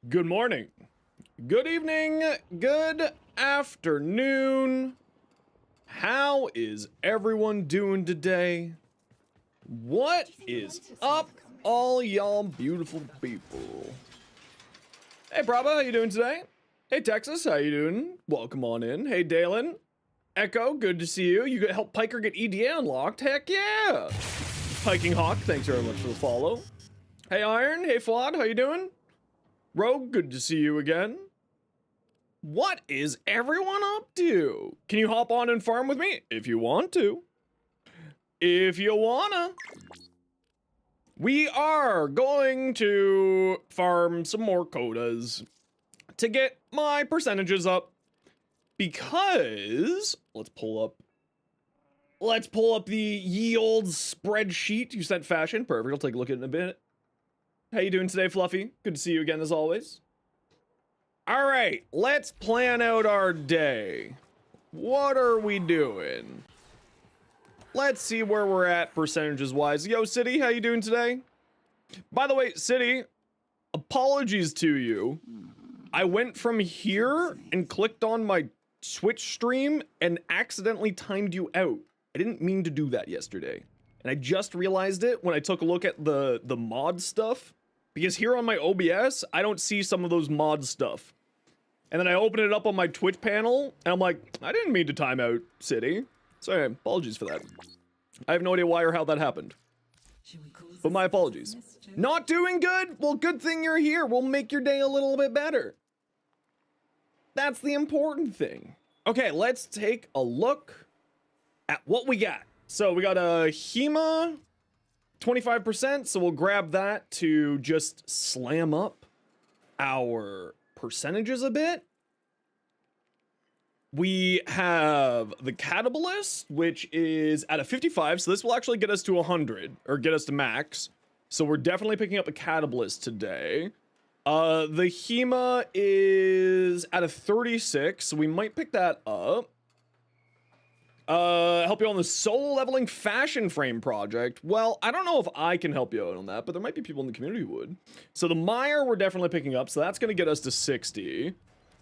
Good morning, good evening, good afternoon. How is everyone doing today? What is up, all y'all beautiful people? Hey, Bravo, how you doing today? Hey, Texas, how you doing? Welcome on in. Hey, Dalen. Echo, good to see you. You helped Piker get EDA unlocked. Heck yeah. Hiking Hawk, thanks very much for the follow. Hey, Iron. Hey, Flawed, how you doing? Rogue, good to see you again. What is everyone up to? Can you hop on and farm with me? If you want to. If you wanna. We are going to farm some more Codas to get my percentages up. Because, let's pull up the ye old spreadsheet you sent Fashion. Perfect, I'll take a look at it in a bit. How you doing today, Fluffy? Good to see you again as always. All right, let's plan out our day. What are we doing? Let's see where we're at percentages wise. Yo, City, how you doing today? By the way, City, apologies to you. I went from here and clicked on my Twitch stream and accidentally timed you out. I didn't mean to do that yesterday. And I just realized it when I took a look at the mod stuff. Because here on my OBS, I don't see some of those mod stuff. And then I open it up on my Twitch panel, and I'm like, I didn't mean to time out City. So anyway, apologies for that. I have no idea why or how that happened. But my apologies. Not doing good? Well, good thing you're here. We'll make your day a little bit better. That's the important thing. Okay, let's take a look at what we got. So we got a HEMA, 25%, so we'll grab that to just slam up our percentages a bit. We have the Catalyst, which is at a 55, so this will actually get us to 100, or get us to max. So we're definitely picking up a Catalyst today. The HEMA is at a 36, so we might pick that up. Help you on the solo leveling fashion frame project. Well, I don't know if I can help you out on that, but there might be people in the community who would. So the Meyer we're definitely picking up, so that's going to get us to 60.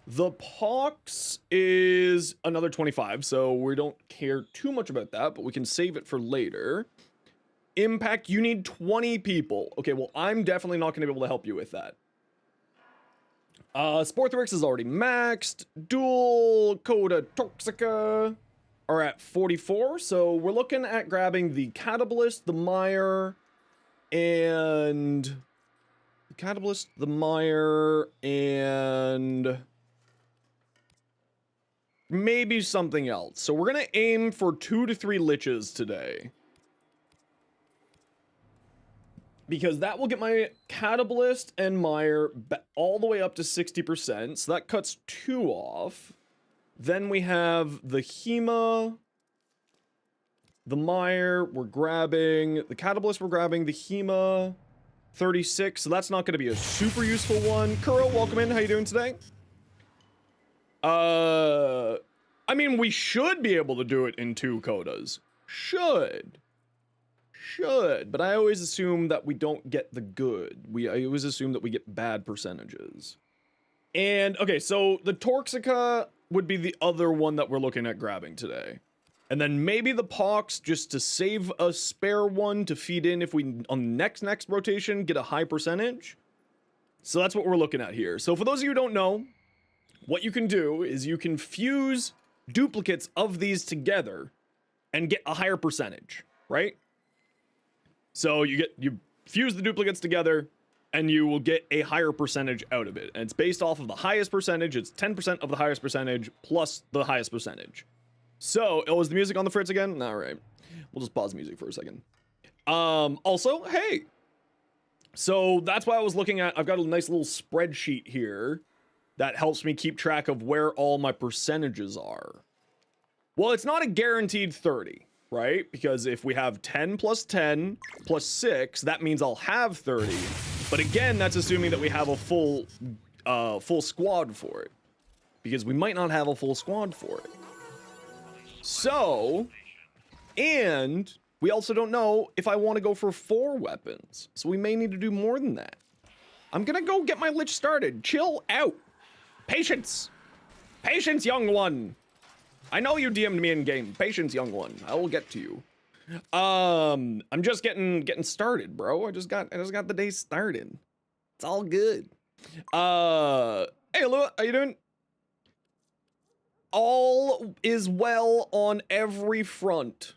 The Pox is another 25, so we don't care too much about that, but we can save it for later. Impact, you need 20 people. Okay, well, I'm definitely not going to be able to help you with that. Sporthrix is already maxed. Dual Coda Toxica are at 44, so we're looking at grabbing the Catalyst, the Meyer, and the Catalyst, the Meyer, and maybe something else. So we're gonna aim for 2 to 3 Liches today, because that will get my Catalyst and Meyer all the way up to 60%, so that cuts 2 off. Then we have the HEMA, the Meyer, we're grabbing, the Catalyst, we're grabbing, the HEMA, 36, so that's not going to be a super useful one. Kuro, welcome in, how you doing today? I mean, we should be able to do it in 2 Codas. Should, but I always assume that we don't get the good. I always assume that we get bad percentages. And, okay, so the Toxica would be the other one that we're looking at grabbing today. And then maybe the Pox, just to save a spare one to feed in if we, on the next rotation, get a high percentage. So that's what we're looking at here. So for those of you who don't know, what you can do is you can fuse duplicates of these together and get a higher percentage, right? So you fuse the duplicates together, and you will get a higher percentage out of it. And it's based off of the highest percentage. It's 10% of the highest percentage plus the highest percentage. So, oh, is the music on the fritz again? All right. We'll just pause music for a second. Also, hey. So that's why I was looking at, I've got a nice little spreadsheet here that helps me keep track of where all my percentages are. Well, it's not a guaranteed 30. Right? Because if we have 10 plus 10 plus 6, that means I'll have 30. But again, that's assuming that we have a full squad for it. Because we might not have a full squad for it. So, and we also don't know if I want to go for 4 weapons. So we may need to do more than that. I'm gonna go get my Lich started. Chill out. Patience. Patience, young one. I know you DM'd me in game. Patience, young one. I will get to you. I'm just getting started, bro. I just got the day started. It's all good. Hey, Lua, how you doing? All is well on every front.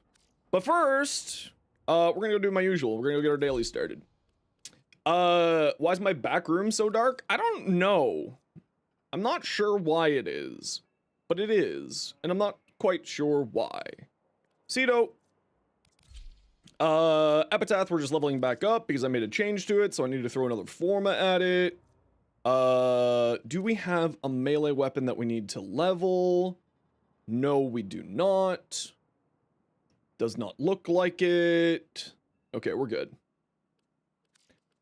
But first, we're gonna go do my usual. We're gonna go get our daily started. Why is my back room so dark? I don't know. I'm not sure why it is, but it is, and I'm not quite sure why. Cedo. Epitaph, we're just leveling back up because I made a change to it, so I need to throw another forma at it. Do we have a melee weapon that we need to level? No, we do not. Does not look like it. Okay, we're good.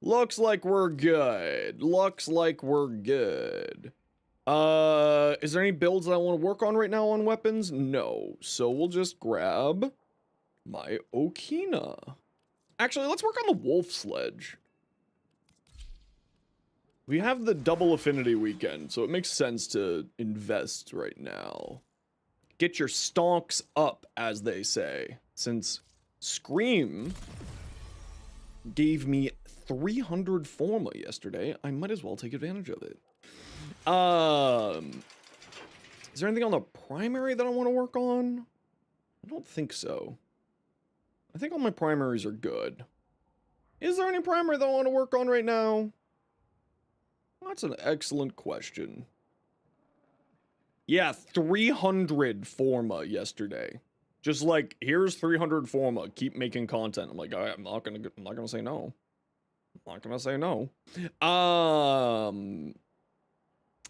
Looks like we're good. Looks like we're good. Is there any builds that I want to work on right now on weapons? No. So we'll just grab my Okina. Actually, let's work on the wolf sledge. We have the double affinity weekend, so it makes sense to invest right now. Get your stonks up, as they say. Since Scream gave me 300 forma yesterday, I might as well take advantage of it. Is there anything on the primary that I want to work on? I don't think so. I think all my primaries are good. Is there any primary that I want to work on right now? That's an excellent question. Yeah, 300 forma yesterday. Just like, here's 300 forma. Keep making content. I'm like, I'm not gonna say no. I'm not gonna say no.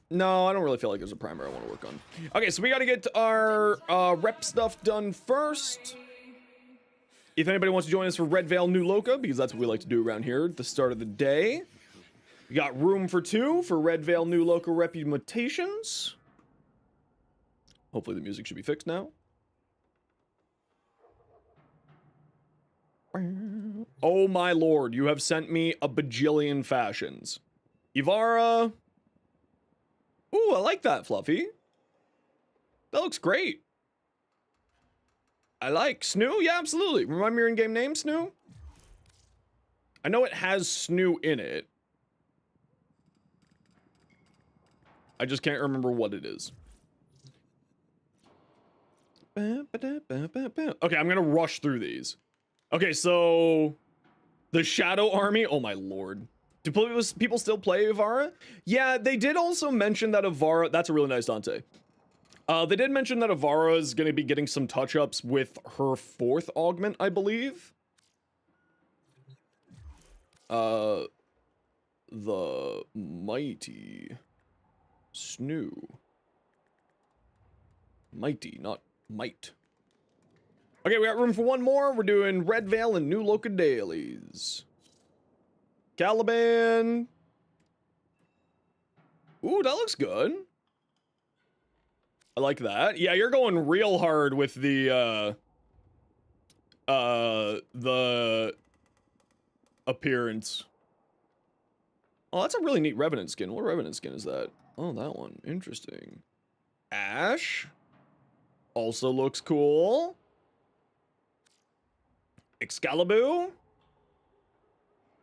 No, I don't really feel like there's a primary I want to work on. Okay, so we got to get our rep stuff done first. If anybody wants to join us for Red Veil New Loca, because that's what we like to do around here at the start of the day. We got room for 2 for Red Veil New Loca Reputations. Hopefully the music should be fixed now. Oh my lord, you have sent me a bajillion fashions. Ivara. Ooh, I like that, Fluffy. That looks great. I like Snoo. Yeah, absolutely. Remind me your in-game name, Snoo. I know it has Snoo in it. I just can't remember what it is. Okay, I'm gonna rush through these. Okay, so the Shadow Army. Oh my lord. Do people still play Ivara? Yeah, they did also mention that Ivara. That's a really nice Dante. They did mention that Ivara is going to be getting some touch-ups with her 4th augment, I believe. The mighty Snoo. Mighty, not might. Okay, we got room for one more. We're doing Red Veil and New Loca Dailies. Caliban. Ooh, that looks good. I like that. Yeah, you're going real hard with the appearance. Oh, that's a really neat Revenant skin. What Revenant skin is that? Oh, that one. Interesting. Ash. Also looks cool. Excalibur.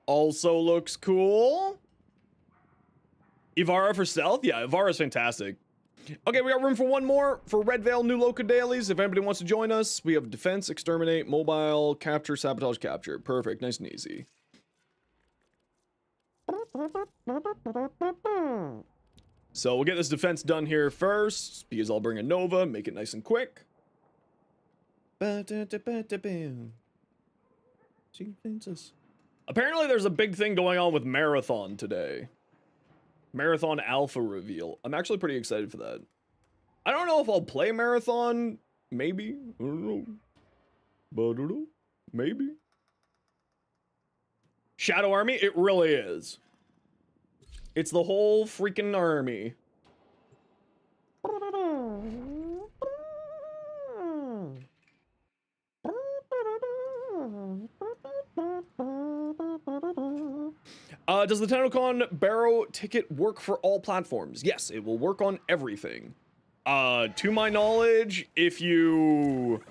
Also looks cool. Ivara for stealth? Yeah, Ivara's fantastic. Okay, we got room for one more for Red Veil New Loca Dailies. If anybody wants to join us, we have defense, exterminate, mobile, capture, sabotage, capture. Perfect, nice and easy. So we'll get this defense done here first, because I'll bring a Nova, make it nice and quick. Apparently there's a big thing going on with Marathon today. Marathon Alpha reveal. I'm actually pretty excited for that. I don't know if I'll play Marathon. Maybe. I don't know. But I don't know. Maybe. Shadow Army? It really is. It's the whole freaking army. Does the TennoCon Barrow ticket work for all platforms? Yes, it will work on everything. To my knowledge, if you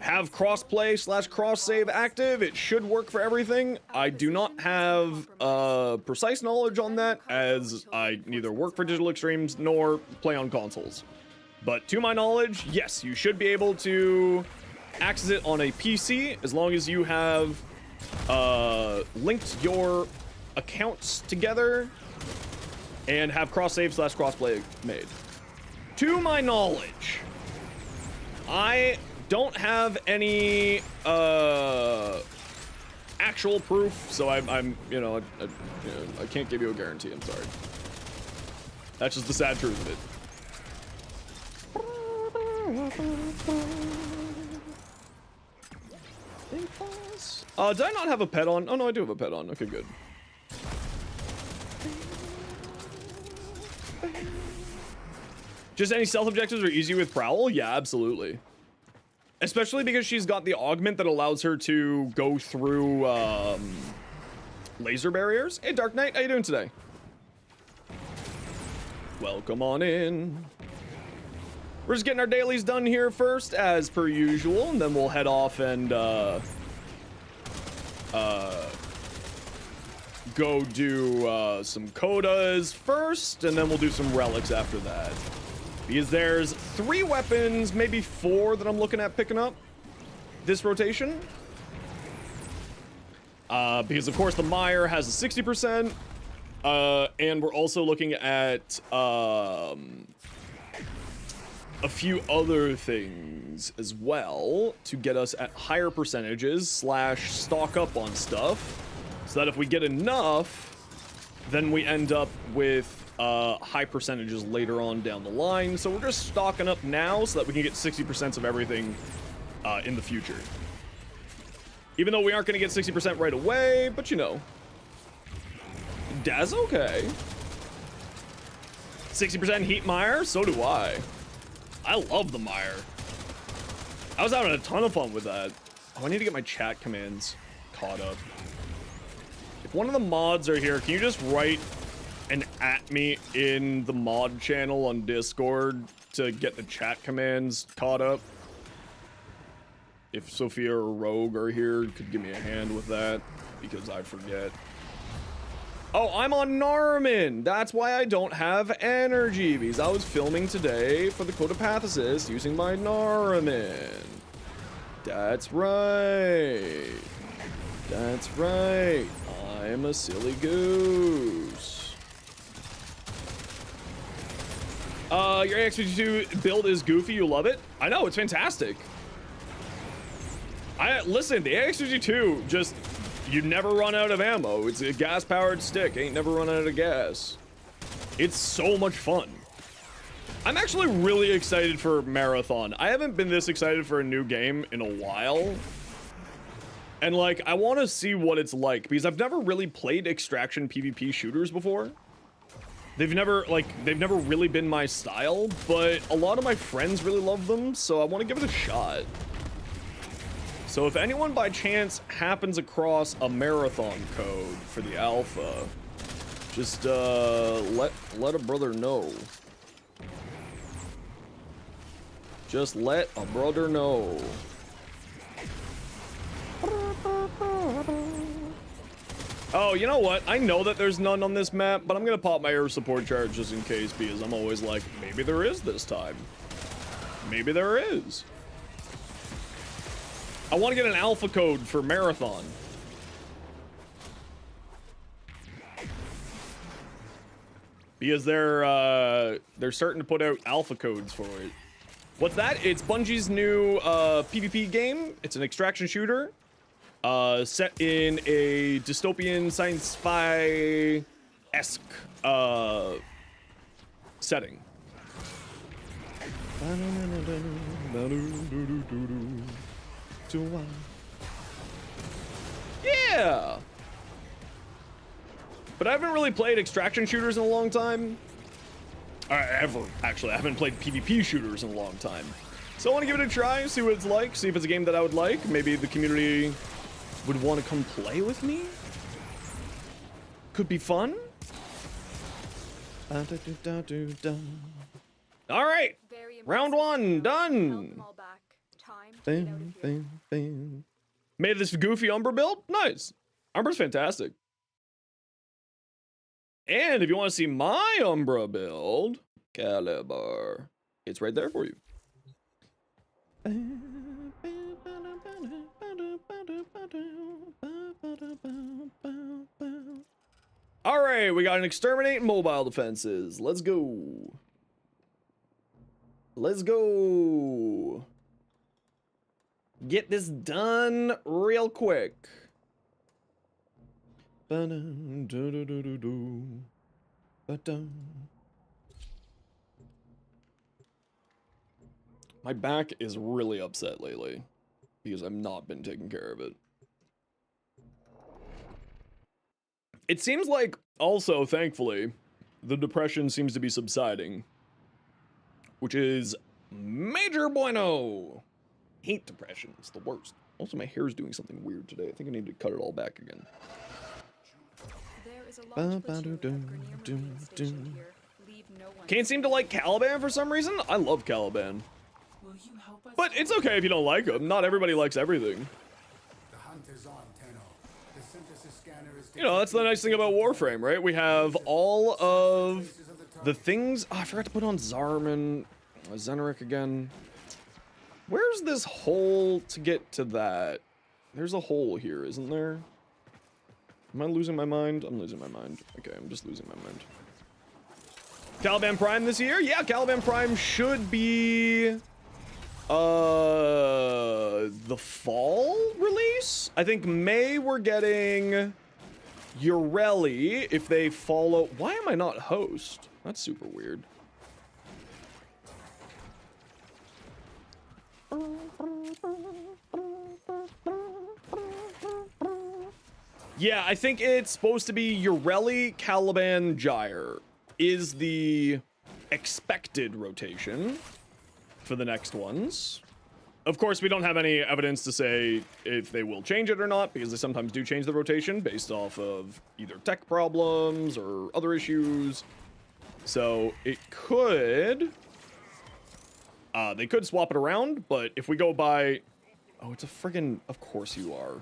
have crossplay / cross save active, it should work for everything. I do not have precise knowledge on that, as I neither work for Digital Extremes nor play on consoles. But to my knowledge, yes, you should be able to access it on a PC as long as you have linked your accounts together and have cross save / crossplay made. To my knowledge, I don't have any actual proof, so I'm you know, I can't give you a guarantee. I'm sorry. That's just the sad truth of it. Did I not have a pet on? Oh no, I do have a pet on. Okay, good. Just any stealth objectives are easy with Prowl? Yeah, absolutely. Especially because she's got the augment that allows her to go through laser barriers. Hey, Dark Knight, how you doing today? Welcome on in. We're just getting our dailies done here first, as per usual, and then we'll head off and go do some Codas first, and then we'll do some relics after that. Because there's 3 weapons, maybe 4 that I'm looking at picking up this rotation. Because of course the Mire has a 60%, and we're also looking at a few other things as well to get us at higher percentages / stock up on stuff, so that if we get enough, then we end up with high percentages later on down the line. So we're just stocking up now so that we can get 60% of everything in the future. Even though we aren't going to get 60% right away, but you know. That's okay. 60% heat mire? So do I. I love the mire. I was having a ton of fun with that. Oh, I need to get my chat commands caught up. If one of the mods are here, can you just write and at me in the mod channel on Discord to get the chat commands caught up? If Sophia or Rogue are here, could give me a hand with that, because I forget. Oh, I'm on Narman. That's why I don't have energy, because I was filming today for the Coda Path Assist using my Narman. That's right. That's right. I'm a silly goose. Your AX52 build is goofy. You love it? I know, it's fantastic. Listen, the AX52 just, you never run out of ammo. It's a gas-powered stick. Ain't never run out of gas. It's so much fun. I'm actually really excited for Marathon. I haven't been this excited for a new game in a while. And like, I want to see what it's like, because I've never really played extraction PvP shooters before. They've never really been my style, but a lot of my friends really love them, so I want to give it a shot. So if anyone by chance happens across a Marathon code for the alpha, just let a brother know. Just let a brother know. Oh, you know what? I know that there's none on this map, but I'm gonna pop my air support charge just in case, because I'm always like, maybe there is this time. Maybe there is. I want to get an alpha code for Marathon. Because they're starting to put out alpha codes for it. What's that? It's Bungie's new PvP game. It's an extraction shooter. Set in a dystopian sci-fi-esque setting. Yeah! But I haven't really played extraction shooters in a long time. Ever, actually. I haven't played PvP shooters in a long time. So I want to give it a try, see what it's like, see if it's a game that I would like. Maybe the community would want to come play with me? Could be fun. All right, round one done. Made this goofy Umbra build. Nice. Umbra's fantastic. And if you want to see my Umbra build, Caliber, it's right there for you. All right, we got an exterminate and mobile defenses. Let's go. Let's go. Get this done real quick. My back is really upset lately because I've not been taking care of it. It seems like, also, thankfully, the depression seems to be subsiding, which is major bueno. Hate depression, it's the worst. Also, my hair is doing something weird today. I think I need to cut it all back again. Can't seem to like Caliban for some reason. I love Caliban. But it's okay if you don't like him. Not everybody likes everything. You know, that's the nice thing about Warframe, right? We have all of the things. Oh, I forgot to put on Zarman. Zeneric again. Where's this hole to get to that? There's a hole here, isn't there? Am I losing my mind? I'm losing my mind. Okay, I'm just losing my mind. Caliban Prime this year? Yeah, Caliban Prime should be the fall release? I think May we're getting Ureli if they follow. Why am I not host? That's super weird. Yeah, I think it's supposed to be Ureli, Caliban, Gyre is the expected rotation for the next ones. Of course, we don't have any evidence to say if they will change it or not, because they sometimes do change the rotation based off of either tech problems or other issues. So it could... they could swap it around, but if we go by... Oh, it's a friggin... Of course you are.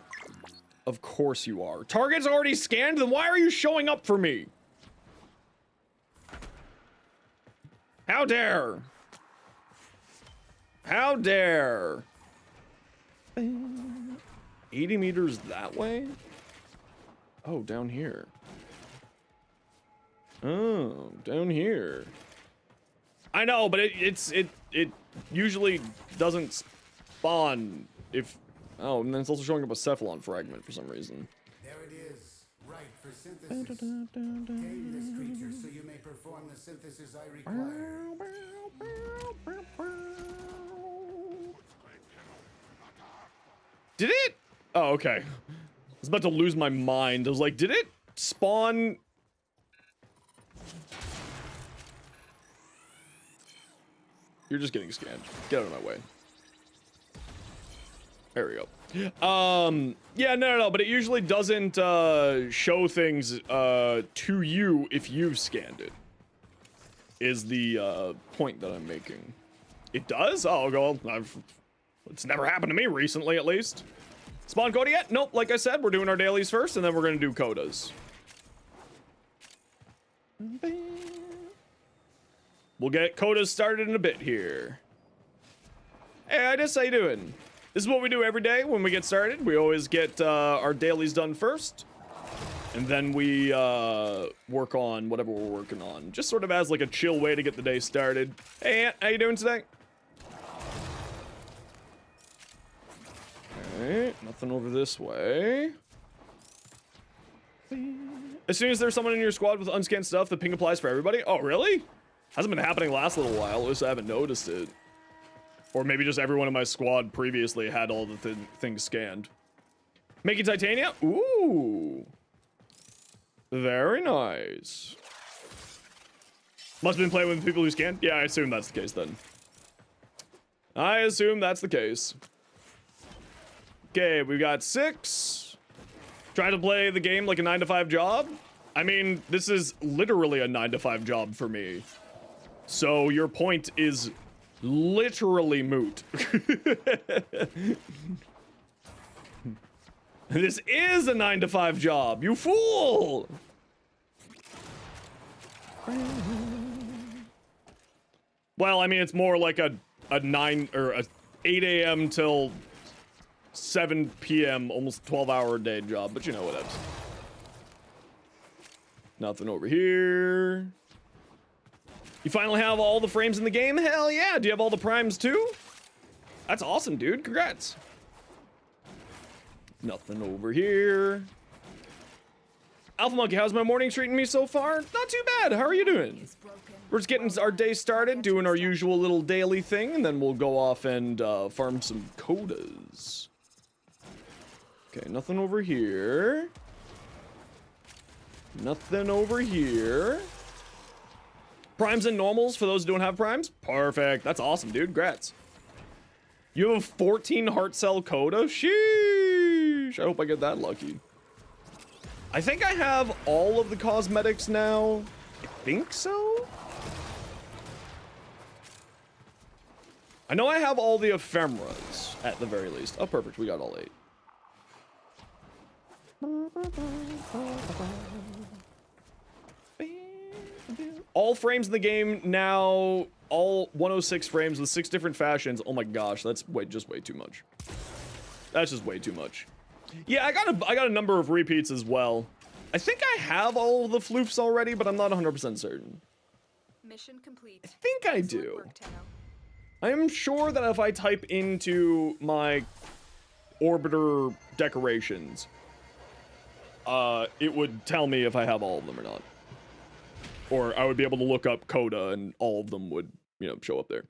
Of course you are. Target's already scanned, then why are you showing up for me? How dare? How dare? 80 meters that way? Oh, down here. Oh, down here. I know, but it usually doesn't spawn if... Oh, and then it's also showing up a Cephalon fragment for some reason. There it is. Right for synthesis. Tame this creature so you may perform the synthesis I require. Did it? Oh, okay. I was about to lose my mind. I was like, did it spawn? You're just getting scanned. Get out of my way. There we go. Yeah, no, but it usually doesn't show things to you if you've scanned it. Is the point that I'm making. It does? Oh, well, it's never happened to me recently, at least. Spawn Coda yet? Nope, like I said, we're doing our dailies first, and then we're gonna do Codas. We'll get Codas started in a bit here. Hey, Idis, how you doing? This is what we do every day when we get started. We always get our dailies done first, and then we work on whatever we're working on. Just sort of as like a chill way to get the day started. Hey, Ant, how you doing today? Alright, nothing over this way. As soon as there's someone in your squad with unscanned stuff, the ping applies for everybody. Oh, really? Hasn't been happening last little while, at least I haven't noticed it. Or maybe just everyone in my squad previously had all the things scanned. Making Titania? Ooh. Very nice. Must have been playing with people who scanned? Yeah, I assume that's the case then. I assume that's the case. Okay, we've got 6. Trying to play the game like a 9-to-5 job. I mean, this is literally a 9-to-5 job for me. So your point is literally moot. This is a 9-to-5 job, you fool! Well, I mean, it's more like a 9 or a 8 a.m. till 7 p.m. almost 12-hour a day job, but you know what else. Nothing over here. You finally have all the frames in the game? Hell yeah! Do you have all the primes too? That's awesome, dude. Congrats. Nothing over here. Alpha Monkey, how's my morning treating me so far? Not too bad. How are you doing? We're just getting our day started, doing our usual little daily thing, and then we'll go off and farm some Codas. Okay, nothing over here. Nothing over here. Primes and normals for those who don't have primes? Perfect. That's awesome, dude. Congrats. You have 14 heart cell Coda? Sheesh. I hope I get that lucky. I think I have all of the cosmetics now. I think so. I know I have all the ephemeras at the very least. Oh, perfect. We got all 8. All frames in the game now, all 106 frames with 6 different fashions. Oh my gosh, that's just way too much. That's just way too much. Yeah, I got a number of repeats as well. I think I have all of the floofs already, but I'm not 100% certain. Mission complete. I think I do. I am sure that if I type into my orbiter decorations, it would tell me if I have all of them or not. Or I would be able to look up Coda and all of them would, you know, show up there.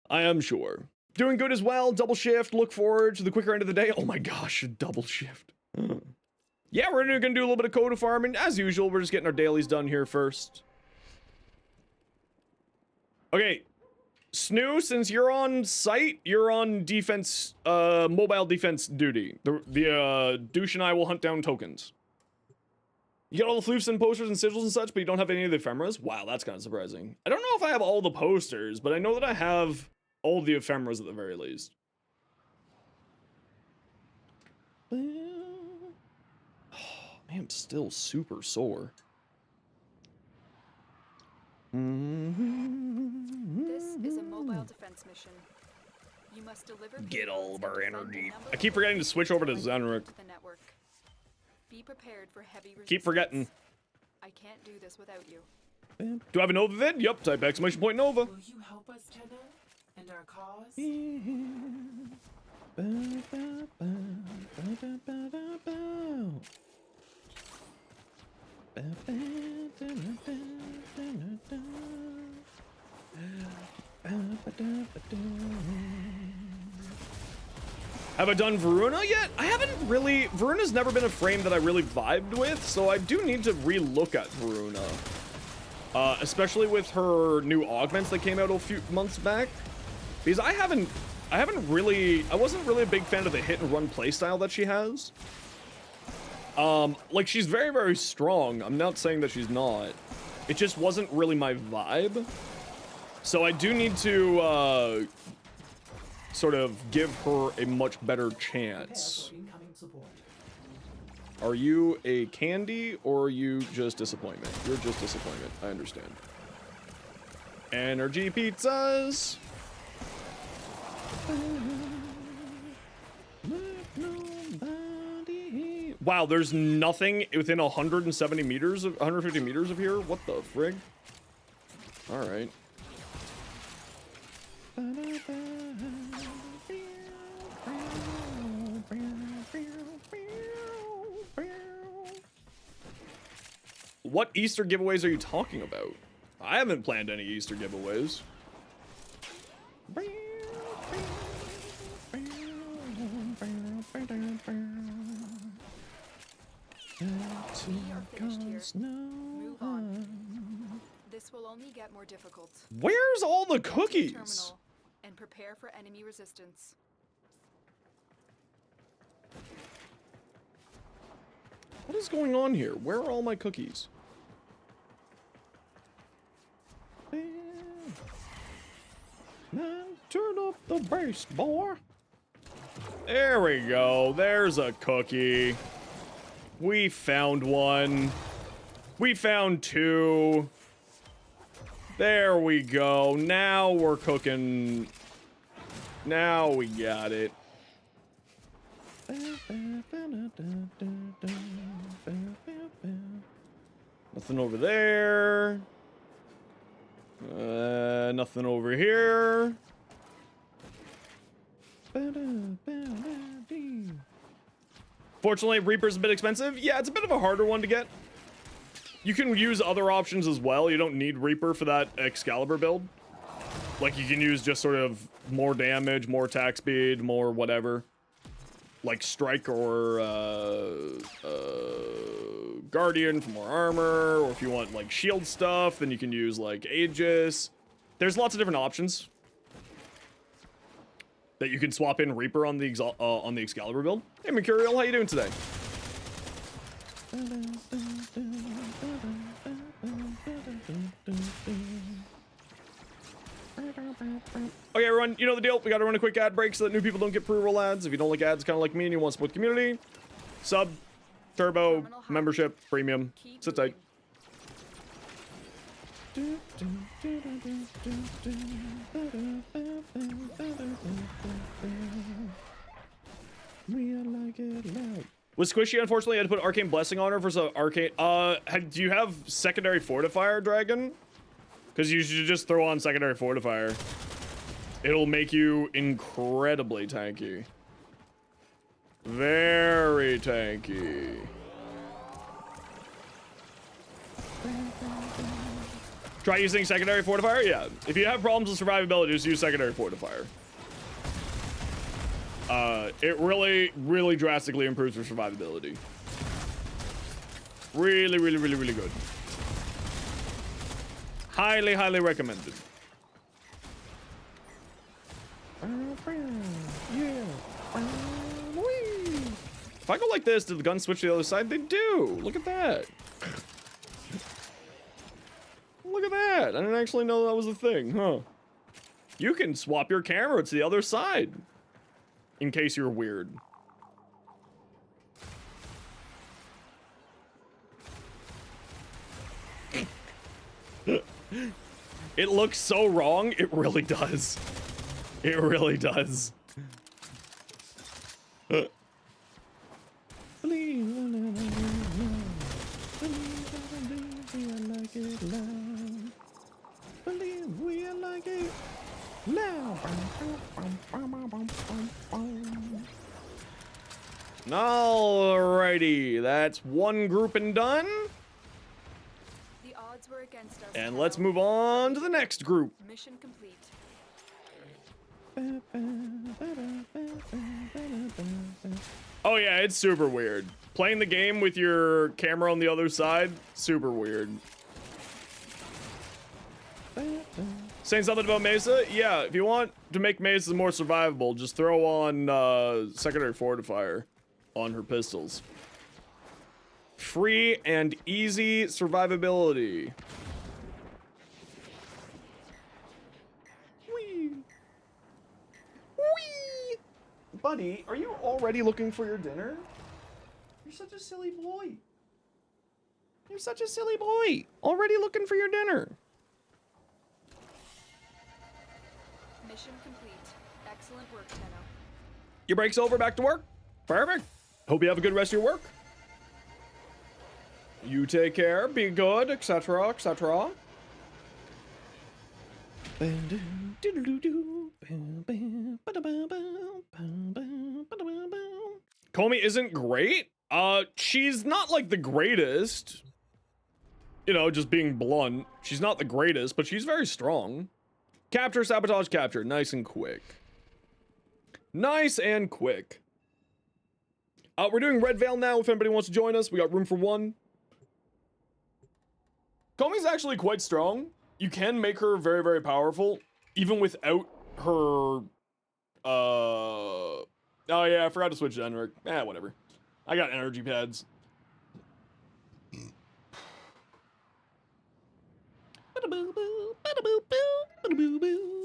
I am sure. Doing good as well. Double shift. Look forward to the quicker end of the day. Oh my gosh, double shift. Yeah, we're gonna do a little bit of Coda farming. As usual, we're just getting our dailies done here first. Okay. Snoo, since you're on site, you're on defense, mobile defense duty. The douche and I will hunt down tokens. You got all the floofs and posters and sigils and such, but you don't have any of the ephemeras? Wow, that's kind of surprising. I don't know if I have all the posters, but I know that I have all the ephemeras at the very least. Oh, man, I'm still super sore. This is a mobile defense mission. You must deliver. Get all of our energy. I keep forgetting to switch over to Zenric. Be prepared for heavy resistance. Keep forgetting. I can't do this without you. Do I have a Nova vid? Yup, type exclamation point Nova. Will you help us, Coda, and our cause? Have I done Varuna yet? I haven't really. Varuna's never been a frame that I really vibed with, so I do need to re-look at Varuna. Especially with her new augments that came out a few months back. Because I wasn't really a big fan of the hit and run playstyle that she has. Like, she's very, very strong. I'm not saying that she's not. It just wasn't really my vibe. So I do need to, sort of give her a much better chance. Are you a candy or are you just disappointment? You're just disappointment. I understand. Energy pizzas. Wow, there's nothing within 170 meters of 150 meters of here. What the frig? All right. What Easter giveaways are you talking about? I haven't planned any Easter giveaways. We are finished here. Move on. This will only get more difficult. Where's all the cookies? Terminal and prepare for enemy resistance. What is going on here? Where are all my cookies? Now turn up the bass, boy. There we go. There's a cookie. We found one. We found two. There we go. Now we're cooking. Now we got it. Nothing over there. Nothing over here. Fortunately, Reaper's a bit expensive. Yeah, it's a bit of a harder one to get. You can use other options as well. You don't need Reaper for that Excalibur build. Like, you can use just sort of more damage, more attack speed, more whatever. Like Strike or Guardian for more armor. Or if you want, like, shield stuff, then you can use, like, Aegis. There's lots of different options that you can swap in Reaper on the Excalibur build. Hey, Mercurial, how you doing today? Okay, everyone, you know the deal. We gotta run a quick ad break so that new people don't get pre-roll ads. If you don't like ads, kind of like me, and you want to support the community, sub, turbo, membership, premium. Sit tight. With Squishy, unfortunately, I had to put Arcane Blessing on her for some Arcane. Do you have Secondary Fortifier, Dragon? Because you should just throw on Secondary Fortifier. It'll make you incredibly tanky. Very tanky. Try using Secondary Fortifier? Yeah. If you have problems with survivability, just use Secondary Fortifier. It really, really drastically improves your survivability. Really, really, really, really good. Highly, highly recommended. Yeah. If I go like this, do the guns switch to the other side? They do. Look at that. Look at that. I didn't actually know that was a thing, huh? You can swap your camera to the other side. In case you're weird. It looks so wrong. It really does. It really does. Alrighty, that's one group and done. The odds were against us. And let's move on to the next group. Mission complete. Oh yeah, it's super weird. Playing the game with your camera on the other side, super weird. Saying something about Mesa? Yeah, if you want to make Mesa more survivable, just throw on Secondary Fortifier on her pistols. Free and easy survivability. Whee! Whee! Buddy, are you already looking for your dinner? You're such a silly boy. You're such a silly boy. Already looking for your dinner. Mission complete. Excellent work, Tenno. Your break's over, back to work? Perfect. Hope you have a good rest of your work. You take care, be good, etc., etc. Comey isn't great. She's not like the greatest. You know, just being blunt. She's not the greatest, but she's very strong. Capture, sabotage, capture. Nice and quick. Nice and quick. We're doing Red Veil now if anybody wants to join us. We got room for one. Comey's actually quite strong. You can make her very, very powerful, even without her, oh yeah, I forgot to switch to Enric. Whatever. I got energy pads.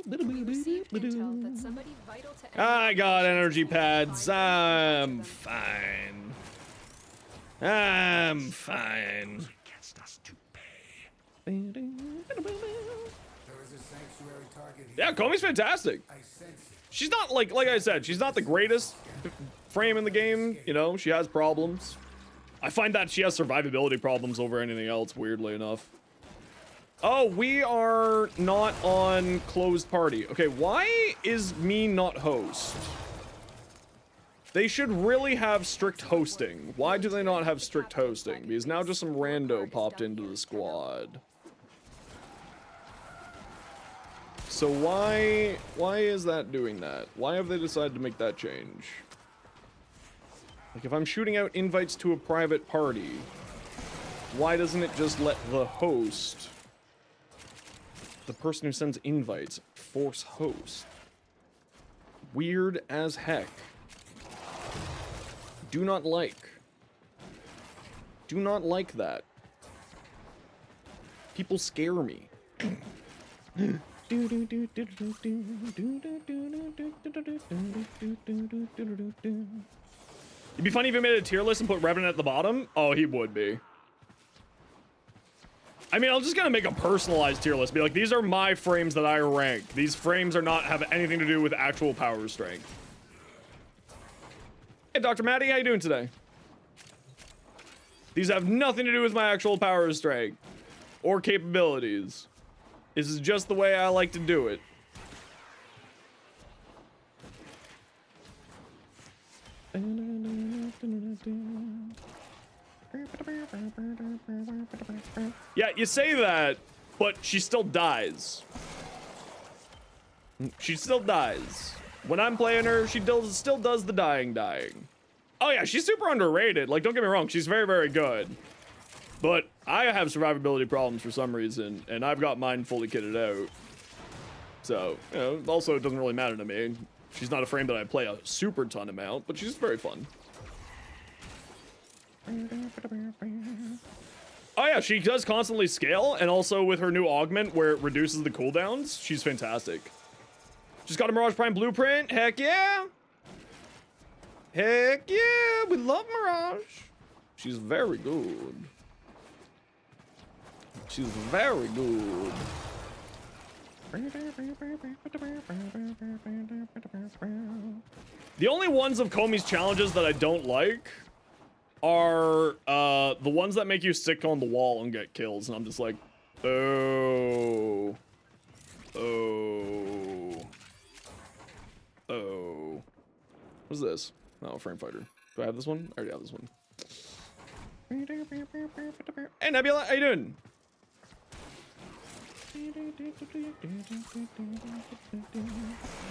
We received intel that somebody vital to I got energy pads. Find them I'm and capture them. fine. I'm fine. There is a sanctuary target here. Yeah, Komi's fantastic. I sense it. She's not like I said, she's not the greatest frame in the game. You know, she has problems. I find that she has survivability problems over anything else, weirdly enough. Oh, we are not on closed party. Okay, why is me not host? They should really have strict hosting. Why do they not have strict hosting? Because now just some rando popped into the squad. So why is that doing that? Why have they decided to make that change? Like, if I'm shooting out invites to a private party, why doesn't it just let the host, the person who sends invites, force host? Weird as heck. Do not like. Do not like that. People scare me. It'd be funny if he made a tier list and put Revenant at the bottom. Oh, he would be. I mean, I'm just gonna make a personalized tier list. Be like, these are my frames that I rank. These frames are not have anything to do with actual power strength. Hey, Dr. Maddie, how you doing today? These have nothing to do with my actual power strength or capabilities. This is just the way I like to do it. Yeah, you say that, but she still dies. She still dies. When I'm playing her, she still does the dying. Oh yeah, she's super underrated. Like, don't get me wrong, she's very, very good. But I have survivability problems for some reason, and I've got mine fully kitted out. So, you know, also it doesn't really matter to me. She's not a frame that I play a super ton amount, but she's very fun. Oh yeah, she does constantly scale, and also with her new augment where it reduces the cooldowns, she's fantastic. Just got a Mirage Prime blueprint. Heck yeah! Heck yeah! We love Mirage. She's very good. She's very good. The only ones of Komi's challenges that I don't like are the ones that make you stick on the wall and get kills, and I'm just like, oh. What's this? Oh, frame fighter. Do I have this one? I already have this one. Hey Nebula, how you doing?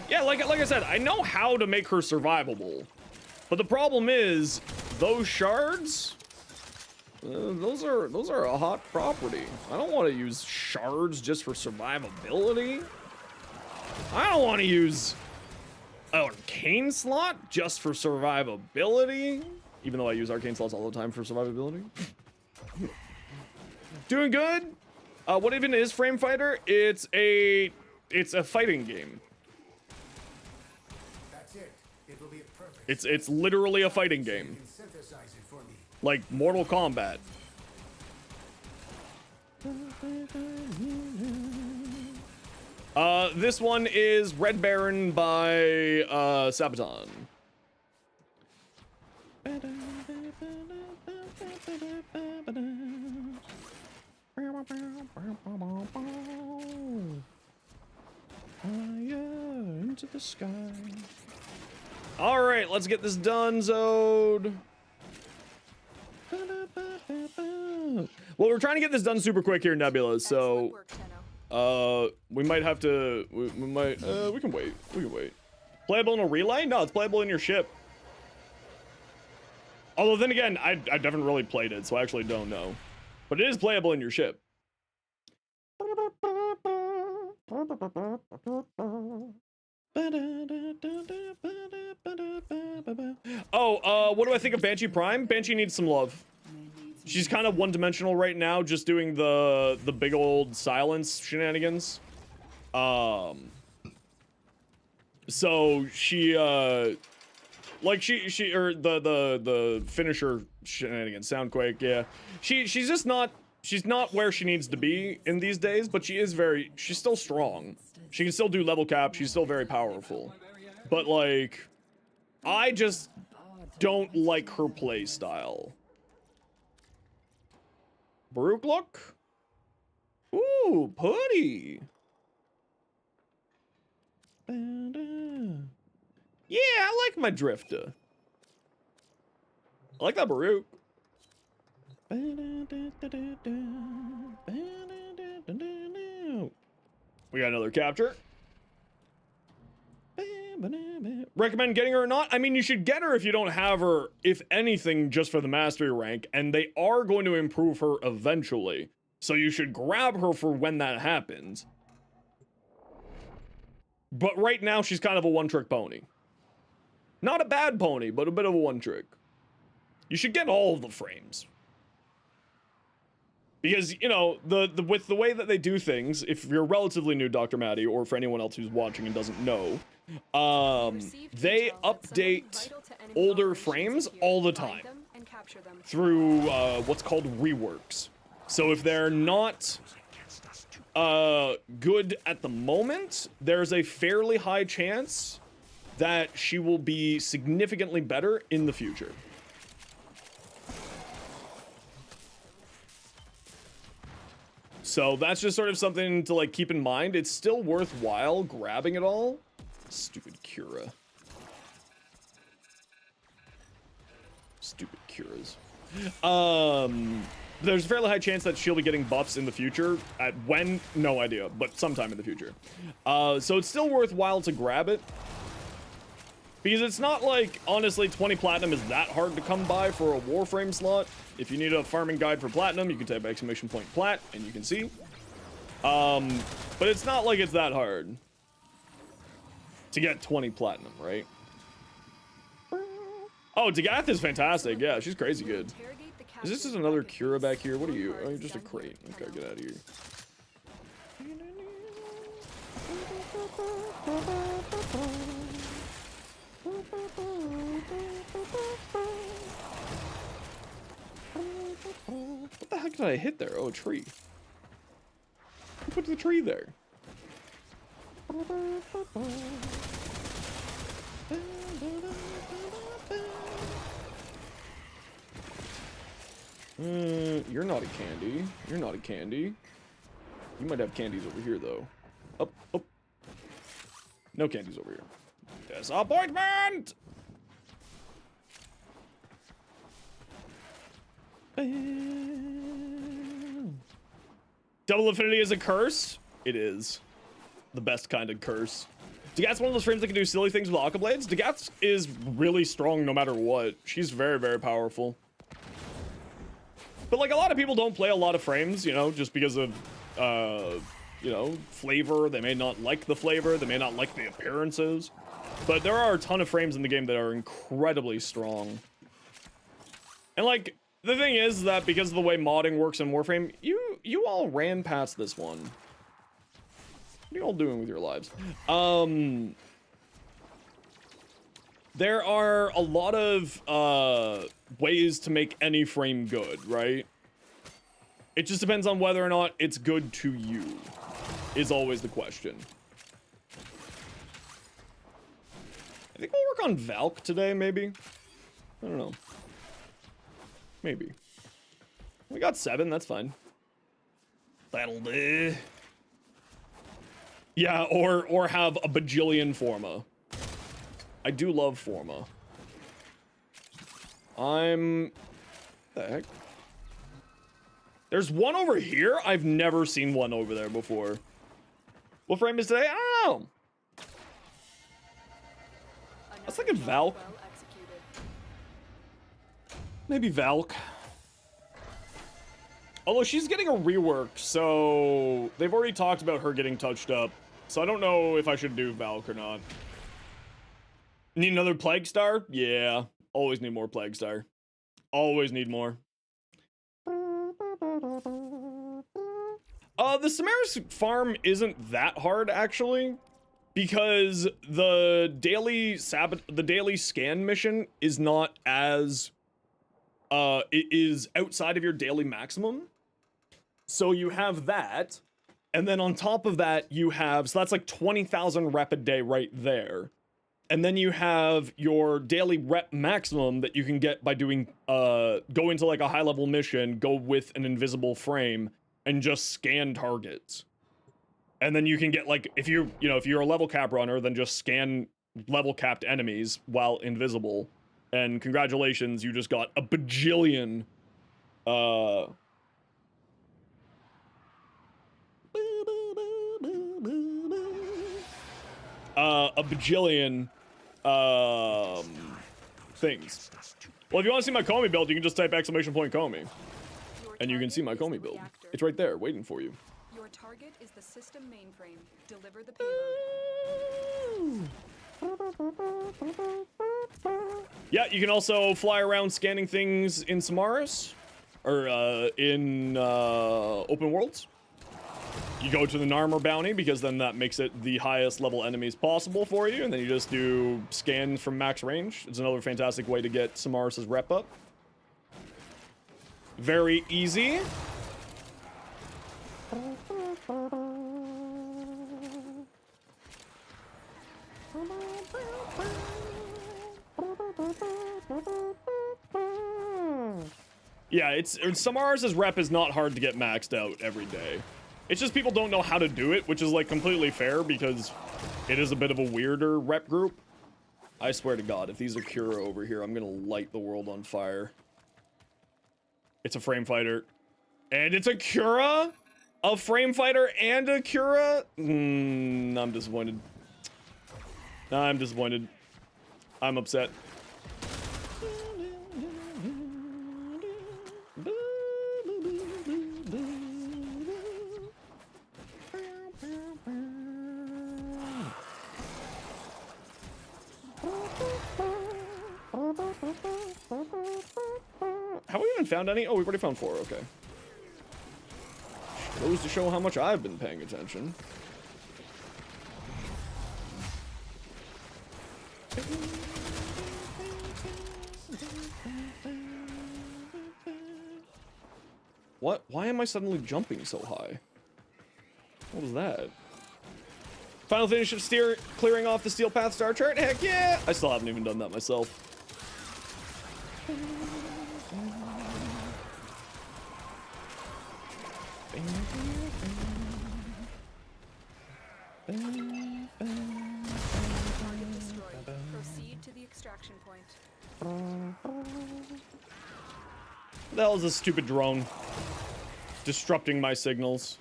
Yeah, like I said, I know how to make her survivable, but the problem is those shards. Those are a hot property. I don't want to use shards just for survivability. I don't want to use an arcane slot just for survivability, even though I use arcane slots all the time for survivability. Doing good. What even is Frame Fighter? It's a fighting game. That's it. It will be perfect. It's literally a fighting game, You can synthesize it for me. like Mortal Kombat. This one is Red Baron by Sabaton. Into the sky. All right, let's get this done, Zode. Well, we're trying to get this done super quick here, Nebula. So, Excellent work, Tenno. we might have to. We might. We can wait. We can wait. Playable in a relay? No, it's playable in your ship. Although then again, I haven't really played it, so I actually don't know. But it is playable in your ship. Oh, what do I think of Banshee Prime? Banshee needs some love. She's kind of one-dimensional right now, just doing the big old silence shenanigans. So she like the finisher shenanigans, Soundquake, yeah. She's just not, she's not where she needs to be in these days, but she's still strong. She can still do level cap, she's still very powerful. But like, I just don't like her play style. Baruch look? Ooh, putty. Yeah, I like my drifter. I like that Baruch. We got another capture. Recommend getting her or not? I mean, you should get her if you don't have her, if anything, just for the mastery rank, and they are going to improve her eventually. So you should grab her for when that happens. But right now, she's kind of a one-trick pony. Not a bad pony, but a bit of a one-trick. You should get all of the frames. Because, you know, with the way that they do things, if you're relatively new, Dr. Maddie, or for anyone else who's watching and doesn't know, they update older frames all the time through what's called reworks. So if they're not good at the moment, there's a fairly high chance that she will be significantly better in the future. So that's just sort of something to like keep in mind. It's still worthwhile grabbing it all. Stupid Cura. Stupid Curas. There's a fairly high chance that she'll be getting buffs in the future. At when? No idea, but sometime in the future. So it's still worthwhile to grab it. Because it's not like, honestly, 20 platinum is that hard to come by for a Warframe slot. If you need a farming guide for platinum, you can type exclamation point plat, and you can see. But it's not like it's that hard to get 20 platinum, right? Oh, Dagath is fantastic. Yeah, she's crazy good. Is this just another Cura back here? What are you? Oh, you're just a crate. Okay, get out of here. What the heck did I hit there? Oh, a tree. Who put the tree there? You're not a candy. You're not a candy. You might have candies over here, though. Up, up. No candies over here. Disappointment! Double Affinity is a curse? It is. The best kind of curse. Dagat's one of those frames that can do silly things with Aqua Blades. Dagat is really strong no matter what. She's very, very powerful. But like a lot of people don't play a lot of frames, you know, just because of, you know, flavor. They may not like the flavor. They may not like the appearances. But there are a ton of frames in the game that are incredibly strong. And like, the thing is that because of the way modding works in Warframe, you all ran past this one. What are you all doing with your lives? There are a lot of ways to make any frame good, right? It just depends on whether or not it's good to you, is always the question. I think we'll work on Valk today, maybe? I don't know. Maybe. We got 7, that's fine. That'll do. Yeah, or have a bajillion Forma. I do love Forma. What the heck? There's one over here? I've never seen one over there before. What frame is today? I don't know. I was thinking Valk. Maybe Valk. Although she's getting a rework, so they've already talked about her getting touched up. So I don't know if I should do Valk or not. Need another Plague Star? Yeah. Always need more Plague Star. Always need more. The Samaris farm isn't that hard, actually, because the daily scan mission is not as, it is outside of your daily maximum. So you have that, and then on top of that, you have, so that's like 20,000 rep a day right there. And then you have your daily rep maximum that you can get by doing, go into like a high level mission, go with an invisible frame, and just scan targets. And then you can get like, if you're a level cap runner, then just scan level capped enemies while invisible. And congratulations, you just got a bajillion, a bajillion, things. Well, if you want to see my Comey build, you can just type !Comey. And you can see my Comey build. It's right there, waiting for you. Your target is the system mainframe. Deliver the payload. Yeah, you can also fly around scanning things in Samaris, or in open worlds. You go to the Narmer bounty because then that makes it the highest level enemies possible for you, and then you just do scans from max range. It's another fantastic way to get Samaris' rep up. Very easy. Yeah, Samaris' rep is not hard to get maxed out every day. It's just people don't know how to do it, which is like completely fair because it is a bit of a weirder rep group. I swear to God, if these are Cura over here, I'm gonna light the world on fire. It's a frame fighter. And it's a Cura? A frame fighter and a Cura? I'm disappointed. I'm disappointed. I'm upset. Have we even found any? Oh, we've already found 4, okay. Goes to show how much I've been paying attention. What? Why am I suddenly jumping so high? What was that? Final finish of clearing off the Steel Path star chart? Heck yeah! I still haven't even done that myself. Target destroyed. Proceed to the extraction point. The hell is this stupid drone? Disrupting my signals.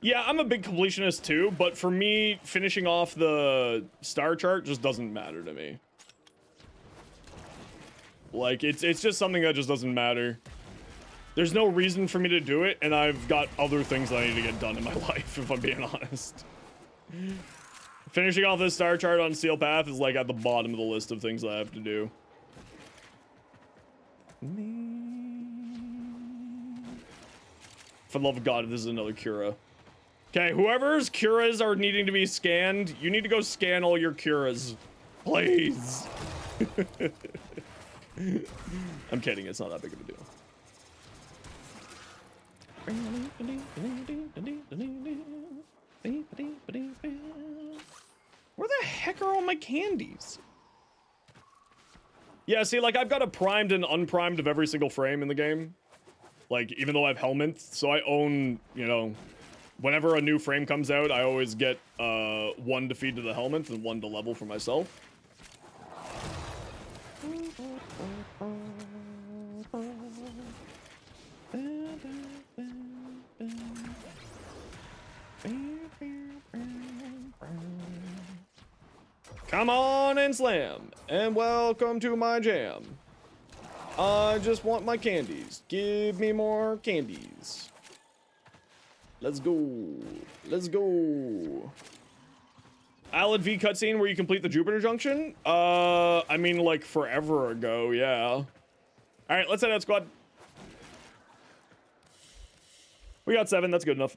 Yeah, I'm a big completionist too, but for me, finishing off the star chart just doesn't matter to me. Like, it's just something that just doesn't matter. There's no reason for me to do it, and I've got other things that I need to get done in my life, if I'm being honest. Finishing off this star chart on Steel Path is like at the bottom of the list of things that I have to do. For the love of God, if this is another Cura. Okay, whoever's Curas are needing to be scanned, you need to go scan all your Curas. Please. I'm kidding, it's not that big of a deal. Where the heck are all my candies? Yeah, see, like, I've got a primed and unprimed of every single frame in the game. Like, even though I have helmets, so I own, you know, whenever a new frame comes out, I always get 1 to feed to the helmet and 1 to level for myself. Come on and slam, and welcome to my jam. I just want my candies. Give me more candies. Let's go. Let's go. Alad V cutscene where you complete the Jupiter Junction? I mean, like, forever ago, yeah. Alright, let's head out, squad. We got 7, that's good enough.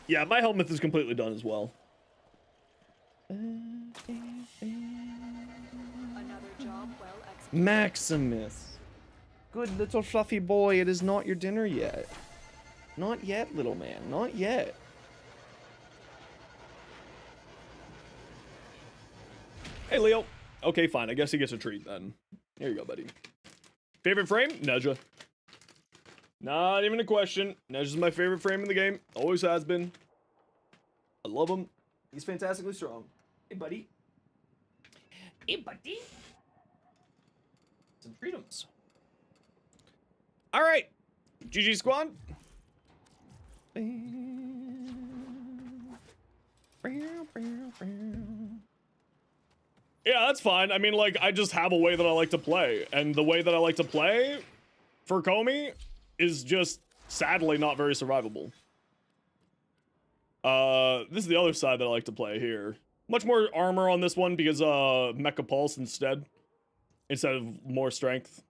Yeah, my helmet is completely done as well. Another job well executed. Maximus. Good little fluffy boy, it is not your dinner yet. Not yet, little man, not yet. Hey, Leo. Okay, fine, I guess he gets a treat then. Here you go, buddy. Favorite frame? Nezha. Not even a question. Nezha's my favorite frame in the game. Always has been. I love him. He's fantastically strong. Hey, buddy. Hey, buddy. Some freedoms. All right. GG squad. Yeah, that's fine. I mean, like, I just have a way that I like to play. And the way that I like to play for Comey is just, sadly, not very survivable. This is the other side that I like to play here. Much more armor on this one because, Mecha Pulse instead of more strength.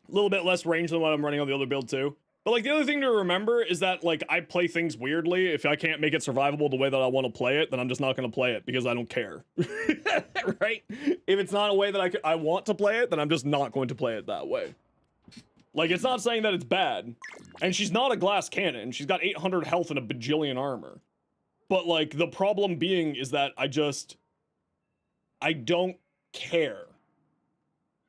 A little bit less range than what I'm running on the other build, too. But, like, the other thing to remember is that, like, I play things weirdly. If I can't make it survivable the way that I want to play it, then I'm just not going to play it because I don't care. Right? If it's not a way that I want to play it, then I'm just not going to play it that way. Like, it's not saying that it's bad. And she's not a glass cannon. She's got 800 health and a bajillion armor. But, like, the problem being is that I don't care.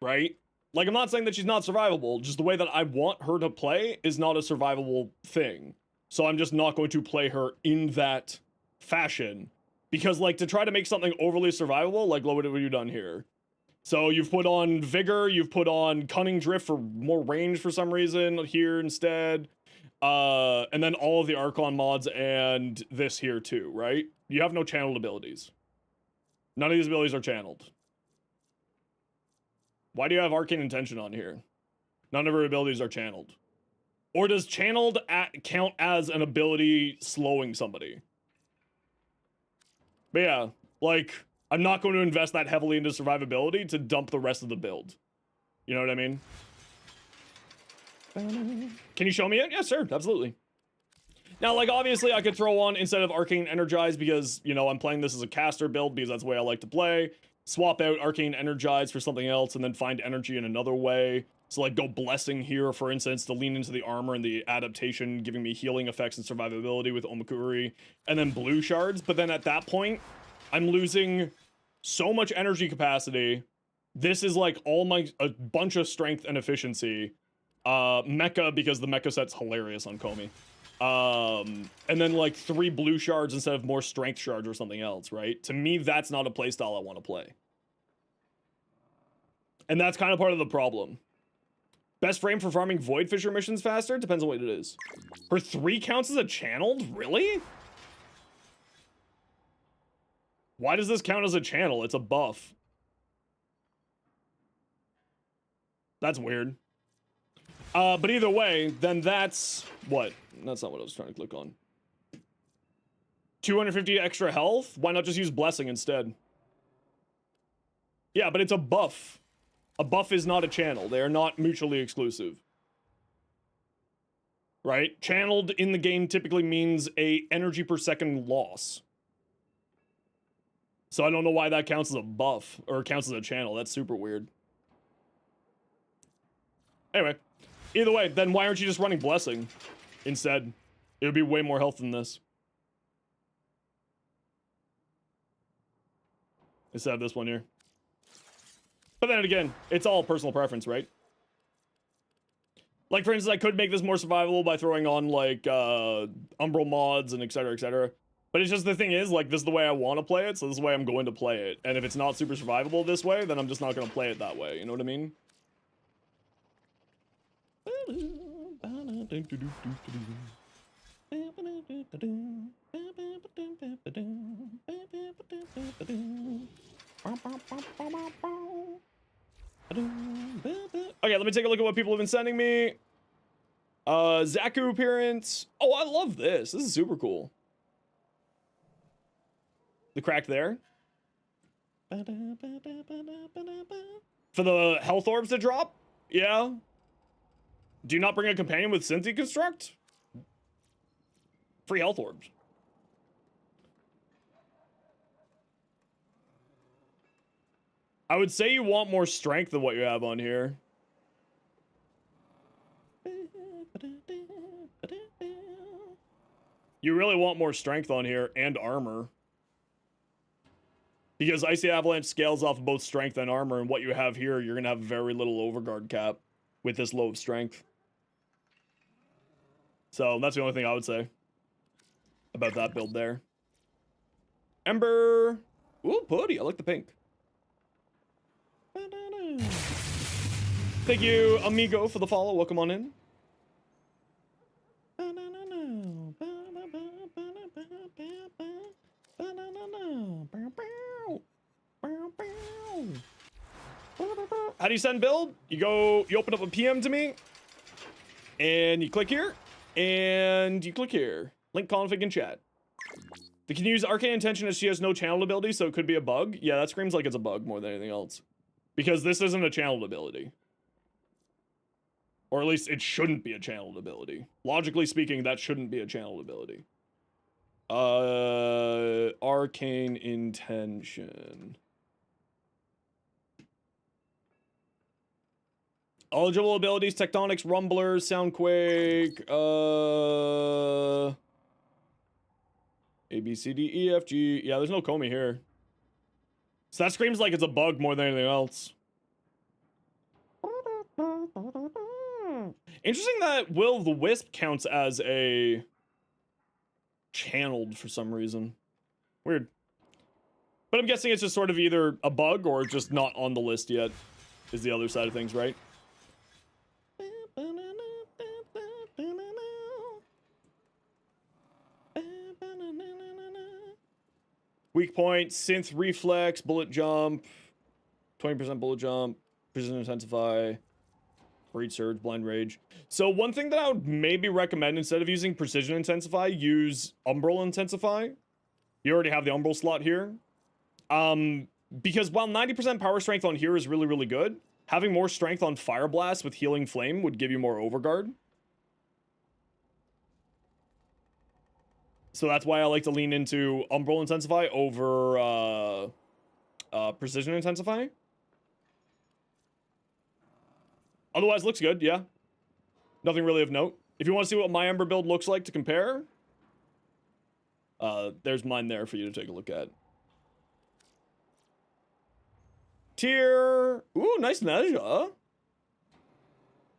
Right? Like, I'm not saying that she's not survivable, just the way that I want her to play is not a survivable thing. So I'm just not going to play her in that fashion. Because, like, to try to make something overly survivable, like, what have you done here? So you've put on Vigor, you've put on Cunning Drift for more range for some reason here instead. And then all of the Archon mods and this here too, right? You have no channeled abilities. None of these abilities are channeled. Why do you have Arcane Intention on here? None of her abilities are channeled. Or does channeled count as an ability slowing somebody? But yeah, like, I'm not going to invest that heavily into survivability to dump the rest of the build. You know what I mean? Can you show me it? Yeah, sure, absolutely. Now, like, obviously I could throw on, instead of Arcane Energize, because, you know, I'm playing this as a caster build because that's the way I like to play. Swap out Arcane Energize for something else and then find energy in another way. So, like, go Blessing here, for instance, to lean into the armor and the adaptation, giving me healing effects and survivability with Omakuri. And then blue shards. But then at that point, I'm losing so much energy capacity. This is, like, a bunch of strength and efficiency. Mecha, because the mecha set's hilarious on Comey. And then, like, 3 blue shards instead of more strength shards or something else, right? To me, that's not a playstyle I want to play. And that's kind of part of the problem. Best frame for farming Void Fisher missions faster? Depends on what it is. Her 3 counts as a channeled? Really? Why does this count as a channel? It's a buff. That's weird. But either way, then that's... What? That's not what I was trying to click on. 250 extra health? Why not just use Blessing instead? Yeah, but it's a buff. A buff is not a channel. They are not mutually exclusive. Right? Channeled in the game typically means a energy per second loss. So I don't know why that counts as a buff, or counts as a channel. That's super weird. Anyway. Either way, then why aren't you just running Blessing instead? It would be way more health than this. Instead of this one here. But then again, it's all personal preference, right? Like, for instance, I could make this more survivable by throwing on, like, Umbral mods and etc, etc. But it's just, the thing is, like, this is the way I want to play it, so this is the way I'm going to play it. And if it's not super survivable this way, then I'm just not going to play it that way. You know what I mean? Okay, Okay, let me take a look at what people have been sending me. Zaku appearance. Oh, I love this. This is super cool. The crack there. For the health orbs to drop? Yeah. Do you not bring a companion with Synthi Construct? Free health orbs. I would say you want more strength than what you have on here. You really want more strength on here and armor. Because Icy Avalanche scales off both strength and armor, and what you have here, you're going to have very little overguard cap with this low of strength. So that's the only thing I would say about that build there. Ember. Ooh, Putty. I like the pink. Thank you, Amigo, for the follow. Welcome on in. How do you send build? You open up a PM to me, and you click here, and you click here. Link config in chat. They can use Arcane Intention as she has no channel ability, so it could be a bug. Yeah, that screams like it's a bug more than anything else. Because this isn't a channeled ability. Or at least it shouldn't be a channeled ability. Logically speaking, that shouldn't be a channeled ability. Arcane Intention. Eligible abilities, Tectonics, Rumblers, Soundquake, A, B, C, D, E, F, G. Yeah, there's no Comey here. So that screams like it's a bug more than anything else. Interesting that Will of the Wisp counts as a channeled for some reason. Weird. But I'm guessing it's just sort of either a bug or just not on the list yet, is the other side of things, right? Weak point, synth reflex, bullet jump, 20% bullet jump, precision intensify, breed surge, blind rage. So one thing that I would maybe recommend, instead of using precision intensify, use umbral intensify. You already have the umbral slot here. Because while 90% power strength on here is really, really good, having more strength on Fire Blast with Healing Flame would give you more overguard. So that's why I like to lean into Umbral Intensify over Precision Intensify. Otherwise, looks good, yeah. Nothing really of note. If you want to see what my Ember build looks like to compare, there's mine there for you to take a look at. Tier. Ooh, nice measure.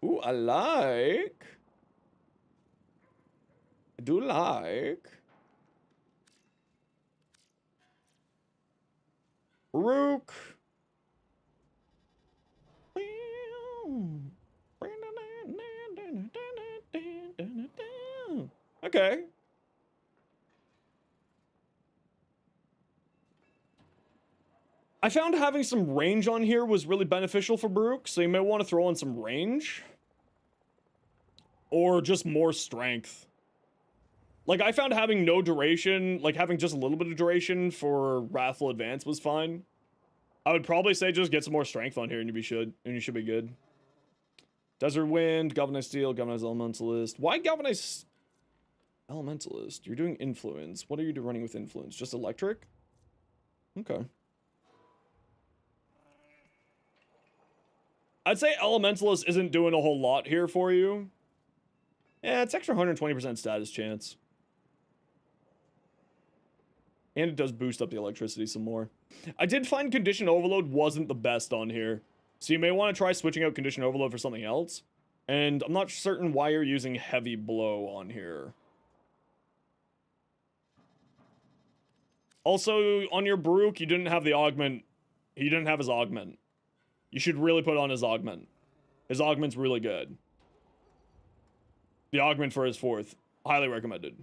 Ooh, I like. I do like. Rook. Okay. I found having some range on here was really beneficial for Baruch, so you may want to throw in some range. Or just more strength. Like, I found having no duration, like having just a little bit of duration for Wrathful Advance was fine. I would probably say just get some more strength on here and you should be good. Desert Wind, Galvanized Steel, Galvanized Elementalist. Why Galvanized Elementalist? You're doing Influence. What are you running with Influence? Just Electric? Okay. I'd say Elementalist isn't doing a whole lot here for you. Yeah, it's extra 120% status chance. And it does boost up the electricity some more. I did find Condition Overload wasn't the best on here. So you may want to try switching out Condition Overload for something else. And I'm not certain why you're using Heavy Blow on here. Also, on your Baruch, you didn't have the Augment. He didn't have his Augment. You should really put on his Augment. His Augment's really good. The Augment for his 4th. Highly recommended.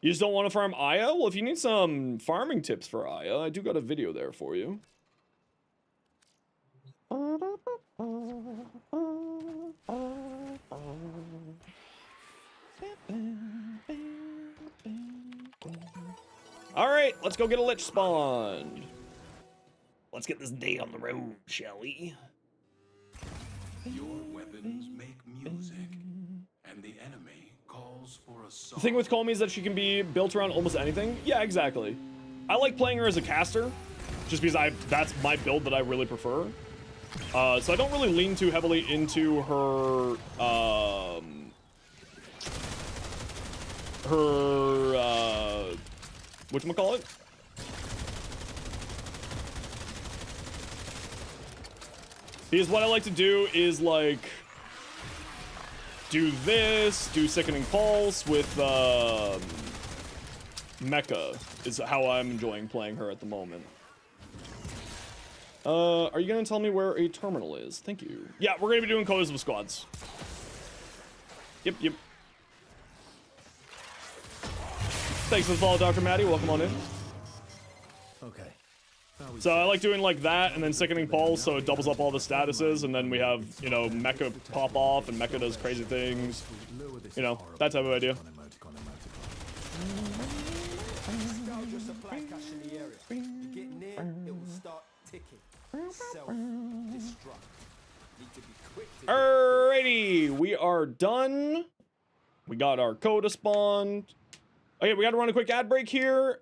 You just don't want to farm Aya? Well, if you need some farming tips for Aya, I do got a video there for you. All right, let's go get a Lich spawned. Let's get this day on the road, shall we? Your weapons make music, and the enemy calls for a song. The thing with Comey is that she can be built around almost anything. Yeah, exactly. I like playing her as a caster, just because that's my build that I really prefer. So I don't really lean too heavily into her, whatchamacallit? Because what I like to do is, like, do this, do Sickening Pulse with, Mecha, is how I'm enjoying playing her at the moment. Are you gonna tell me where a terminal is? Thank you. Yeah, we're gonna be doing Codas with squads. Yep. Thanks for the follow, Dr. Maddie. Welcome on in. Okay. So I like doing like that, and then Sickening Pulse, so it doubles up all the statuses, and then we have, you know, Mecha pop off, and Mecha does crazy things. You know, that type of idea. Alrighty, we are done. We got our Coda spawned. Okay, we gotta run a quick ad break here.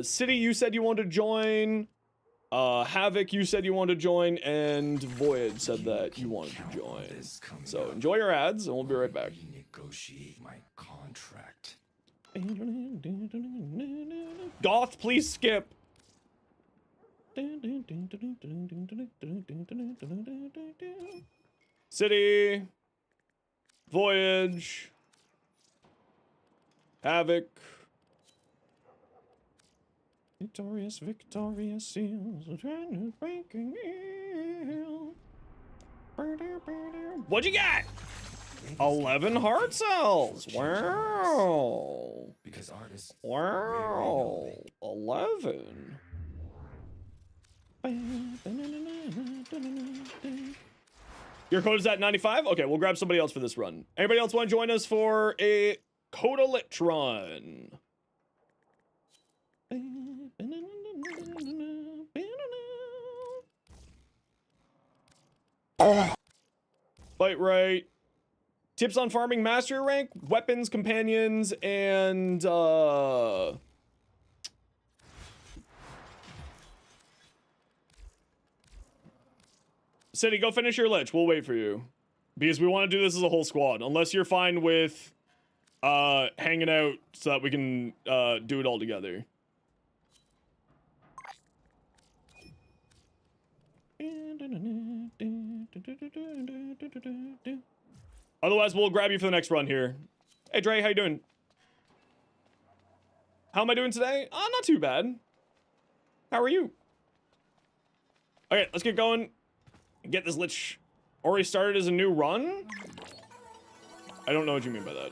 City, you said you wanted to join. Havoc, you said you wanted to join, and Void said that you wanted to join. So enjoy your ads, and we'll be right back. Negotiate my contract. Goth, please skip. City, Voyage, Havoc. Victorious seals, trying to breaking in. What you got? 11 heart cells. Wow. Because artists. Wow. 11. Your code is at 95? Okay, we'll grab somebody else for this run. Anybody else want to join us for a Coda Lich run? Fight right. Tips on farming mastery rank, weapons, companions, and City, go finish your Lich. We'll wait for you. Because we want to do this as a whole squad. Unless you're fine with hanging out so that we can do it all together. Otherwise, we'll grab you for the next run here. Hey, Dre, how you doing? How am I doing today? Not too bad. How are you? Okay, let's get going. Get this Lich already started as a new run? I don't know what you mean by that.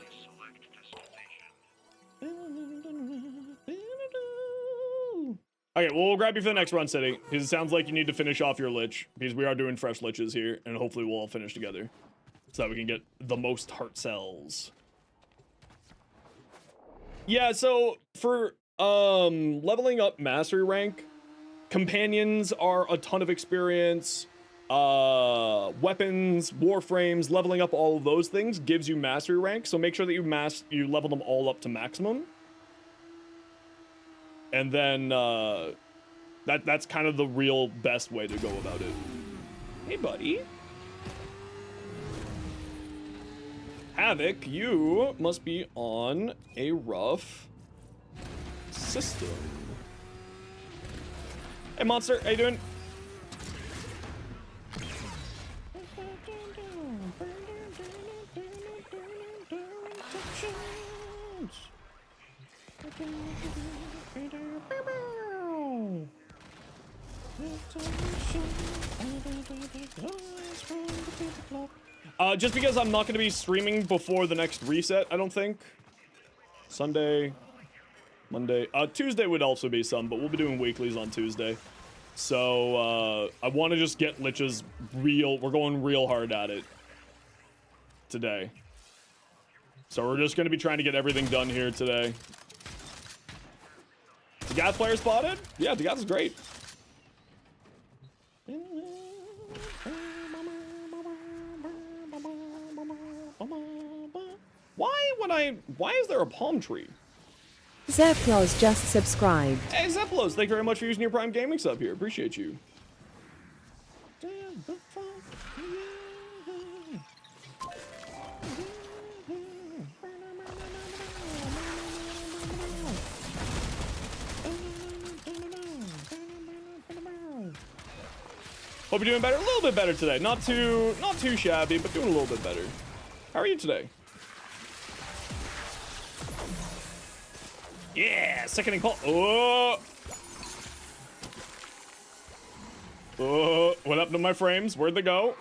Okay, well, we'll grab you for the next run, City, because it sounds like you need to finish off your Lich, because we are doing fresh Liches here, and hopefully we'll all finish together, so that we can get the most heart cells. Yeah, so for leveling up mastery rank, companions are a ton of experience. Weapons, warframes, leveling up all of those things gives you mastery rank, so make sure that you level them all up to maximum. And then, that's kind of the real best way to go about it. Hey, buddy. Havoc, you must be on a rough system. Hey, Monster, how you doing? Just because I'm not going to be streaming before the next reset, I don't think. Sunday, Monday, Tuesday would also be some, but we'll be doing weeklies on Tuesday. So, I want to just get Lich's we're going real hard at it today. So we're just going to be trying to get everything done here today. The Gath player spotted? Yeah, the Gath is great. Why is there a palm tree? Zeplos just subscribed. Hey, Zeplos, thank you very much for using your Prime Gaming sub here. Appreciate you. Hope you're doing better. A little bit better today. Not too shabby, but doing a little bit better. How are you today? Yeah, second and call. Oh, what happened to my frames? Where'd they go?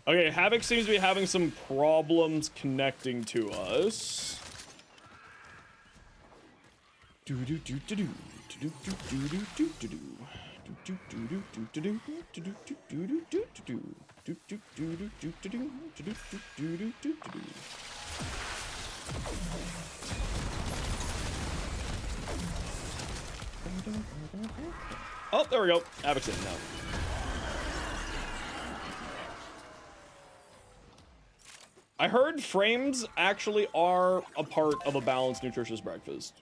Okay, Havoc seems to be having some problems connecting to us. Oh, there we go. Havoc's in now. I heard frames actually are a part of a balanced, nutritious breakfast.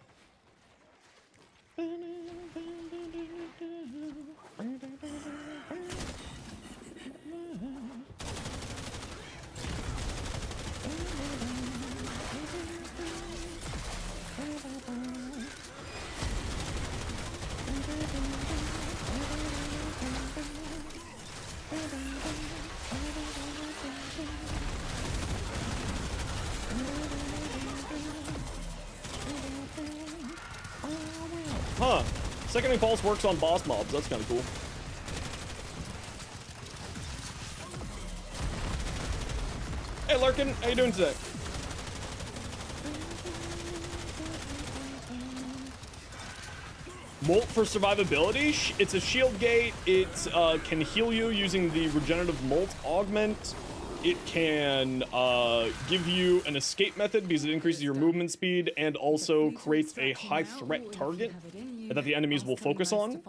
Huh. Second Impulse works on boss mobs. That's kind of cool. Hey, Larkin. How you doing today? Molt for survivability. It's a shield gate. It can heal you using the regenerative Molt augment. It can give you an escape method because it increases your movement speed and also creates a high threat target that the enemies will focus on.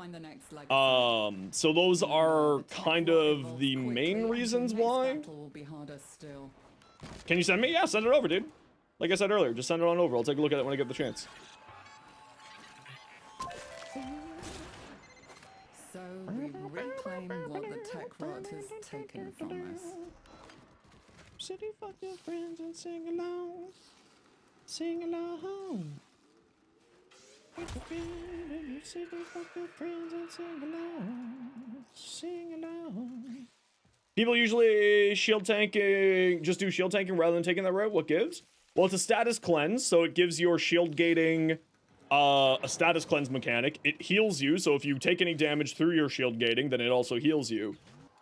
So those are kind of the main reasons why. Can you send me? Yeah, send it over, dude. Like I said earlier, just send it on over. I'll take a look at it when I get the chance. So we reclaim what the tech rot has taken from us. City, fuck your friends and sing along. Sing along. City, fuck your friends and sing along. Sing along. People usually shield tanking, just do shield tanking rather than taking that route. What gives? Well, it's a status cleanse, so it gives your shield gating a status cleanse mechanic. It heals you, so if you take any damage through your shield gating, then it also heals you.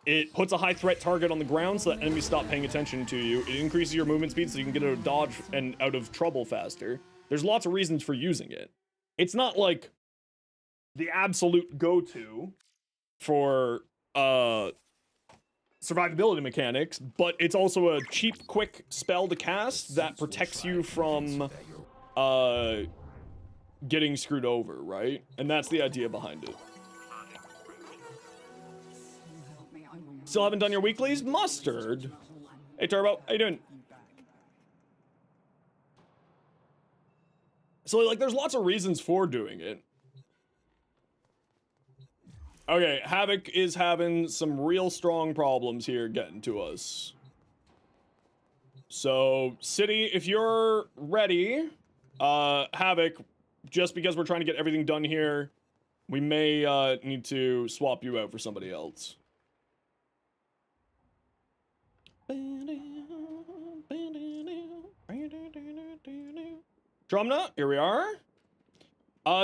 It puts a high threat target on the ground so that enemies stop paying attention to you. It increases your movement speed so you can get out of dodge and out of trouble faster. There's lots of reasons for using it. It's not like the absolute go-to for survivability mechanics, but it's also a cheap, quick spell to cast that protects you from getting screwed over, right? And that's the idea behind it. Still haven't done your weeklies? Mustard. Hey, Turbo, how you doing? So, like, there's lots of reasons for doing it. Okay, Havoc is having some real strong problems here getting to us. So, City, if you're ready, Havoc, just because we're trying to get everything done here, we may need to swap you out for somebody else. Drumna, here we are.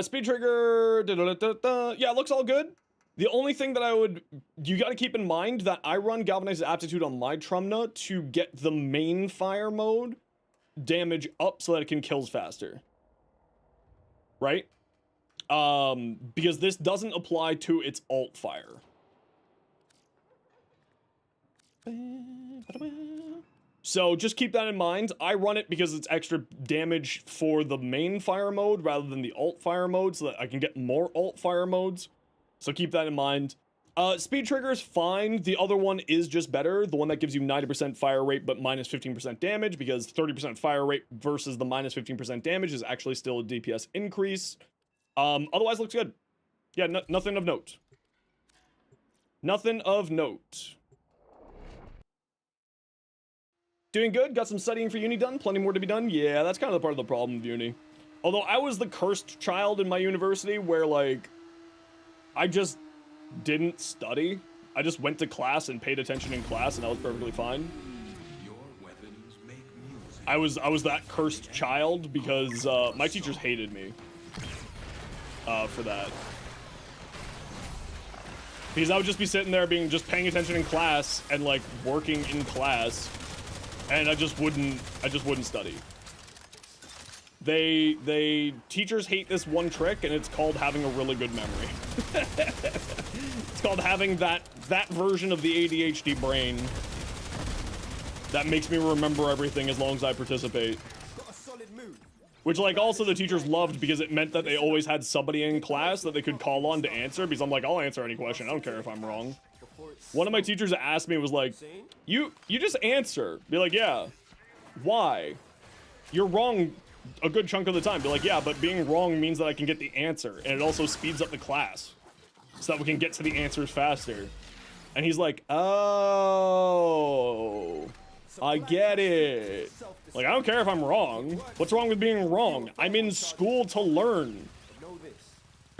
Speed trigger, yeah, it looks all good. The only thing that you gotta keep in mind that I run Galvanized Aptitude on my Trumna to get the main fire mode damage up so that it can kills faster. right? Because this doesn't apply to its alt fire. So just keep that in mind. I run it because it's extra damage for the main fire mode rather than the alt fire mode, so that I can get more alt fire modes. So keep that in mind. Speed trigger is fine. The other one is just better. The one that gives you 90% fire rate but minus 15% damage, because 30% fire rate versus the minus 15% damage is actually still a DPS increase. Otherwise looks good. Yeah, nothing of note. Nothing of note. Doing good, got some studying for uni done, plenty more to be done. Yeah, that's kind of the part of the problem with uni. Although I was the cursed child in my university where, like, I just didn't study. I just went to class and paid attention in class, and I was perfectly fine. I was that cursed child because my teachers hated me for that. Because I would just be sitting there just paying attention in class and like working in class, and I just wouldn't study. Teachers hate this one trick, and it's called having a really good memory. It's called having that version of the ADHD brain that makes me remember everything as long as I participate. Which, like, also the teachers loved because it meant that they always had somebody in class that they could call on to answer, because I'm like, I'll answer any question, I don't care if I'm wrong. One of my teachers asked me, was like, you just answer. Be like, yeah. Why? You're wrong a good chunk of the time. Be like, yeah, but being wrong means that I can get the answer, and it also speeds up the class so that we can get to the answers faster. And he's like, oh, I get it. Like, I don't care if I'm wrong. What's wrong with being wrong? I'm in school to learn.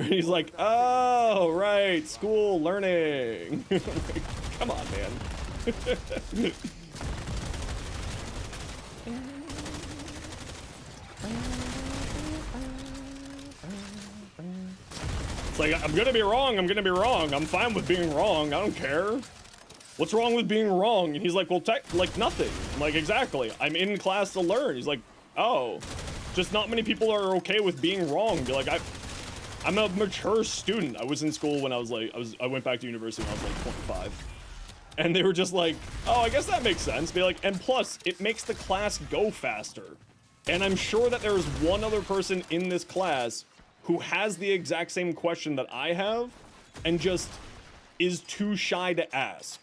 He's like, oh, right, school, learning. Come on, man. It's like, I'm gonna be wrong, I'm gonna be wrong. I'm fine with being wrong, I don't care. What's wrong with being wrong? And he's like, well, like, nothing. I'm like, exactly. I'm in class to learn. He's like, oh, just not many people are okay with being wrong. Be like, I'm a mature student. I was in school when I was like, I went back to university when I was like 25. And they were just like, oh, I guess that makes sense. Be like, and plus, it makes the class go faster. And I'm sure that there is one other person in this class who has the exact same question that I have and just is too shy to ask.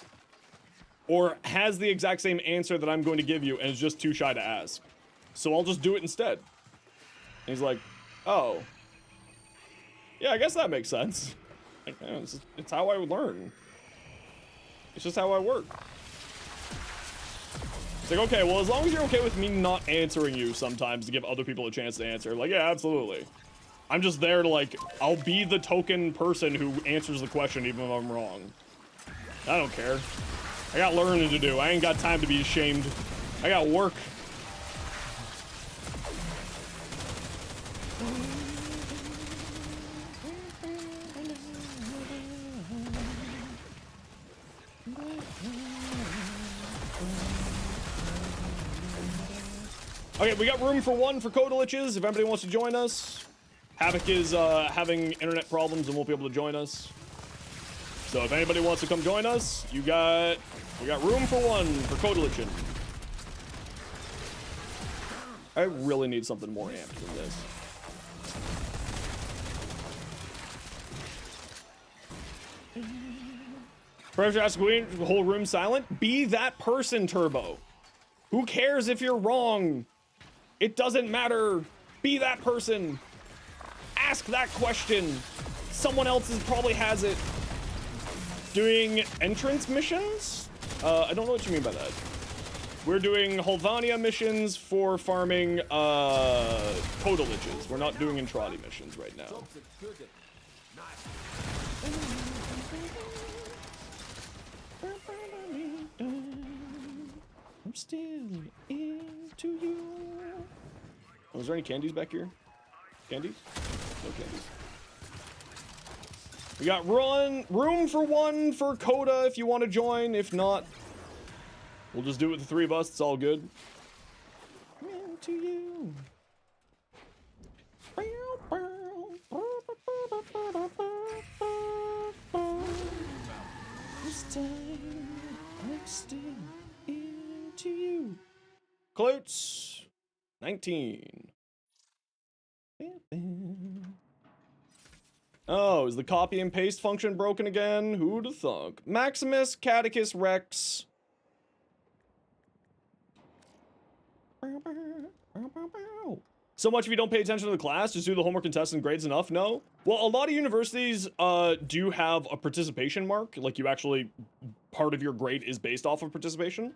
Or has the exact same answer that I'm going to give you and is just too shy to ask. So I'll just do it instead. And he's like, oh. Yeah, I guess that makes sense. Like, yeah, it's how I would learn. It's just how I work. It's like, okay, well, as long as you're okay with me not answering you sometimes to give other people a chance to answer. Like, yeah, absolutely. I'm just there to, like, I'll be the token person who answers the question even if I'm wrong. I don't care. I got learning to do. I ain't got time to be ashamed. I got work. Okay, we got room for one for Coda Liches, if anybody wants to join us. Havoc is having internet problems and won't be able to join us. So if anybody wants to come join us, we got room for one for Coda Lichin. I really need something more amped than this. Pressure asks Queen, the whole room silent. Be that person, Turbo. Who cares if you're wrong? It doesn't matter. Be that person. Ask that question. Someone else probably has it. Doing entrance missions? I don't know what you mean by that. We're doing Holvania missions for farming Coda Liches. We're not doing Entrati missions right now. I'm still into you. Oh, is there any candies back here? Candies? No candies. We got room for one for Coda if you want to join. If not, we'll just do it with the three of us. It's all good. Into you. This time I extend into you. Clotes 19. Oh, is the copy and paste function broken again? Who'd have thunk? Maximus, Catechus, Rex. So much if you don't pay attention to the class, just do the homework and tests and grades enough? No? Well, a lot of universities do have a participation mark. Like, you actually, part of your grade is based off of participation.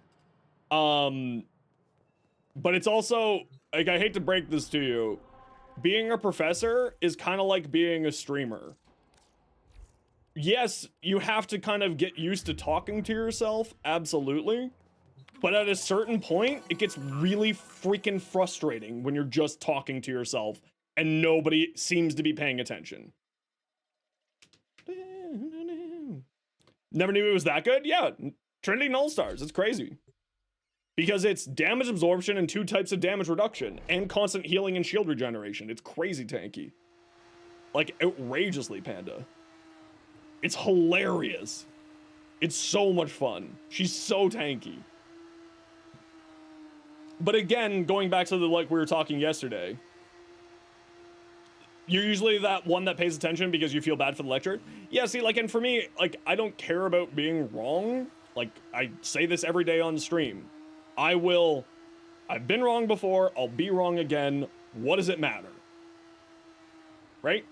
But it's also, like, I hate to break this to you, being a professor is kind of like being a streamer. Yes, you have to kind of get used to talking to yourself, absolutely. But at a certain point, it gets really freaking frustrating when you're just talking to yourself and nobody seems to be paying attention. Never knew it was that good? Yeah, Trinity Null Stars, it's crazy. Because it's damage absorption and 2 types of damage reduction, and constant healing and shield regeneration. It's crazy tanky. Like, outrageously Panda. It's hilarious. It's so much fun. She's so tanky. But again, going back to the, like, we were talking yesterday, you're usually that one that pays attention because you feel bad for the lecture. Yeah, see, like, and for me, like, I don't care about being wrong. Like, I say this every day on stream. I've been wrong before, I'll be wrong again. What does it matter? Right?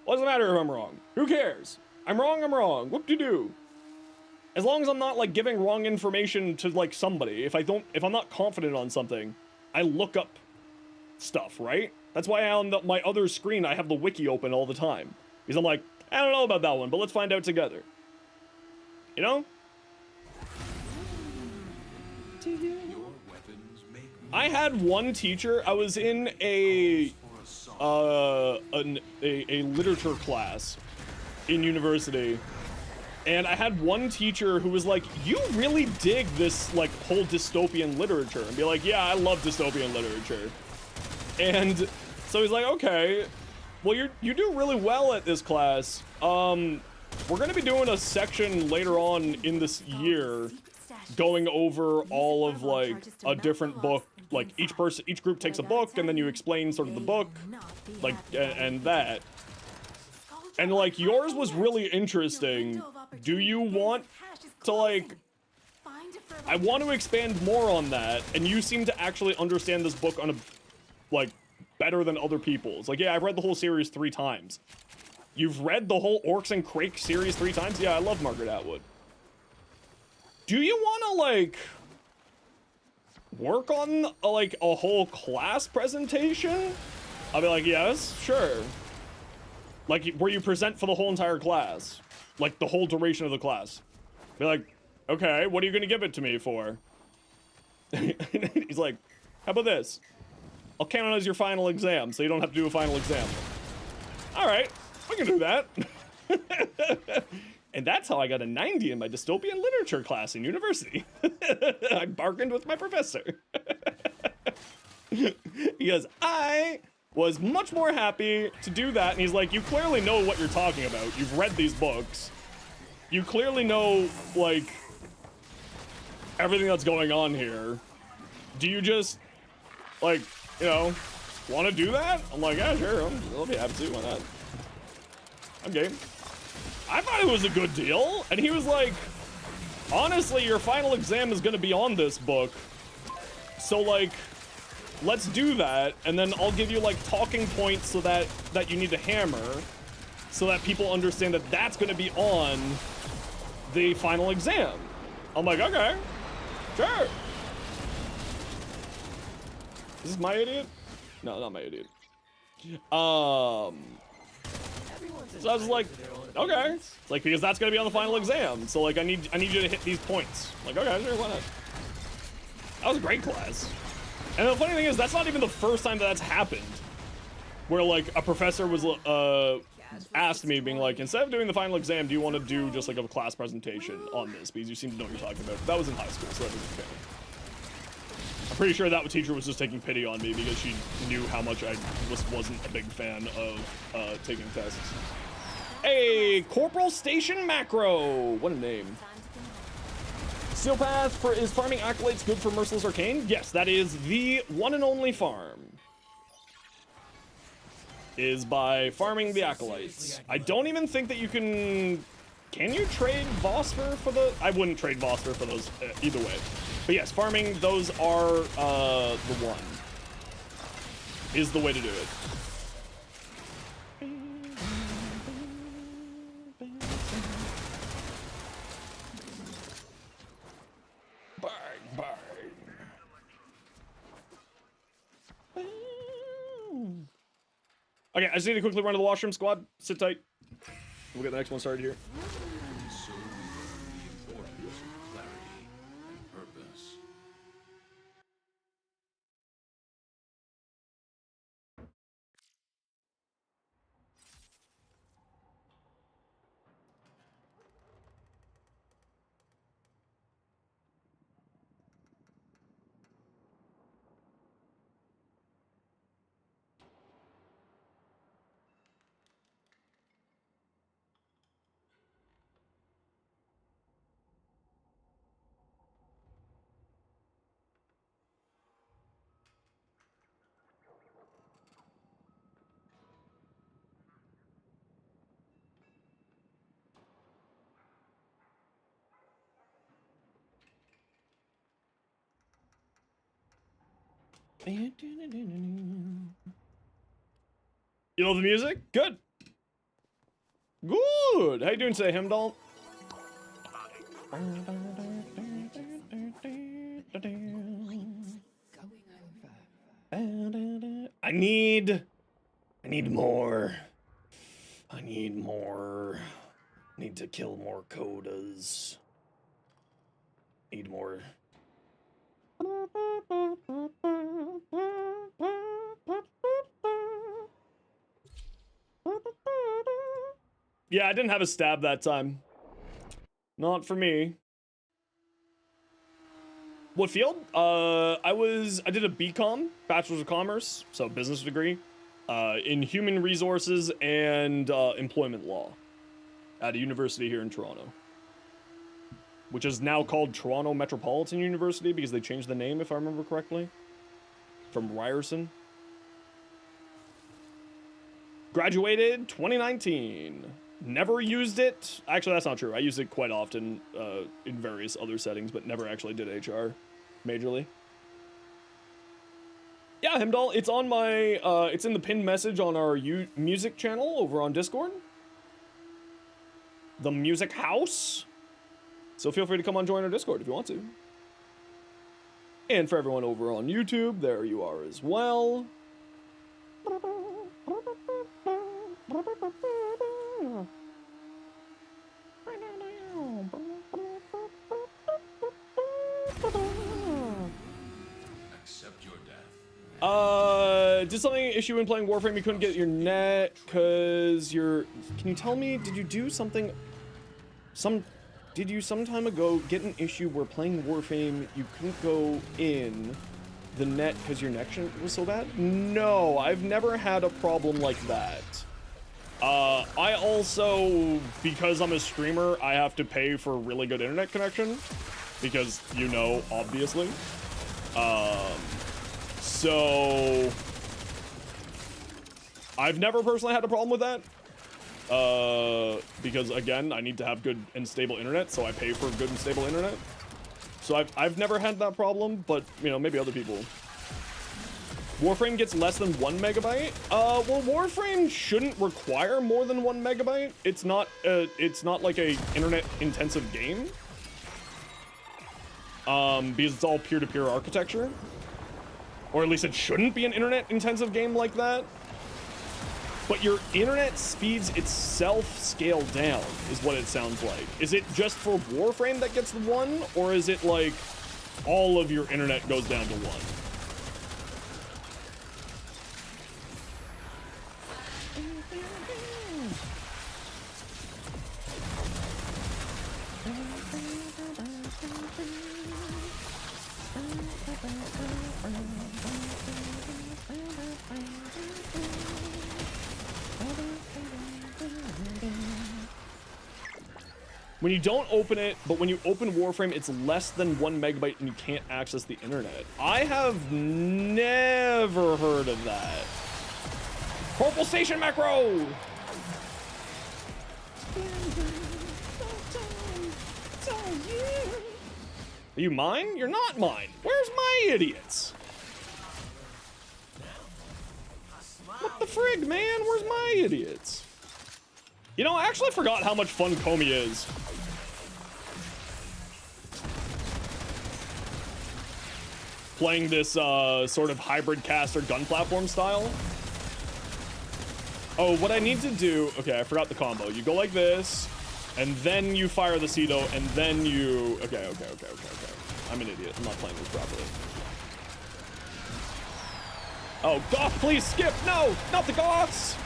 What does it matter if I'm wrong? Who cares? I'm wrong, I'm wrong. Whoop-de-doo. As long as I'm not, like, giving wrong information to, like, somebody, if I'm not confident on something, I look up stuff, right? That's why on my other screen, I have the wiki open all the time. Because I'm like, I don't know about that one, but let's find out together. You know? I had one teacher, I was in a literature class in university, and I had one teacher who was like, you really dig this, like, whole dystopian literature, and be like, yeah, I love dystopian literature. And so he's like, okay, well, you do really well at this class. We're gonna be doing a section later on in this year going over all of, like, a different book. Like, each group takes a book, and then you explain sort of the book, like, and that. And, like, yours was really interesting. Do you want to, like, I want to expand more on that, and you seem to actually understand this book on a, like, better than other people's. Like, yeah, I've read the whole series 3 times. You've read the whole Orcs and Crake series 3 times? Yeah, I love Margaret Atwood. Do you want to, like, work on, like, a whole class presentation? I'll be like, yes, sure. Like, where you present for the whole entire class. Like, the whole duration of the class. Be like, okay, what are you gonna give it to me for? He's like, how about this? I'll count it as your final exam, so you don't have to do a final exam. Alright, we can do that. And that's how I got a 90 in my dystopian literature class in university. I bargained with my professor. Because I was much more happy to do that, and he's like, you clearly know what you're talking about. You've read these books. You clearly know, like, everything that's going on here. Do you just, like, you know, want to do that? I'm like, yeah, sure, I'll be happy to, why not? I'm game. I thought it was a good deal, and he was like, honestly, your final exam is gonna be on this book, so, like, let's do that, and then I'll give you, like, talking points so that you need to hammer, so that people understand that that's gonna be on the final exam. I'm like, okay, sure. Is this my idiot? No, not my idiot. So I was like, okay. It's like, because that's gonna be on the final exam. So, like, I need you to hit these points. Like, okay, sure, why not? That was a great class. And the funny thing is, that's not even the first time that's happened. Where, like, a professor was, asked me, being like, instead of doing the final exam, do you want to do just, like, a class presentation on this? Because you seem to know what you're talking about. That was in high school, so that was okay. I'm pretty sure that teacher was just taking pity on me because she knew how much I wasn't a big fan of taking tests. Hey, Corporal Station Macro. What a name. Steel Path is farming accolades good for Merciless Arcane? Yes, that is the one and only farm. Is by farming the acolytes. I don't even think that you can you trade Vosper for the... I wouldn't trade Vosper for those either way. But yes, farming those are the one. Is the way to do it. Bang, bang. Okay, I just need to quickly run to the washroom, squad. Sit tight. We'll get the next one started here. So we learn the importance of clarity and purpose. You love the music? Good. Good. How you doing today, Hemdall? I need more. I need more. Need to kill more Codas. Need more. Yeah, I didn't have a stab that time. Not for me. What field? I did a BCom, Bachelor's of Commerce, so business degree, in human resources and employment law at a university here in Toronto, which is now called Toronto Metropolitan University because they changed the name, if I remember correctly, from Ryerson. Graduated 2019. Never used it. Actually, that's not true. I use it quite often in various other settings, but never actually did HR majorly. Yeah, Hemdall, it's on my, it's in the pinned message on our music channel over on Discord. The Music House. So feel free to come on join our Discord if you want to. And for everyone over on YouTube, there you are as well. Accept your death. Did something issue in playing Warframe? You couldn't get your net because you're... Can you tell me, did you do something... Did you some time ago get an issue where playing Warframe, you couldn't go in the net because your connection was so bad? No, I've never had a problem like that. I also, because I'm a streamer, I have to pay for a really good internet connection. Because, you know, obviously. So... I've never personally had a problem with that. Because again, I need to have good and stable internet, so I pay for good and stable internet. So I've never had that problem, but you know, maybe other people. Warframe gets less than 1 megabyte. Well, Warframe shouldn't require more than 1 megabyte. It's not like a internet intensive game. Because it's all peer-to-peer architecture. Or at least it shouldn't be an internet intensive game like that. But your internet speeds itself scale down, is what it sounds like. Is it just for Warframe that gets the 1, or is it like all of your internet goes down to 1? When you don't open it, but when you open Warframe, it's less than 1 megabyte and you can't access the internet. I have never heard of that. Purple Station macro! Are you mine? You're not mine. Where's my idiots? What the frig, man? Where's my idiots? You know, I actually forgot how much fun Comey is. Playing this sort of hybrid caster gun platform style. Oh, what I need to do... Okay, I forgot the combo. You go like this, and then you fire the Cedo, and then you... Okay. I'm an idiot. I'm not playing this properly. Oh, Goth, please skip! No! Not the Goths!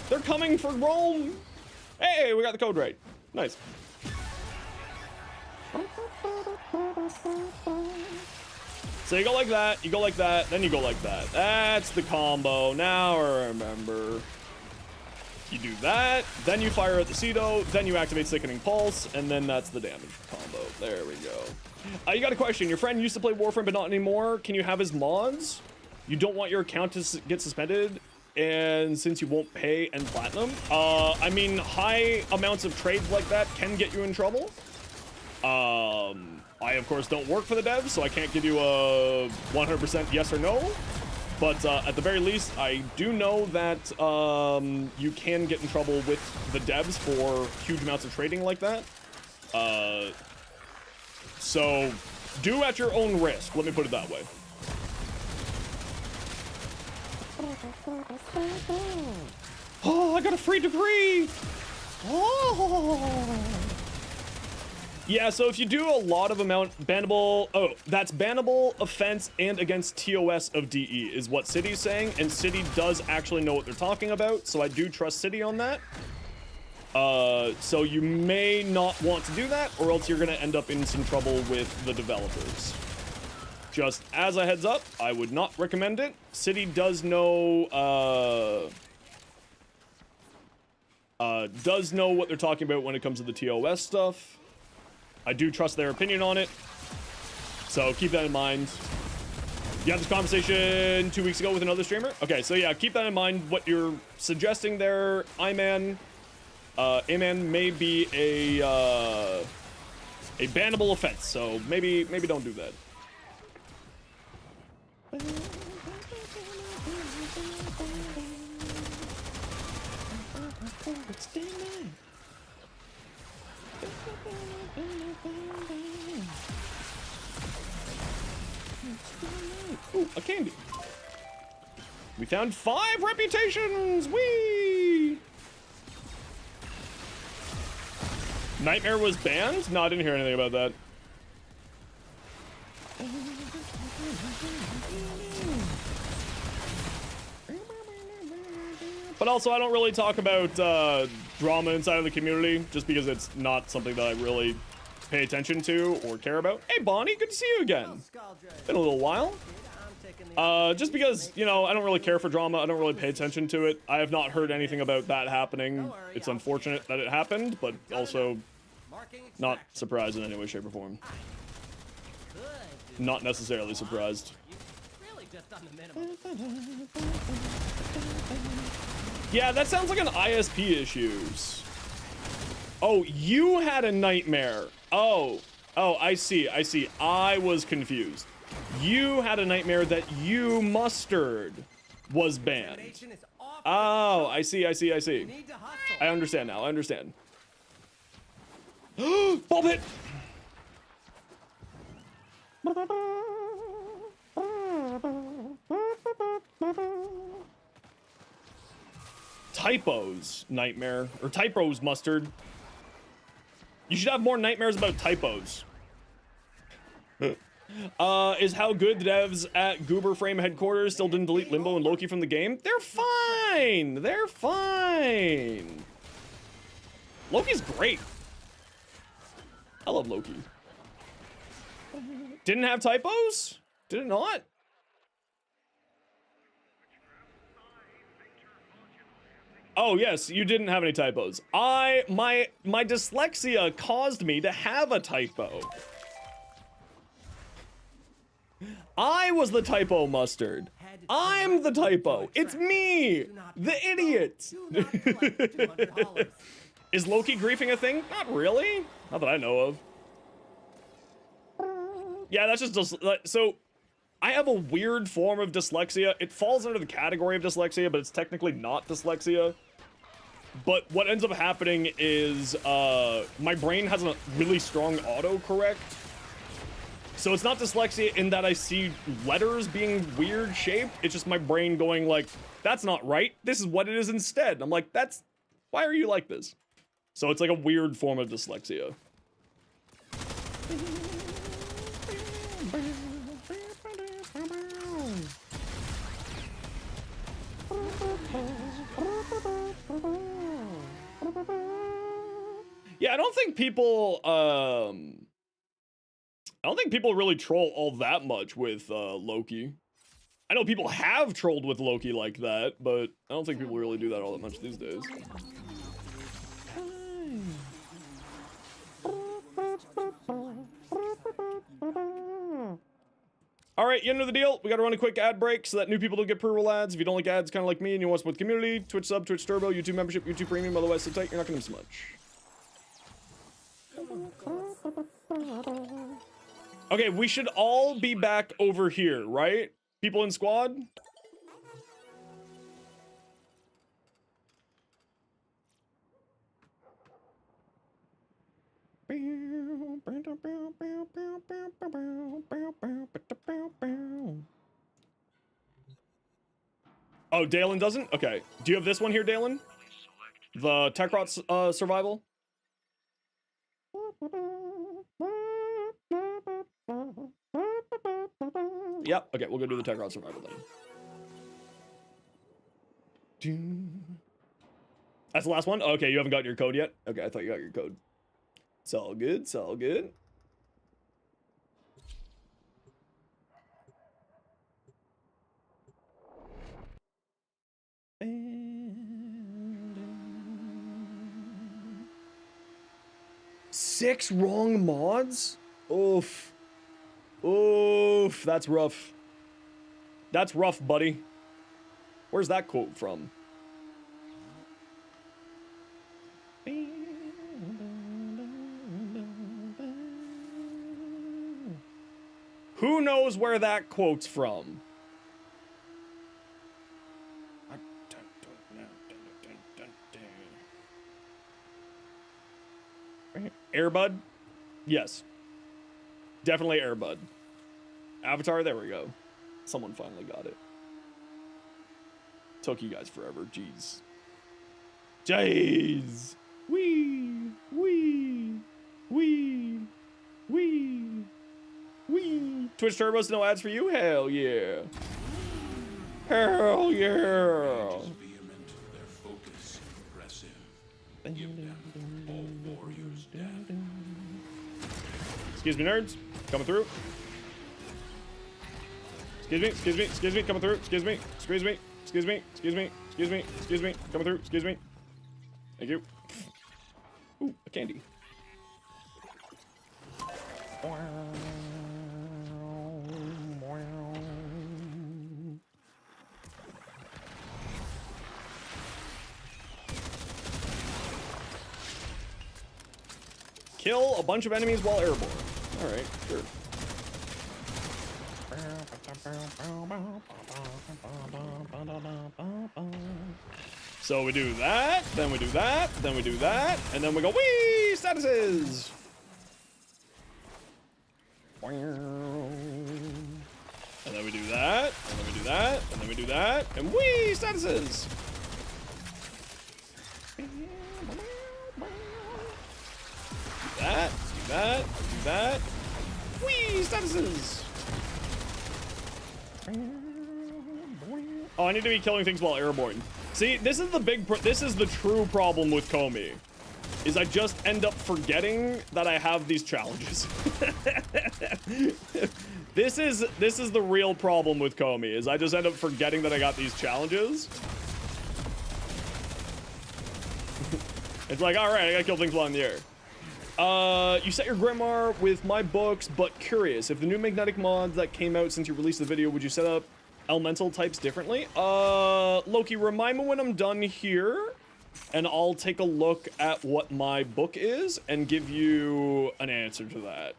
They're coming for Rome! Hey, we got the code right. Nice. So you go like that, you go like that, then you go like that. That's the combo. Now I remember. You do that, then you fire at the Cedo, then you activate Sickening Pulse, and then that's the damage combo. There we go. You got a question. Your friend used to play Warframe, but not anymore. Can you have his mods? You don't want your account to get suspended, and since you won't pay and platinum? I mean, high amounts of trades like that can get you in trouble. I, of course, don't work for the devs, so I can't give you a 100% yes or no. But at the very least, I do know that you can get in trouble with the devs for huge amounts of trading like that. So do at your own risk. Let me put it that way. Oh, I got a free degree. Oh. Yeah, so if you do a lot of bannable, that's bannable, offense, and against TOS of DE is what City's saying, and City does actually know what they're talking about, so I do trust City on that. So you may not want to do that, or else you're gonna end up in some trouble with the developers. Just as a heads up, I would not recommend it. City does know, what they're talking about when it comes to the TOS stuff. I do trust their opinion on it, so keep that in mind. You had this conversation 2 weeks ago with another streamer? Okay, so yeah, keep that in mind. What you're suggesting there, Iman, may be a bannable offense, so maybe don't do that. Ooh, a candy. We found 5 reputations. Whee! Nightmare was banned? No, I didn't hear anything about that. But also, I don't really talk about drama inside of the community, just because it's not something that I really pay attention to or care about. Hey, Bonnie, good to see you again. Been a little while. Just because, you know, I don't really care for drama. I don't really pay attention to it. I have not heard anything about that happening. It's unfortunate that it happened, but also not surprised in any way, shape, or form. Not necessarily surprised. Yeah, that sounds like an ISP issues. Oh, you had a nightmare. Oh, I see. I was confused. You had a nightmare that you mustered was banned. Oh, I see. I understand now. I understand. Ball pit! Typos, nightmare. Or typos, mustard. You should have more nightmares about typos. Is how good the devs at Goober Frame headquarters still didn't delete Limbo and Loki from the game? They're fine! They're fine! Loki's great. I love Loki. Didn't have typos? Did it not? Oh yes, you didn't have any typos. My dyslexia caused me to have a typo. I was the typo, Mustard. I'm the typo. It's me, the idiot. Is Loki griefing a thing? Not really. Not that I know of. Yeah, that's just so. I have a weird form of dyslexia. It falls under the category of dyslexia, but it's technically not dyslexia. But what ends up happening is my brain has a really strong autocorrect. So it's not dyslexia in that I see letters being weird shaped. It's just my brain going like, that's not right. This is what it is instead. And I'm like, why are you like this? So it's like a weird form of dyslexia. Yeah, I don't think people really troll all that much with Loki. I know people have trolled with Loki like that, but I don't think people really do that all that much these days. All right, you know the deal. We got to run a quick ad break so that new people don't get pre-roll ads. If you don't like ads, kind of like me, and you want to support the community, Twitch sub, Twitch Turbo, YouTube membership, YouTube Premium. Otherwise, sit tight. You're not going to miss much. Okay, we should all be back over here, right? People in squad? Oh, Dalen doesn't? Okay. Do you have this one here, Dalen? The Tekrot survival? Yep. Okay, we'll go do the Tekrot survival then. That's the last one? Okay, you haven't got your code yet? Okay, I thought you got your code. It's all good. It's all good. Six wrong mods? Oof. Oof, that's rough. That's rough, buddy. Where's that quote from? Who knows where that quote's from? Airbud? Yes. Definitely Airbud. Avatar, there we go. Someone finally got it. Took you guys forever, jeez. Jeez! Wee! Wee! Wee! Wee! Wee! Twitch Turbos, no ads for you? Hell yeah! Hell yeah! Excuse me, nerds. Coming through. Excuse me, coming through. Excuse me. Coming through. Excuse me. Thank you. Ooh, a candy. Kill a bunch of enemies while airborne. Alright, sure. So we do that, then we do that, then we do that, and then we go, whee! Statuses! And then we do that, and then we do that, and then we do that, and whee! Statuses! That, do that, do that. Whee! Statuses! Oh, I need to be killing things while airborne. See, this is the true problem with Komi. Is I just end up forgetting that I have these challenges. This is the real problem with Komi, is I just end up forgetting that I got these challenges. It's like, all right, I gotta kill things while in the air. You set your Grimoire with my books, but curious, if the new magnetic mods that came out since you released the video, would you set up elemental types differently? Loki, remind me when I'm done here, and I'll take a look at what my book is and give you an answer to that.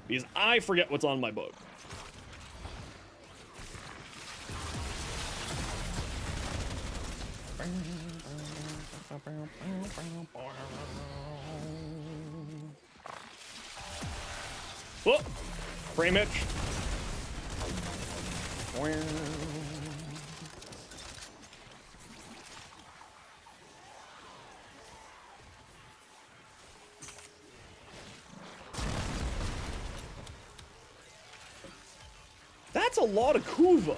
Because I forget what's on my book. Whoa! Frame itch. That's a lot of Kuva.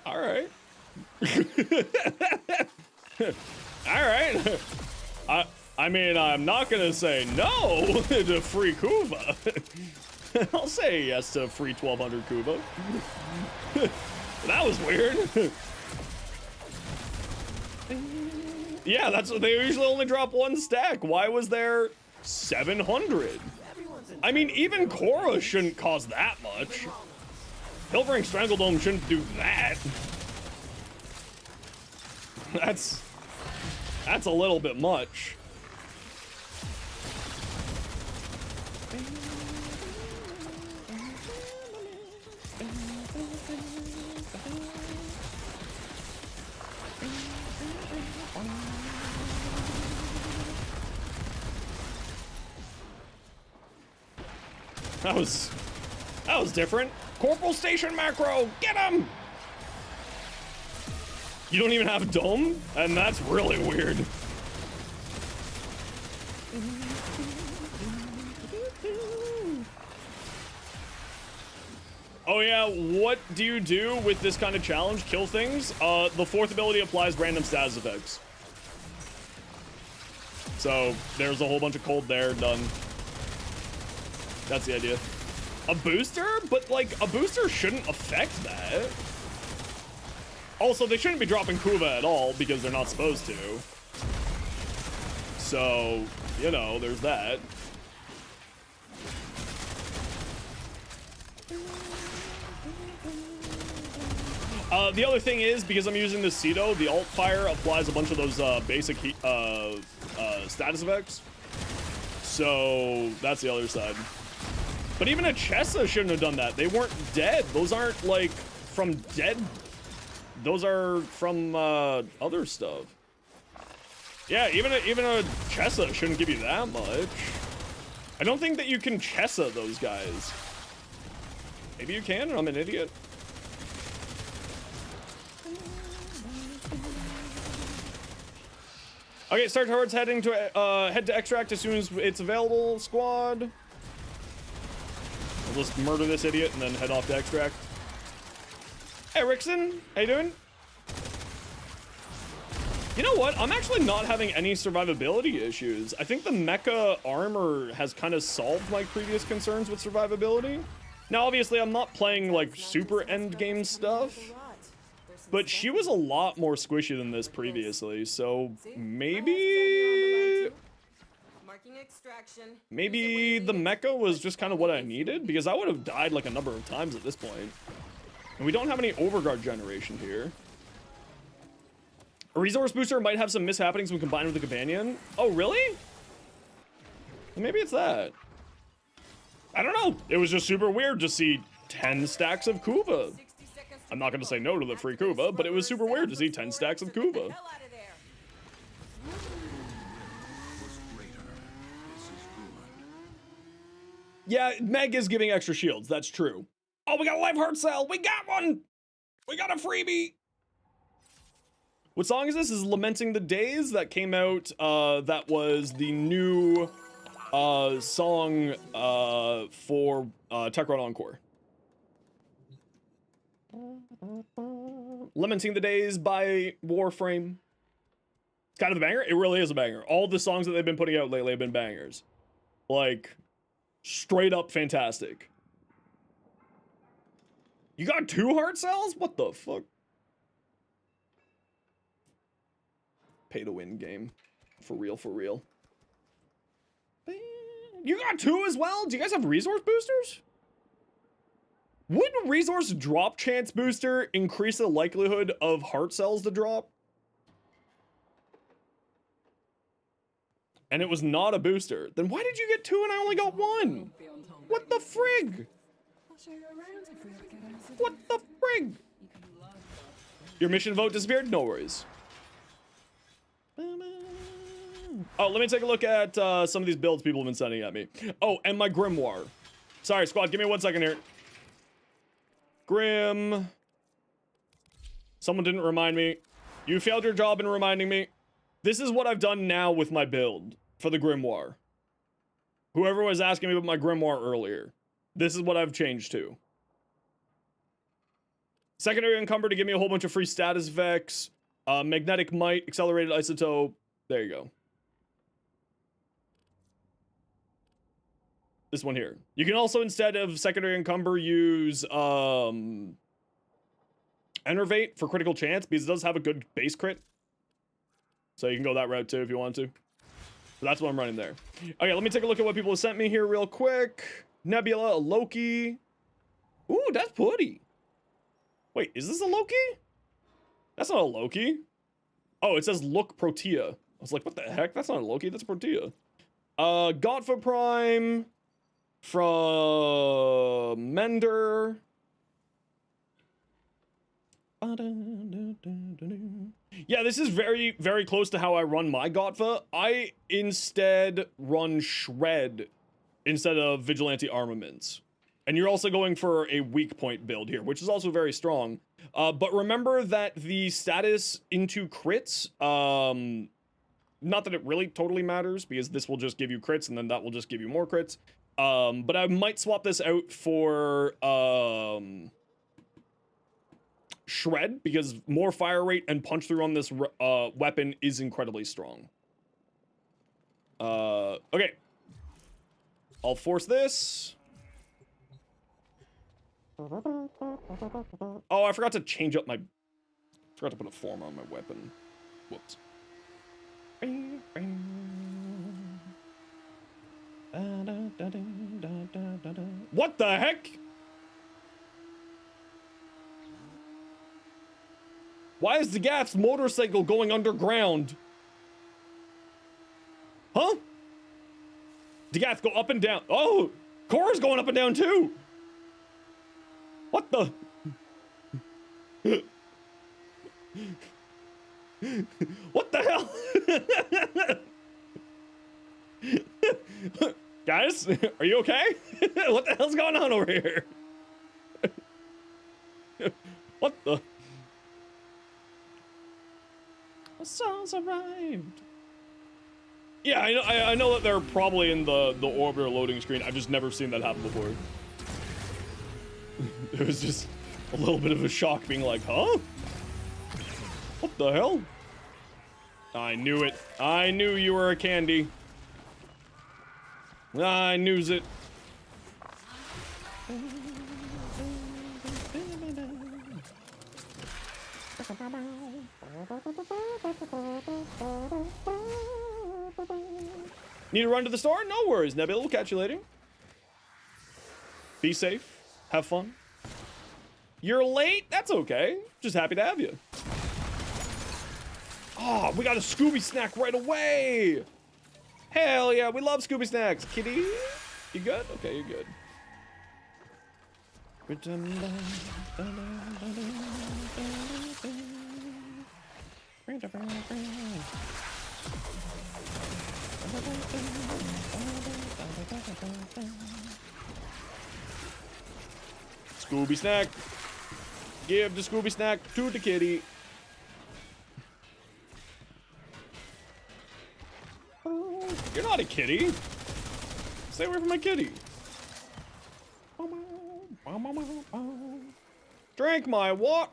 All right. All right. I mean, I'm not gonna say no to free Kuva. I'll say yes to free 1200 Kuva. That was weird. Yeah, that's what they usually only drop one stack. Why was there 700? I mean, even Korra shouldn't cost that much. Pilfering Strangledome shouldn't do that. That's a little bit much. That was different. Corporal Station macro, get him! You don't even have a dome? And that's really weird. Oh yeah, what do you do with this kind of challenge? Kill things? The fourth ability applies random status effects. So there's a whole bunch of cold there, done. That's the idea. A booster? But like, a booster shouldn't affect that. Also, they shouldn't be dropping Kuva at all because they're not supposed to. So, you know, there's that. The other thing is, because I'm using the Cedo, the alt fire applies a bunch of those basic status effects. So, that's the other side. But even a Chessa shouldn't have done that. They weren't dead. Those aren't, like, from dead. Those are from, other stuff. Yeah, even a Chessa shouldn't give you that much. I don't think that you can Chessa those guys. Maybe you can, and I'm an idiot. Okay, start towards heading to, head to extract as soon as it's available, squad. We'll just murder this idiot and then head off to extract. Hey, Rickson, how you doing? You know what? I'm actually not having any survivability issues. I think the mecha armor has kind of solved my previous concerns with survivability. Now, obviously, I'm not playing, like, super endgame stuff, but she was a lot more squishy than this previously, so maybe... Maybe the mecha was just kind of what I needed, because I would have died, like, a number of times at this point. And we don't have any overguard generation here. A resource booster might have some mishappenings when combined with the companion. Oh, really? Maybe it's that. I don't know. It was just super weird to see 10 stacks of Kuva. I'm not going to say no to the free Kuva, but it was super weird to see 10 stacks of Kuva. Yeah, Meg is giving extra shields. That's true. Oh, we got a live heart cell. We got one. We got a freebie. What song is this? This is Lamenting the Days that came out. That was the new song for Techron Encore. Lamenting the Days by Warframe. It's kind of a banger. It really is a banger. All the songs that they've been putting out lately have been bangers. Like, straight up fantastic. You got 2 heart cells? What the fuck? pay to win game. For real, for real. You got 2 as well? Do you guys have resource boosters? Wouldn't resource drop chance booster increase the likelihood of heart cells to drop? And it was not a booster. Then why did you get 2 and I only got 1? What the frig? I'll show you around if we ever get out of What the frig? Your mission vote disappeared? No worries. Oh, let me take a look at some of these builds people have been sending at me. Oh, and my grimoire. Sorry, squad, give me 1 second here. Grim. Someone didn't remind me. You failed your job in reminding me. This is what I've done now with my build for the grimoire. Whoever was asking me about my grimoire earlier, this is what I've changed to. Secondary encumber to give me a whole bunch of free status effects. Magnetic might, accelerated isotope. There you go. This one here. You can also, instead of secondary encumber, use enervate for critical chance, because it does have a good base crit. So you can go that route too if you want to. But that's what I'm running there. Okay, let me take a look at what people have sent me here real quick. Nebula, a Loki. Ooh, that's pretty. Wait, is this a Loki? That's not a Loki. Oh, it says look Protea. I was like, what the heck? That's not a Loki, that's a Protea. Godfa Prime from Mender. Yeah, this is very, very close to how I run my Godfa. I instead run Shred instead of Vigilante Armaments. And you're also going for a weak point build here, which is also very strong. But remember that the status into crits, not that it really totally matters, because this will just give you crits, and then that will just give you more crits. But I might swap this out for Shred, because more fire rate and punch through on this weapon is incredibly strong. Okay. I'll force this. Oh, I forgot to change up my... forgot to put a form on my weapon. Whoops. What the heck? Why is the Gath's motorcycle going underground? Huh? The Gath go up and down. Oh, Cora's going up and down too. What the? What the hell? Guys, are you okay? What the hell's going on over here? What the? The souls arrived. Yeah, I know that they're probably in the orbiter loading screen. I've just never seen that happen before. It was just a little bit of a shock being like, huh? What the hell? I knew it. I knew you were a candy. I knews it. Need to run to the store? No worries, Nebula. We'll catch you later. Be safe. Have fun. You're late? That's okay. Just happy to have you. Oh, we got a Scooby snack right away. Hell yeah, we love Scooby snacks. Kitty, you good? Okay, you're good. Scooby snack. Give the Scooby snack to the kitty. You're not a kitty. Stay away from my kitty. Drink my water.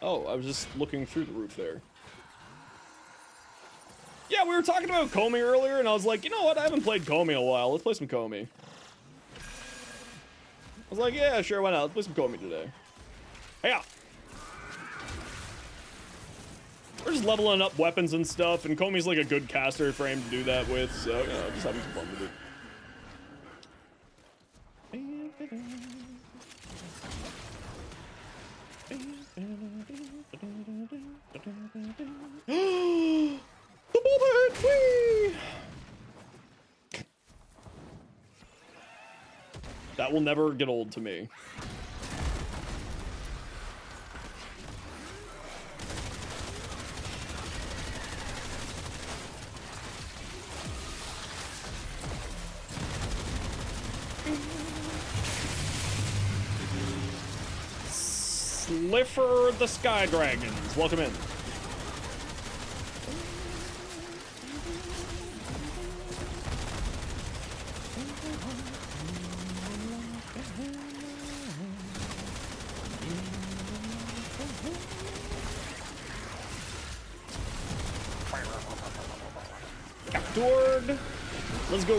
Oh, I was just looking through the roof there. Yeah, we were talking about Comey earlier, and I was like, you know what? I haven't played Comey in a while. Let's play some Comey. I was like, yeah, sure, why not? Let's play some Comey today. Hey, yeah. just leveling up weapons and stuff, and Komi's like a good caster frame to do that with, so, you know, just having some fun with it. The bullet! Whee! That will never get old to me. Sliffer the Sky Dragons, welcome in. Captured. Let's go.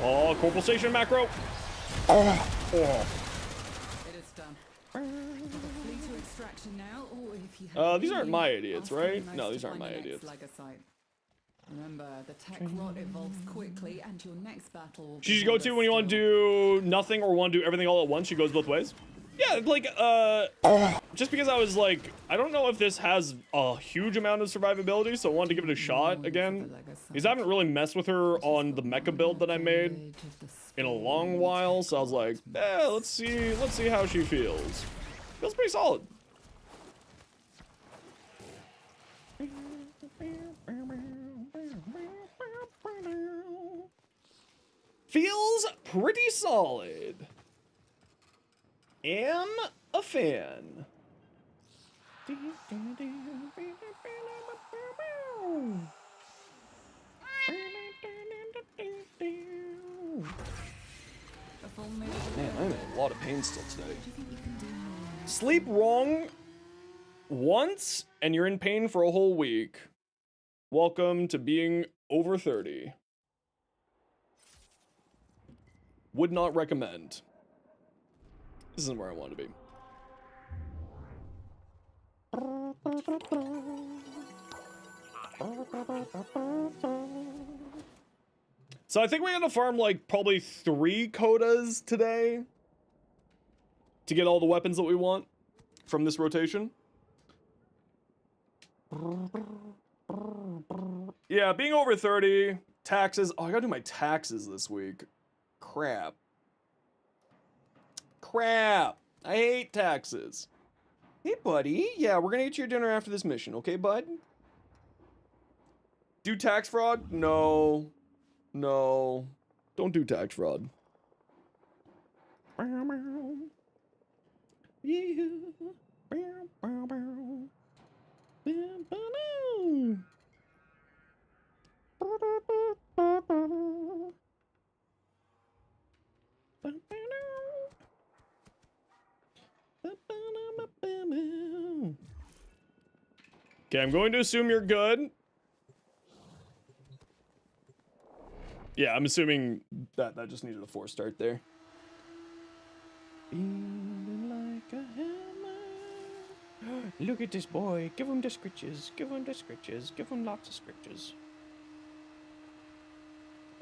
Oh, corporal station macro. Oh. It is done. Flee to extraction now, or if you have These aren't my any, idiots, ask right? for No, most these to aren't find my your next idiots. Legasite. Remember, the tech rod evolves quickly, and your next battle will She be should go to when you want to do nothing or want to do everything all at once. She goes both ways. Yeah, like, just because I was like, I don't know if this has a huge amount of survivability, so I wanted to give it a shot again. Because I haven't really messed with her on the mecha build that I made in a long while, so I was like, let's see how she feels. Feels pretty solid. Feels pretty solid. Am a fan. Man, I'm in a lot of pain still today. Sleep wrong once and you're in pain for a whole week. Welcome to being over 30. Would not recommend. This isn't where I want to be. So I think we're gonna farm like probably 3 Codas today to get all the weapons that we want from this rotation. Yeah, being over 30, taxes. Oh, I gotta do my taxes this week. Crap. Crap. I hate taxes. Hey, buddy. Yeah, we're gonna eat your dinner after this mission, okay, bud? Do tax fraud? No. No. Don't do tax fraud. Okay, I'm going to assume you're good. Yeah, I'm assuming that just needed a 4 start there. Look at this boy. Give him the scritches. Give him the scritches. Give him lots of scritches.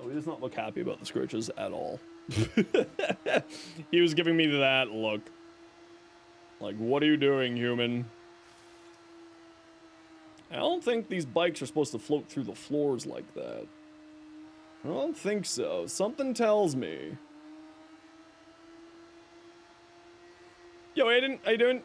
Oh, he does not look happy about the scritches at all. He was giving me that look. Like, what are you doing, human? I don't think these bikes are supposed to float through the floors like that. I don't think so. Something tells me. Yo, Aiden, how you doing?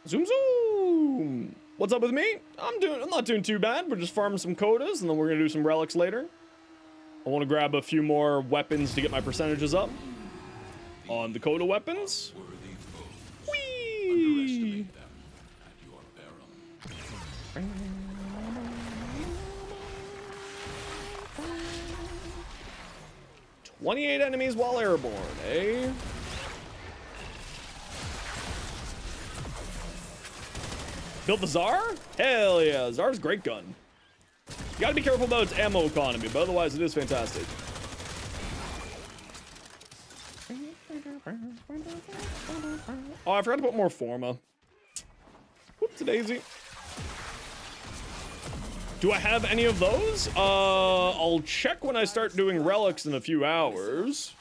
Zoom zoom! What's up with me? I'm not doing too bad. We're just farming some Codas, and then we're gonna do some relics later. I want to grab a few more weapons to get my percentages up on the Coda weapons. Whee! 28 enemies while airborne, eh? Built the Czar? Hell yeah, Czar's a great gun. You gotta be careful about its ammo economy, but otherwise it is fantastic. Oh, I forgot to put more Forma. Whoopsie-daisy. Do I have any of those? I'll check when I start doing relics in a few hours.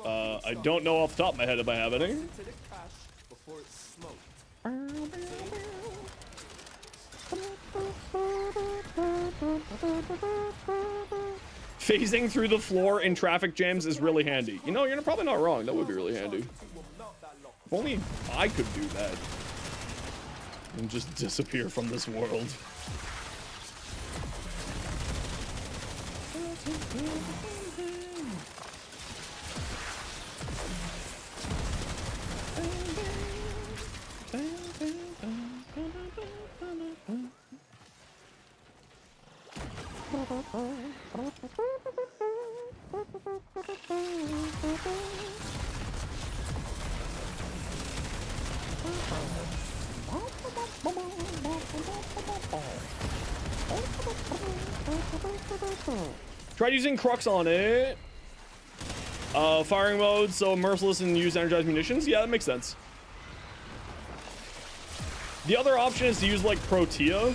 I don't know off the top of my head if I have any. Phasing through the floor in traffic jams is really handy. You know, you're probably not wrong. That would be really handy. If only I could do that. And just disappear from this world. Tried using Crux on it. Firing mode, so merciless and use energized munitions. Yeah, that makes sense. The other option is to use like Protea,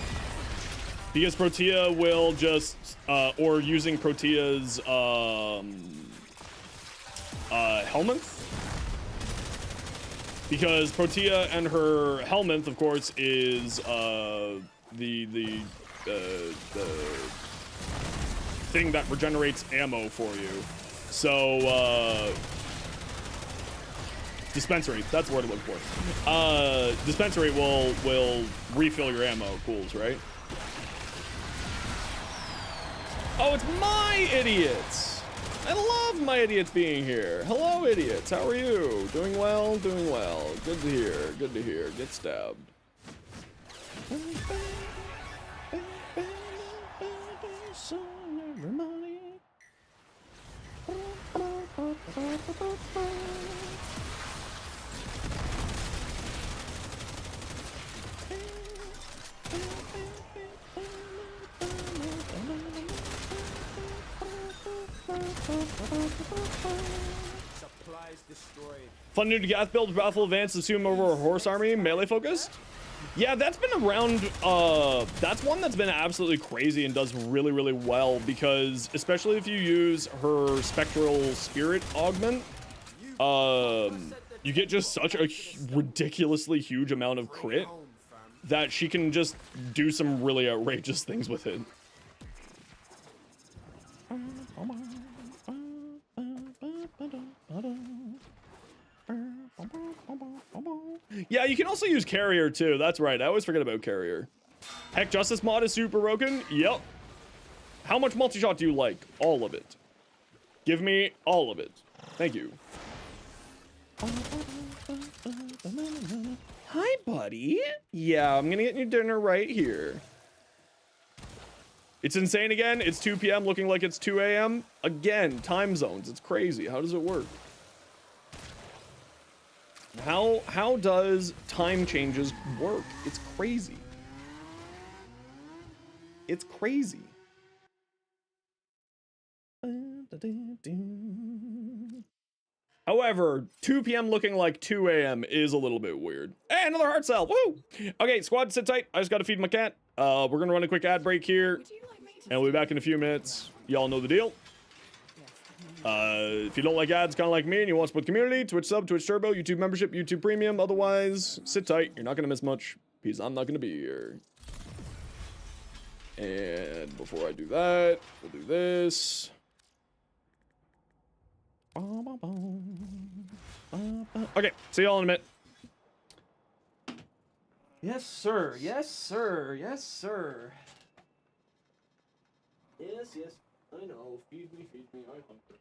because Protea will just, or using Protea's Helminth. Because Protea and her Helminth, of course, is the thing that regenerates ammo for you. So dispensary, that's the word I'm looking for. Dispensary will refill your ammo pools, right? Oh, it's my idiots. I love my idiots being here. Hello, idiots. How are you? Doing well? Doing well. Good to hear. Good to hear. Get stabbed. Fun new to Gath build, Battlefield Advanced, assume over a horse army, melee focused. Yeah, that's been around, that's one that's been absolutely crazy and does really, really well, because especially if you use her Spectral Spirit augment, you get just such a ridiculously huge amount of crit that she can just do some really outrageous things with it. Yeah, you can also use Carrier too. That's right. I always forget about Carrier. Heck, Justice mod is super broken. Yep. How much multi-shot do you like? All of it. Give me all of it. Thank you. Hi, buddy. Yeah, I'm gonna get you dinner right here. It's insane again. It's 2 p.m. looking like it's 2 a.m. Again, time zones. It's crazy. How does it work? How does time changes work? It's crazy. It's crazy. However, 2 p.m. looking like 2 a.m. is a little bit weird. Hey, another heart cell. Woo! Okay, squad, sit tight. I just gotta feed my cat. We're gonna run a quick ad break here, and we'll be back in a few minutes. Y'all know the deal. If you don't like ads, kind of like me, and you want to support the community, Twitch sub, Twitch Turbo, YouTube membership, YouTube Premium. Otherwise, sit tight. You're not going to miss much because I'm not going to be here. And before I do that, we'll do this. Okay, see y'all in a minute. Yes, sir. Yes, sir. Yes, sir. Yes, yes. I know. Feed me, I'm hungry.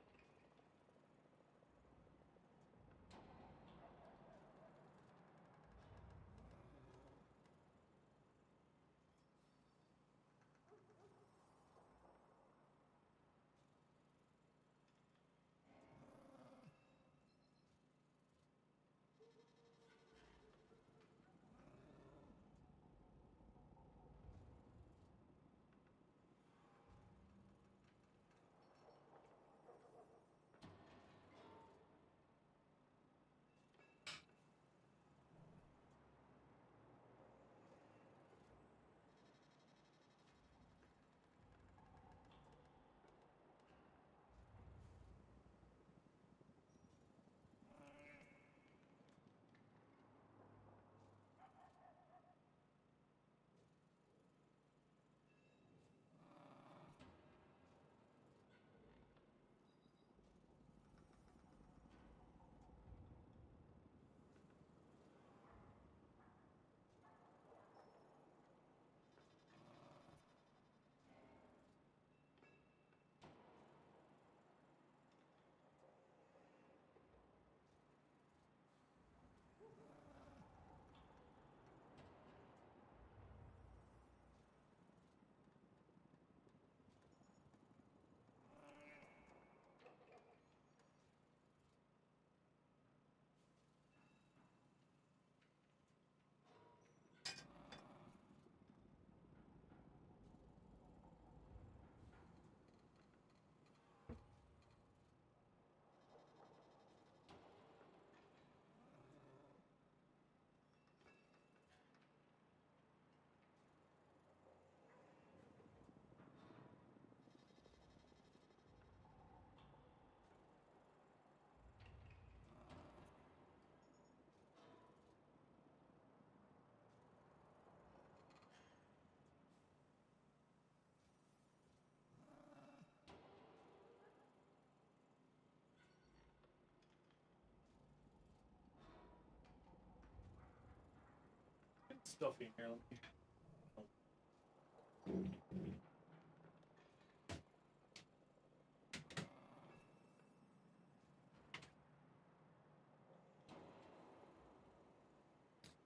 stuffy in here.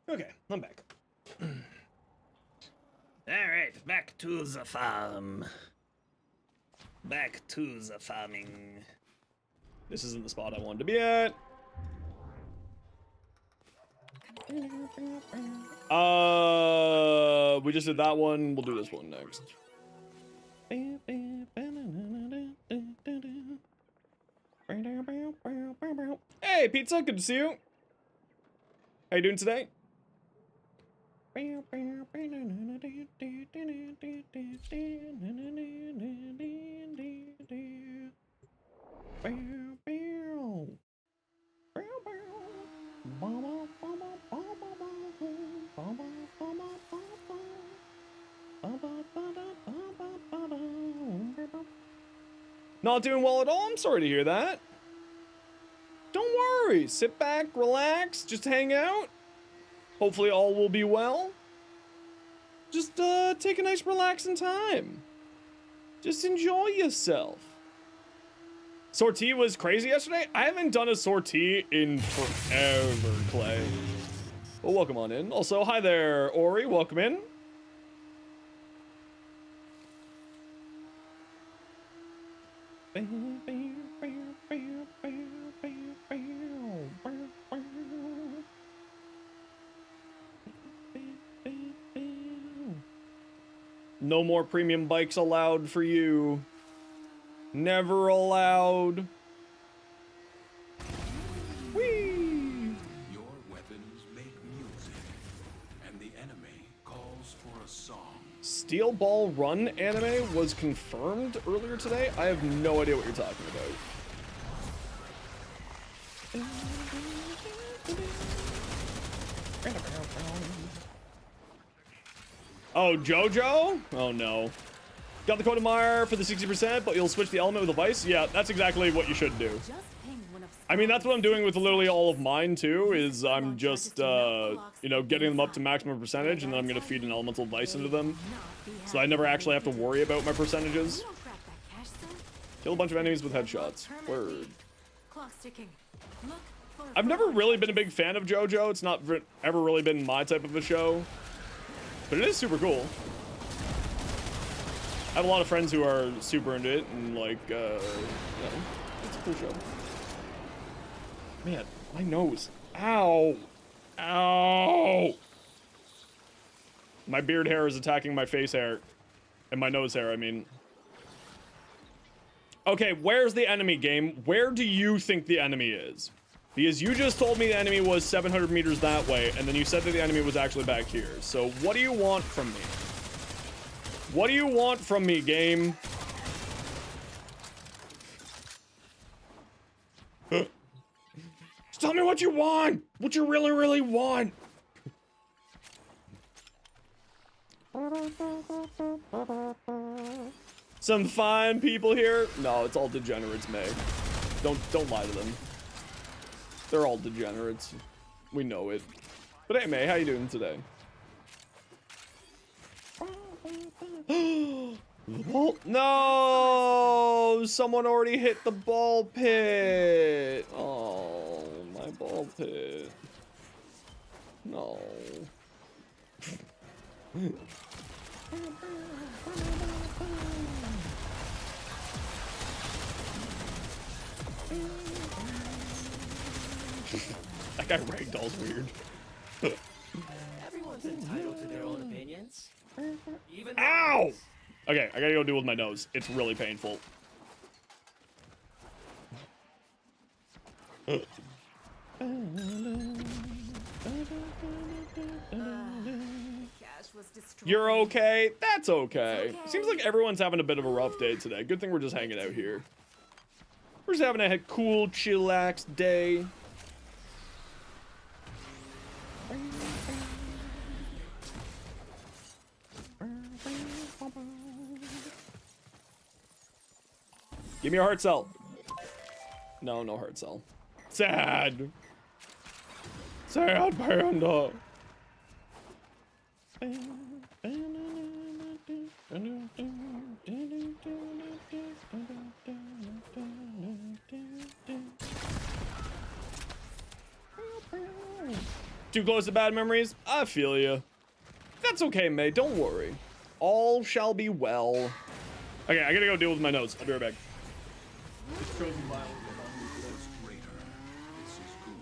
Okay, I'm back. Alright, back to the farm. Back to the farming. This isn't the spot I wanted to be at. We just did that one. We'll do this one next. Hey, Pizza, good to see you. How you doing today? Not doing well at all? I'm sorry to hear that. Don't worry. Sit back, relax, just hang out. Hopefully all will be well. Just take a nice relaxing time. Just enjoy yourself. Sortie was crazy yesterday? I haven't done a sortie in forever, Clay. Well, welcome on in. Also, hi there, Ori. Welcome in. No more premium bikes allowed for you. Never allowed. Whee! Your weapons make music, and the enemy calls for a song. Steel Ball Run anime was confirmed earlier today. I have no idea what you're talking about. Oh, JoJo? Oh no. Got the Coda Mire for the 60%, but you'll switch the element with a vice? Yeah, that's exactly what you should do. I mean, that's what I'm doing with literally all of mine too, is I'm just, you know, getting them up to maximum percentage, and then I'm gonna feed an elemental vice into them. So I never actually have to worry about my percentages. Kill a bunch of enemies with headshots. Word. I've never really been a big fan of JoJo. It's not ever really been my type of a show. But it is super cool. I have a lot of friends who are super into it, and like, yeah, it's a cool show. Man, my nose. Ow. Ow. My beard hair is attacking my face hair. And my nose hair, I mean. Okay, where's the enemy, game? Where do you think the enemy is? Because you just told me the enemy was 700 meters that way, and then you said that the enemy was actually back here. So what do you want from me? What do you want from me, game? Just tell me what you want! What you really, really want! Some fine people here? No, it's all degenerates, Meg. Don't lie to them. They're all degenerates. We know it. But hey, May, how you doing today? No! Someone already hit the ball pit. Oh, my ball pit. No. That guy ragdoll's weird. Everyone's entitled to their own opinions. Even Ow! Okay, I gotta go deal with my nose. It's really painful. You're okay? That's okay. Seems like everyone's having a bit of a rough day today. Good thing we're just hanging out here. We're just having a cool, chillax day. Give me a heart cell. No, no heart cell. Sad. Sad panda. Too close to bad memories? I feel you. That's okay, May. Don't worry. All shall be well. Okay, I gotta go deal with my notes. I'll be right back. What's greater? This is good.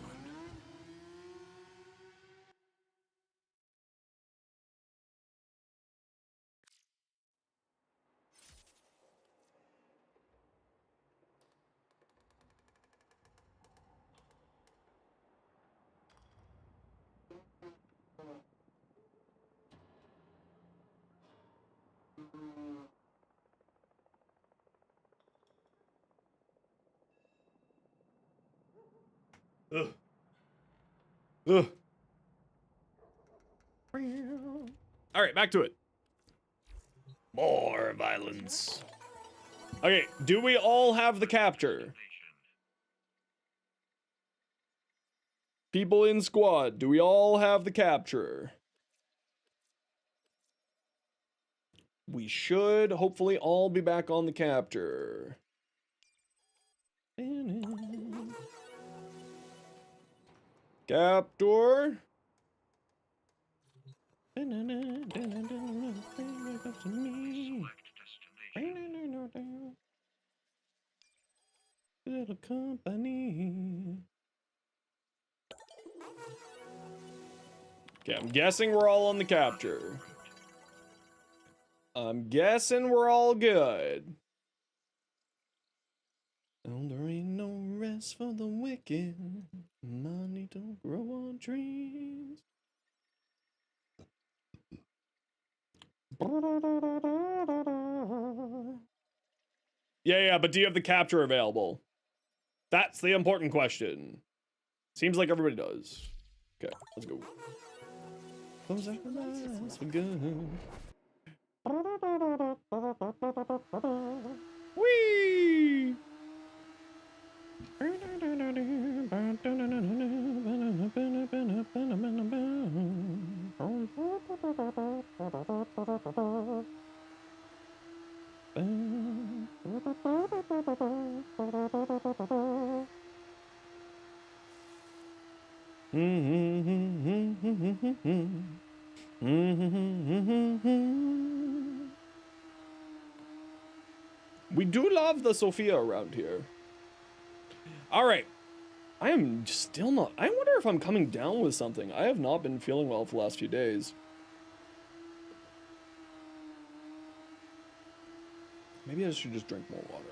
Ugh. Ugh. All right, back to it. More violence. Okay, do we all have the capture? People in squad, do we all have the capture? We should hopefully all be back on the capture. Captor. Little company. Okay, I'm guessing we're all on the capture. I'm guessing we're all good. Oh, there ain't no rest for the wicked. Money don't grow on trees. Yeah, but do you have the capture available? That's the important question. Seems like everybody does. Okay, let's go. Close our eyes for good. Whee! We do love the Sophia around here. All right. I am still not... I wonder if I'm coming down with something. I have not been feeling well for the last few days. Maybe I should just drink more water.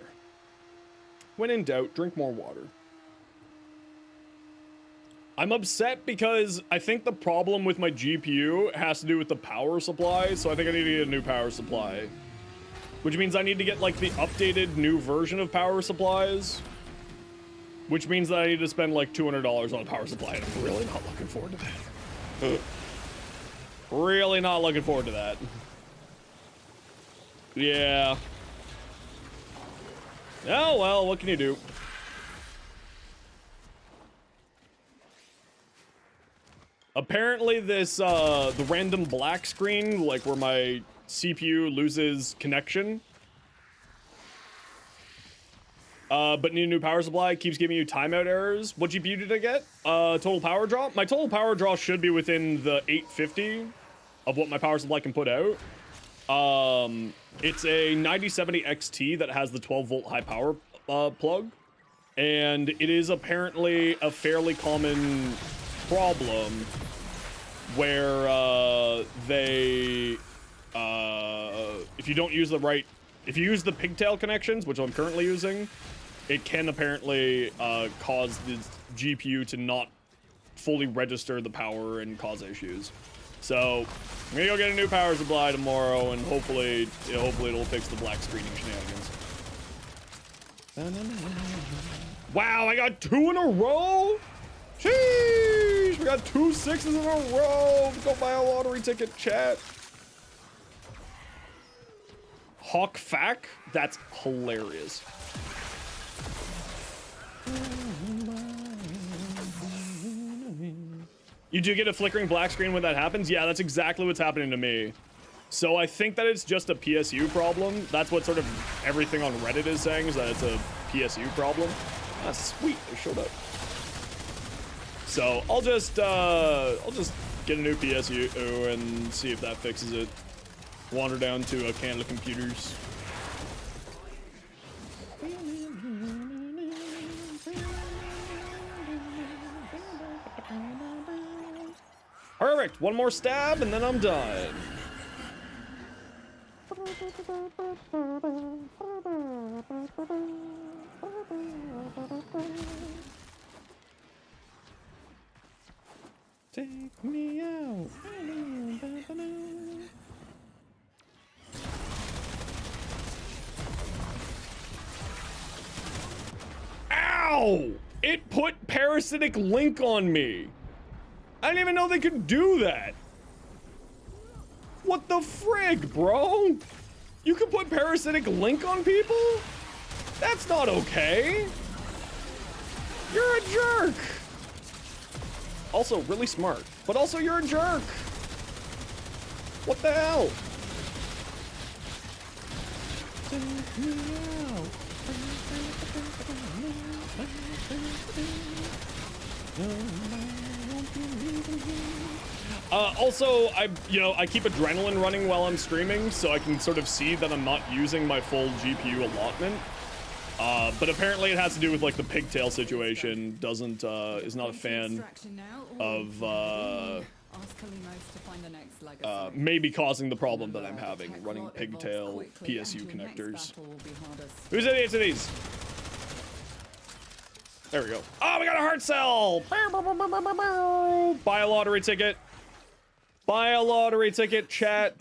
When in doubt, drink more water. I'm upset because I think the problem with my GPU has to do with the power supply, so I think I need to get a new power supply. Which means I need to get, like, the updated new version of power supplies. Which means that I need to spend, like, $200 on a power supply, and I'm really not looking forward to that. Really not looking forward to that. Yeah. Oh, well, what can you do? Apparently this, the random black screen, like where my CPU loses connection, but need a new power supply, keeps giving you timeout errors. What GPU did I get? Total power draw? My total power draw should be within the 850 of what my power supply can put out. It's a 9070 XT that has the 12-volt high power plug, and it is apparently a fairly common problem where if you don't use the right, if you use the pigtail connections, which I'm currently using, it can apparently cause the GPU to not fully register the power and cause issues. So I'm gonna go get a new power supply tomorrow, and hopefully it'll fix the black screening shenanigans. Wow, I got 2 in a row. Sheesh, we got 2 6s in a row. Go buy a lottery ticket, chat. Hawk Fack? That's hilarious. You do get a flickering black screen when that happens? Yeah, that's exactly what's happening to me. So I think that it's just a PSU problem. That's what sort of everything on Reddit is saying, is that it's a PSU problem. That's sweet, they showed up. So I'll just get a new PSU and see if that fixes it. Wander down to a can of computers. Perfect, one more stab and then I'm done. Take me out. Ow! It put parasitic link on me. I didn't even know they could do that. What the frig, bro? You can put parasitic link on people? That's not okay. You're a jerk. Also, really smart, but also you're a jerk. What the hell? Also, I keep adrenaline running while I'm streaming, so I can sort of see that I'm not using my full GPU allotment. But apparently it has to do with like the pigtail situation. Is not a fan of maybe causing the problem that I'm having running pigtail PSU connectors. Whose idiots are these? There we go. Oh, we got a heart cell! Buy a lottery ticket. Buy a lottery ticket, chat.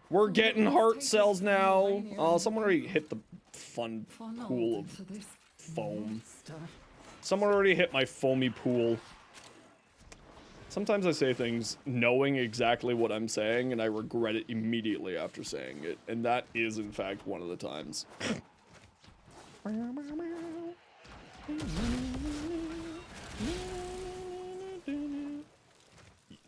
We're getting heart cells now. Someone already hit the fun pool of foam. Someone already hit my foamy pool. Sometimes I say things knowing exactly what I'm saying, and I regret it immediately after saying it. And that is, in fact, one of the times.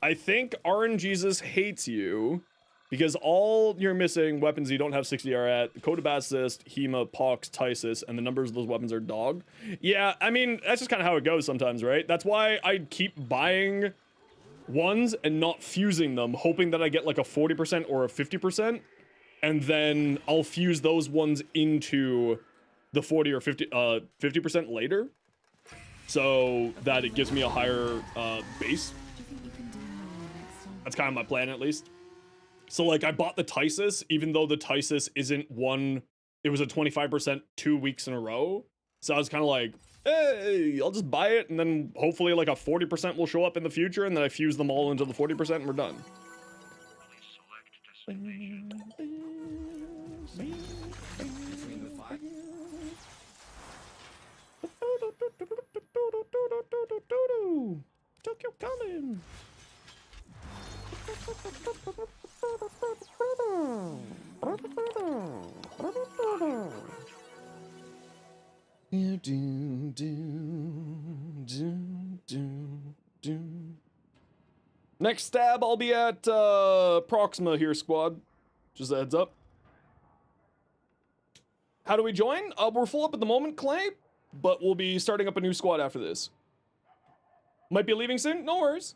I think RNGesus hates you because all you're missing weapons you don't have 60R at, Coda Bassist, Hema, Pox, Tysis, and the numbers of those weapons are dog. Yeah, I mean, that's just kind of how it goes sometimes, right? That's why I keep buying ones and not fusing them, hoping that I get like a 40% or a 50%, and then I'll fuse those ones into the 40 or 50% later, so that it gives me a higher base. That's kind of my plan, at least. So like I bought the Tysis, even though the Tysis isn't one, it was a 25% 2 weeks in a row. So I was kind of like, hey, I'll just buy it, and then hopefully like a 40% will show up in the future, and then I fuse them all into the 40% and we're done. Tokyo coming. Next stab, I'll be at Proxima here, squad. Just a heads up. How do we join? We're full up at the moment, Clay, but we'll be starting up a new squad after this. Might be leaving soon? No worries.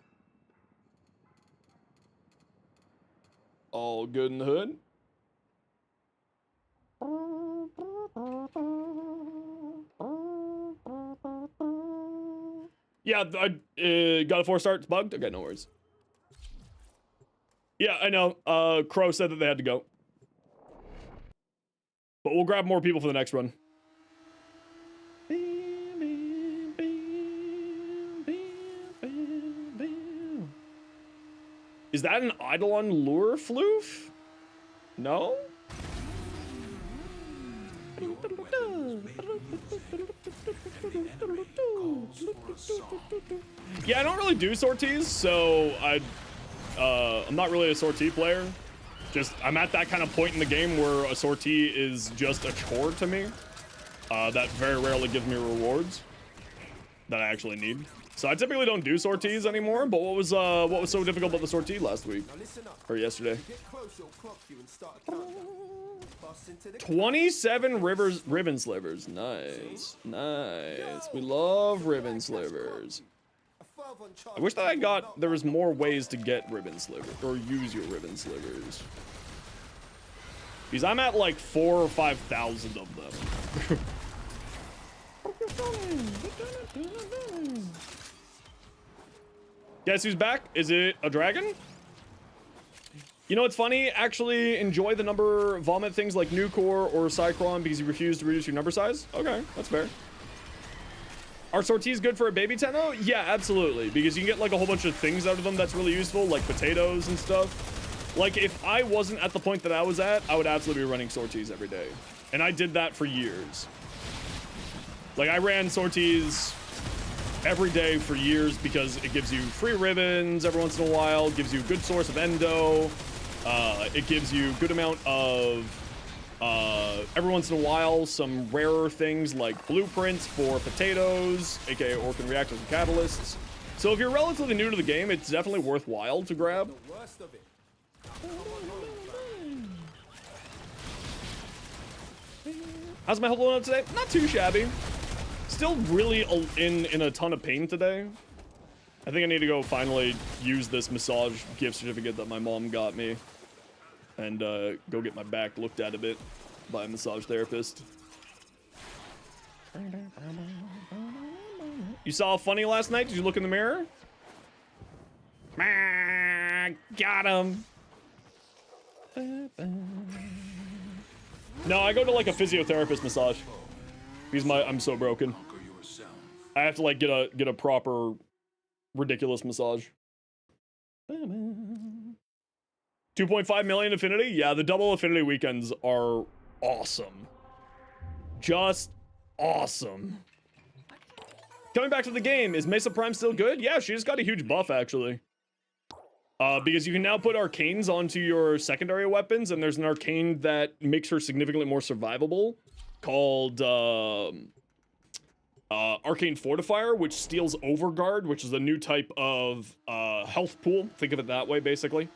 All good in the hood. Yeah, I got a 4-star. It's bugged. Okay, no worries. Yeah, I know. Crow said that they had to go. But we'll grab more people for the next run. Is that an Eidolon lure floof? No? Yeah, I don't really do sorties, so I'm not really a sortie player. Just, I'm at that kind of point in the game where a sortie is just a chore to me. That very rarely gives me rewards that I actually need. So I typically don't do sorties anymore, but what was so difficult about the sortie last week? Or yesterday? 27 ribbon slivers. Nice. Nice. We love ribbon slivers. I wish that there was more ways to get ribbon slivers, or use your ribbon slivers. Because I'm at like 4,000 or 5,000 of them. Guess who's back? Is it a dragon? You know what's funny? Actually enjoy the number vomit things like Nucor or Cyclone because you refuse to reduce your number size? Okay, that's fair. Are sorties good for a baby Tenno? Yeah, absolutely. Because you can get like a whole bunch of things out of them that's really useful, like potatoes and stuff. Like if I wasn't at the point that I was at, I would absolutely be running sorties every day. And I did that for years. Like I ran sorties every day for years because it gives you free ribbons every once in a while, gives you a good source of endo, it gives you a good amount of every once in a while some rarer things like blueprints for potatoes, aka orphan reactors and catalysts. So if you're relatively new to the game, it's definitely worthwhile to grab. How's my health going up today? Not too shabby. Still really in a ton of pain today. I think I need to go finally use this massage gift certificate that my mom got me and go get my back looked at a bit by a massage therapist. You saw Funny last night? Did you look in the mirror? Got him. No, I go to like a physiotherapist massage because I'm so broken. I have to like get a proper ridiculous massage. 2.5 million affinity? Yeah, the double affinity weekends are awesome. Just awesome. Coming back to the game, is Mesa Prime still good? Yeah, she just got a huge buff actually. Because you can now put arcanes onto your secondary weapons, and there's an arcane that makes her significantly more survivable called Arcane Fortifier, which steals Overguard, which is a new type of health pool. Think of it that way, basically.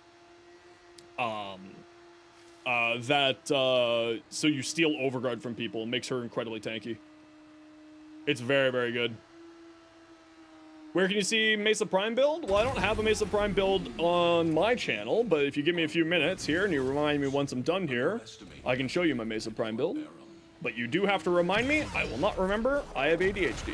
So you steal Overguard from people and makes her incredibly tanky. It's very, very good. Where can you see Mesa Prime build? Well, I don't have a Mesa Prime build on my channel, but if you give me a few minutes here and you remind me once I'm done here, I can show you my Mesa Prime build. But you do have to remind me. I will not remember. I have ADHD.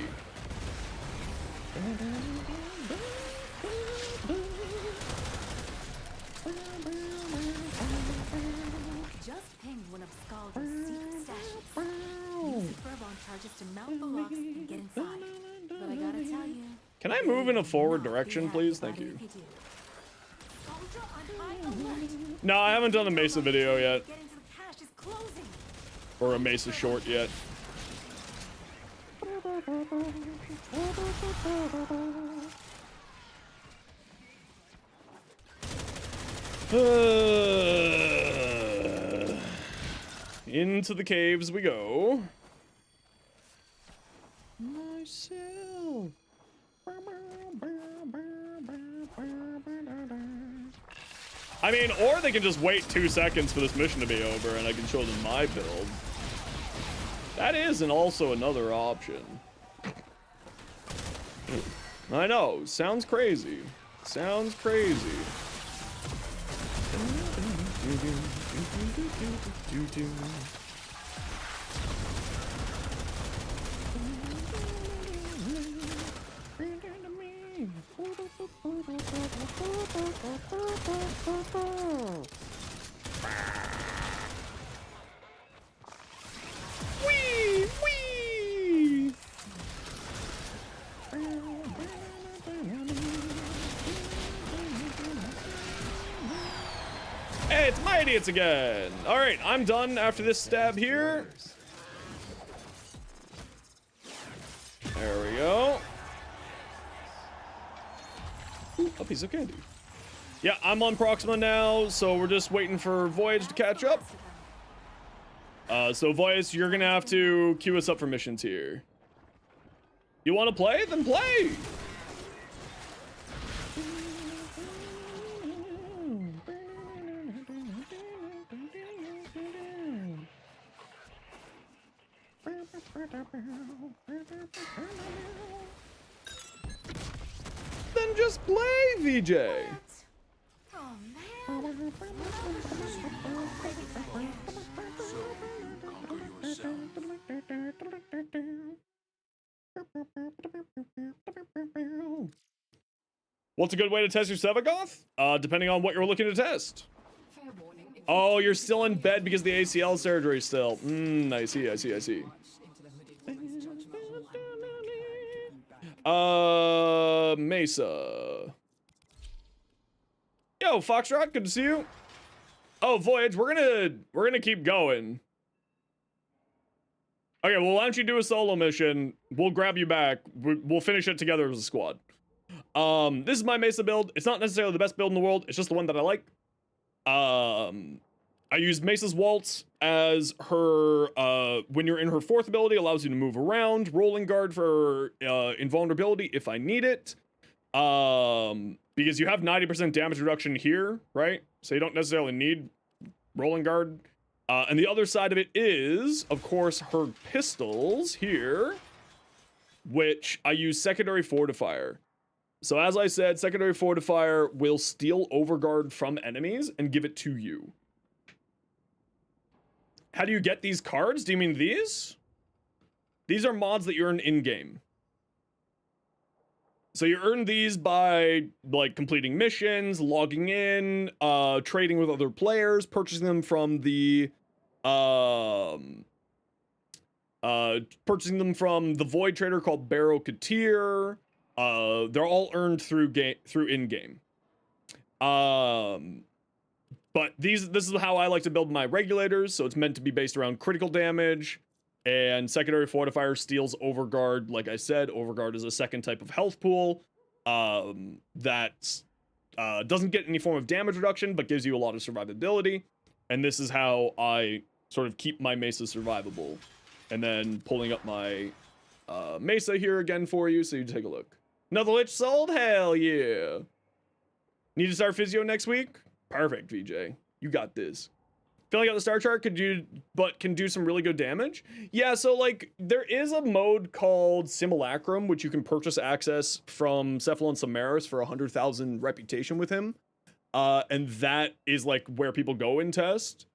Just pinged one of Scald's secret stashes. Use the Furbon charges to mount the locks and get inside. But I gotta tell you. Can I move in a forward direction, please? Thank you. No, I haven't done a Mesa video yet. Or a Mesa short yet. Into the caves we go. Myself. I mean, or they can just wait 2 seconds for this mission to be over and I can show them my build. That is also another option. I know, sounds crazy. Sounds crazy. Wee! Wee! Hey, it's my idiots again. All right, I'm done after this stab here. There we go. Ooh, a piece of candy. Yeah, I'm on Proxima now, so we're just waiting for Voyage to catch up. So Voyage, you're gonna have to queue us up for missions here. You want to play? Then play. Then just play, VJ. Oh man. So you conquer yourself. What's a good way to test your Sevagoth? Depending on what you're looking to test. Fair warning. If Oh, you're still in bed because of the ACL surgery still. I see. you into the hooded woman's judgmental Mesa. Yo, Foxtrot, good to see you. Oh, Voyage, we're gonna keep going. Okay, well, why don't you do a solo mission? We'll grab you back. We'll finish it together as a squad. This is my Mesa build. It's not necessarily the best build in the world. It's just the one that I like. I use Mesa's Waltz as her, when you're in her fourth ability, allows you to move around. Rolling Guard for invulnerability if I need it. Because you have 90% damage reduction here, right? So you don't necessarily need Rolling Guard. And the other side of it is, of course, her pistols here, which I use Secondary Fortifier. So as I said, Secondary Fortifier will steal Overguard from enemies and give it to you. How do you get these cards? Do you mean these? These are mods that you earn in-game. So you earn these by, like, completing missions, logging in, trading with other players, purchasing them from the, Void Trader called Barrow Katir. They're all earned through in-game. But this is how I like to build my regulators, so it's meant to be based around critical damage, and Secondary Fortifier steals Overguard. Like I said, Overguard is a second type of health pool that doesn't get any form of damage reduction, but gives you a lot of survivability, and this is how I sort of keep my Mesa survivable. And then pulling up my Mesa here again for you, so you take a look. Another Lich sold? Hell yeah. Need to start physio next week? Perfect, VJ. You got this. Filling out the star chart, can do some really good damage? Yeah, so like, there is a mode called Simulacrum, which you can purchase access from Cephalon Samaris for 100,000 reputation with him. And that is like where people go and test.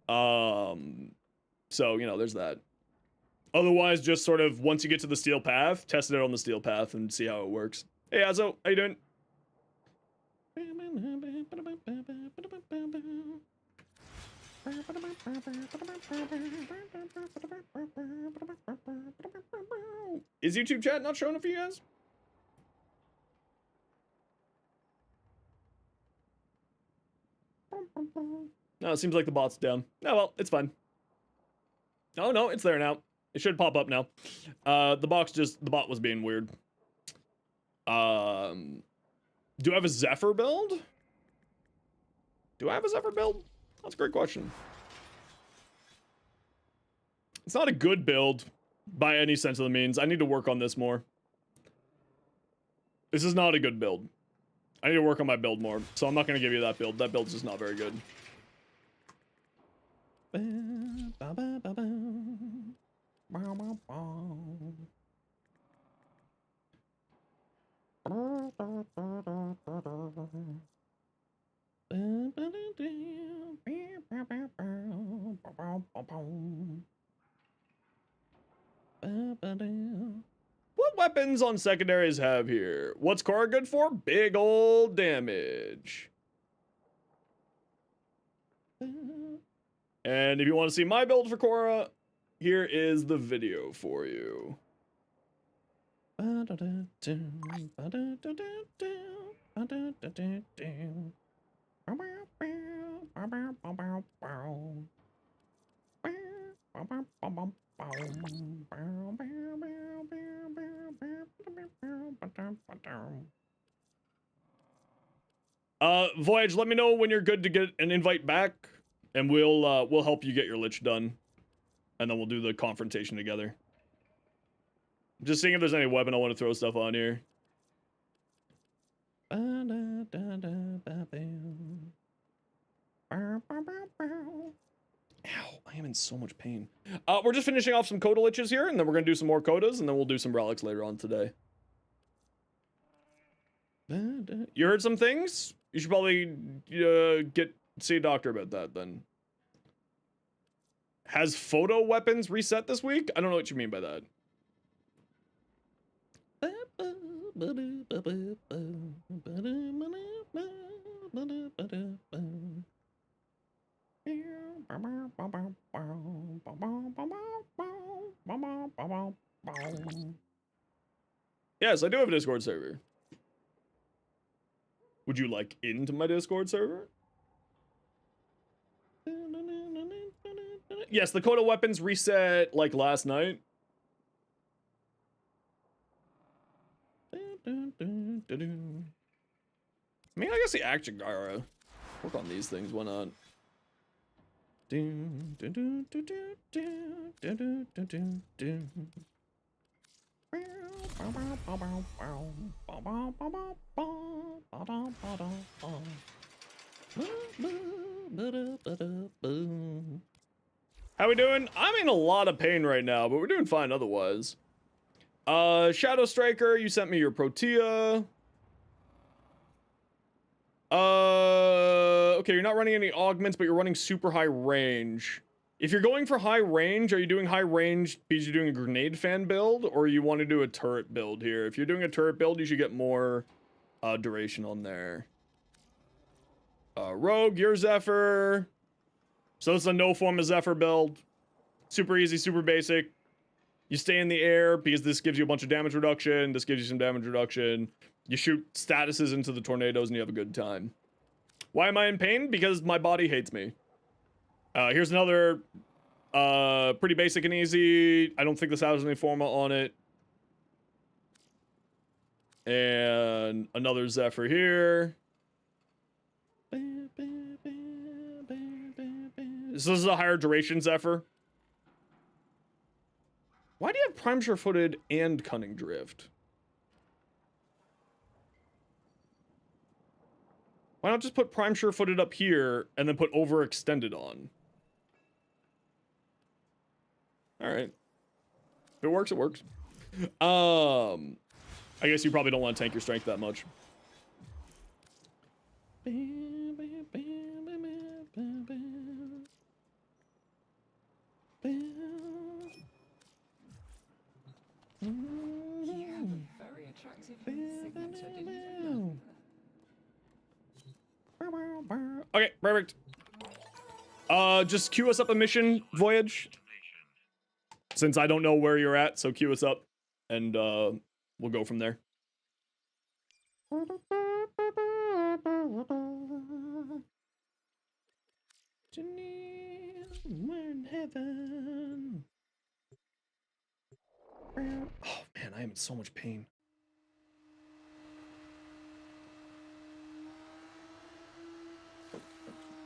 So, you know, there's that. Otherwise, just sort of, once you get to the Steel Path, test it on the Steel Path and see how it works. Hey, Azo, how you doing? Is YouTube chat not showing up for you guys? No, it seems like the bot's down. Oh, well, it's fine. Oh, no, it's there now. It should pop up now. The bot was being weird. Do I have a Zephyr build? Do I have a Zephyr build? That's a great question. It's not a good build by any sense of the means. I need to work on this more. This is not a good build. I need to work on my build more, so I'm not going to give you that build. That build's just not very good. What weapons on secondaries have here? What's Cora good for? Big old damage. And if you want to see my build for Cora, here is the video for you. Voyage, let me know when you're good to get an invite back, and we'll help you get your Lich done, and then we'll do the confrontation together. Just seeing if there's any weapon I want to throw stuff on here. Ow. I am in so much pain. We're just finishing off some Coda Liches here, and then we're gonna do some more Codas, and then we'll do some Relics later on today. You heard some things? You should probably see a doctor about that then. Has photo weapons reset this week? I don't know what you mean by that. Yes, I do have a Discord server. Would you like into my Discord server? Yes, the Coda weapons reset like last night. I mean, I guess the action Gara work on these things. Why not? How we doing? I'm in a lot of pain right now, but we're doing fine otherwise. Shadow Striker, you sent me your Protea. Okay, you're not running any augments, but you're running super high range. If you're going for high range, are you doing high range because you're doing a grenade fan build, or you want to do a turret build here? If you're doing a turret build, you should get more duration on there. Rogue, you're Zephyr. So it's a no form of Zephyr build. Super easy, super basic. You stay in the air because this gives you a bunch of damage reduction. This gives you some damage reduction. You shoot statuses into the tornadoes and you have a good time. Why am I in pain? Because my body hates me. Here's another pretty basic and easy. I don't think this has any forma on it. And another Zephyr here. So this is a higher duration Zephyr. Why do you have Prime Sure-Footed and Cunning Drift? Why not just put Prime Sure-Footed up here and then put Overextended on? Alright. If it works, it works. I guess you probably don't want to tank your strength that much. You have a very attractive signature, didn't you? Okay, perfect. Just queue us up a mission, Voyage. Since I don't know where you're at, so queue us up, and we'll go from there. We're in heaven. Oh man, I am in so much pain.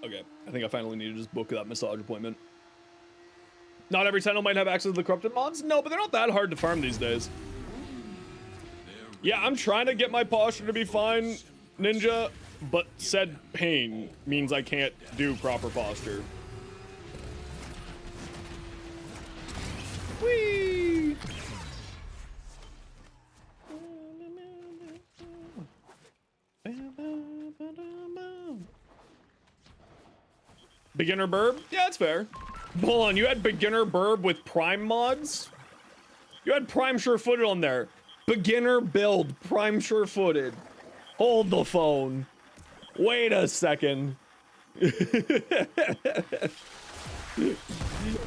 Okay, I think I finally need to just book that massage appointment. Not every channel might have access to the corrupted mods. No, but they're not that hard to farm these days. Yeah, I'm trying to get my posture to be fine, Ninja, but said pain means I can't do proper posture. Whee! Beginner burb? Yeah, that's fair. Hold on, you had beginner burb with prime mods? You had prime sure-footed on there. Beginner build, prime sure-footed. Hold the phone. Wait a second.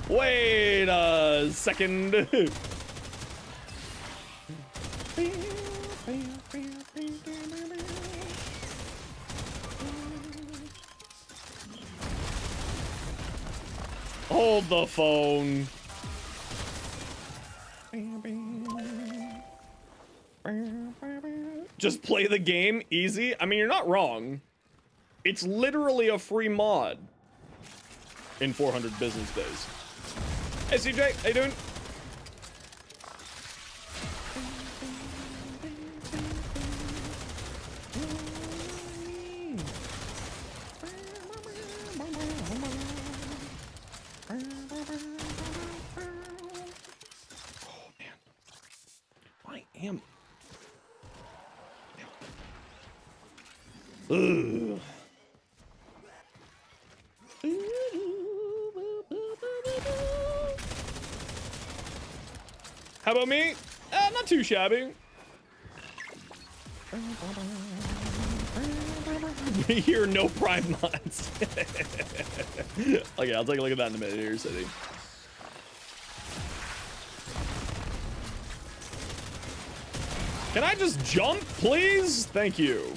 Wait a second. Hold the phone. Just play the game easy. I mean, you're not wrong. It's literally a free mod in 400 business days. Hey, CJ, how you doing? man. I am. Ugh. How about me? Not too shabby. We hear no prime mods. Okay, I'll take a look at that in a minute here, City. Can I just jump, please? Thank you.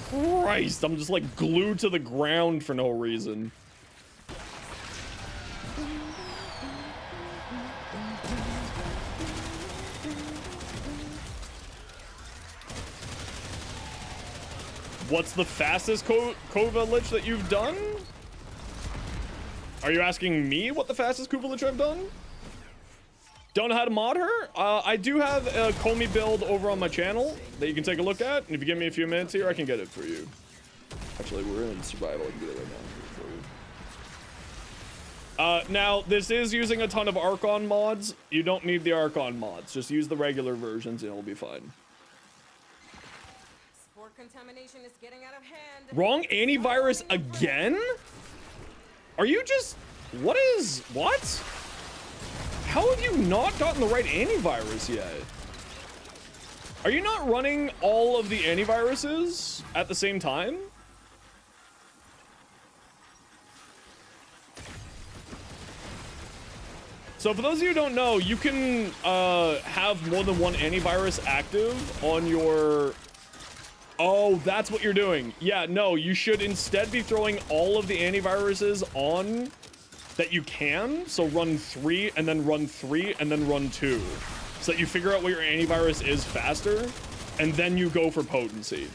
Christ, I'm just like glued to the ground for no reason. What's the fastest Koda Lich that you've done? Are you asking me what the fastest Koda Lich I've done? Don't know how to mod her? I do have a Comey build over on my channel that you can take a look at. And if you give me a few minutes here, I can get it for you. Actually, we're in survival. I can get it right now for you. Now, this is using a ton of Archon mods. You don't need the Archon mods. Just use the regular versions and it'll be fine. Spore contamination is getting out of hand. Wrong antivirus again? Are you just... What? How have you not gotten the right antivirus yet? Are you not running all of the antiviruses at the same time? So for those of you who don't know, you can have more than one antivirus active on your... Oh, that's what you're doing. Yeah, no, you should instead be throwing all of the antiviruses on that you can. So run 3 and then run 3 and then run 2. So that you figure out what your antivirus is faster and then you go for potency.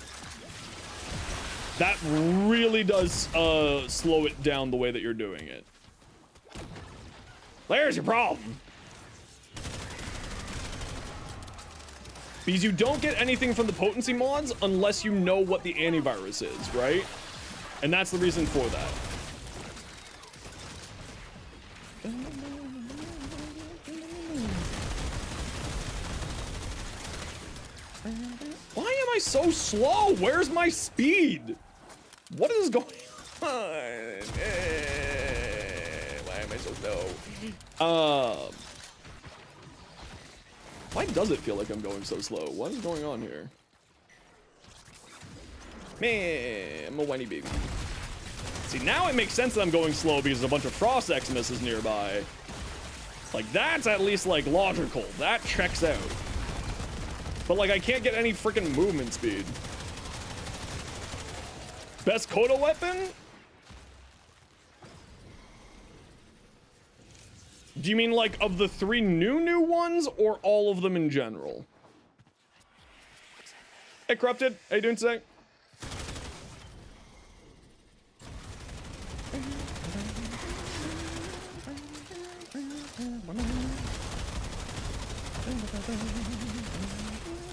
That really does slow it down the way that you're doing it. There's your problem. Because you don't get anything from the potency mods unless you know what the antivirus is, right? And that's the reason for that. Why am I so slow? Where's my speed? What is going on? Why am I so slow? Why does it feel like I'm going so slow? What is going on here? Man, I'm a whiny baby. See, now it makes sense that I'm going slow because there's a bunch of Frost Xmas nearby. Like, that's at least, like, logical. That checks out. But, like, I can't get any freaking movement speed. Best Coda weapon? Do you mean, like, of the 3 new ones, or all of them in general? Hey, Corrupted. How you doing today?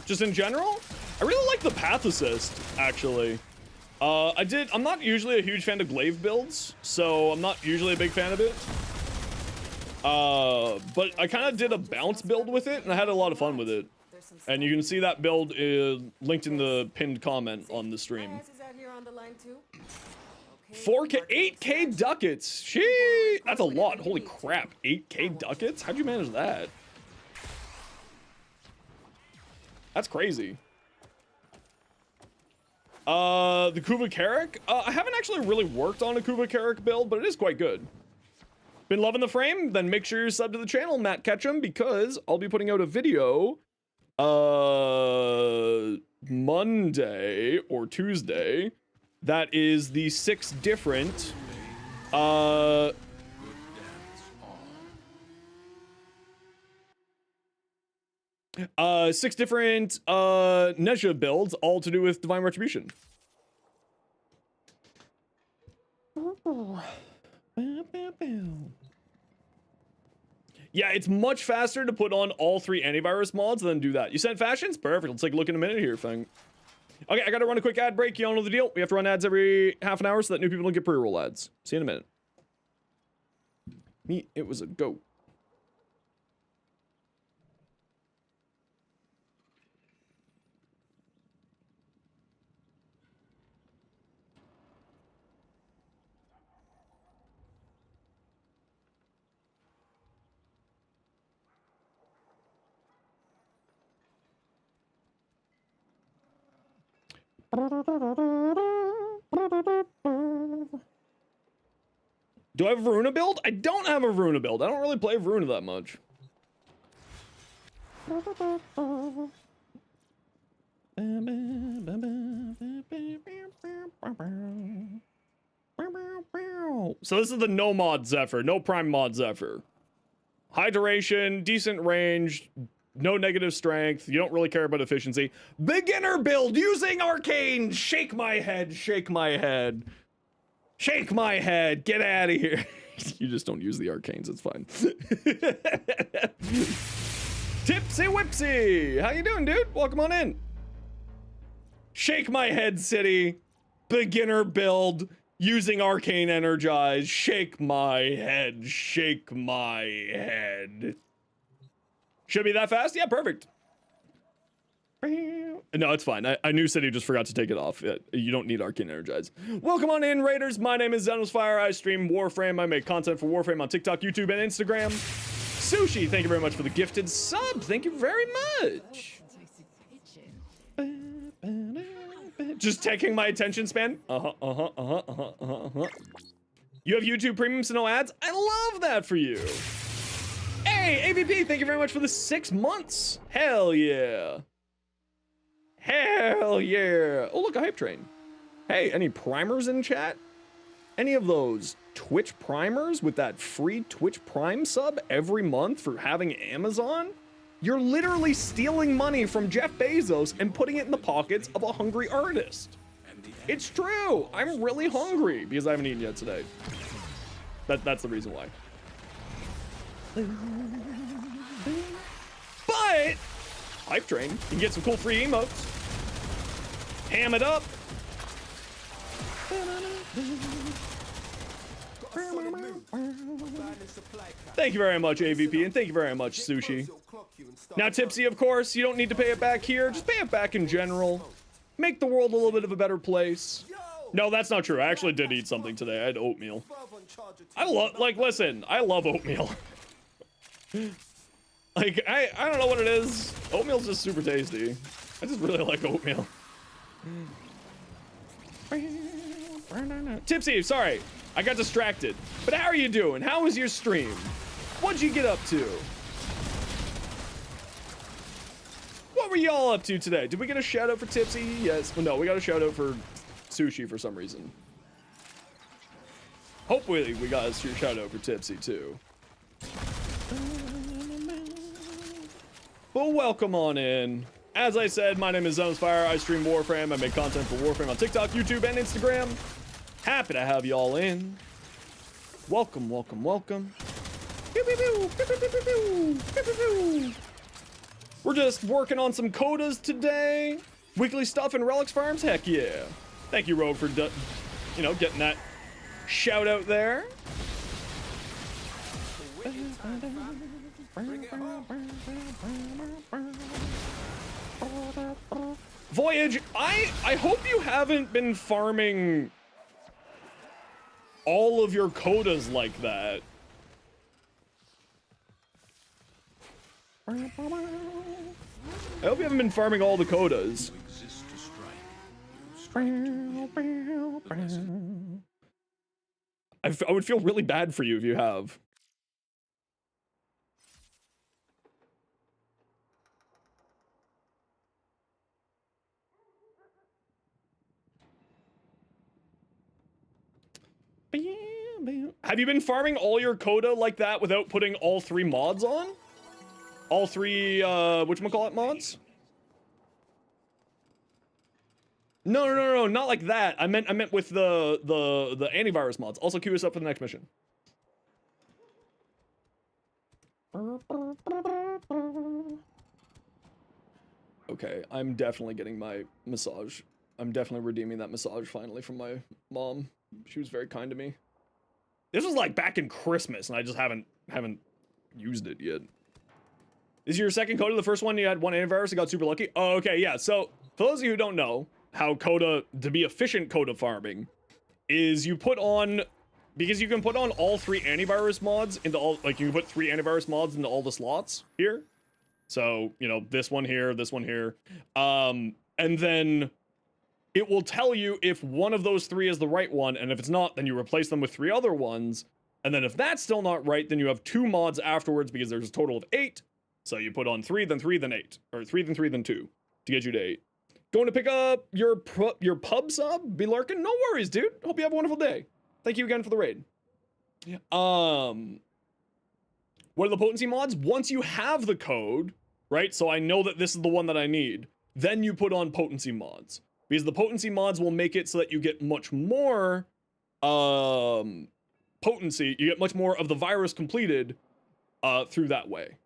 Just in general? I really like the Path Assist, actually. I'm not usually a huge fan of glaive builds, so I'm not usually a big fan of it. But I kind of did a bounce build with it, and I had a lot of fun with it. And you can see that build linked in the pinned comment on the stream. 4K, 8K ducats. Shee, that's a lot. Holy crap, 8K ducats? How'd you manage that? That's crazy. The Kuva Carrick? I haven't actually really worked on a Kuva Carrick build, but it is quite good. Been loving the frame? Then make sure you're subbed to the channel, Matt Ketchum, because I'll be putting out a video Monday or Tuesday that is the 6 different 6 different Nezha builds, all to do with Divine Retribution. Yeah, it's much faster to put on all 3 antivirus mods than do that. You sent fashions? Perfect. Let's take a look in a minute here, thing. Okay, I gotta run a quick ad break. You all know the deal. We have to run ads every half an hour so that new people don't get pre-roll ads. See you in a minute. Me, it was a goat. Do I have a Varuna build? I don't have a Varuna build. I don't really play Varuna that much. So this is the no mod Zephyr, no prime mod Zephyr. High duration, decent range, no negative strength. You don't really care about efficiency. Beginner build using arcane. Shake my head, shake my head. Shake my head, get out of here. You just don't use the arcanes, it's fine. Tipsy Whipsy, how you doing, dude? Welcome on in. Shake my head, city. Beginner build using arcane energize. Shake my head, shake my head. Should be that fast? Yeah, perfect. No, it's fine. I knew City just forgot to take it off. You don't need Arcane Energize. Welcome on in, Raiders. My name is Zenosfire. I stream Warframe. I make content for Warframe on TikTok, YouTube, and Instagram. Sushi, thank you very much for the gifted sub. Thank you very much. Just taking my attention span. You have YouTube Premium, so no ads? I love that for you. Hey, AVP, thank you very much for the 6 months. Hell yeah. Hell yeah. Oh, look, a hype train. Hey, any primers in chat? Any of those Twitch primers with that free Twitch Prime sub every month for having Amazon? You're literally stealing money from Jeff Bezos and putting it in the pockets of a hungry artist. It's true. I'm really hungry because I haven't eaten yet today. That's the reason why. But hype train, you can get some cool free emotes. Ham it up. Thank you very much, AVP, and thank you very much, Sushi. Now, Tipsy, of course, you don't need to pay it back here. Just pay it back in general. Make the world a little bit of a better place. No, that's not true. I actually did eat something today. I had oatmeal. Listen, I love oatmeal. Like, I don't know what it is. Oatmeal's just super tasty. I just really like oatmeal. Tipsy, sorry. I got distracted. But how are you doing? How was your stream? What'd you get up to? What were y'all up to today? Did we get a shout out for Tipsy? Yes. Well, no, we got a shout out for Sushi for some reason. Hopefully we got a shout out for Tipsy too. But welcome on in. As I said, my name is Zenosfire. I stream Warframe. I make content for Warframe on TikTok, YouTube, and Instagram. Happy to have y'all in. Welcome, welcome, welcome. We're just working on some Codas today. Weekly stuff in Relics farms. Heck yeah. Thank you, Rogue, for getting that shout out there. Voyage, I hope you haven't been farming all of your Codas like that. I hope you haven't been farming all the Codas. I would feel really bad for you if you have. Have you been farming all your Coda like that without putting all 3 mods on? All 3, whatchamacallit mods? No, not like that. I meant with the antivirus mods. Also queue us up for the next mission. Okay, I'm definitely getting my massage. I'm definitely redeeming that massage finally from my mom. She was very kind to me. This was like back in Christmas, and I just haven't used it yet. This is your second Coda. The first one you had one antivirus and got super lucky. Oh, okay, yeah. So for those of you who don't know how Coda, to be efficient Coda farming, is you put on, because you can put on all 3 antivirus mods into all, like you can put 3 antivirus mods into all the slots here. So, you know, this one here, and then it will tell you if one of those 3 is the right one, and if it's not, then you replace them with 3 other ones. And then if that's still not right, then you have 2 mods afterwards, because there's a total of 8. So you put on 3, then 3, then 8. Or 3, then 3, then 2 to get you to 8. Going to pick up your pub sub, be lurking? No worries, dude. Hope you have a wonderful day. Thank you again for the raid. Yeah. What are the potency mods? Once you have the code, right? So I know that this is the one that I need. Then you put on potency mods. Because the potency mods will make it so that you get much more potency. You get much more of the virus completed through that way.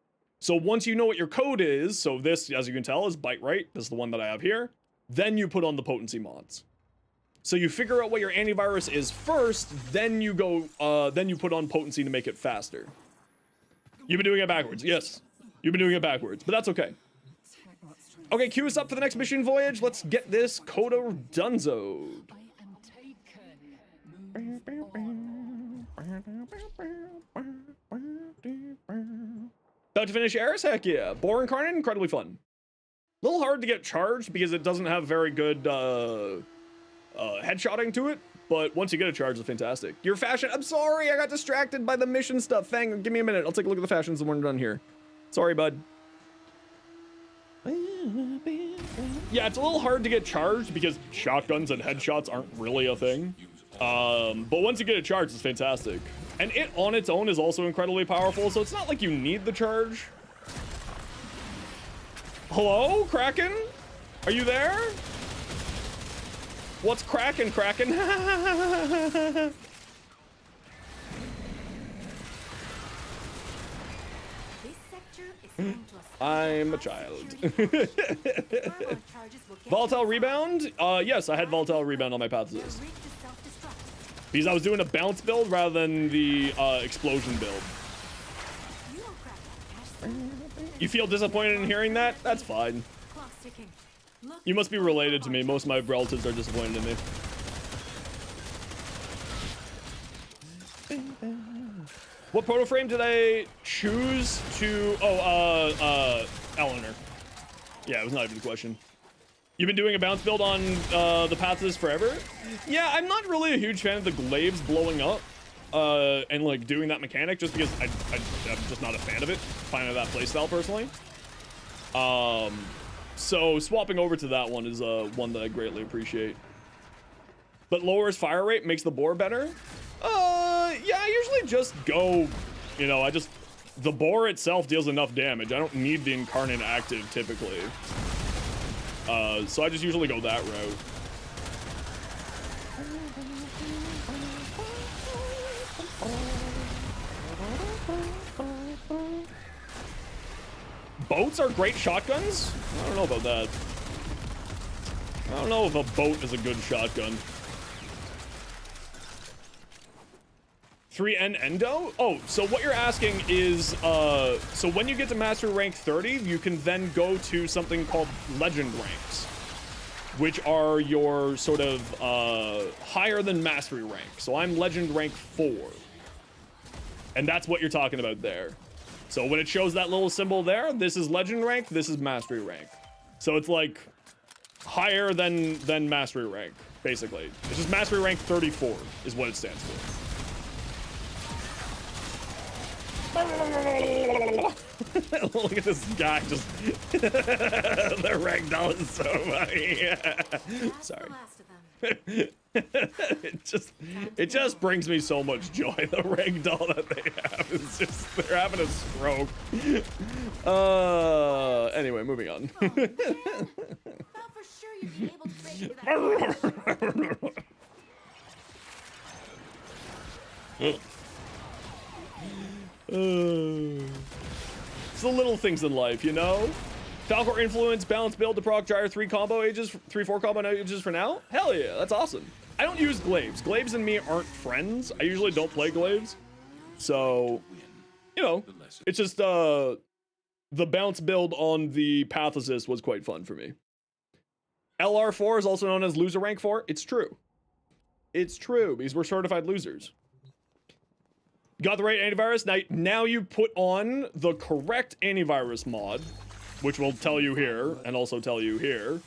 So once you know what your code is, so this, as you can tell, is bite right. This is the one that I have here. Then you put on the potency mods. So you figure out what your antivirus is first, then you go, then you put on potency to make it faster. You've been doing it backwards. Yes, you've been doing it backwards, but that's okay. Okay, queue us up for the next mission voyage. Let's get this Coda dunzo. About to finish Eris? Heck yeah. Boar Incarnate, incredibly fun. A little hard to get charged because it doesn't have very good headshotting to it, but once you get a charge, it's fantastic. Your fashion, I'm sorry, I got distracted by the mission stuff. Fang, give me a minute. I'll take a look at the fashions when we're done here. Sorry, bud. Yeah, it's a little hard to get charged because shotguns and headshots aren't really a thing. But once you get a charge, it's fantastic. And it on its own is also incredibly powerful, so it's not like you need the charge. Hello, Kraken? Are you there? What's cracking, Kraken? I'm a child. Volatile Rebound? Yes, I had Volatile Rebound on my Pathos. Because I was doing a bounce build rather than the explosion build. You feel disappointed in hearing that? That's fine. You must be related to me. Most of my relatives are disappointed in me. What proto frame did I choose to... Oh, Eleanor. Yeah, it was not even a question. You've been doing a bounce build on the Pathos forever? Yeah, I'm not really a huge fan of the glaives blowing up and like doing that mechanic just because I'm just not a fan of it. Fan of that playstyle personally. So swapping over to that one is one that I greatly appreciate. But lowers fire rate, makes the boar better. Yeah, I usually just go, you know, the boar itself deals enough damage. I don't need the incarnate active typically. So I just usually go that route. Boats are great shotguns? I don't know about that. I don't know if a boat is a good shotgun. 3N Endo? Oh, so what you're asking is, so when you get to Master Rank 30, you can then go to something called Legend Ranks, which are your sort of higher than Mastery rank. So I'm Legend Rank 4. And that's what you're talking about there. So when it shows that little symbol there, this is Legend Rank, this is Mastery rank. So it's like higher than Mastery rank, basically. It's just Mastery Rank 34 is what it stands for. Look at this guy just the ragdoll is so funny. Sorry. it just brings me so much joy. The ragdoll that they have is just, they're having a stroke. Anyway, moving on. It's the little things in life, you know? Falcor influence, balance build to proc gyre 3 combo ages, 3-4 combo ages for now? Hell yeah, that's awesome. I don't use glaives. Glaives and me aren't friends. I usually don't play glaives. So, you know, it's just the bounce build on the path assist was quite fun for me. LR4 is also known as loser rank 4. It's true. It's true because we're certified losers. Got the right antivirus. Now you put on the correct antivirus mod, which will tell you here and also tell you here.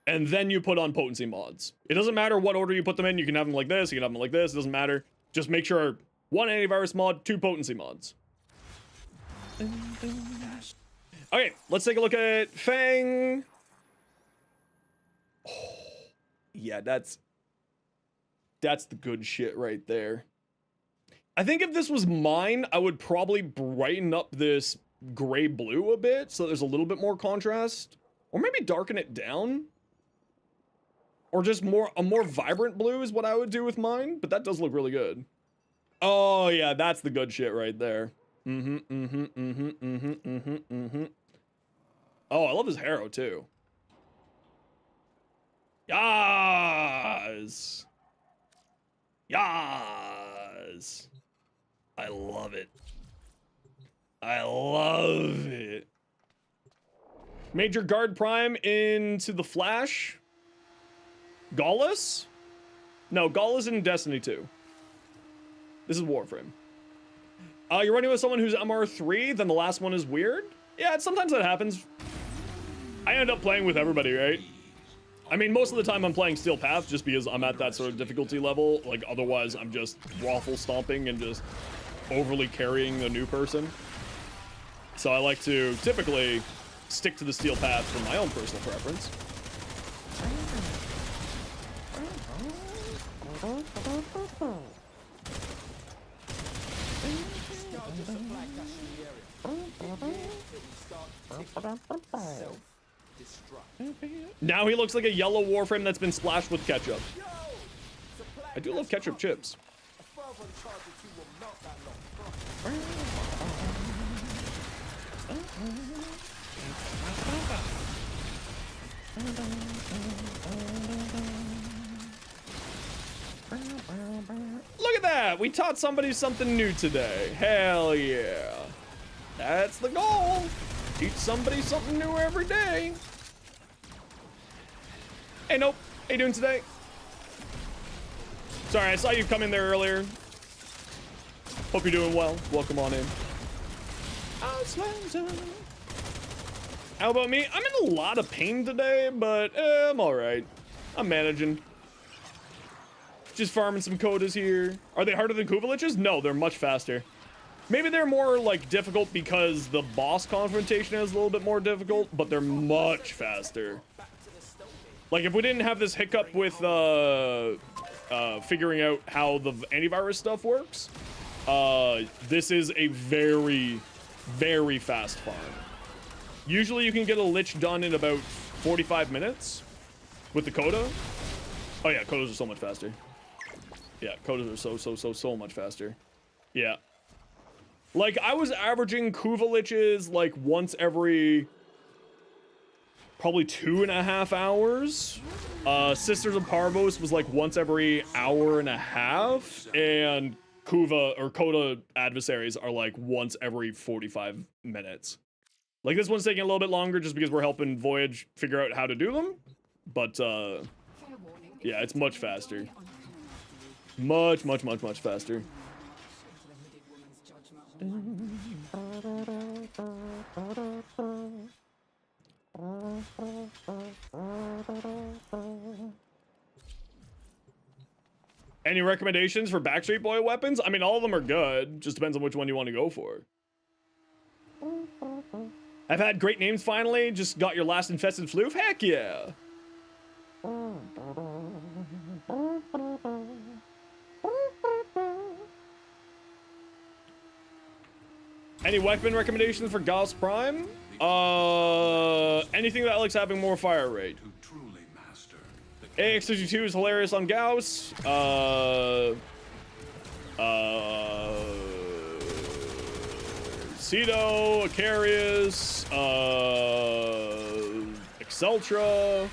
And then you put on potency mods. It doesn't matter what order you put them in. You can have them like this. You can have them like this. It doesn't matter. Just make sure 1 antivirus mod, 2 potency mods. Okay, let's take a look at Fang. Oh, yeah, that's the good shit right there. I think if this was mine, I would probably brighten up this gray blue a bit so there's a little bit more contrast, or maybe darken it down, or just a more vibrant blue is what I would do with mine. But that does look really good. Oh yeah, that's the good shit right there. Oh, I love his harrow too. Yes. Yes. I love it. I love it. Major Guard Prime into the Flash. Gaullus? No, Gaullus in Destiny 2. This is Warframe. You're running with someone who's MR3, then the last one is weird? Yeah, sometimes that happens. I end up playing with everybody, right? I mean, most of the time I'm playing Steel Path just because I'm at that sort of difficulty level. Like, otherwise I'm just waffle stomping and just overly carrying a new person. So I like to typically stick to the Steel Path for my own personal preference. Now he looks like a yellow Warframe that's been splashed with ketchup. I do love ketchup chips. Look at that! We taught somebody something new today. Hell yeah. That's the goal. Teach somebody something new every day. Hey, nope. How you doing today? Sorry, I saw you come in there earlier. Hope you're doing well. Welcome on in. How about me? I'm in a lot of pain today, but I'm alright. I'm managing. Just farming some Codas here. Are they harder than Kuva Liches? No, they're much faster. Maybe they're more, like, difficult because the boss confrontation is a little bit more difficult, but they're much faster. Like, if we didn't have this hiccup with, figuring out how the antivirus stuff works, this is a very, very fast farm. Usually you can get a Lich done in about 45 minutes with the Coda. Oh yeah, Kodas are so much faster. Yeah, Kodas are so much faster. Yeah. Like, I was averaging Kuva Liches like once every probably 2.5 hours. Sisters of Parvos was like once every hour and a half, and Kuva or Coda adversaries are like once every 45 minutes. Like, this one's taking a little bit longer just because we're helping Voyage figure out how to do them, but yeah, it's much faster. Much faster. Any recommendations for Backstreet Boy weapons? I mean, all of them are good. Just depends on which one you want to go for. I've had great names finally. Just got your last infested floof? Heck yeah. Any weapon recommendations for Gauss Prime? Anything that likes having more fire rate. AX32 is hilarious on Gauss. Cedo, Acarius, Exceltra.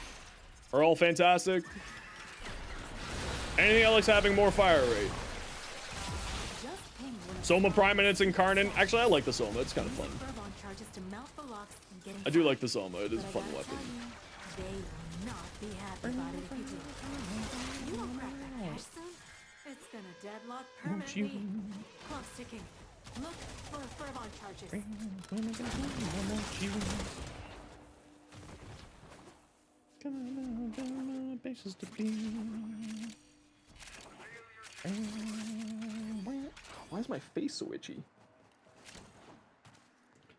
are all fantastic. Anything else having more fire rate? Just ping one of Soma Prime and its Incarnate. Actually, I like the Soma. It's kind of fun. Furball charges to mount the locks and get I do inside. like the Soma. It is a But I fun gotta weapon. tell you, they will not be happy about it if you do. You don't crack that cash soon, it's gonna deadlock permanently. Clock's ticking. Look for Furball charges. Bases to be. Why is my face so itchy?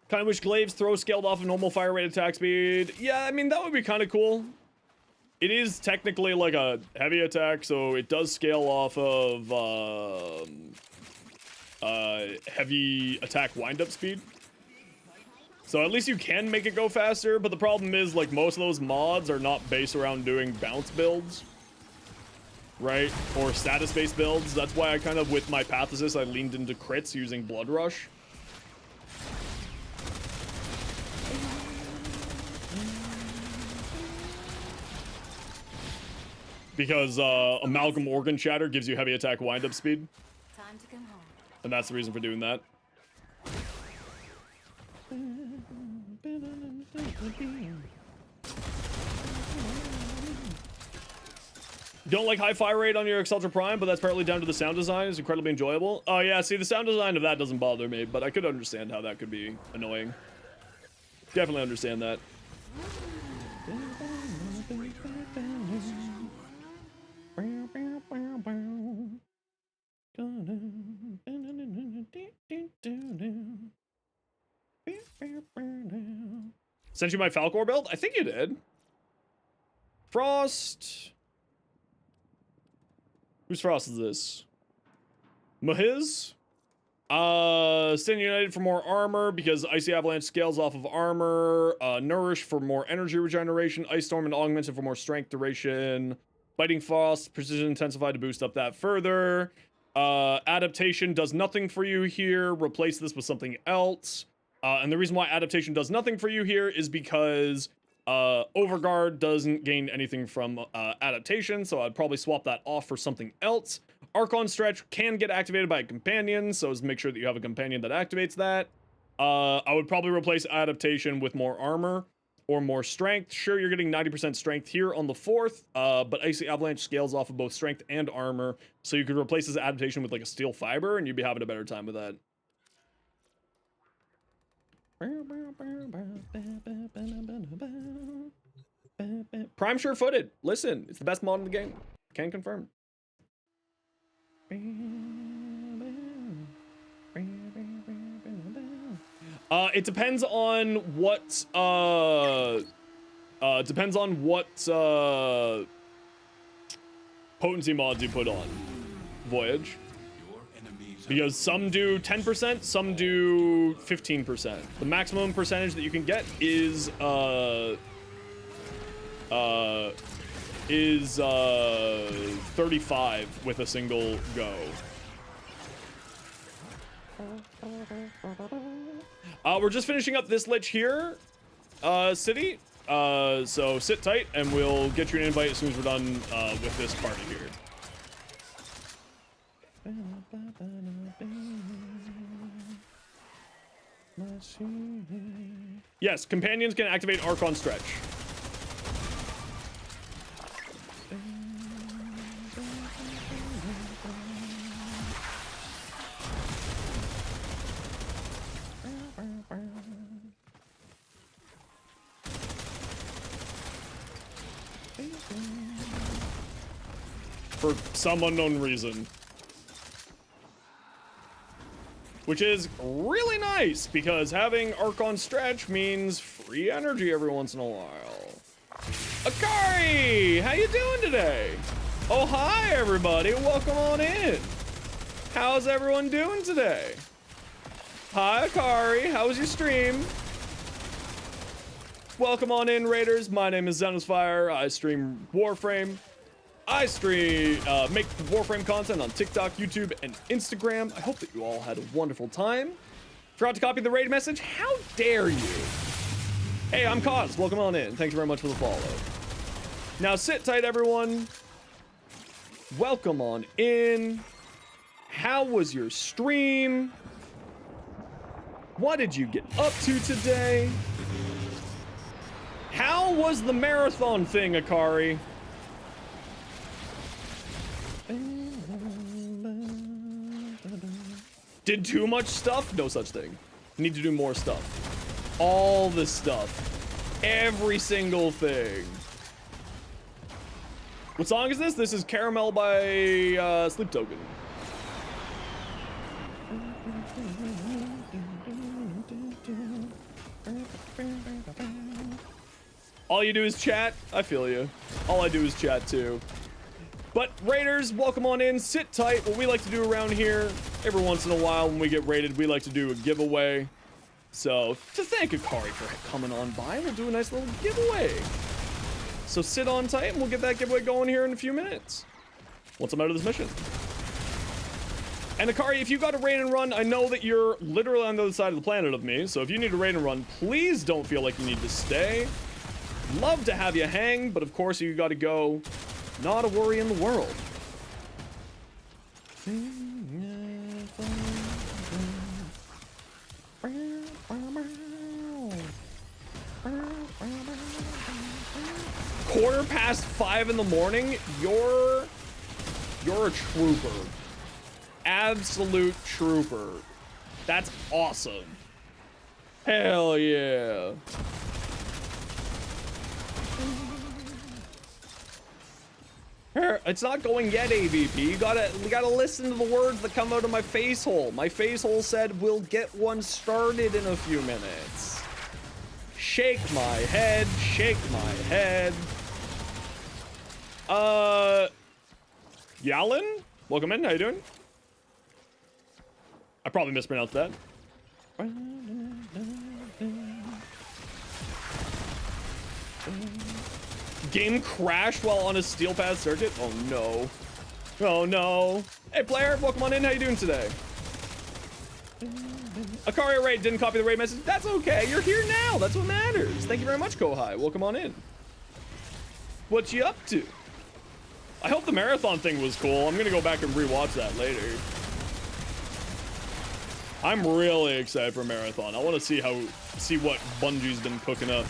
Kind of wish glaives throw scaled off of normal fire rate attack speed. Yeah, I mean, that would be kind of cool. It is technically like a heavy attack, so it does scale off of heavy attack wind-up speed. So at least you can make it go faster, but the problem is, like, most of those mods are not based around doing bounce builds, right? Or status-based builds. That's why I kind of, with my Path Assist, I leaned into crits using Blood Rush. Because Amalgam Organ Shatter gives you heavy attack wind-up speed. Time to come home. And that's the reason for doing that. Don't like high fire rate on your Exalted Prime, but that's partly down to the sound design. It's incredibly enjoyable. Oh yeah, see, the sound design of that doesn't bother me, but I could understand how that could be annoying. Definitely understand that. Sent you my Falcor build? I think you did. Frost. Whose Frost is this? Mahiz? Stand United for more armor because Icy Avalanche scales off of armor. Nourish for more energy regeneration. Ice Storm and Augmented for more strength duration. Biting Frost, Precision Intensified to boost up that further. Adaptation does nothing for you here. Replace this with something else. And the reason why Adaptation does nothing for you here is because Overguard doesn't gain anything from Adaptation, so I'd probably swap that off for something else. Archon Stretch can get activated by a companion, so make sure that you have a companion that activates that. I would probably replace Adaptation with more armor or more strength. Sure, you're getting 90% strength here on the 4th, but Icy Avalanche scales off of both strength and armor, so you could replace this Adaptation with like a Steel Fiber, and you'd be having a better time with that. Prime sure-footed. Listen, it's the best mod in the game. Can confirm. It depends on what potency mods you put on Voyage. Because some do 10%, some do 15%. The maximum percentage that you can get is 35 with a single go. We're just finishing up this Lich here, city. So sit tight and we'll get you an invite as soon as we're done with this party here. Yes, companions can activate Archon Stretch. For some unknown reason. Which is really nice, because having Archon Stretch means free energy every once in a while. Akari! How you doing today? Oh, hi, everybody. Welcome on in. How's everyone doing today? Hi, Akari. How was your stream? Welcome on in, Raiders. My name is Zenosfire. I stream Warframe. I make Warframe content on TikTok, YouTube, and Instagram. I hope that you all had a wonderful time. Forgot to copy the raid message? How dare you? Hey, I'm Cause. Welcome on in. Thank you very much for the follow. Now sit tight, everyone. Welcome on in. How was your stream? What did you get up to today? How was the marathon thing, Akari? Did too much stuff? No such thing. Need to do more stuff. All the stuff. Every single thing. What song is this? This is Caramel by Sleep Token. All you do is chat? I feel you. All I do is chat too. But Raiders, welcome on in. Sit tight. What we like to do around here, every once in a while when we get raided, we like to do a giveaway. So to thank Akari for coming on by, we'll do a nice little giveaway. So sit on tight and we'll get that giveaway going here in a few minutes. Once I'm out of this mission. And Akari, if you got a raid and run, I know that you're literally on the other side of the planet of me. So if you need a raid and run, please don't feel like you need to stay. Love to have you hang, but of course you gotta go. Not a worry in the world. Quarter past 5 in the morning, you're a trooper. Absolute trooper. That's awesome. Hell yeah. It's not going yet, AVP. You gotta listen to the words that come out of my face hole. My face hole said we'll get one started in a few minutes. Shake my head, shake my head. Yalin? Welcome in, how you doing? I probably mispronounced that. Game crashed while on a steel path circuit? Oh no. Oh no. Hey player, welcome on in. How you doing today? Akari raid didn't copy the raid message. That's okay. You're here now. That's what matters. Thank you very much, Kohai. Welcome on in. What you up to? I hope the marathon thing was cool. I'm gonna go back and rewatch that later. I'm really excited for marathon. I want to see what Bungie's been cooking up.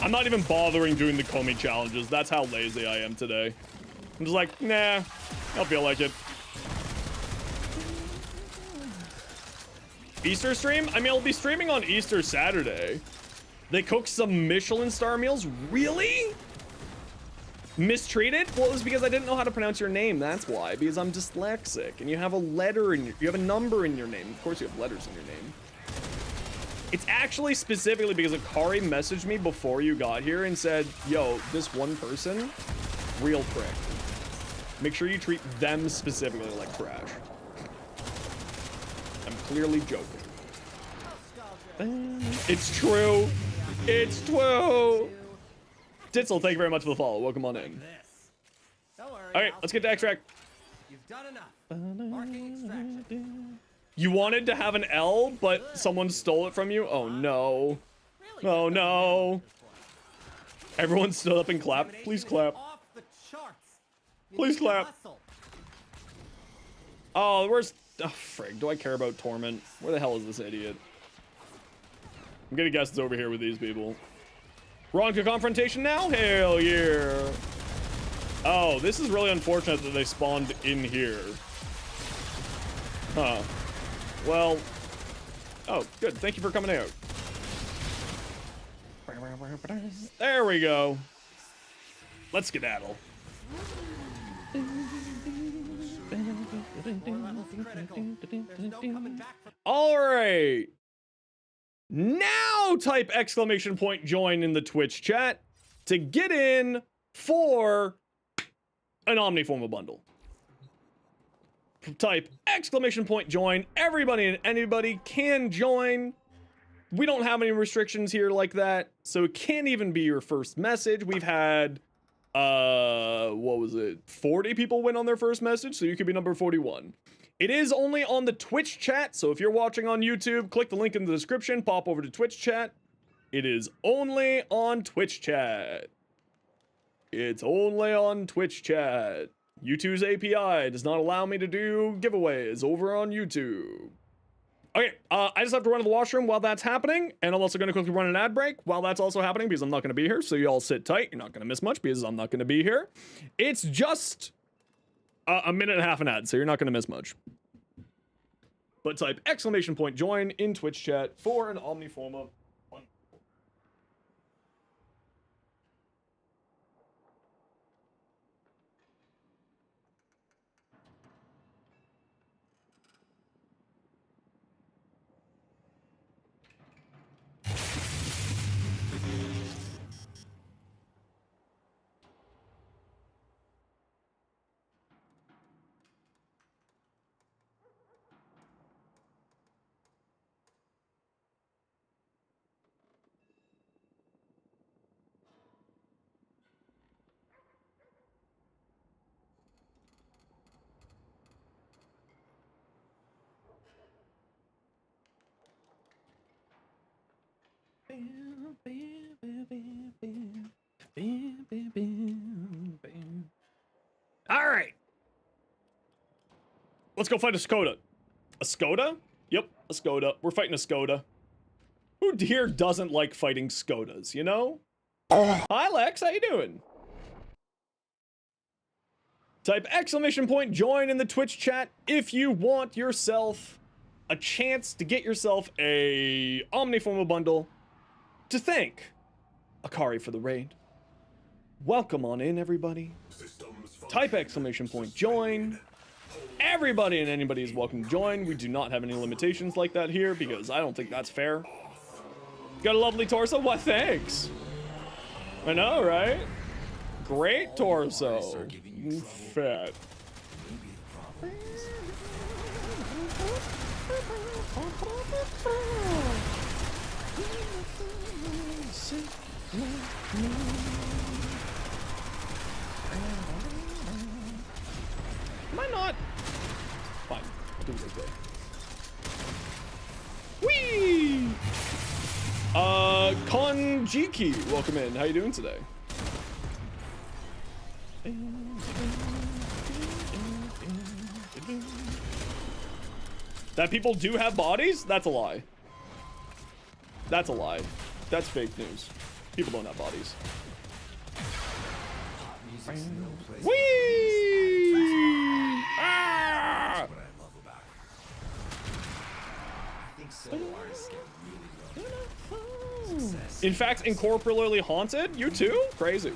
I'm not even bothering doing the Comey challenges. That's how lazy I am today. I'm just like, nah, I don't feel like it. Easter stream? I mean, I'll be streaming on Easter Saturday. They cook some Michelin star meals? Really? Mistreated? Well, it was because I didn't know how to pronounce your name. That's why. Because I'm dyslexic. And you have a letter in you have a number in your name. Of course you have letters in your name. It's actually specifically because Akari messaged me before you got here and said, yo, this one person, real prick. Make sure you treat them specifically like trash. I'm clearly joking. It's true. It's true. Ditzel, thank you very much for the follow. Welcome on in. All right, let's get to extract. You've done enough. Marking extraction. You wanted to have an L, but someone stole it from you? Oh no. Oh no. Everyone stood up and clapped. Please clap. Please clap. Oh, where's... Oh, frig. Do I care about Torment? Where the hell is this idiot? I'm gonna guess it's over here with these people. We're on to confrontation now? Hell yeah. Oh, this is really unfortunate that they spawned in here. Huh. Well, oh, good. Thank you for coming out. There we go. Let's skedaddle. All right. Now type exclamation point join in the Twitch chat to get in for an Omniformal bundle. Type exclamation point join. Everybody and anybody can join. We don't have any restrictions here like that, so it can't even be your first message. We've had what was it, 40 people win on their first message, so you could be number 41. It is only on the Twitch chat, so if you're watching on YouTube, click the link in the description, pop over to Twitch chat. It is only on Twitch chat. It's only on Twitch chat. YouTube's API does not allow me to do giveaways over on YouTube. Okay, I just have to run to the washroom while that's happening, and I'm also going to quickly run an ad break while that's also happening because I'm not going to be here, so you all sit tight. You're not going to miss much because I'm not going to be here. It's just a minute and a half an ad, so you're not going to miss much. But type !join in Twitch chat for an Omniforma. All right. Let's go fight a Coda. A Coda? Yep, a Coda. We're fighting a Coda. Who here doesn't like fighting Skodas, you know? Hi, Lex. How you doing? Type !join in the Twitch chat if you want yourself a chance to get yourself a Omniforma bundle to thank Akari for the raid. Welcome on in, everybody. Type !join. Everybody and anybody is welcome to join. We do not have any limitations like that here because I don't think that's fair. Got a lovely torso? Why, thanks. I know, right? Great torso. Fat. Am I not? Fine. I'll do it this way. Whee! Konjiki, welcome in. How you doing today? That people do have bodies? That's a lie. That's a lie. That's fake news. People don't have bodies. Whee! Ah! In fact, incorporeally haunted? You too? Crazy.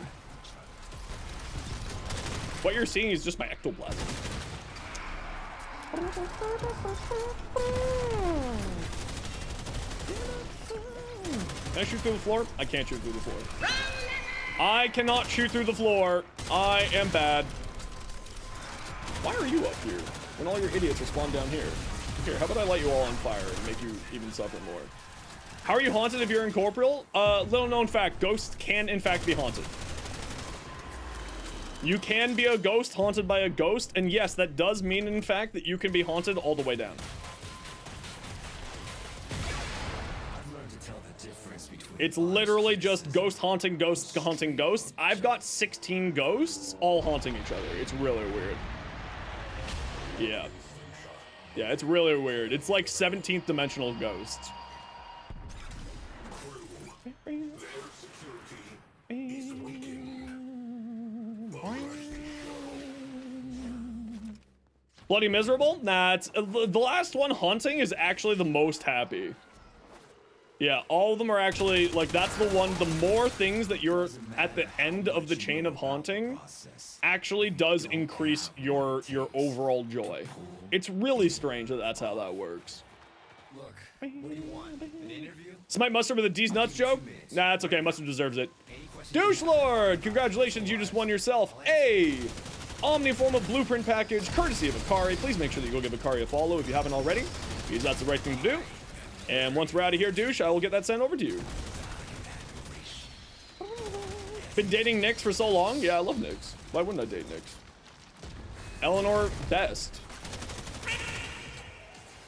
What you're seeing is just my ectoplasm. Can I shoot through the floor? I can't shoot through the floor. I cannot shoot through the floor. I am bad. Why are you up here when all your idiots are spawned down here? Here, how about I light you all on fire and make you even suffer more? How are you haunted if you're incorporeal? Little known fact, ghosts can in fact be haunted. You can be a ghost haunted by a ghost, and yes, that does mean in fact that you can be haunted all the way down. It's literally just ghost haunting ghosts haunting ghosts. I've got 16 ghosts all haunting each other. It's really weird. Yeah. Yeah, it's really weird. It's like 17th dimensional ghosts. Bloody miserable? Nah, it's the last one haunting is actually the most happy. Yeah, all of them are actually like that's the one. The more things that you're at the end of the chain of haunting actually does increase your overall joy. It's really strange that that's how that works. Look, what do you want? An interview? Somebody mustard with a D's nuts joke? Nah, it's okay. Mustard deserves it. Douche Lord, congratulations, you just won yourself a Omniforma blueprint package courtesy of Akari. Please make sure that you go give Akari a follow if you haven't already, because that's the right thing to do. And once we're out of here, douche, I will get that sent over to you. Been dating Nyx for so long? Yeah, I love Nyx. Why wouldn't I date Nyx? Eleanor, best.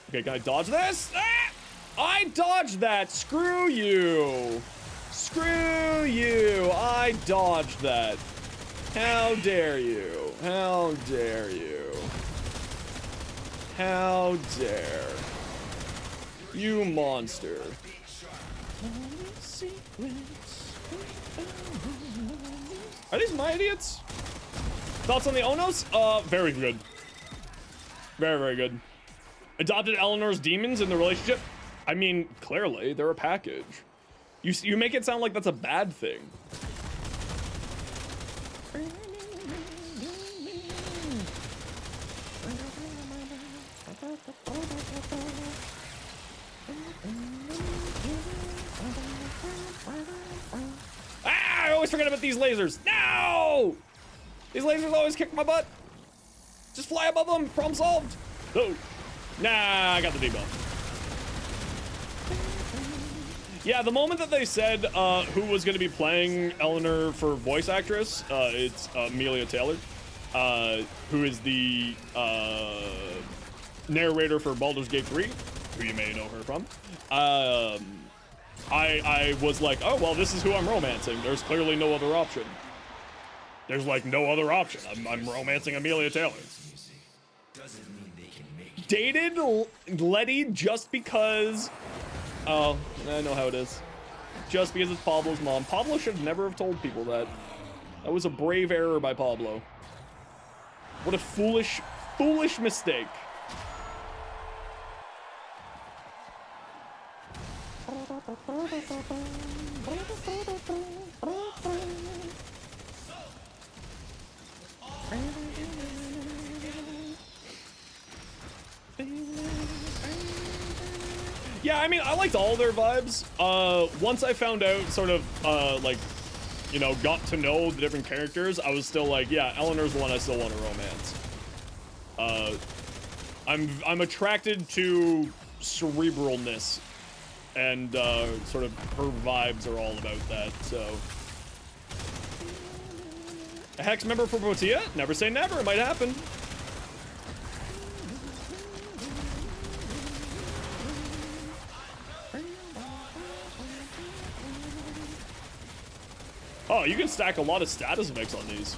Okay, can I dodge this? Ah! I dodged that. Screw you. Screw you. I dodged that. How dare you? How dare you? How dare you, monster? Are these my idiots? Thoughts on the Onos? Very good. Very, very good. Adopted Eleanor's demons in the relationship? I mean, clearly, they're a package. You make it sound like that's a bad thing. Ah, I always forget about these lasers. No! These lasers always kick my butt. Just fly above them. Problem solved. Oh. Nah, I got the debuff. Yeah, the moment that they said who was going to be playing Eleanor for voice actress, it's Amelia Taylor, who is the narrator for Baldur's Gate 3, who you may know her from. I was like, oh, well, this is who I'm romancing. There's clearly no other option. There's like no other option. I'm romancing Amelia Taylor. Dated Letty just because... Oh, I know how it is. Just because it's Pablo's mom. Pablo should never have told people that. That was a brave error by Pablo. What a foolish, foolish mistake. Yeah, I mean, I liked all their vibes. Once I found out, sort of, like, you know, got to know the different characters, I was still like, yeah, Eleanor's the one I still want to romance. I'm attracted to cerebralness, and sort of her vibes are all about that. So, a Hex member for Botia? Never say never. It might happen. Oh, you can stack a lot of status effects on these.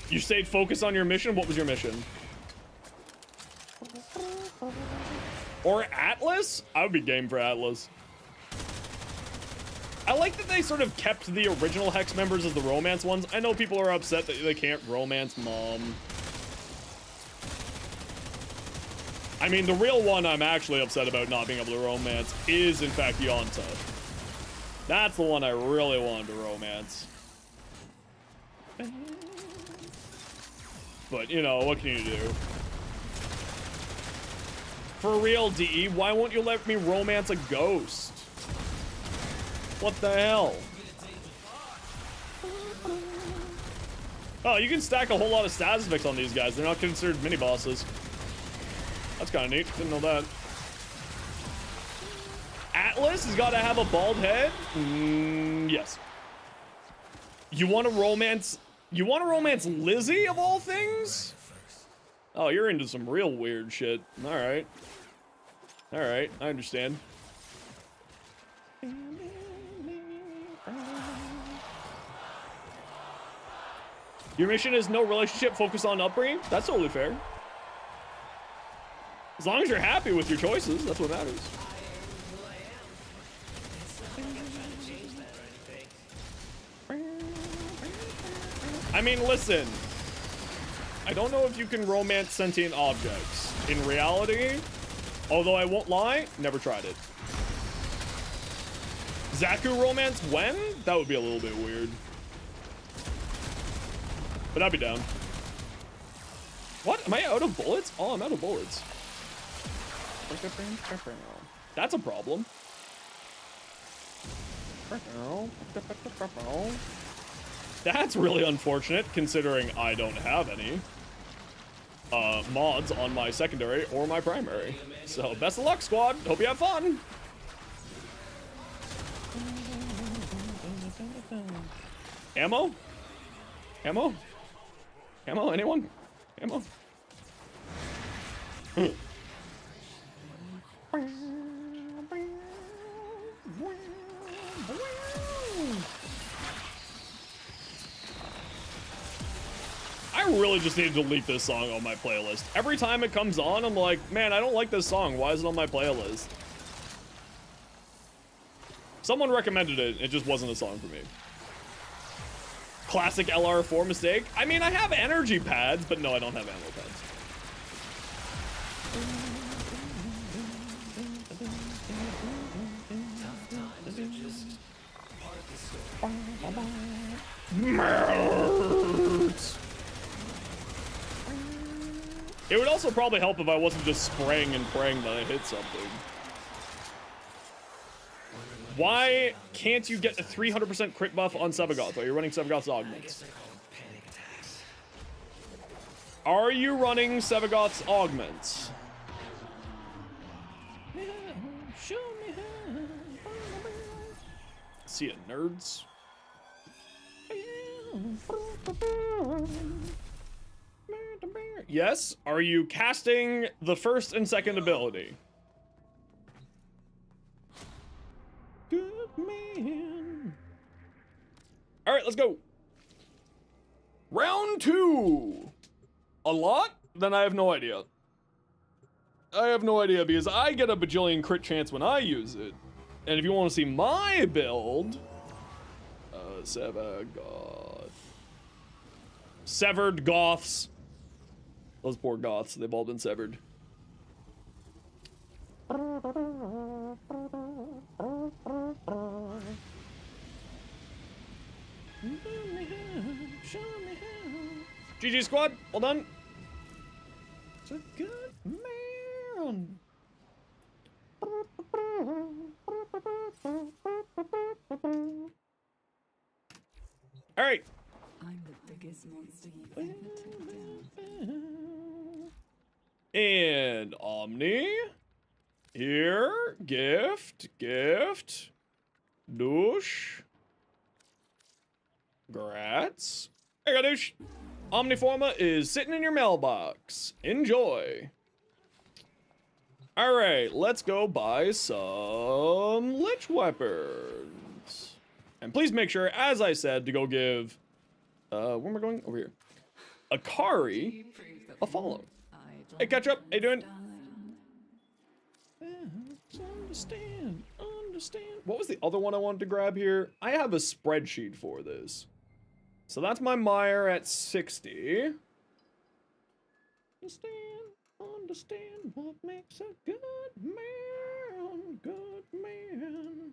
You stayed focused on your mission? What was your mission? Or Atlas? I would be game for Atlas. I like that they sort of kept the original Hex members as the romance ones. I know people are upset that they can't romance Mom. I mean, the real one I'm actually upset about not being able to romance is, in fact, Yonta. That's the one I really wanted to romance. But, you know, what can you do? For real, DE, why won't you let me romance a ghost? What the hell? Oh, you can stack a whole lot of status effects on these guys. They're not considered mini-bosses. That's kind of neat. Didn't know that. Atlas has got to have a bald head? Yes. You want to romance... You want to romance Lizzie, of all things? Oh, you're into some real weird shit. Alright. Alright, I understand. Your mission is no relationship, focus on upbringing? That's totally fair. As long as you're happy with your choices, that's what matters. I mean, listen. I don't know if you can romance sentient objects. In reality, although I won't lie, never tried it. Zaku romance when? That would be a little bit weird. But I'd be down. What? Am I out of bullets? Oh, I'm out of bullets. That's a problem. That's really unfortunate, considering I don't have any mods on my secondary or my primary. So, best of luck, squad. Hope you have fun. Ammo? Ammo? Ammo? Anyone? Ammo? I really just need to delete this song on my playlist. Every time it comes on, I'm like, man, I don't like this song. Why is it on my playlist? Someone recommended it. It just wasn't a song for me. Classic LR4 mistake. I mean, I have energy pads, but no, I don't have ammo pads. It would also probably help if I wasn't just spraying and praying that I hit something. Why can't you get a 300% crit buff on Sevagoth? Are you running Sevagoth's augments? Are you running Sevagoth's augments? See it, nerds. Yes. Are you casting the first and second ability? Good man. All right, let's go. Round 2. A lot? Then I have no idea. I have no idea because I get a bajillion crit chance when I use it. And if you want to see my build, Severed Goths. Those poor Goths, they've all been severed. GG squad, well done. It's a good man. All right. I'm the biggest monster you've ever took down. And Omni. Here. Gift. Gift. Douche. Grats. There you go, douche. Omniforma is sitting in your mailbox. Enjoy. All right, let's go buy some Lich weapons. And please make sure, as I said, to go give, where am I going? Over here. Akari a follow. Hey, Ketchup, how you doing? Understand. What was the other one I wanted to grab here? I have a spreadsheet for this. So that's my Meyer at 60. Understand what makes a good man. Good man.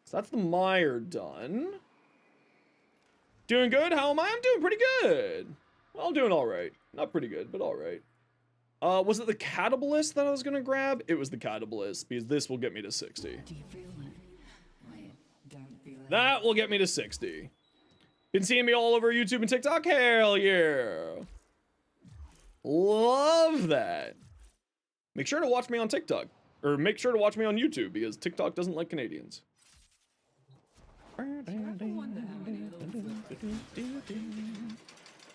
So that's the Meyer done. Doing good? How am I? I'm doing pretty good. Well, I'm doing all right. Not pretty good, but all right. Was it the Catabalist that I was gonna grab? It was the Catabalist, because this will get me to 60. Do you feel it? I don't feel it. That will get me to 60. Been seeing me all over YouTube and TikTok? Hell yeah. Love that. Make sure to watch me on TikTok. Or make sure to watch me on YouTube, because TikTok doesn't like Canadians.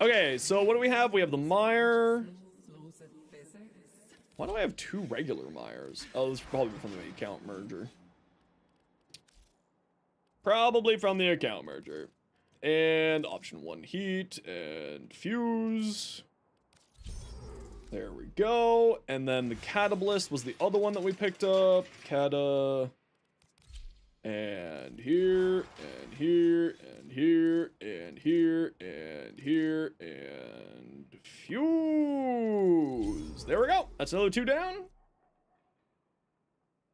Okay, so what do we have? We have the Meyer. Why do I have 2 regular Meyers? Oh, this is probably from the account merger. Probably from the account merger. And option 1 heat and fuse. There we go. And then the Catabalist was the other one that we picked up. Cata. And here, and here, and here, and here, and here, and fuse. There we go. That's another 2 down.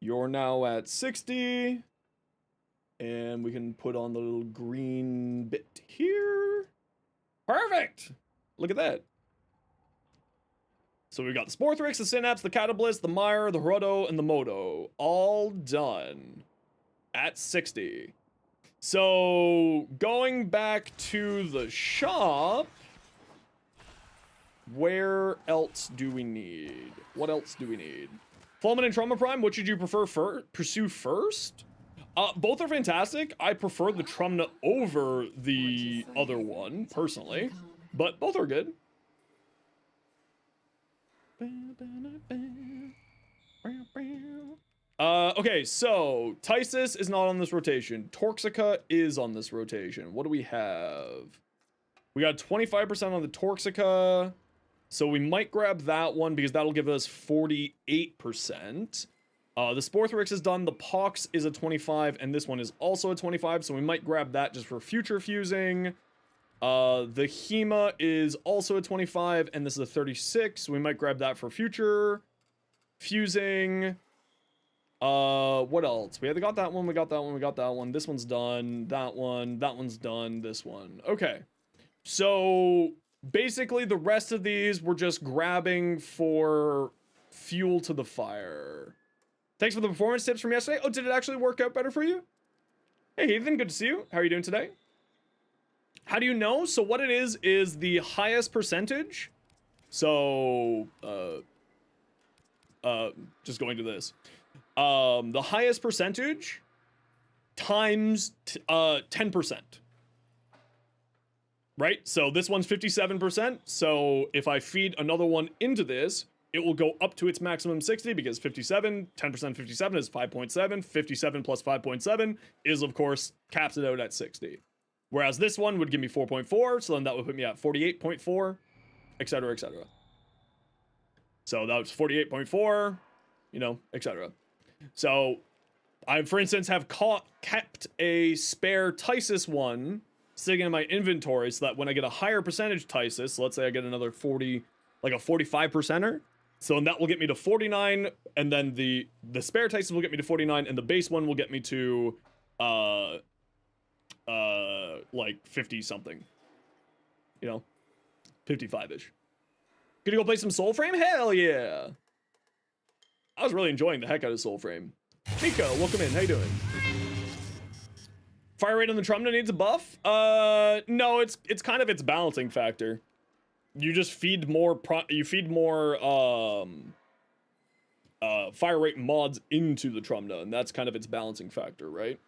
You're now at 60. And we can put on the little green bit here. Perfect. Look at that. So we've got the Sporthrix, the Synapse, the Catabalist, the Meyer, the Hirudo, and the Moto. All done. At 60. So going back to the shop, where else do we need? What else do we need? Fulmin and Trauma Prime, what should you pursue first? Both are fantastic. I prefer the Trumna over the other one, personally, but both are good. Okay, so Tysis is not on this rotation. Torxica is on this rotation. What do we have? We got 25% on the Torxica. So we might grab that one because that'll give us 48%. The Sporthrix is done. The Pox is a 25, and this one is also a 25. So we might grab that just for future fusing. The Hema is also a 25, and this is a 36. So we might grab that for future fusing. What else? We got that one, we got that one, we got that one. This one's done. That one's done. This one. Okay. So basically the rest of these we're just grabbing for fuel to the fire. Thanks for the performance tips from yesterday. Oh, did it actually work out better for you? Hey, Ethan, good to see you. How are you doing today? How do you know? So what it is the highest percentage. So, just going to this. The highest percentage times 10%. Right? So this one's 57%. So if I feed another one into this, it will go up to its maximum 60 because 57, 10% 57 is 5.7. 57 plus 5.7 is, of course, caps it out at 60. Whereas this one would give me 4.4, so then that would put me at 48.4, etc., etc. So that was 48.4, you know, etc. So I, for instance, have kept a spare Tysis one sitting in my inventory so that when I get a higher percentage Tysis, let's say I get another 40, like a 45%er, so that will get me to 49, and then the spare Tysis will get me to 49, and the base one will get me to like 50 something, you know, 55ish. Gonna go play some Soulframe? Hell yeah! I was really enjoying the heck out of Soulframe. Miko, welcome in. How you doing? Fire rate on the Trumna needs a buff? No, it's kind of its balancing factor. You just feed more fire rate mods into the Trumna, and that's kind of its balancing factor, right?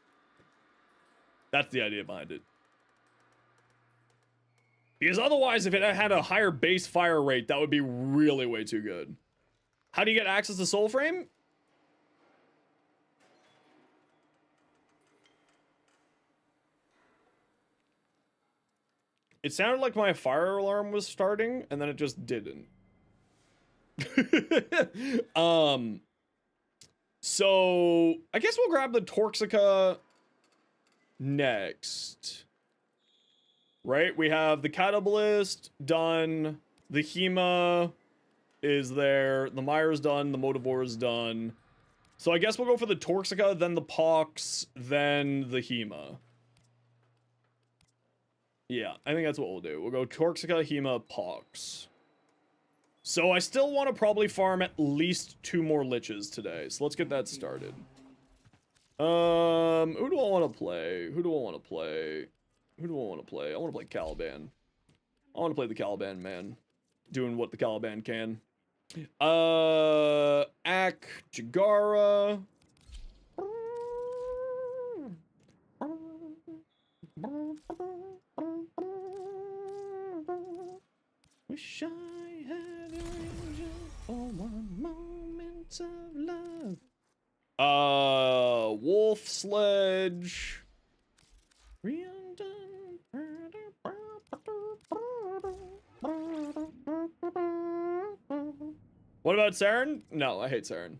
That's the idea behind it. Because otherwise, if it had a higher base fire rate, that would be really way too good. How do you get access to Soulframe? It sounded like my fire alarm was starting, and then it just didn't. So I guess we'll grab the Torxica next. Right? We have the Catalyst done. The Hema is there. The Myra's done. The Motivore is done. So I guess we'll go for the Torxica, then the Pox, then the Hema. Yeah, I think that's what we'll do. We'll go Torxica, Hema, Pox. So I still want to probably farm at least 2 more Liches today. So let's get that started. Who do I want to play? Who do I want to play? Who do I want to play? I want to play Caliban. I want to play the Caliban man. Doing what the Caliban can. Ak, Jagara. Wish I had your angel for one moment of love. Wolf Sledge. What about Saren? No, I hate Saren.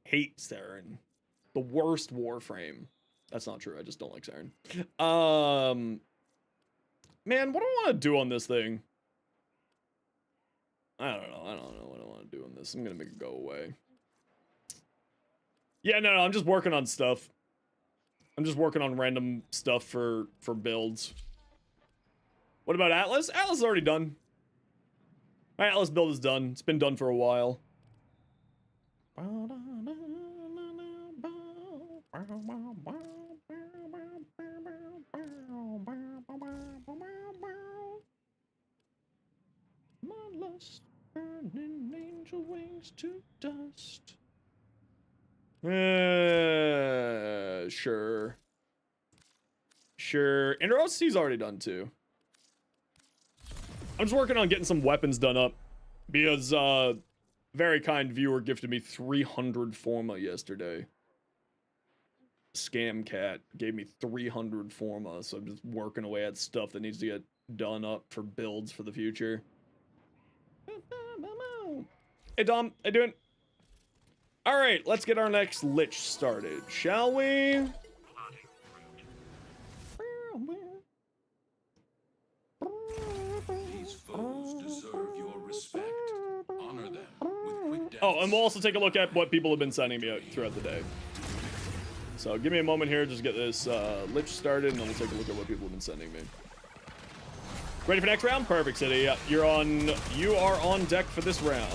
Hate Saren. The worst Warframe. That's not true. I just don't like Saren. Man, what do I want to do on this thing? I don't know. I don't know what I want to do on this. I'm gonna make it go away. Yeah, no, I'm just working on stuff. I'm just working on random stuff for builds. What about Atlas? Atlas is already done. My Atlas build is done. It's been done for a while. My lust burning angel wings to dust. Sure. Sure. And Rossi's already done too. I'm just working on getting some weapons done up. Because very kind viewer gifted me 300 forma yesterday. Scam cat gave me 300 forma, so I'm just working away at stuff that needs to get done up for builds for the future. Hey Dom, how you doing? All right, let's get our next Lich started, shall we? These foes deserve your respect. Honor them with quick deaths. Oh, and we'll also take a look at what people have been sending me out throughout the day. So give me a moment here, just get this Lich started, and then we'll take a look at what people have been sending me. Ready for next round? Perfect, City. Yeah, you are on deck for this round.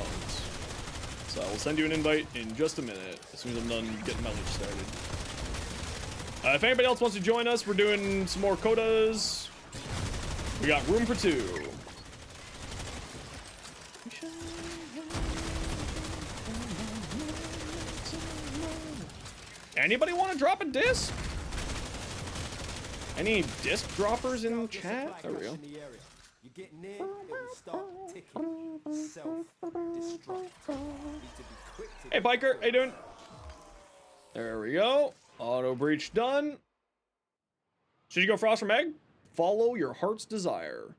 So I will send you an invite in just a minute, as soon as I'm done getting my Lich started. If anybody else wants to join us, we're doing some more Codas. We got room for 2. Anybody want to drop a disc? Any disc droppers in chat? There we go. You get near, it will start ticking. Self-destruct. Need to be quick to Hey Biker, how you doing? There we go. Auto breach done. Should you go Frost from Egg? Follow your heart's desire.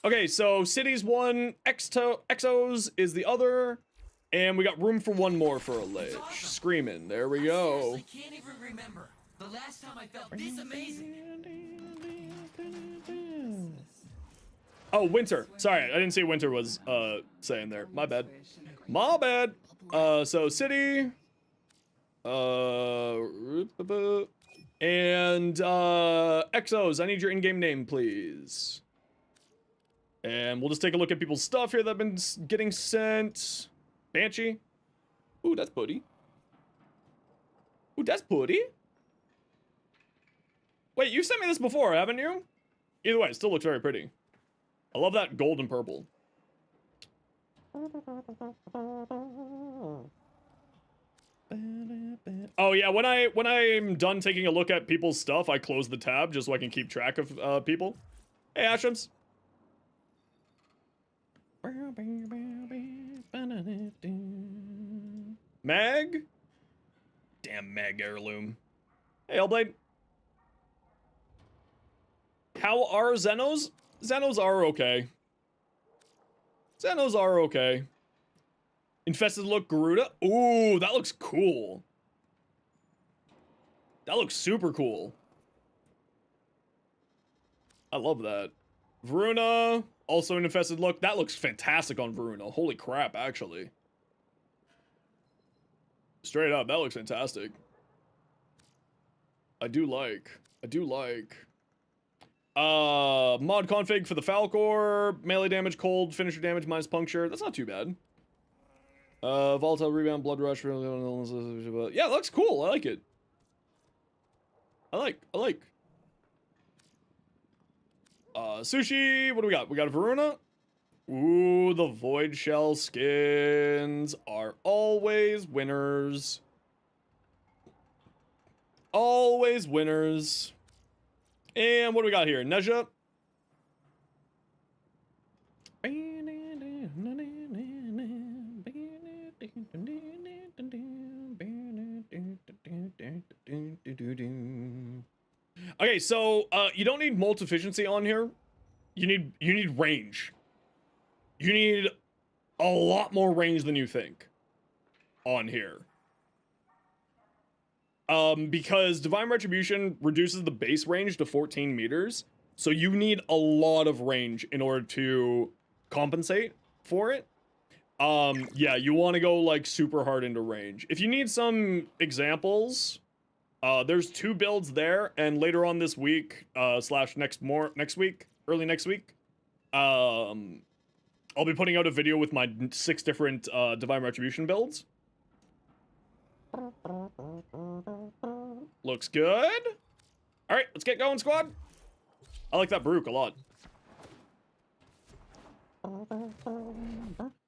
Okay, so City's one, Exos is the other, and we got room for one more for a Lich. Screaming, there we go. I can't even remember the last time I felt this amazing. Oh, Winter. Sorry, I didn't see Winter was saying there. My bad. My bad. So City. And Exos, I need your in-game name, please. And we'll just take a look at people's stuff here that have been getting sent. Banshee. Ooh, that's pretty. Ooh, that's pretty. Wait, you sent me this before, haven't you? Either way, it still looks very pretty. I love that gold and purple. Oh yeah, when I'm done taking a look at people's stuff, I close the tab just so I can keep track of people. Hey, Ashrams. Mag? Damn Mag heirloom. Hey, Hellblade. How are Zenos? Zenos are okay. Zenos are okay. Infested look Garuda. Ooh, that looks cool. That looks super cool. I love that. Varuna, also an infested look. That looks fantastic on Varuna. Holy crap, actually. Straight up, that looks fantastic. I do like. Mod config for the Falcor. Melee damage, cold, finisher damage, minus puncture. That's not too bad. Volatile rebound, blood rush. Yeah, it looks cool. I like it. I like. Sushi, what do we got? We got Varuna. Ooh, the Void Shell skins are always winners. Always winners. And what do we got here? Neja. Okay, so you don't need multi-efficiency on here. You need range. You need a lot more range than you think on here. Because Divine Retribution reduces the base range to 14 meters, so you need a lot of range in order to compensate for it. Yeah, you want to go like super hard into range. If you need some examples, there's 2 builds there, and later on this week, slash next week, early next week, I'll be putting out a video with my 6 different Divine Retribution builds. Looks good. All right, let's get going, squad. I like that Baruch a lot.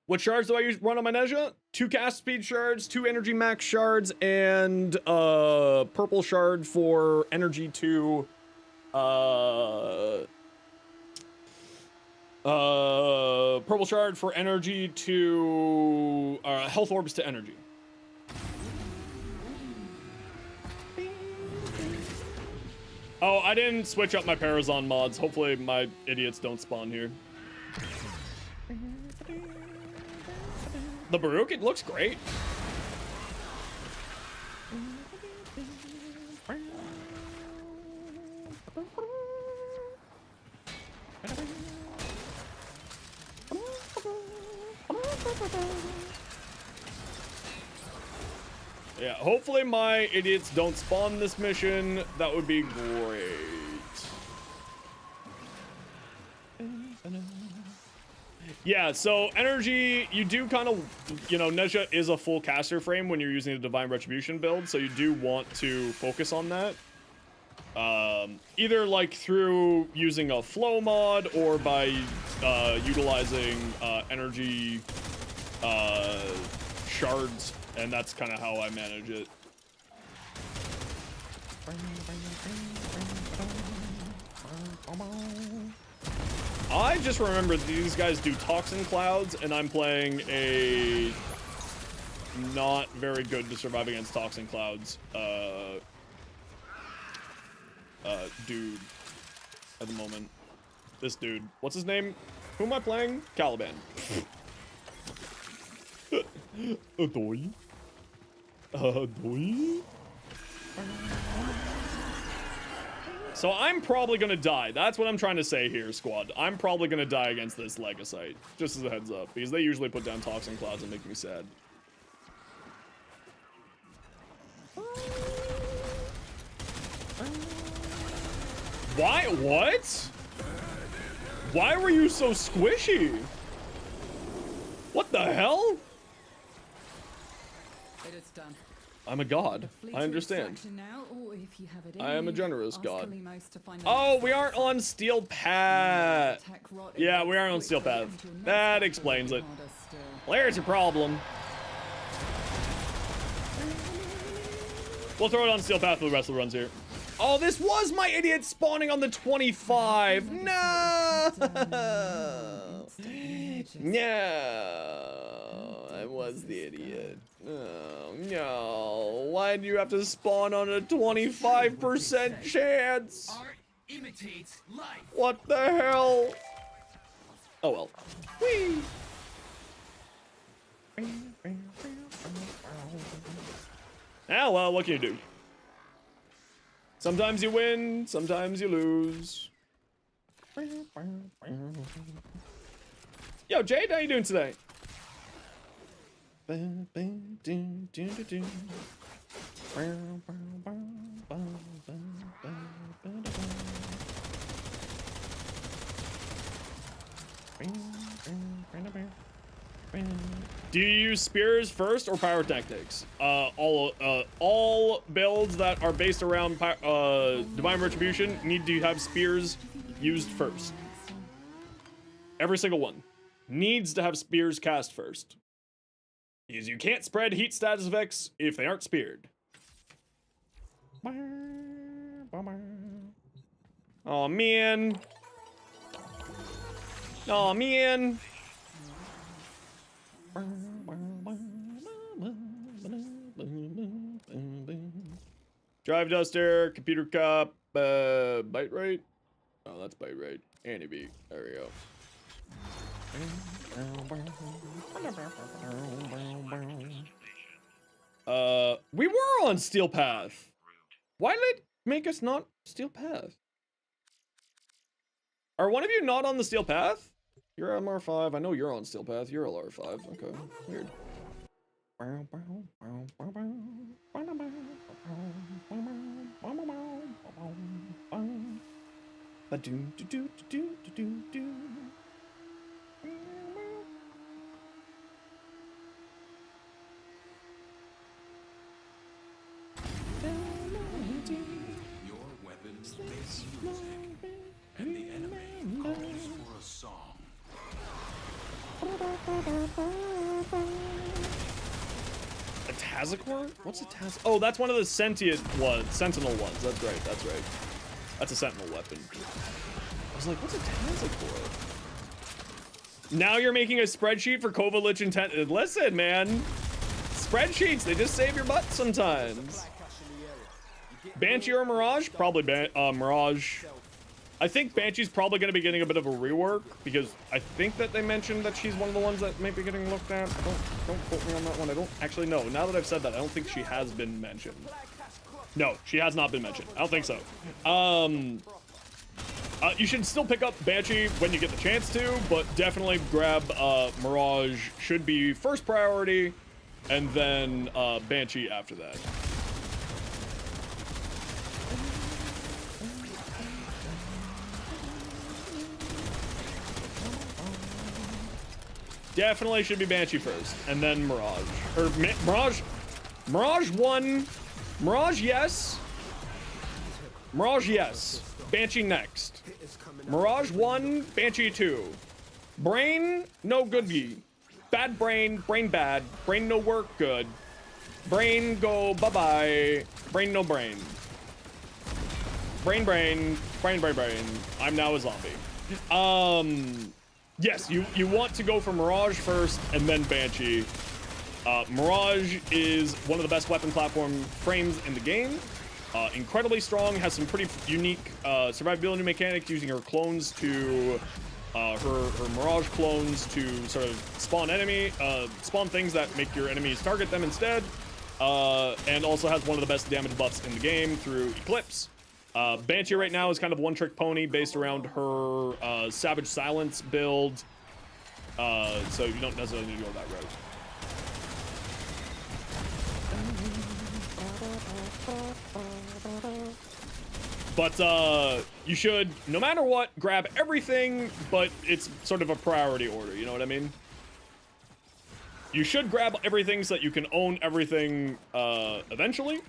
What shards do I run on my Neja? 2 cast speed shards, 2 energy max shards, and purple shard for energy 2. Purple shard for energy to health orbs to energy. Oh, I didn't switch up my Parazon mods. Hopefully my idiots don't spawn here. The Baruch, it looks great. Yeah, hopefully my idiots don't spawn this mission. That would be great. Yeah, so energy, you do kind of, you know, Nezha is a full caster frame when you're using the Divine Retribution build, so you do want to focus on that. Either like through using a flow mod or by utilizing energy shards, and that's kind of how I manage it. I just remember these guys do Toxin Clouds, and I'm playing a not very good to survive against Toxin Clouds dude at the moment. This dude. What's his name? Who am I playing? Caliban. Adoy. Adoy. So I'm probably gonna die. That's what I'm trying to say here, squad. I'm probably gonna die against this Legacite. Just as a heads up, because they usually put down Toxin Clouds and make me sad. Why? What? Why were you so squishy? What the hell? It is done. I'm a god. Flee I to understand. extraction now, or if you have it in I am a you, generous ask god. Kalimos to find Oh, out we aren't on Steel Path. Tech rot Yeah, we evolves aren't on Steel quickly Path. into a next That battle explains it. harder still. Well, there's your problem. We'll throw it on Steel Path for the rest of the runs here. Oh, this was my idiot spawning on the 25. No! No, I was the idiot. Oh, no. Why do you have to spawn on a 25% chance? Art imitates life. What the hell? Oh, well. Whee! Ah, well, what can you do? Sometimes you win, sometimes you lose. Yo, Jade, how you doing today? Do you use spears first or pyrotechnics? All builds that are based around Divine Retribution need to have spears used first. Every single one needs to have spears cast first. Because you can't spread heat status effects if they aren't speared. Oh man. Oh man. Drive Duster, Computer Cup, Bite Rate. Oh, that's Bite Rate. Anti-beat. There we go. We were on Steel Path. Why did it make us not Steel Path? Are one of you not on the Steel Path? You're MR5. I know you're on Steel Path. You're LR5. Okay. Weird. Your weapons make music, and the enemy calls for a song. A Tazakor? What's a Taz? Oh, that's one of the sentient ones. Sentinel ones. That's right. That's right. That's a sentinel weapon. I was like, what's a Tazakor? Now you're making a spreadsheet for Kova Lich intent. Listen, man. Spreadsheets, they just save your butt sometimes. Banshee or Mirage? Probably Mirage. I think Banshee's probably going to be getting a bit of a rework because I think that they mentioned that she's one of the ones that might be getting looked at. Don't quote me on that one. I don't actually know. Now that I've said that, I don't think she has been mentioned. No, she has not been mentioned. I don't think so. You should still pick up Banshee when you get the chance to, but definitely grab Mirage. Should be first priority, and then Banshee after that. Definitely should be Banshee first, and then Mirage. Or Mirage 1. Mirage, yes. Mirage, yes. Banshee next. Mirage 1, Banshee 2. Brain, no good ye. Bad brain, brain bad. Brain no work, good. Brain go bye-bye. Brain no brain. Brain, brain, brain, brain, brain. I'm now a zombie. Yes, you want to go for Mirage first and then Banshee. Mirage is one of the best weapon platform frames in the game. Incredibly strong, has some pretty unique survivability mechanics using her clones to her Mirage clones to sort of spawn things that make your enemies target them instead. And also has one of the best damage buffs in the game through Eclipse. Banshee right now is kind of one-trick pony based around her Savage Silence build. So you don't necessarily need to go that route. But you should, no matter what, grab everything, but it's sort of a priority order, you know what I mean? You should grab everything so that you can own everything eventually.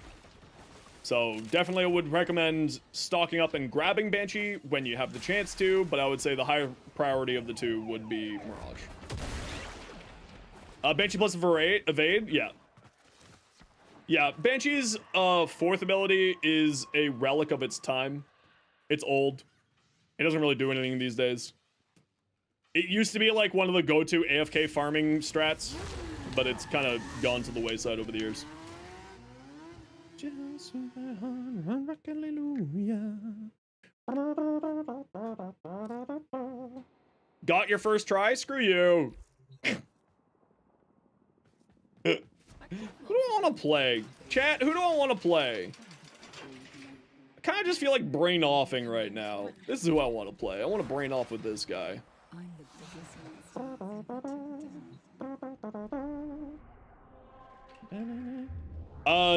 So definitely I would recommend stocking up and grabbing Banshee when you have the chance to, but I would say the higher priority of the two would be Mirage. Banshee plus evade, yeah. Yeah, Banshee's fourth ability is a relic of its time. It's old. It doesn't really do anything these days. It used to be like one of the go-to AFK farming strats, but it's kind of gone to the wayside over the years. Just hallelujah. Got your first try? Screw you. Who do I want to play? Chat, who do I want to play? I kind of just feel like brain offing right now. This is who I want to play. I want to brain off with this guy.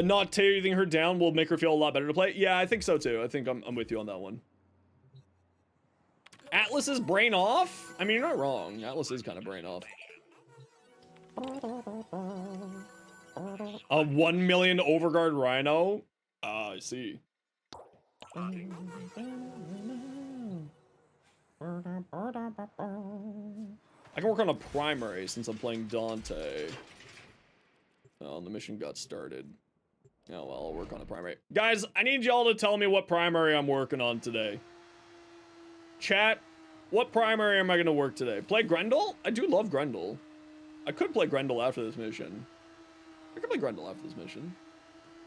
Not tearing her down will make her feel a lot better to play. Yeah, I think so too. I think I'm with you on that one. Atlas's brain off? I mean, you're not wrong. Atlas is kind of brain off. A 1 million Overguard Rhino? I see. I can work on a primary since I'm playing Dante. Oh, the mission got started. Oh, well, I'll work on a primary. Guys, I need y'all to tell me what primary I'm working on today. Chat, what primary am I going to work today? Play Grendel? I do love Grendel. I could play Grendel after this mission. I could play Grendel after this mission.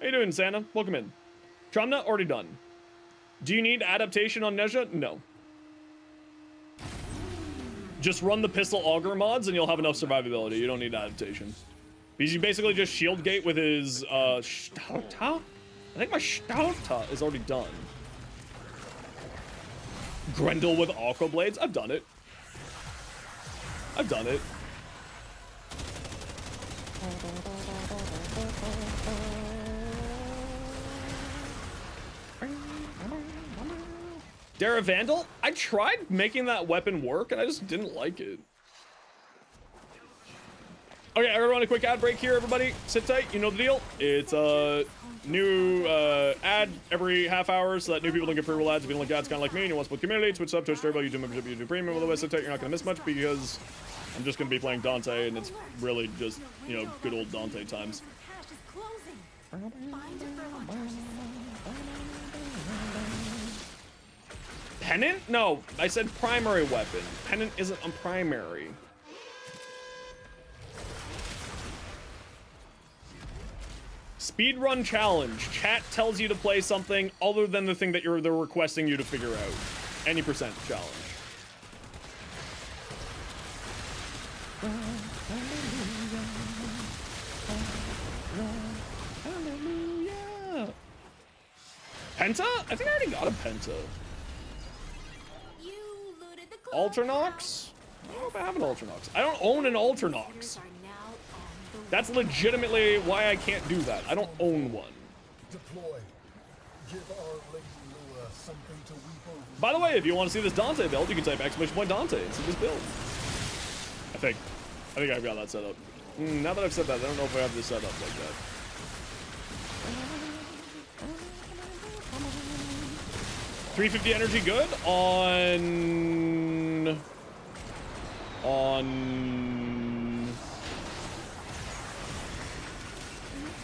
How you doing, Santa? Welcome in. Tramna, already done. Do you need adaptation on Nezha? No. Just run the Pistol Augur mods and you'll have enough survivability. You don't need adaptation. Because you basically just shield gate with his, Stauta? I think my Stauta is already done. Grendel with Aqua Blades? I've done it. I've done it. Dara Vandal? I tried making that weapon work and I just didn't like it. Okay, I'm gonna run a quick ad break here, everybody. Sit tight, you know the deal. It's a new ad every half hour so that new people don't get free roll ads. If you don't like ads, kind of like me, and you want to split community, Twitch sub, Twitch Turbo, YouTube membership, YouTube Premium. Otherwise, sit tight, you're not gonna miss much because I'm just gonna be playing Dante, and it's really just, you know, good old Dante times. Pennant? No, I said primary weapon. Pennant isn't a primary. Speedrun challenge. Chat tells you to play something other than the thing that they're requesting you to figure out. Any percent challenge. Penta? I think I already got a Penta. You looted the Alternox? I don't know if I have an Alternox. I don't own an Alternox. That's legitimately why I can't do that. I don't own one. Deploy. Give our Lady Lua something to weep over. By the way, if you want to see this Dante build, you can type !Dante and see this build. I think I've got that set up. Now that I've said that, I don't know if I have this set up like that. $350 energy good on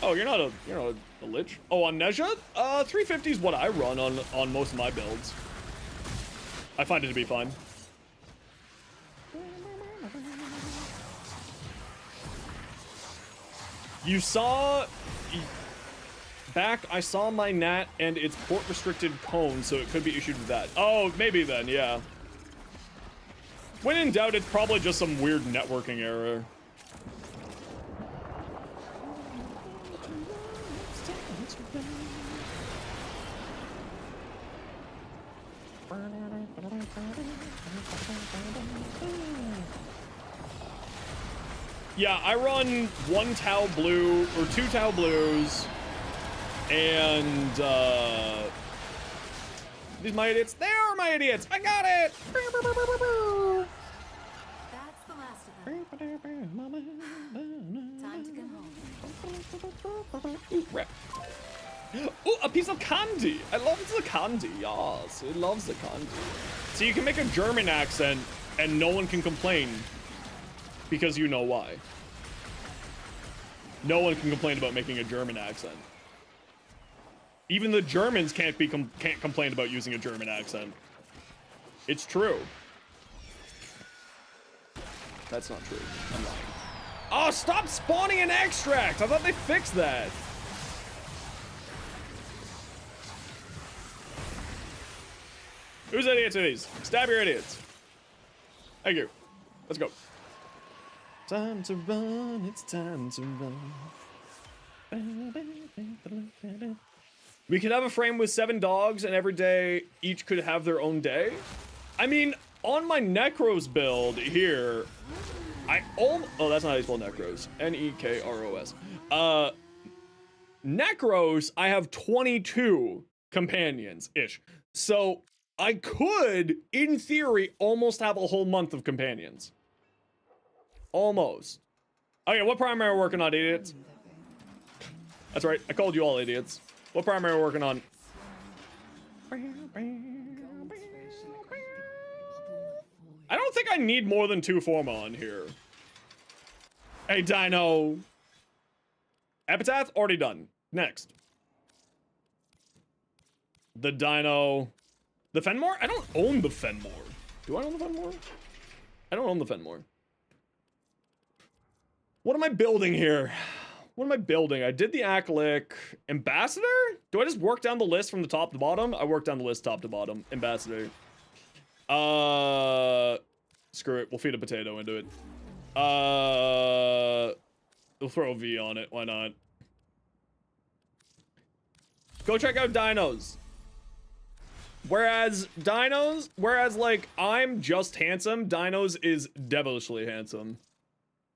oh, you're not a lich. Oh, on Nezha? 350 is what I run on most of my builds. I find it to be fine. You saw back, I saw my NAT and its port restricted cone, so it could be issued with that. Oh, maybe then, yeah. When in doubt, it's probably just some weird networking error. Yeah, I run 1 Tau Blue, or 2 Tau Blues, and, these my idiots? They are my idiots! I got it! That's the last of them. Time to come home. Ooh, rep. Ooh, a piece of candy! I love the candy, yes, it loves the candy. So you can make a German accent, and no one can complain. Because you know why. No one can complain about making a German accent. Even the Germans can't complain about using a German accent. It's true. That's not true. I'm lying. Oh, stop spawning an extract! I thought they fixed that. Whose idiots are these? Stab your idiots. Thank you. Let's go. Time to run, it's time to run. We could have a frame with 7 dogs and every day each could have their own day. I mean, on my Necros build here, oh, that's not how you spell Necros. Nekros. Necros, I have 22 companions-ish. So I could, in theory, almost have a whole month of companions. Almost. Okay, what primary are we working on, idiots? That's right, I called you all idiots. What primary are we working on? I don't think I need more than 2 Forma on here. Hey, Dino. Epitaph, already done. Next. The Dino. The Fenmore? I don't own the Fenmore. Do I own the Fenmore? I don't own the Fenmore. What am I building here? What am I building? I did the Aklik. Ambassador? Do I just work down the list from the top to bottom? I work down the list top to bottom. Ambassador. Screw it. We'll feed a potato into it. We'll throw a V on it. Why not? Go check out Dinos. Whereas like, I'm just handsome, Dinos is devilishly handsome.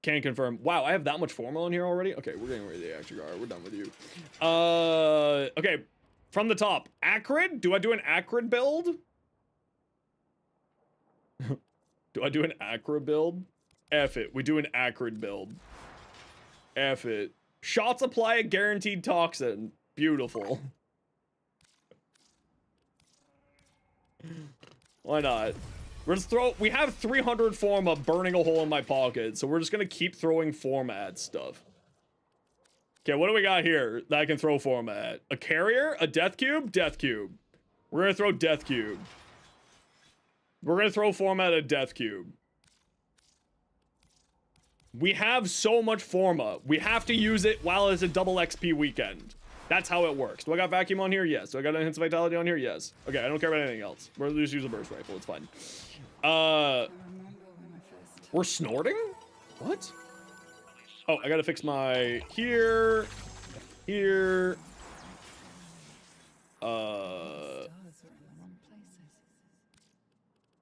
Can confirm. Wow, I have that much Formal in here already? Okay, we're getting rid of the Acrid. We're done with you. Okay, from the top. Acrid? Do I do an Acrid build? Do I do an Acrid build? F it. We do an Acrid build. F it. Shots apply a guaranteed toxin. Beautiful. Why not? We're just we have 300 Forma burning a hole in my pocket, so we're just gonna keep throwing Forma at stuff. Okay, what do we got here that I can throw Forma at? A carrier? A death cube? Death cube. We're gonna throw death cube. We're gonna throw Forma at a death cube. We have so much Forma. We have to use it while it's a double XP weekend. That's how it works. Do I got Vacuum on here? Yes. Do I got Enhanced Vitality on here? Yes. Okay, I don't care about anything else. We'll just use a Burst Rifle. It's fine. We're snorting? What? Oh, I gotta fix my here.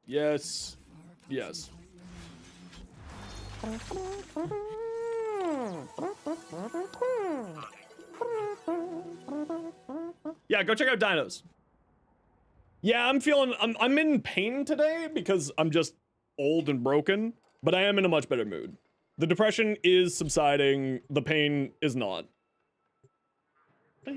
Yes. Yes. Yeah, go check out Dinos. Yeah, I'm in pain today because I'm just old and broken, but I am in a much better mood. The depression is subsiding, the pain is not. I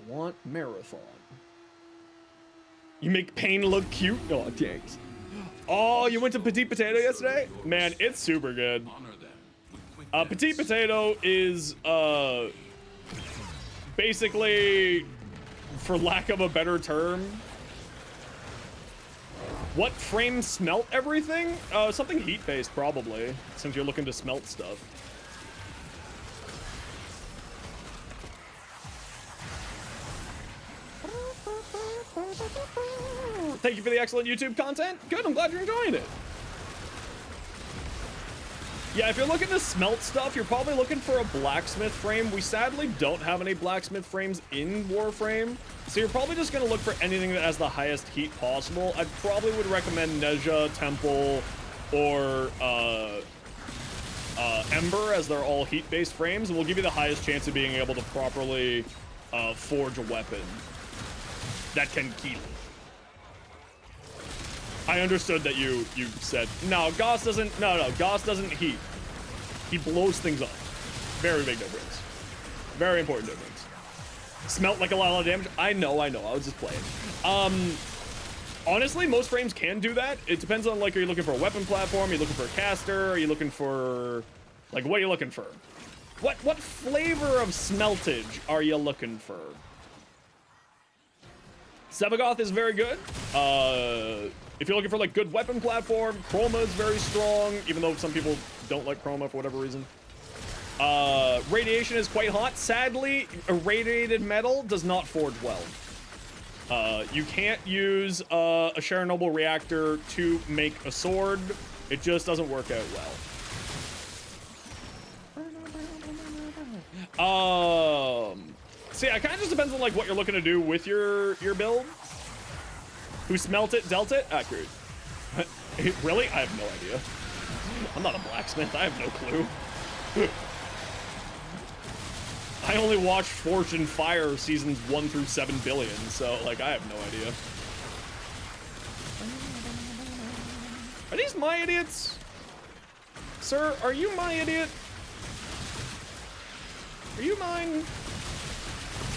want marathon. You make pain look cute? Oh, thanks. Oh, you went to Petite Potato yesterday? Man, it's super good. Petite Potato is, basically, for lack of a better term, what frame smelt everything? Something heat-based, probably, since you're looking to smelt stuff. Thank you for the excellent YouTube content. Good, I'm glad you're enjoying it. Yeah, if you're looking to smelt stuff, you're probably looking for a blacksmith frame. We sadly don't have any blacksmith frames in Warframe, so you're probably just gonna look for anything that has the highest heat possible. I probably would recommend Nezha, Temple, or Ember, as they're all heat-based frames, and will give you the highest chance of being able to properly forge a weapon that can kill. I understood that you said no. Goss doesn't heat. He blows things up. Very big difference. Very important difference. Smelt like a lot of damage. I know. I was just playing. Honestly, most frames can do that. It depends on, like, are you looking for a weapon platform? Are you looking for a caster? Are you looking for, like, what are you looking for? What flavor of smeltage are you looking for? Sevagoth is very good. If you're looking for, like, good weapon platform, Chroma is very strong, even though some people don't like Chroma for whatever reason. Radiation is quite hot. Sadly, irradiated metal does not forge well. You can't use a Chernobyl reactor to make a sword. It just doesn't work out well. So yeah, it kind of just depends on, like, what you're looking to do with your build. Who smelt it, dealt it? Accurate. Really? I have no idea. I'm not a blacksmith. I have no clue. I only watched Forged in Fire seasons 1 through 7 billion, so, like, I have no idea. Are these my idiots? Sir, are you my idiot? Are you mine?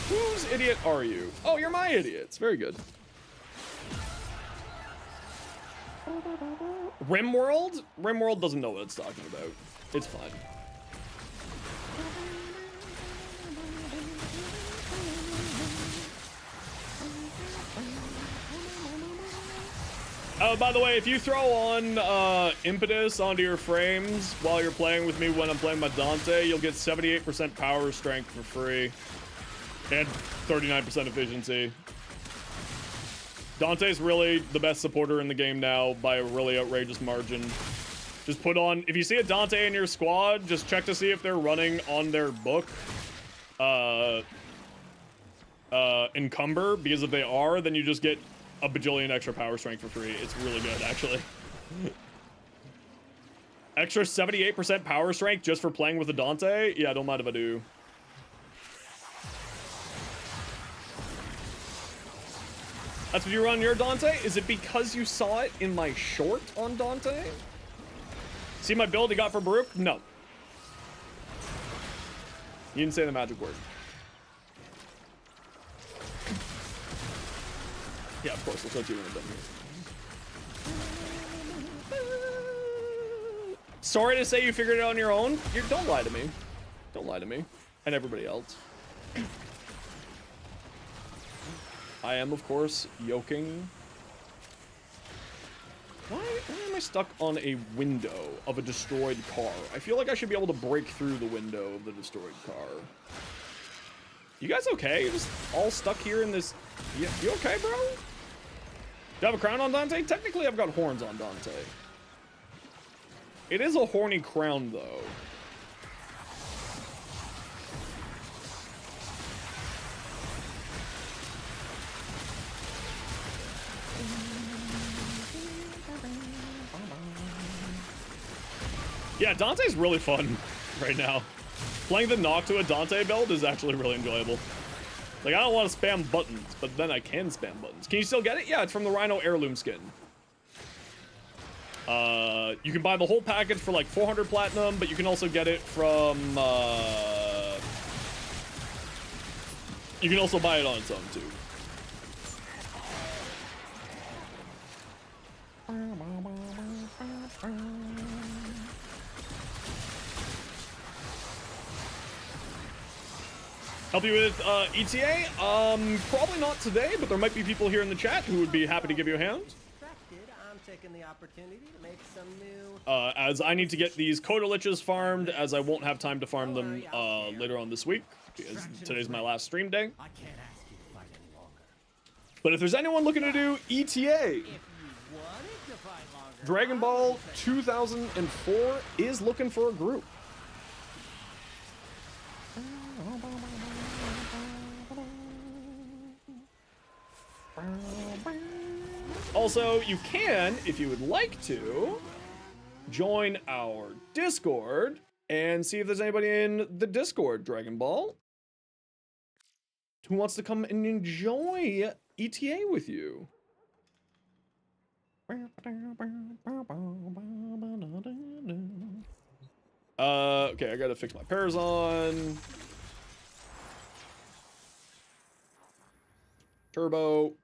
Whose idiot are you? Oh, you're my idiots. Very good. Rimworld? Rimworld doesn't know what it's talking about. It's fine. Oh, by the way, if you throw on Impetus onto your frames while you're playing with me when I'm playing my Dante, you'll get 78% power strength for free. And 39% efficiency. Dante's really the best supporter in the game now by a really outrageous margin. Just put on, if you see a Dante in your squad, just check to see if they're running on their book Encumber, because if they are, then you just get a bajillion extra power strength for free. It's really good, actually. Extra 78% power strength just for playing with a Dante? Yeah, don't mind if I do. That's what you run your Dante? Is it because you saw it in my short on Dante? See my build you got for Baruch? No. You didn't say the magic word. Yeah, of course. We'll show you when we're done here. Sorry to say you figured it out on your own. Don't lie to me. Don't lie to me. And everybody else. I am, of course, yoking. Why am I stuck on a window of a destroyed car? I feel like I should be able to break through the window of the destroyed car. You guys okay? You're just all stuck here in this... You okay, bro? Do you have a crown on Dante? Technically, I've got horns on Dante. It is a horny crown, though. Yeah, Dante's really fun right now. Playing the Noctua Dante build is actually really enjoyable. Like, I don't want to spam buttons, but then I can spam buttons. Can you still get it? Yeah, it's from the Rhino heirloom skin. You can buy the whole package for like 400 platinum, but you can also get it from, you can also buy it on its own, too. Help you with ETA? Probably not today, but there might be people here in the chat who would be happy to give you a hand. I'm taking the opportunity to make some new... As I need to get these Coda Liches farmed, as I won't have time to farm them later on this week, because today's my last stream day. I can't ask you to fight any longer. But if there's anyone looking to do ETA, If you wanted to fight longer, Dragon Ball 2004 is looking for a group. Also, you can, if you would like to, join our Discord and see if there's anybody in the Discord, Dragon Ball, who wants to come and enjoy ETA with you. Okay, I gotta fix my pairs on. Turbo.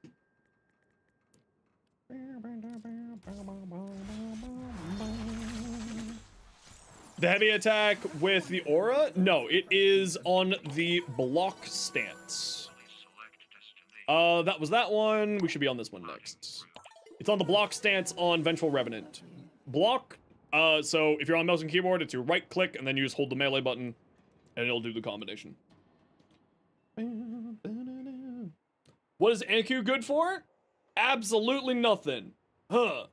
The heavy attack with the aura? No, it is on the block stance. That was that one. We should be on this one next. It's on the block stance on Vengeful Revenant. Block, so if you're on mouse and keyboard, it's your right click, and then you just hold the melee button, and it'll do the combination. What is NQ good for? Absolutely nothing. Huh.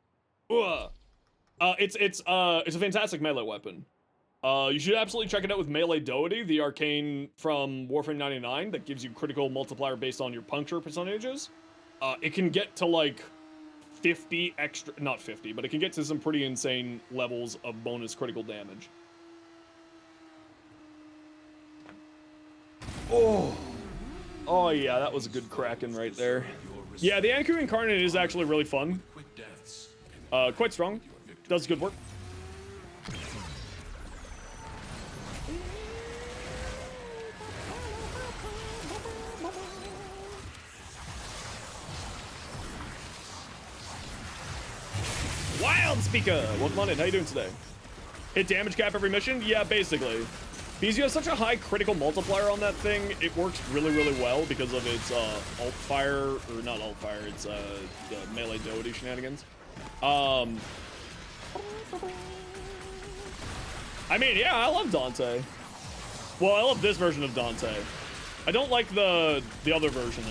It's a fantastic melee weapon. You should absolutely check it out with Melee Doty, the arcane from Warframe 99 that gives you critical multiplier based on your puncture percentages. It can get to like 50 extra, not 50, but it can get to some pretty insane levels of bonus critical damage. Oh yeah, that was a good Kraken right there. Yeah, the Anku Incarnate is actually really fun. Quite strong. Does good work. Wild Speaker! Welcome on in. How you doing today? Hit damage cap every mission? Yeah, basically. Because you have such a high critical multiplier on that thing, it works really, really well because of its alt fire, or not alt fire, it's the melee Doty shenanigans. I mean, yeah, I love Dante. Well, I love this version of Dante. I don't like the other version,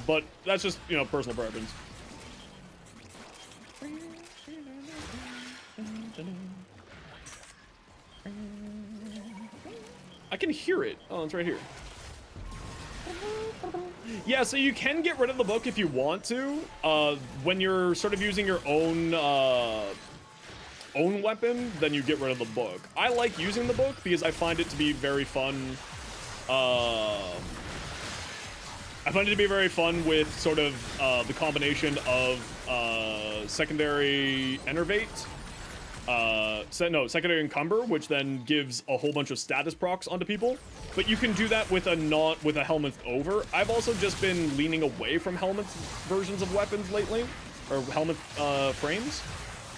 but that's just, you know, personal preference. I can hear it. Oh, it's right here. Yeah, so you can get rid of the book if you want to. When you're sort of using your own weapon, then you get rid of the book. I like using the book because I find it to be very fun. I find it to be very fun with sort of the combination of secondary enervate. Secondary encumber, which then gives a whole bunch of status procs onto people. But you can do that with a helmet over. I've also just been leaning away from helmet versions of weapons lately, or helmet frames.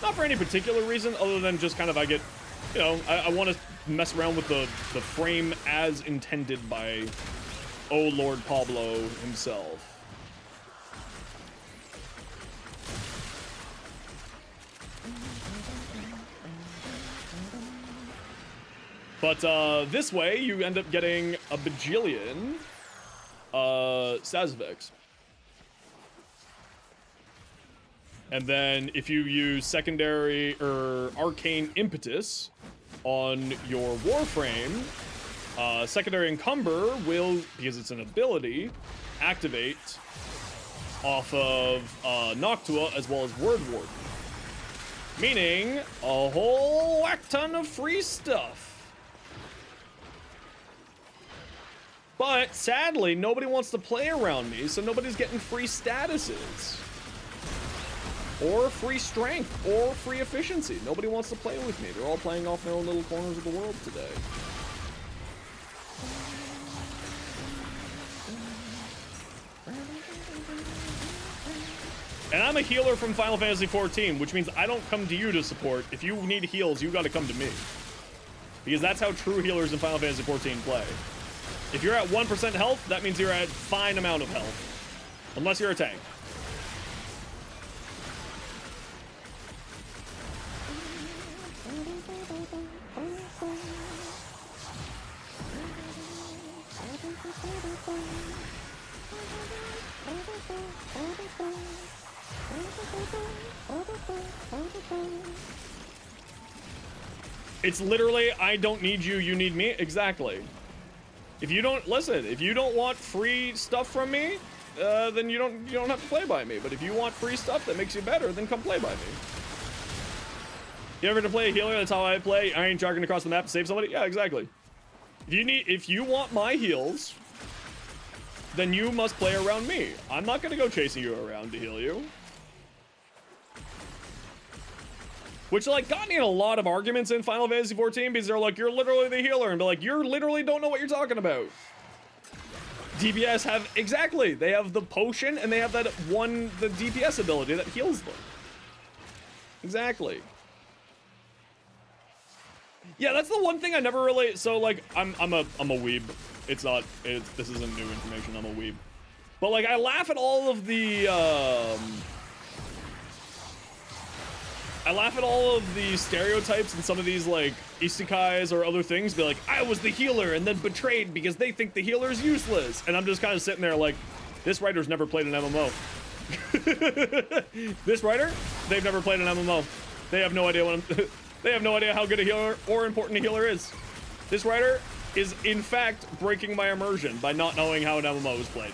Not for any particular reason, other than just kind of I get you know, I want to mess around with the frame as intended by Oh Lord Pablo himself. But this way, you end up getting a bajillion Sazvex. And then if you use secondary or arcane impetus on your Warframe, secondary encumber will, because it's an ability, activate off of Noctua as well as Word Warden. Meaning a whole whack ton of free stuff. But sadly, nobody wants to play around me, so nobody's getting free statuses. Or free strength, or free efficiency. Nobody wants to play with me. They're all playing off their own little corners of the world today. And I'm a healer from Final Fantasy XIV, which means I don't come to you to support. If you need heals, you gotta come to me. Because that's how true healers in Final Fantasy XIV play. If you're at 1% health, that means you're at fine amount of health. Unless you're a tank. It's literally, I don't need you, you need me. Exactly. If you don't, listen, if you don't want free stuff from me, then you don't have to play by me. But if you want free stuff that makes you better, then come play by me. You ever to play a healer? That's how I play. I ain't jogging across the map to save somebody. Yeah, exactly. If you want my heals, then you must play around me. I'm not gonna go chasing you around to heal you. Which, like, got me in a lot of arguments in Final Fantasy XIV because they're like, you're literally the healer. And be like, you literally don't know what you're talking about. DPS have, exactly. They have the potion and they have that the DPS ability that heals them. Exactly. Yeah, that's the one thing I never really, so, like, I'm a weeb. This isn't new information, I'm a weeb. But, like, I laugh at all of the, stereotypes in some of these, like, isekais or other things. Be like, I was the healer and then betrayed because they think the healer is useless. And I'm just kind of sitting there like, this writer's never played an MMO. This writer, they've never played an MMO. They have no idea they have no idea how good a healer or important a healer is. This writer is, in fact, breaking my immersion by not knowing how an MMO is played.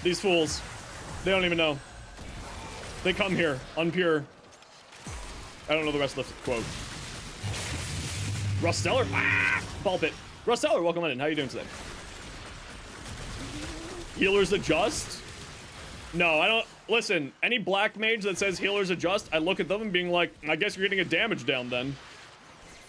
These fools. They don't even know. They come here, unpure. I don't know the rest of the quote. Russ Stellar? Ah! Ball pit. Russ Stellar, welcome in. How you doing today? Healers adjust? No, I don't. Listen, any black mage that says healers adjust, I look at them and being like, I guess you're getting a damage down then.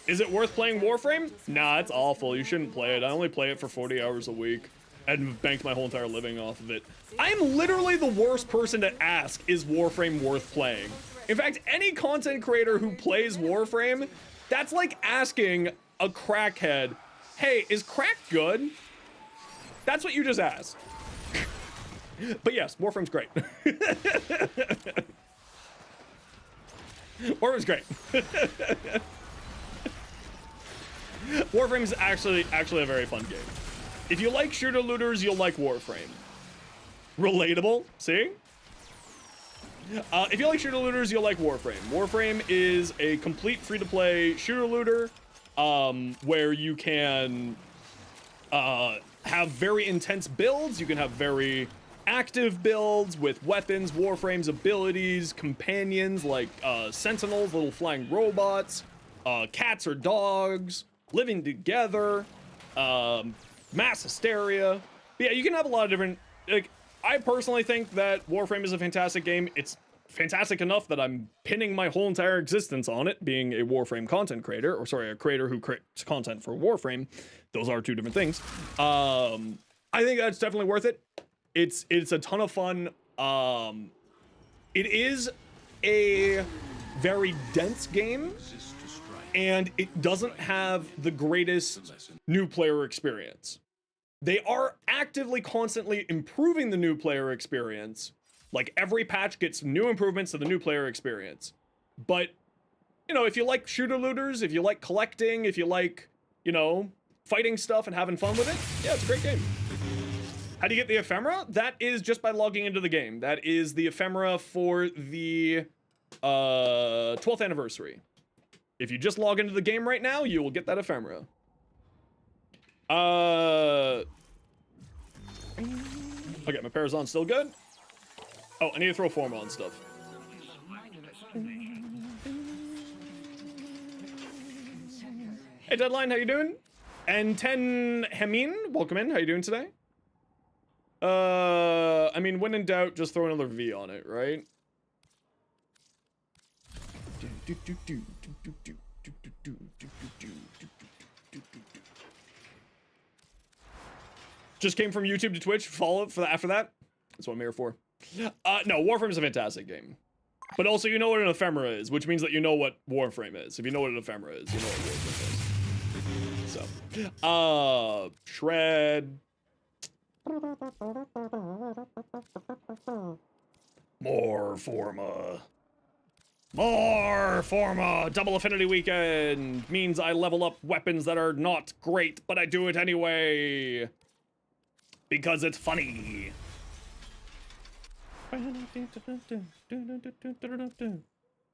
Is it worth playing Warframe? Nah, it's awful. You shouldn't play it. I only play it for 40 hours a week. And banked my whole entire living off of it. I'm literally the worst person to ask, is Warframe worth playing? In fact, any content creator who plays Warframe, that's like asking a crackhead, hey, is crack good? That's what you just asked. But yes, Warframe's great. Warframe's great. Warframe's actually a very fun game. If you like shooter looters, you'll like Warframe. Relatable, see? If you like shooter looters, you'll like Warframe. Warframe is a complete free-to-play shooter looter where you can have very intense builds. You can have very active builds with weapons, Warframe's abilities, companions like sentinels, little flying robots, cats or dogs, living together, mass hysteria. But yeah, you can have a lot of different, like, I personally think that Warframe is a fantastic game. It's fantastic enough that I'm pinning my whole entire existence on it, being a Warframe content creator, or sorry, a creator who creates content for Warframe. Those are two different things. I think that's definitely worth it. It's a ton of fun. It is a very dense game, and it doesn't have the greatest new player experience. They are actively, constantly improving the new player experience. Like, every patch gets new improvements to the new player experience. But, you know, if you like shooter looters, if you like collecting, if you like, you know, fighting stuff and having fun with it, yeah, it's a great game. How do you get the ephemera? That is just by logging into the game. That is the ephemera for the 12th anniversary. If you just log into the game right now, you will get that ephemera. Okay, my Parazon's still good. Oh, I need to throw Forma on stuff. Hey, Deadline, how you doing? And 10 Hemin, welcome in. How you doing today? I mean, when in doubt, just throw another V on it, right? Just came from YouTube to Twitch. Follow up for that after that. That's what I'm here for. No, Warframe is a fantastic game. But also, you know what an ephemera is, which means that you know what Warframe is. If you know what an ephemera is, you know what Warframe is. So, Shred. More Forma. More Forma. Double Affinity Weekend means I level up weapons that are not great, but I do it anyway. Because it's funny.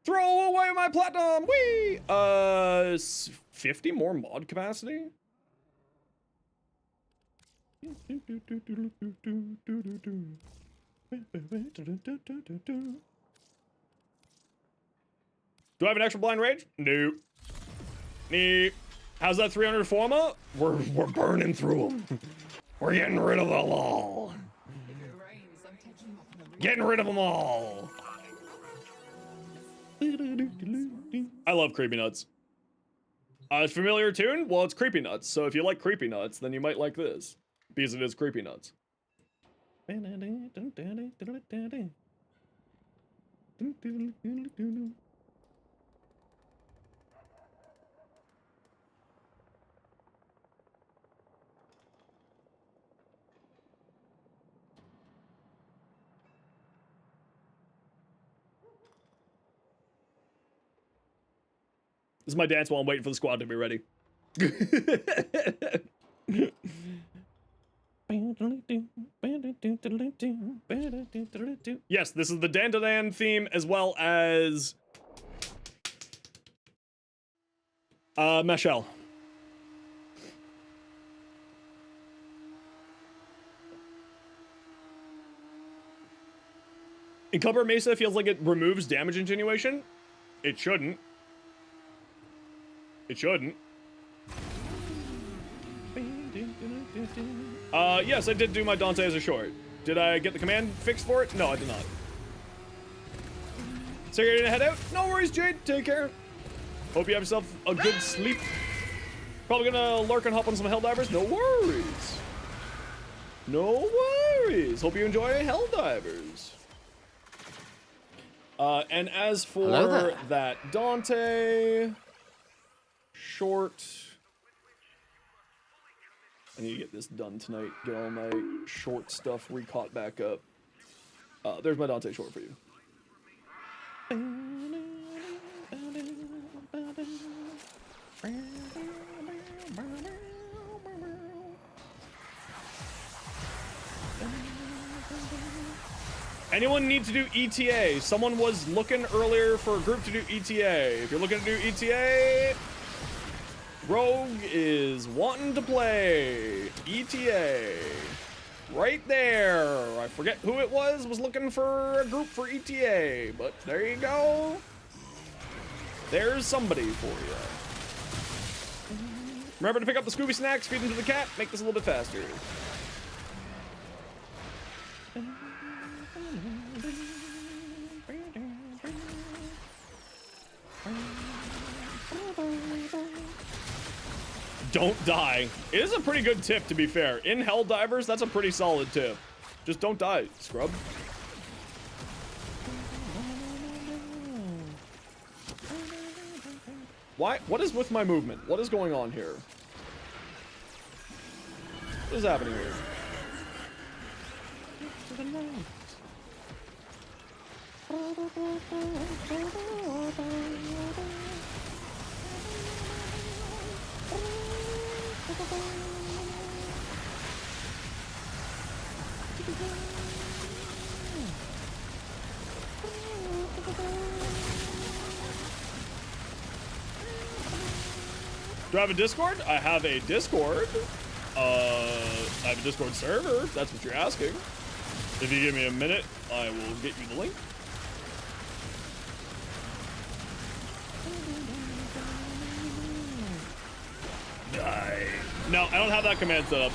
Throw away my platinum! Whee! 50 more mod capacity? Do I have an extra blind rage? Nope. Nope. How's that 300 Forma? We're burning through them. We're getting rid of them all. Getting rid of them all. I love Creepy Nuts. Familiar tune? Well, it's Creepy Nuts. So if you like Creepy Nuts, then you might like this. Because it is Creepy Nuts. This is my dance while I'm waiting for the squad to be ready. Yes, this is the Dandadan theme as well as Meshel. Encumber Mesa feels like it removes damage attenuation. It shouldn't. It shouldn't. Yes, I did do my Dante as a short. Did I get the command fixed for it? No, I did not. So you're gonna head out? No worries, Jade. Take care. Hope you have yourself a good sleep. Probably gonna lurk and hop on some Helldivers. No worries. No worries. Hope you enjoy Helldivers. And as for that Dante short, I need to get this done tonight. Get all my short stuff recaught back up. There's my Dante short for you. Anyone need to do ETA? Someone was looking earlier for a group to do ETA. If you're looking to do ETA, Rogue is wanting to play ETA. Right there. I forget who it was looking for a group for ETA, but there you go. There's somebody for you. Remember to pick up the Scooby snacks, feed them to the cat, make this a little bit faster. Don't die. It is a pretty good tip, to be fair. In Helldivers, that's a pretty solid tip. Just don't die, scrub. Why? What is with my movement? What is going on here? What is happening here? Do I have a Discord? I have a Discord. I have a Discord server, if that's what you're asking. If you give me a minute, I will get you the link. No, I don't have that command set up.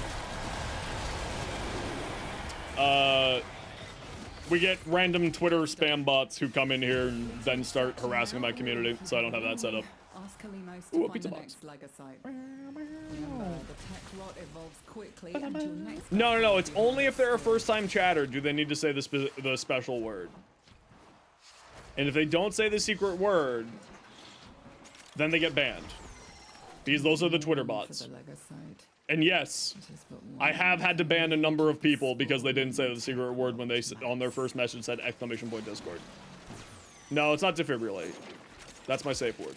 We get random Twitter spam bots who come in here and then start harassing my community, so I don't have that set up. Ask Kalimos Ooh, a to find pizza the box. next Legosite. Remember, the tech rot evolves quickly until next. No. It's only if they're a first-time chatter do they need to say the special word. And if they don't say the secret word, then they get banned. Because those are the Twitter bots. And yes, I have had to ban a number of people because they didn't say the secret word when they on their first message said !Discord. No, it's not defibrillate. That's my safe word.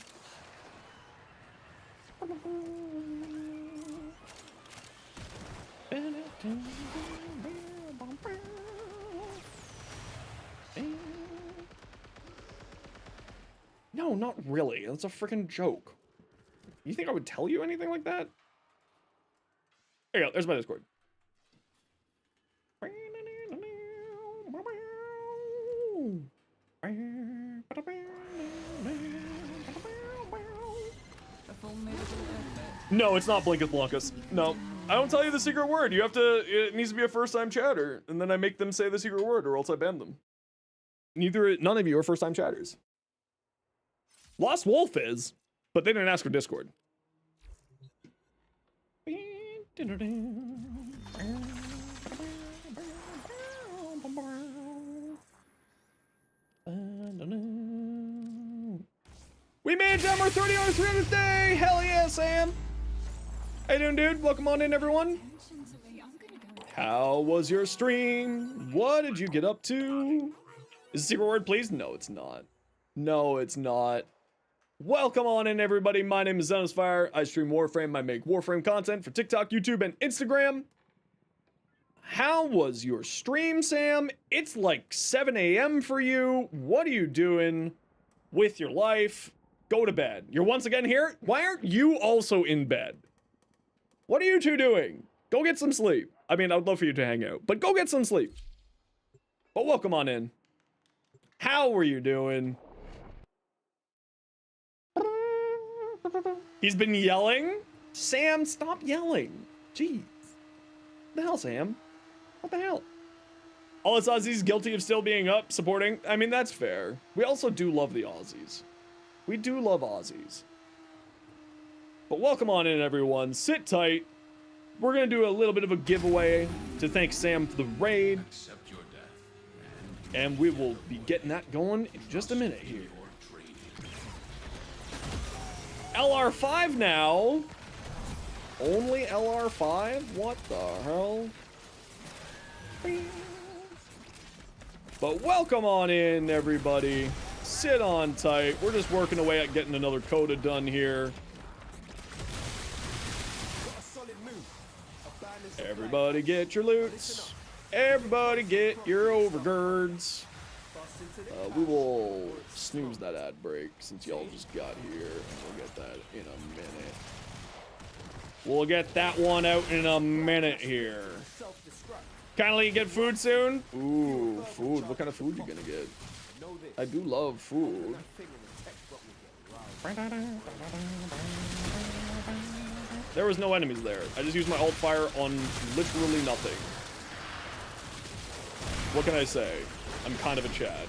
No, not really. That's a freaking joke. You think I would tell you anything like that? There you go. There's my Discord. No, it's not Blinkus Blunkus. No. I don't tell you the secret word. You have to, it needs to be a first-time chatter. And then I make them say the secret word or else I ban them. None of you are first-time chatters. Lost Wolf is, but they didn't ask for Discord. We made it, John. We're 30 on 300th day. Hell yeah, Sam. How you doing, dude? Welcome on in, everyone. How was your stream? What did you get up to? Is the secret word, please? No, it's not. No, it's not. Welcome on in, everybody. My name is Zenosfire. I stream Warframe. I make Warframe content for TikTok, YouTube, and Instagram. How was your stream, Sam? It's like 7 a.m. for you. What are you doing with your life? Go to bed. You're once again here? Why aren't you also in bed? What are you two doing? Go get some sleep. I mean, I would love for you to hang out, but go get some sleep. But welcome on in. How are you doing? He's been yelling? Sam, stop yelling. Jeez. What the hell, Sam? What the hell? All us Aussies guilty of still being up, supporting. I mean, that's fair. We also do love the Aussies. We do love Aussies. But welcome on in, everyone. Sit tight. We're going to do a little bit of a giveaway to thank Sam for the raid. Accept your death. And we will be getting that going in just a minute here. LR5 now. Only LR5? What the hell? But welcome on in, everybody. Sit on tight. We're just working away at getting another Coda done here. Everybody get your loots. Everybody get your overgirds. We will snooze that ad break since y'all just got here. And we'll get that in a minute. We'll get that one out in a minute here. Kindly get food soon? Ooh, food. What kind of food you gonna get? I do love food. There was no enemies there. I just used my alt fire on literally nothing. What can I say? I'm kind of a Chad.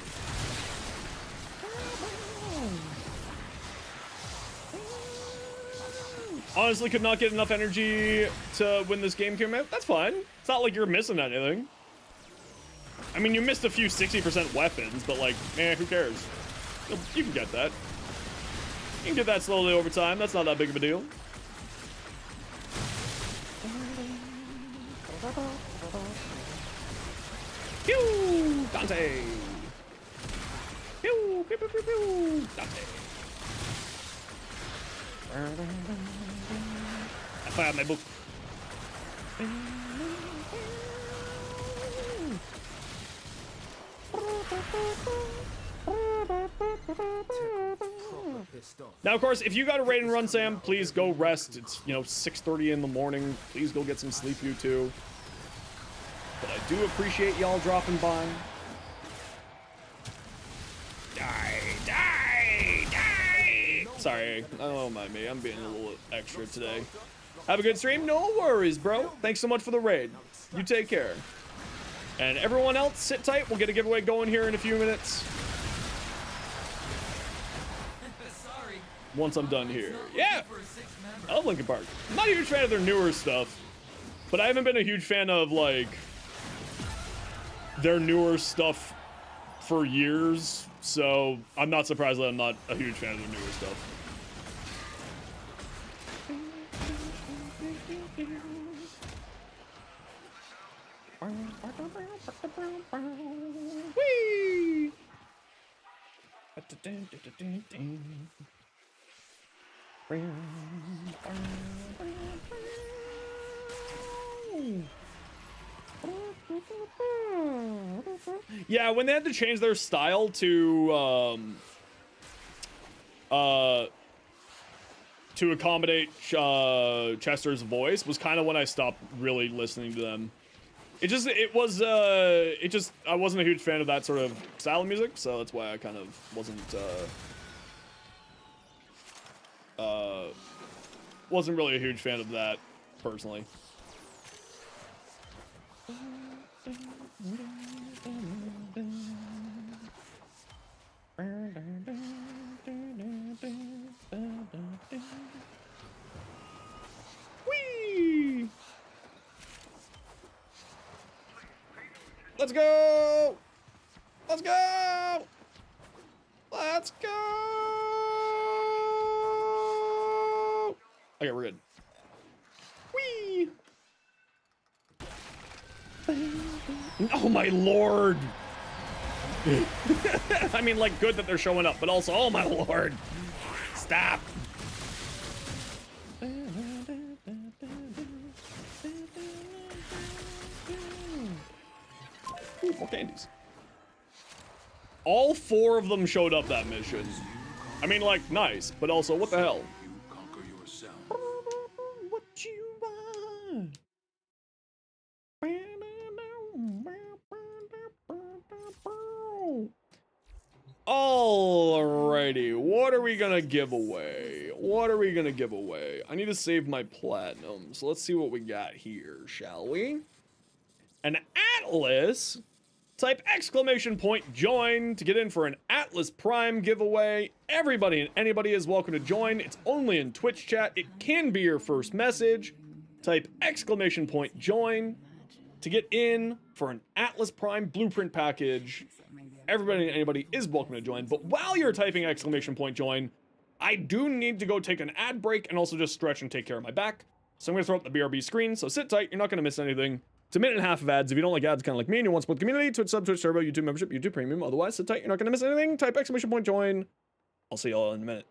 Honestly, could not get enough energy to when this game came out. That's fine. It's not like you're missing anything. I mean, you missed a few 60% weapons, but like, who cares? You can get that. You can get that slowly over time. That's not that big of a deal. Pew! Dante! Pew! Pew, pew, pew, pew! Dante! I found my book. Now, of course, if you got a raid and run, Sam, please go rest. It's, you know, 6:30 in the morning. Please go get some sleep, you two. But I do appreciate y'all dropping by. Die, die, die! Sorry, don't mind me. I'm being a little extra today. Have a good stream. No worries, bro. Thanks so much for the raid. You take care. And everyone else, sit tight. We'll get a giveaway going here in a few minutes. Once I'm done here. Yeah! I love Linkin Park. I'm not a huge fan of their newer stuff, but I haven't been a huge fan of, like, their newer stuff for years, so I'm not surprised that I'm not a huge fan of their newer stuff. Whee! Yeah, when they had to change their style to accommodate Chester's voice was kind of when I stopped really listening to them. I wasn't a huge fan of that sort of style of music, so that's why I kind of wasn't really a huge fan of that personally. Whee! Let's go! Let's go! Let's go! Okay, we're good. Whee! Oh my lord! I mean, like, good that they're showing up, but also, oh my lord! Stop! Ooh, more candies. All 4 of them showed up that mission. I mean, like, nice, but also, what the hell? You conquer yourself. What you want? Alrighty, what are we gonna give away? What are we gonna give away? I need to save my platinum, so let's see what we got here, shall we? An Atlas. Type exclamation point join to get in for an Atlas Prime giveaway. Everybody and anybody is welcome to join. It's only in Twitch chat. It can be your first message. Type exclamation point join to get in for an Atlas Prime blueprint package. Everybody and anybody is welcome to join. But while you're typing exclamation point join, I do need to go take an ad break and also just stretch and take care of my back. So I'm going to throw up the BRB screen. So sit tight. You're not going to miss anything. It's a minute and a half of ads. If you don't like ads, kind of like me, and you want to support the community, Twitch sub, Twitch turbo, YouTube membership, YouTube premium. Otherwise, sit tight. You're not going to miss anything. Type exclamation point join. I'll see y'all in a minute.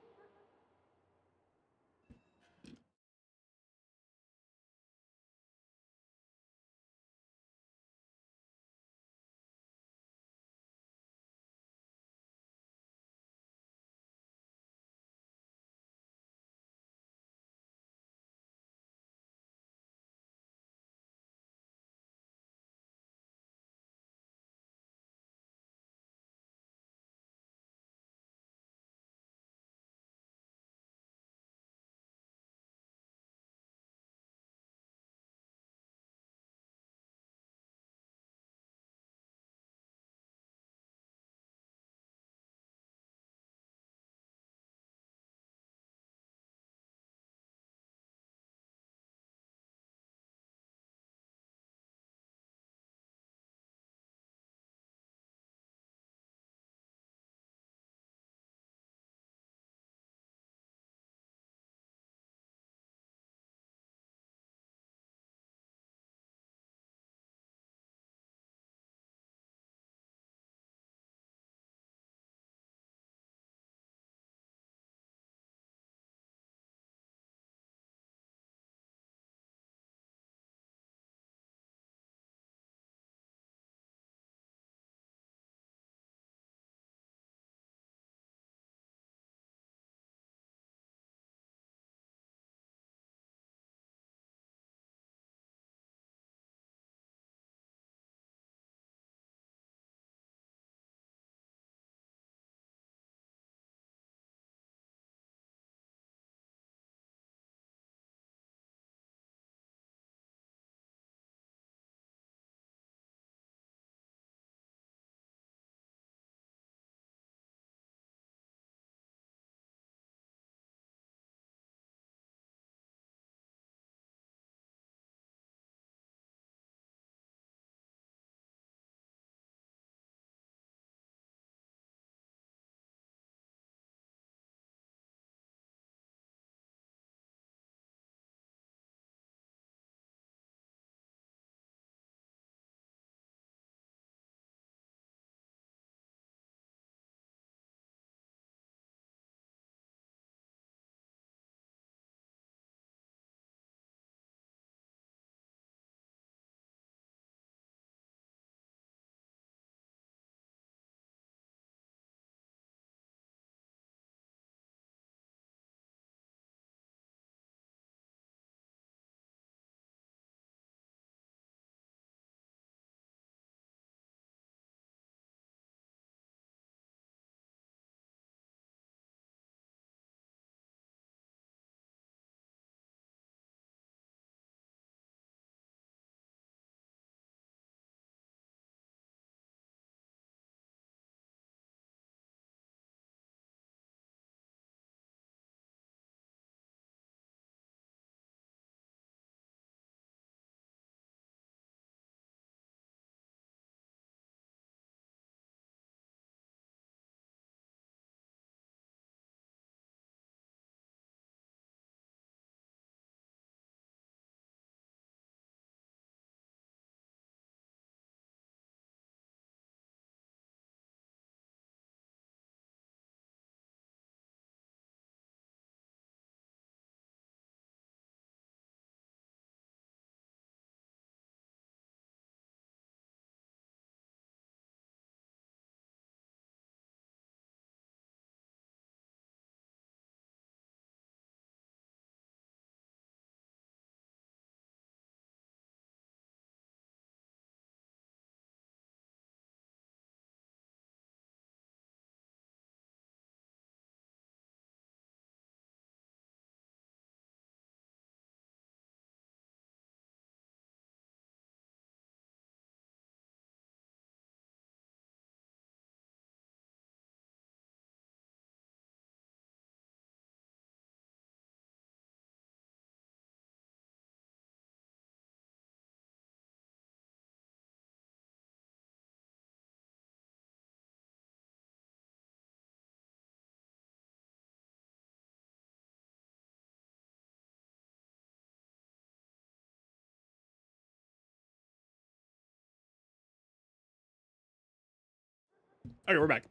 Okay, we're back.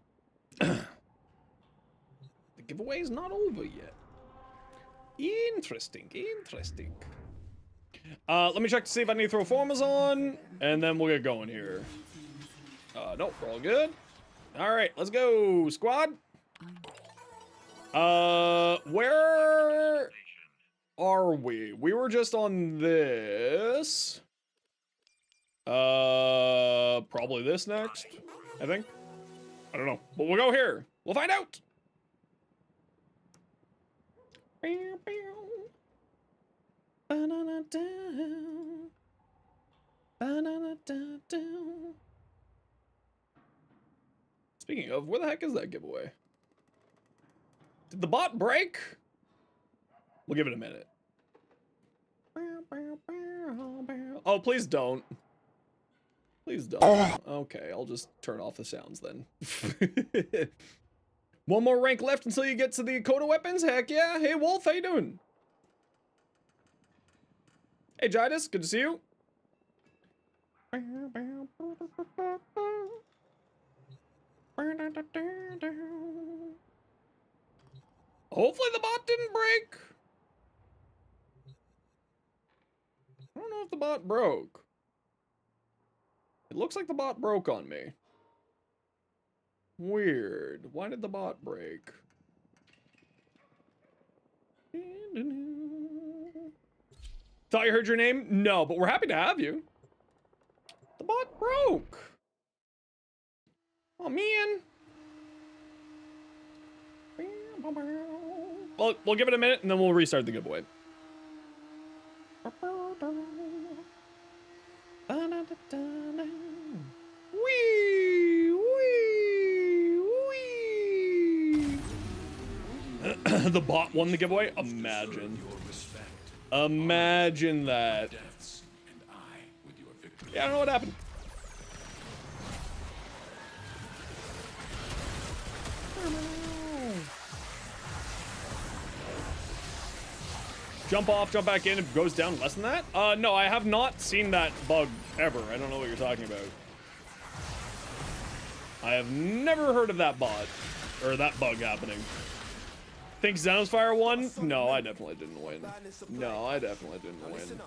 The giveaway is not over yet. Interesting, interesting. Let me check to see if I need to throw formers on, and then we'll get going here. Nope, we're all good. All right, let's go, squad. Where are we? We were just on this. Probably this next, I think. I don't know, but we'll go here. We'll find out. Speaking of, where the heck is that giveaway? Did the bot break? We'll give it a minute. Oh, please don't. Please don't. Okay, I'll just turn off the sounds then. One more rank left until you get to the Coda weapons? Heck yeah. Hey, Wolf, how you doing? Hey, Jidus, good to see you. Hopefully the bot didn't break. I don't know if the bot broke. It looks like the bot broke on me. Weird. Why did the bot break? Thought you heard your name? No, but we're happy to have you. The bot broke. Oh, man. Well, we'll give it a minute and then we'll restart the giveaway. Wee, wee, wee. The bot won the giveaway? Imagine. Imagine that. Yeah, I don't know what happened. Jump off, jump back in, it goes down less than that? No, I have not seen that bug ever. I don't know what you're talking about. I have never heard of that bot, or that bug happening. Think Zenosfire won? No, I definitely didn't win. No, I definitely didn't win.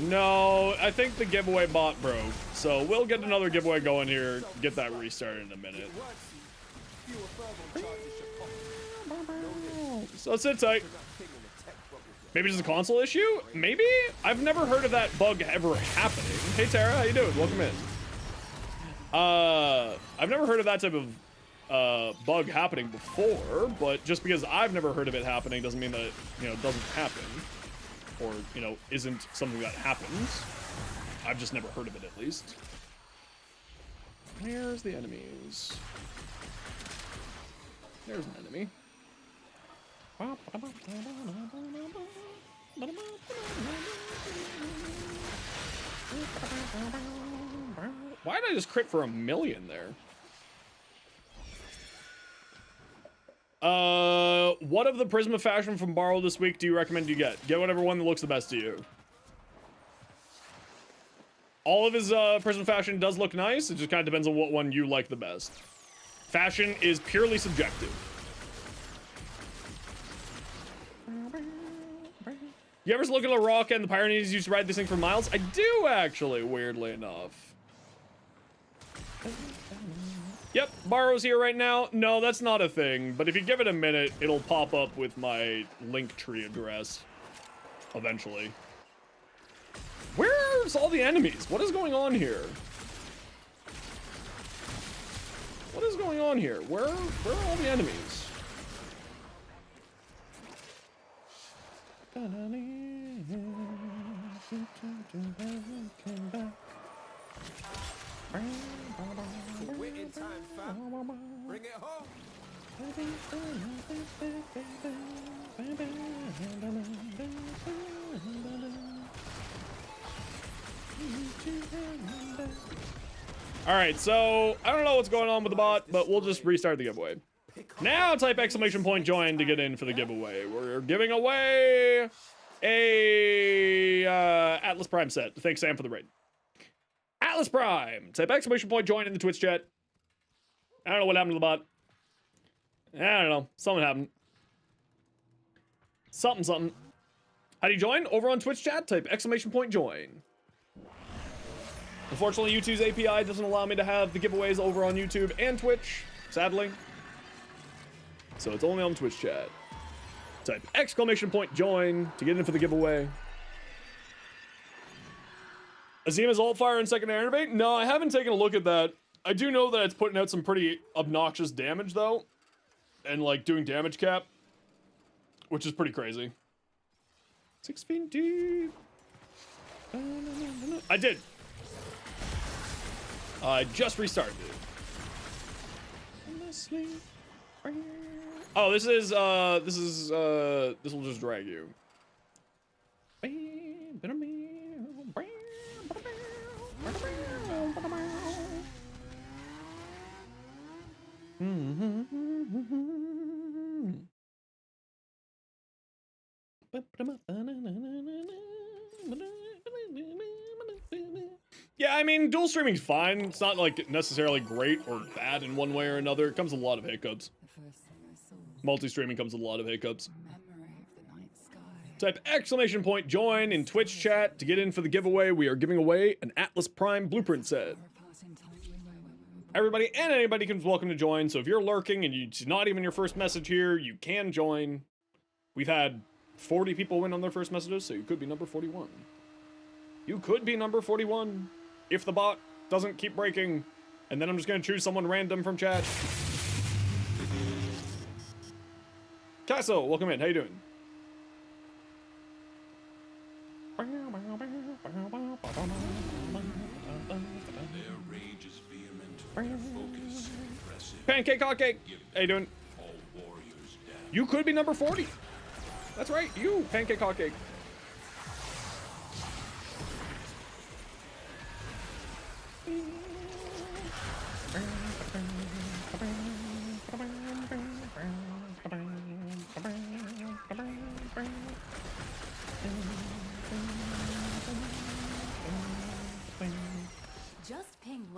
No, I think the giveaway bot broke. So we'll get another giveaway going here, get that restarted in a minute. So sit tight. Maybe it's a console issue? Maybe? I've never heard of that bug ever happening. Hey Tara, how you doing? Welcome in. I've never heard of that type of bug happening before, but just because I've never heard of it happening doesn't mean that it, it doesn't happen. Or, isn't something that happens. I've just never heard of it, at least. Where's the enemies? There's an enemy. Why did I just crit for 1,000,000 there? What of the Prisma fashion from Borrow this week do you recommend you get? Get whatever one that looks the best to you. All of his Prisma fashion does look nice. It just kind of depends on what one you like the best. Fashion is purely subjective. You ever look at LaRock and the Pioneers used to ride this thing for miles? I do, actually, weirdly enough. Yep, Borrow's here right now. No, that's not a thing, but if you give it a minute, it'll pop up with my Linktree address eventually. Where's all the enemies? What is going on here? What is going on here? Where are all the enemies? We're in time, fam. Bring it home. All right, so I don't know what's going on with the bot, but we'll just restart the giveaway. Now type !join to get in for the giveaway. We're giving away A Atlas Prime set. Thanks, Sam, for the raid. Atlas Prime. Type exclamation point join in the Twitch chat. I don't know what happened to the bot. I don't know. Something happened. Something. How do you join? Over on Twitch chat, type exclamation point join. Unfortunately, YouTube's API doesn't allow me to have the giveaways over on YouTube and Twitch, sadly. So it's only on Twitch chat. Type exclamation point join to get in for the giveaway. Azima's alt fire in second air innovate? No, I haven't taken a look at that. I do know that it's putting out some pretty obnoxious damage though. And like doing damage cap. Which is pretty crazy. 6 feet deep. I did. I just restarted it. Oh, this will just drag you. Yeah, I mean, dual streaming's fine. It's not like necessarily great or bad in one way or another. It comes with a lot of hiccups. Multi-streaming comes with a lot of hiccups. Type exclamation point join in Twitch chat to get in for the giveaway. We are giving away an Atlas Prime blueprint set. Everybody and anybody is welcome to join. So if you're lurking and it's not even your first message here, you can join. We've had 40 people win on their first messages, so you could be number 41. You could be number 41 if the bot doesn't keep breaking. And then I'm just gonna choose someone random from chat. Castle, welcome in. How you doing? Their rage is vehement, their focus impressive. Pancake Hotcake, how you doing? All warriors down. You could be number 40. That's right, you, Pancake Hotcake.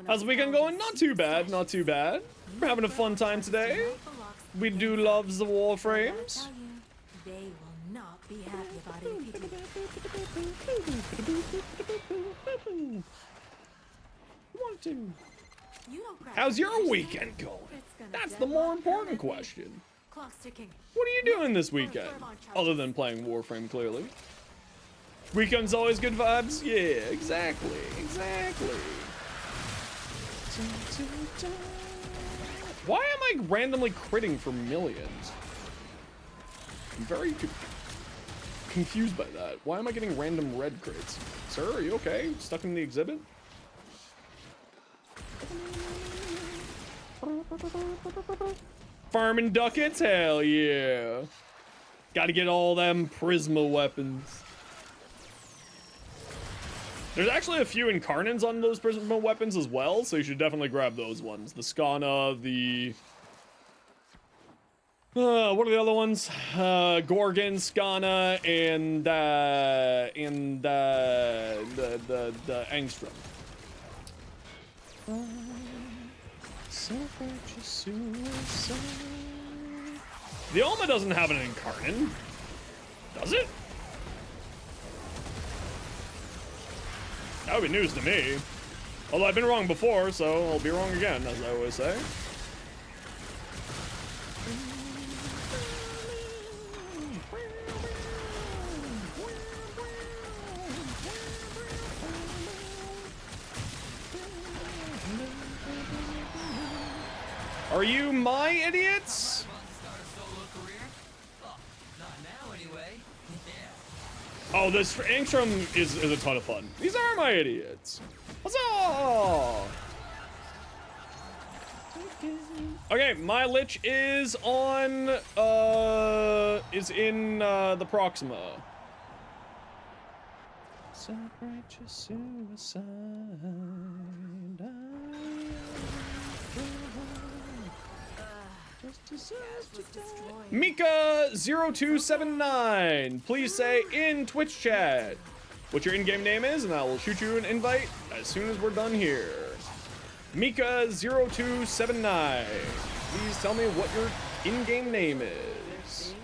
How's the weekend going? Not too bad, not too bad. We're having a fun time today. We do love the Warframes. They will not be happy about it if you do. How's your weekend going? That's the more important question. Clock's ticking. What are you doing this weekend? Other than playing Warframe, clearly. Weekend's always good vibes? Yeah, exactly. Why am I randomly critting for millions? I'm very confused by that. Why am I getting random red crits? Sir, are you okay? Stuck in the exhibit? Farming ducats? Hell yeah. Gotta get all them Prisma weapons. There's actually a few Incarnans on those Prisma weapons as well, so you should definitely grab those ones. The Skana, the... what are the other ones? Gorgon, Skana, and the Angstrom. The Alma doesn't have an Incarnan, does it? That would be news to me. Although I've been wrong before, so I'll be wrong again, as I always say. Are you my idiots? Oh, this Angstrom is a ton of fun. These are my idiots. Huzzah! Okay, my Lich is on, is in, the Proxima. Self-righteous suicide. Mika0279, please say in Twitch chat what your in-game name is, and I will shoot you an invite as soon as we're done here. Mika0279, please tell me what your in-game name is.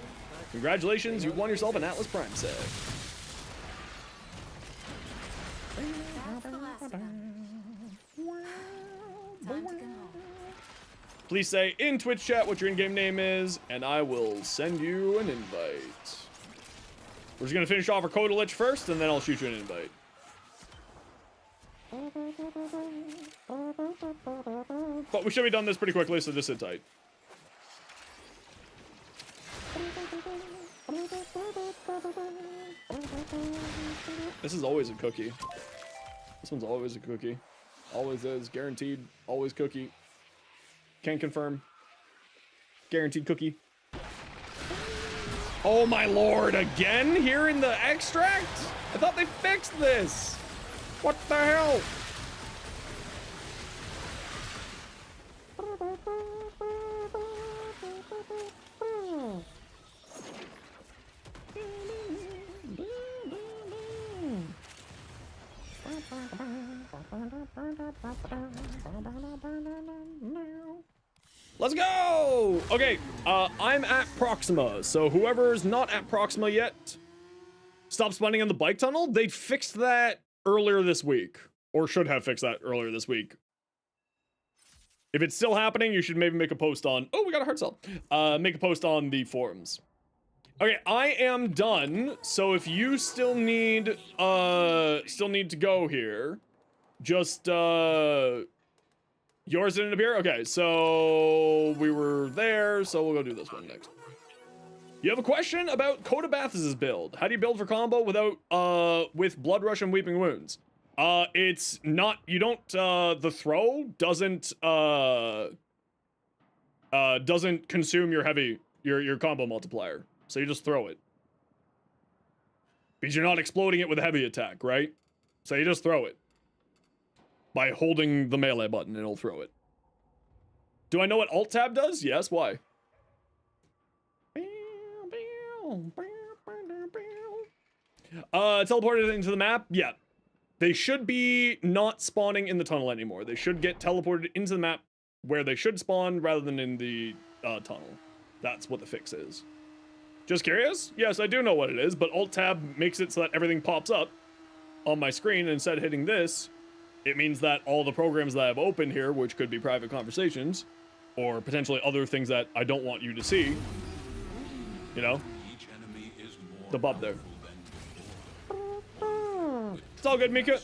Congratulations, you won yourself an Atlas Prime set. That's the last of them. Time to go home. Please say in Twitch chat what your in-game name is, and I will send you an invite. We're just gonna finish off our Coda Lich first, and then I'll shoot you an invite. But we should be done this pretty quickly, so just sit tight. This is always a cookie. This one's always a cookie. Always is. Guaranteed. Always cookie. Can confirm. Guaranteed cookie. Oh my lord, again? Here in the extract? I thought they fixed this. What the hell? Let's go! Okay, I'm at Proxima, so whoever's not at Proxima yet, stop spawning in the bike tunnel. They fixed that earlier this week, or should have fixed that earlier this week. If it's still happening, you should maybe make a post on, oh, we got a hard sell. Make a post on the forums. Okay, I am done, so if you still need to go here, just, yours didn't appear? Okay, so we were there, so we'll go do this one next. You have a question about Coda Bathos' build. How do you build for combo without, with Blood Rush and Weeping Wounds? It's not, you don't, the throw doesn't consume your heavy, your combo multiplier. So you just throw it. Because you're not exploding it with a heavy attack, right? So you just throw it. By holding the melee button, it'll throw it. Do I know what Alt-Tab does? Yes, why? Teleported into the map? Yeah. They should be not spawning in the tunnel anymore. They should get teleported into the map where they should spawn rather than in the tunnel. That's what the fix is. Just curious? Yes, I do know what it is, but Alt-Tab makes it so that everything pops up on my screen, and instead of hitting this, it means that all the programs that I have open here, which could be private conversations, or potentially other things that I don't want you to see, you know, the bub there. It's all good, Mika.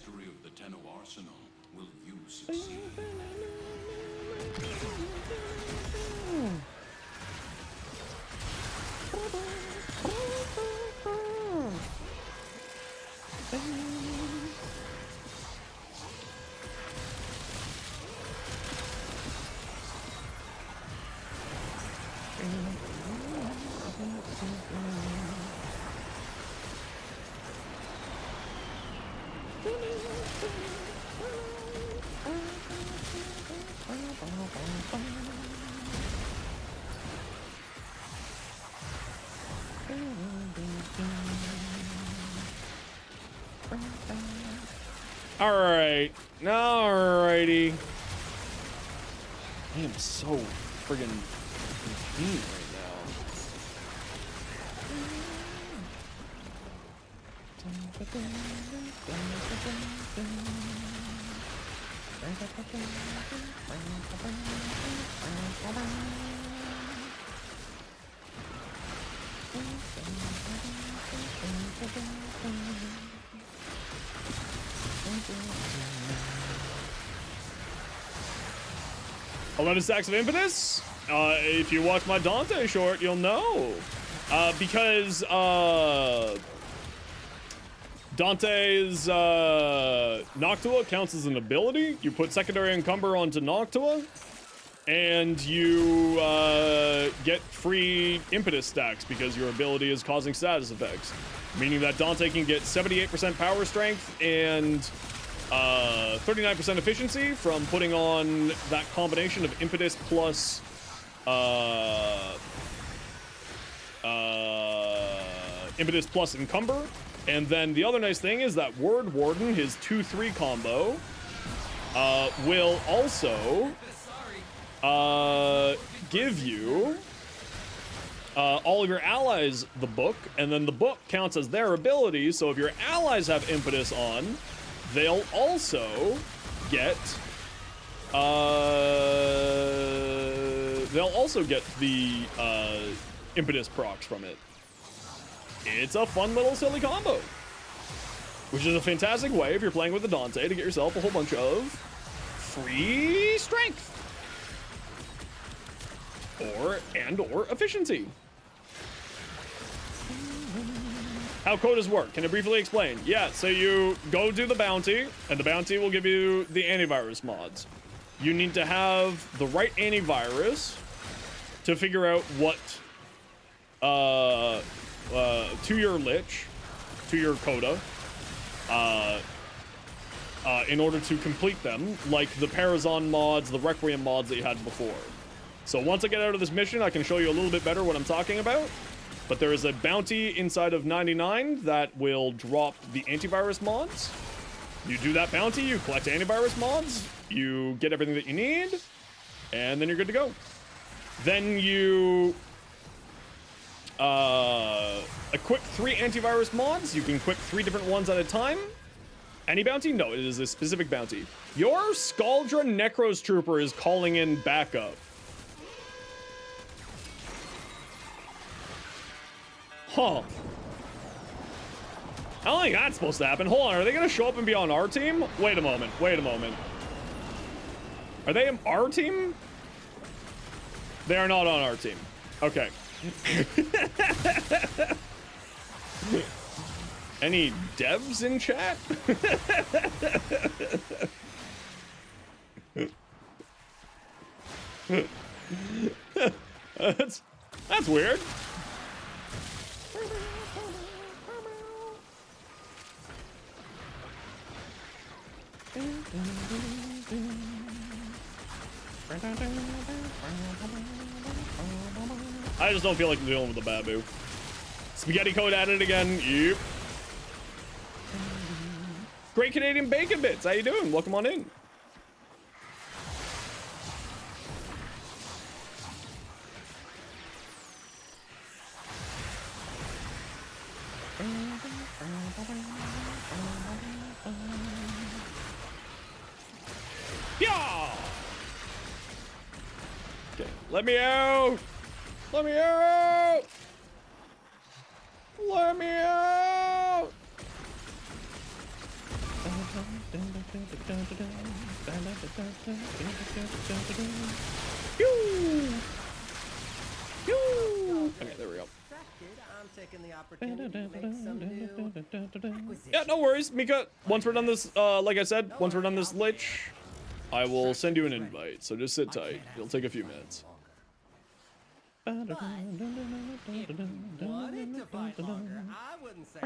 Alright. Alrighty. I am so friggin' in pain right now. $11 stacks of impetus. If you watch my Dante short, you'll know. Because Dante's Noctua counts as an ability. You put secondary encumber onto Noctua, and you get free impetus stacks because your ability is causing status effects. Meaning that Dante can get 78% power strength and 39% efficiency from putting on that combination of impetus plus Impetus plus Encumber. And then the other nice thing is that Word Warden, his 2-3 combo, will also give you all of your allies the book, and then the book counts as their ability. So if your allies have Impetus on, they'll also get the Impetus procs from it. It's a fun little silly combo, which is a fantastic way if you're playing with the Dante to get yourself a whole bunch of free strength or efficiency. How Codas work? Can I briefly explain? Yeah, so you go do the bounty, and the bounty will give you the antivirus mods. You need to have the right antivirus to figure out what to your Lich, to your Coda, in order to complete them, like the Parazon mods, the Requiem mods that you had before. So once I get out of this mission, I can show you a little bit better what I'm talking about. But there is a bounty inside of 99 that will drop the antivirus mods. You do that bounty, you collect antivirus mods, you get everything that you need, and then you're good to go. Then you equip 3 antivirus mods. You can equip 3 different ones at a time. Any bounty? No, it is a specific bounty. Your Scaldra Necros Trooper is calling in backup. Huh. I don't think that's supposed to happen. Hold on, are they gonna show up and be on our team? Wait a moment, wait a moment. Are they on our team? They are not on our team. Okay. Any devs in chat? That's weird. I just don't feel like dealing with the Babu. Spaghetti Code at it again. Yep. Great Canadian Bacon Bits. How you doing? Welcome on in. Yeah. Okay. Let me out. Let me out. Let me out. Okay, there we go. I'm taking the opportunity to make some new Yeah, no worries, Mika. Once we're done this, like I said, once we're done this Lich, I will send you an invite. So just sit tight. It'll take a few minutes. Wanted to fight longer. I wouldn't say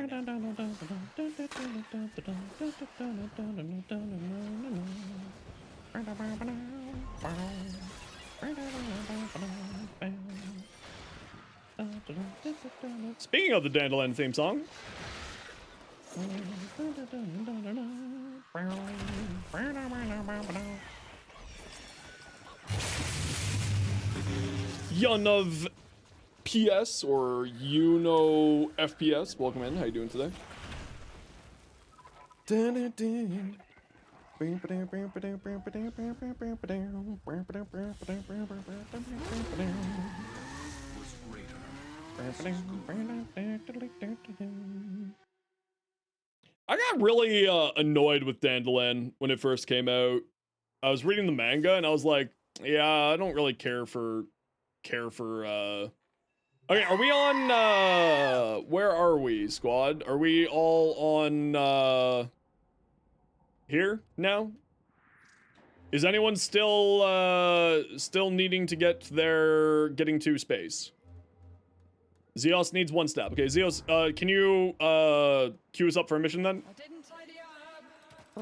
Speaking of the Dandelion theme song. Yun of PS or FPS, welcome in. How you doing today? I got really annoyed with Dandelion when it first came out. I was reading the manga and I was like, yeah, I don't really care for okay, are we on where are we, squad? Are we all on here now? Is anyone still needing to getting to space? Zeos needs 1 step. Okay, Zeos, can you queue us up for a mission then? I didn't tidy up.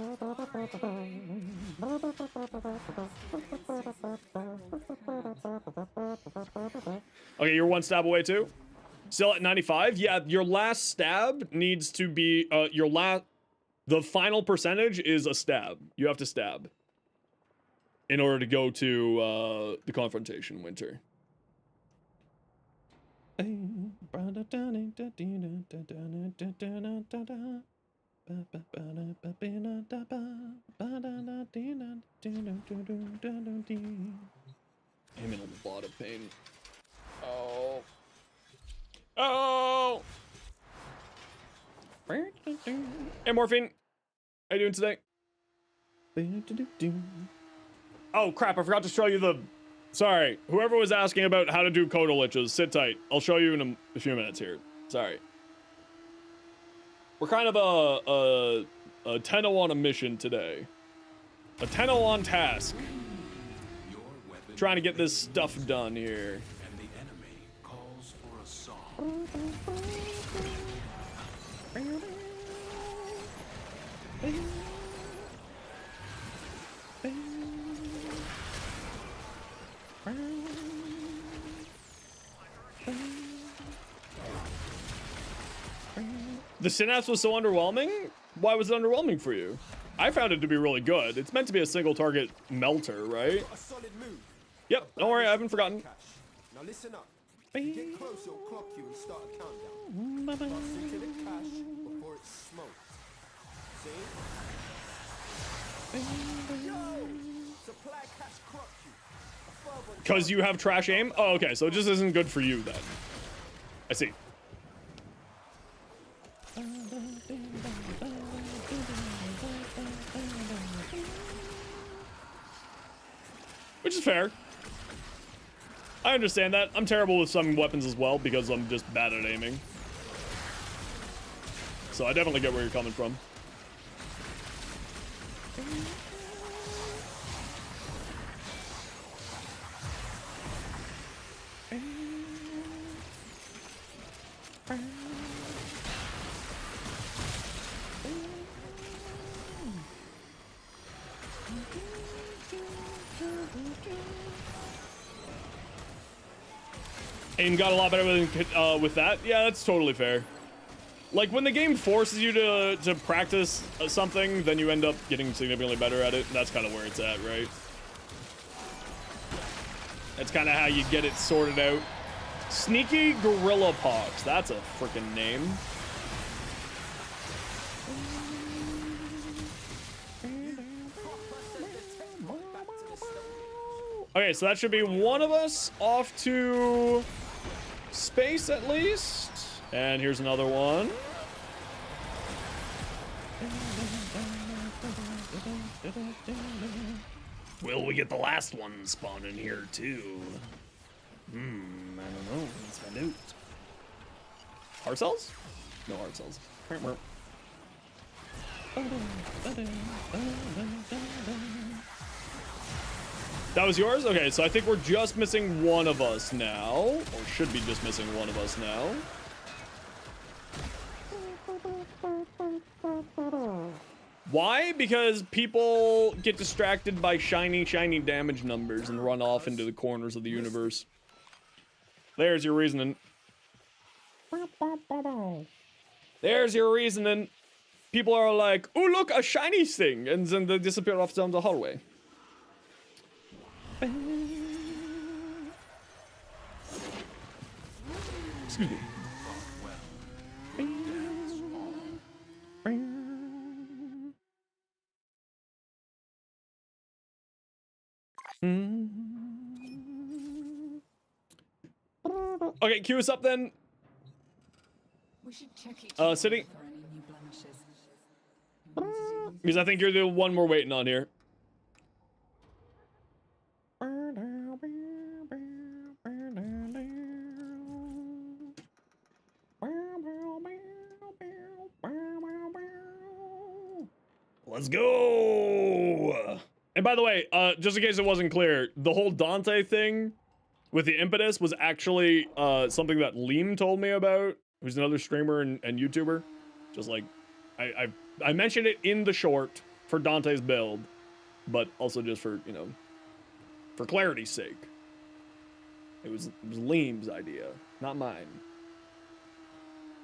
Okay, you're one stab away too. Still at 95. Yeah, your last stab needs to be the final percentage is a stab. You have to stab in order to go to the confrontation winter. I'm in a lot of pain. Oh. Oh! Hey, Morphine. How you doing today? Oh, crap. I forgot to show you the... Sorry. Whoever was asking about how to do Coda liches, sit tight. I'll show you in a few minutes here. Sorry. We're kind of a 10-0 on a mission today. A 10-0 on task. Trying to get this stuff done here. And the enemy calls for a song. The synapse was so underwhelming? Why was it underwhelming for you? I found it to be really good. It's meant to be a single target melter, right? A solid move. Yep, don't worry, I haven't forgotten. Now listen up. If you get close, it'll clock you and start a countdown. Start seeking the cash before it's smoked. See? Yo! Supply cash clock you. Because you have trash aim? Oh, okay, so it just isn't good for you then. I see. Which is fair. I understand that. I'm terrible with some weapons as well because I'm just bad at aiming. So I definitely get where you're coming from. Aim got a lot better with that. Yeah, that's totally fair. Like, when the game forces you to practice something, then you end up getting significantly better at it. That's kind of where it's at, right? That's kind of how you get it sorted out. Sneaky Gorilla Pox. That's a freaking name. Okay, so that should be one of us off to space at least. And here's another one. Will we get the last one spawn in here too? I don't know. Let's find out. Heart cells? No heart cells. That was yours? Okay, so I think we're just missing one of us now. Or should be just missing one of us now. Why? Because people get distracted by shiny damage numbers and run off into the corners of the universe. There's your reasoning. There's your reasoning. People are like, oh, look, a shiny thing. And then they disappear off down the hallway. Excuse me. Okay, cue us up then. We should check each other City. for any new blemishes. Because I think you're the one we're waiting on here. Let's go! And by the way, just in case it wasn't clear, the whole Dante thing with the impetus was actually something that Liam told me about, who's another streamer and YouTuber. Just like, I mentioned it in the short, for Dante's build, but also just for, you know, for clarity's sake. It was Liam's idea, not mine.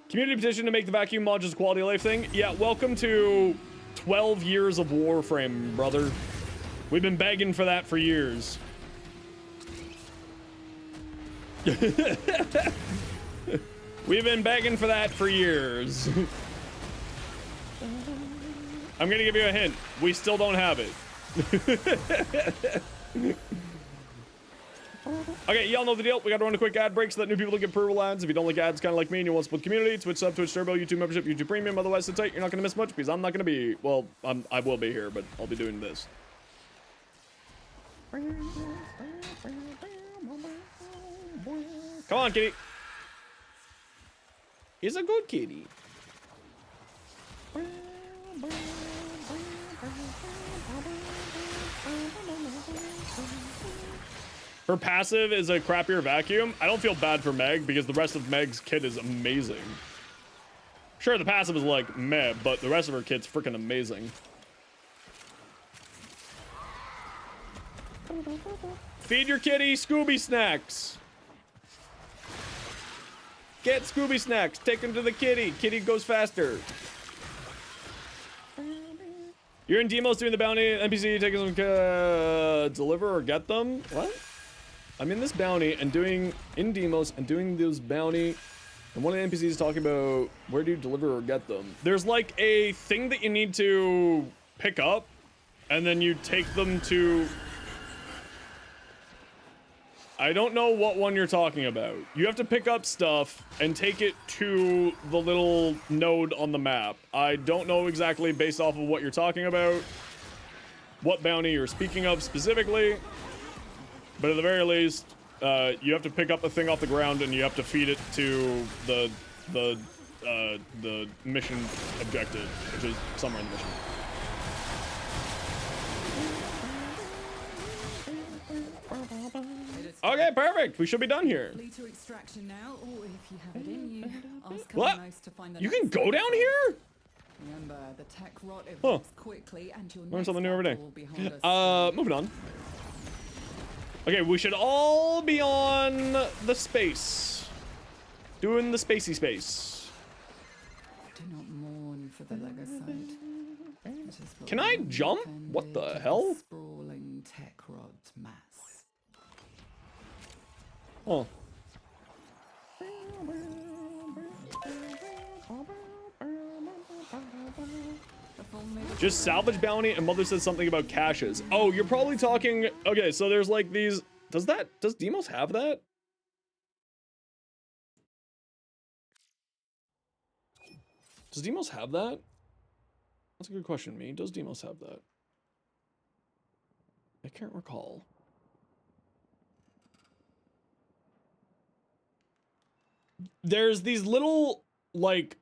Community petition to make the vacuum mod just a quality of life thing. Yeah, welcome to 12 years of Warframe, brother. We've been begging for that for years. We've been begging for that for years. I'm gonna give you a hint. We still don't have it. Okay, y'all know the deal. We gotta run a quick ad break so that new people don't get approval ads. If you don't like ads, kind of like me, and you want to split community, Twitch sub, Twitch Turbo, YouTube membership, YouTube Premium. Otherwise, sit tight. You're not gonna miss much because I'm not gonna be. Well, I will be here, but I'll be doing this. Come on, kitty. He's a good kitty. Her passive is a crappier vacuum. I don't feel bad for Meg because the rest of Meg's kit is amazing. Sure, the passive is like meh, but the rest of her kit's freaking amazing. Feed your kitty Scooby snacks. Get Scooby snacks. Take them to the kitty. Kitty goes faster. You're in demos doing the bounty. NPC taking some deliver or get them. What? I'm in this bounty and doing in demos and doing those bounty. And one of the NPCs is talking about where do you deliver or get them. There's like a thing that you need to pick up, and then you take them to. I don't know what one you're talking about. You have to pick up stuff and take it to the little node on the map. I don't know exactly based off of what you're talking about, what bounty you're speaking of specifically, but at the very least, you have to pick up a thing off the ground and you have to feed it to the mission objective, which is somewhere in the mission. Okay, perfect. We should be done here. Flee to extraction now, or if you have it in you, ask What? to find the You can next go down here? Remember, the tech rot evolves quickly, and your Learn something new every day. will be harder. Moving on. Okay, we should all be on the space. Doing the spacey space. Do not mourn for the Legosite. It is what Can I will jump? defend What it the to hell? Sprawling tech rot mass. Oh. Just salvage bounty, and Mother said something about caches. Oh, you're probably talking. Okay, so there's like these. Does Demos have that? Does Demos have that? That's a good question, me. Does Demos have that? I can't recall. There's these little, like,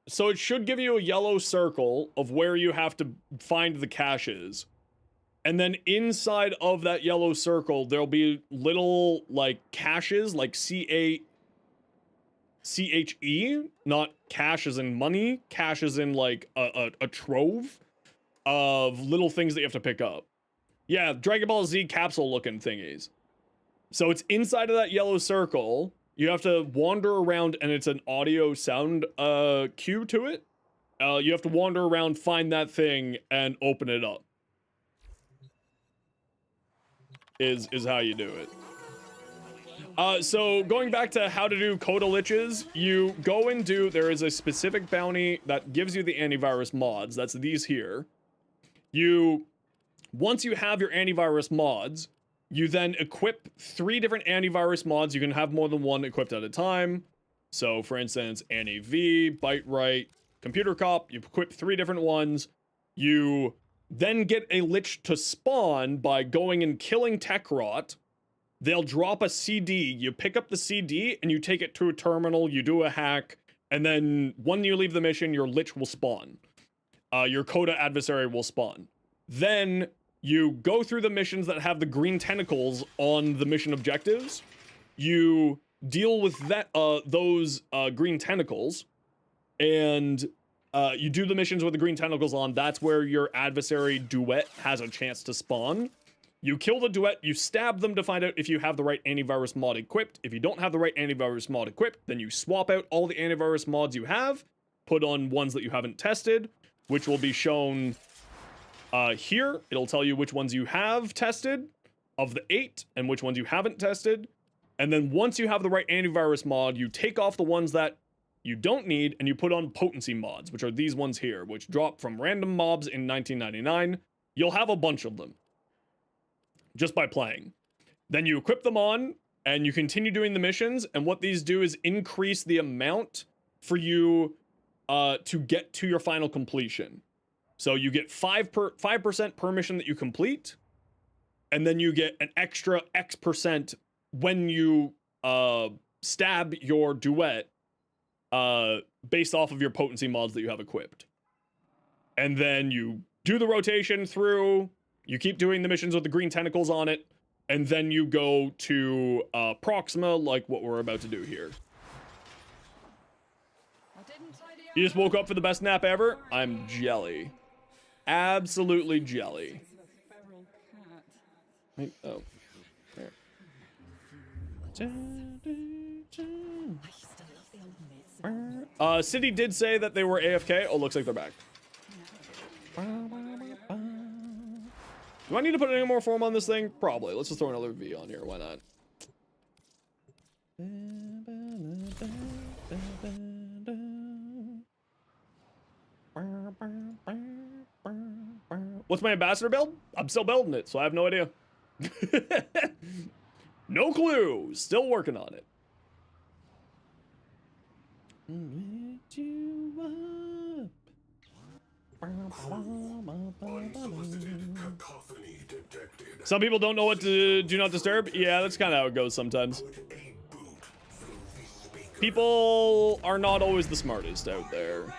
so it should give you a yellow circle of where you have to find the caches. And then inside of that yellow circle, there'll be little, like, caches, like C-A-C-H-E, not cash as in money, cash as in, like, a trove of little things that you have to pick up. Yeah, Dragon Ball Z capsule-looking thingies. So it's inside of that yellow circle. You have to wander around, and it's an audio sound cue to it. You have to wander around, find that thing, and open it up. Is how you do it. So going back to how to do Coda Liches, you go and do, there is a specific bounty that gives you the antivirus mods. That's these here. Once you have your antivirus mods, you then equip 3 different antivirus mods. You can have more than one equipped at a time. So, for instance, ANAV, ByteWrite, Computer Cop. You equip 3 different ones. You then get a Lich to spawn by going and killing Techrot. They'll drop a CD. You pick up the CD and you take it to a terminal. You do a hack. And then when you leave the mission, your Lich will spawn. Your Coda adversary will spawn. Then you go through the missions that have the green tentacles on the mission objectives. You deal with that, those green tentacles, and you do the missions with the green tentacles on. That's where your adversary duet has a chance to spawn. You kill the duet, you stab them to find out if you have the right antivirus mod equipped. If you don't have the right antivirus mod equipped, then you swap out all the antivirus mods you have, put on ones that you haven't tested, which will be shown here. It'll tell you which ones you have tested of the 8 and which ones you haven't tested. And then once you have the right antivirus mod, you take off the ones that you don't need and you put on potency mods, which are these ones here, which drop from random mobs in 1999. You'll have a bunch of them just by playing. Then you equip them on and you continue doing the missions. And what these do is increase the amount for you to get to your final completion. So you get 5% per mission that you complete. And then you get an extra X% when you stab your duet based off of your potency mods that you have equipped. And then you do the rotation through, you keep doing the missions with the green tentacles on it, and then you go to Proxima like what we're about to do here. You just woke up for the best nap ever? I'm jelly. Absolutely jelly. Wait, oh. There. City did say that they were AFK. Oh, looks like they're back. Do I need to put any more form on this thing? Probably. Let's just throw another V on here. Why not? What's my ambassador build? I'm still building it, so I have no idea. No clue. Still working on it. Some people don't know what to do not disturb. Yeah, that's kind of how it goes sometimes. People are not always the smartest out there.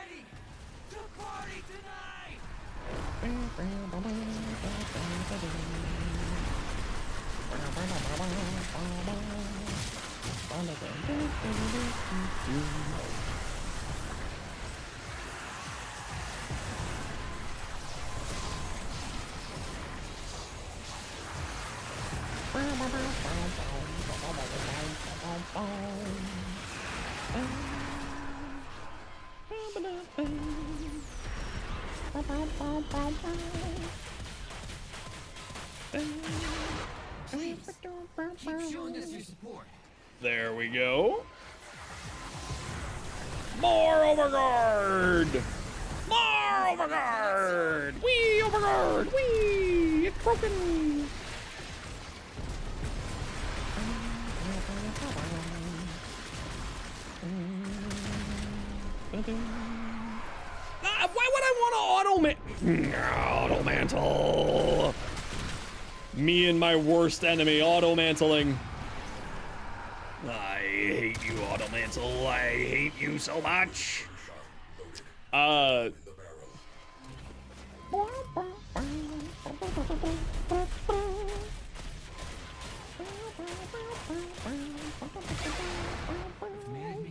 There we go. More overguard! More overguard! Wee, overguard! Wee! It's broken! Why would I want to auto mantle? Me and my worst enemy, auto mantling. I hate you, auto mantle. I hate you so much. Man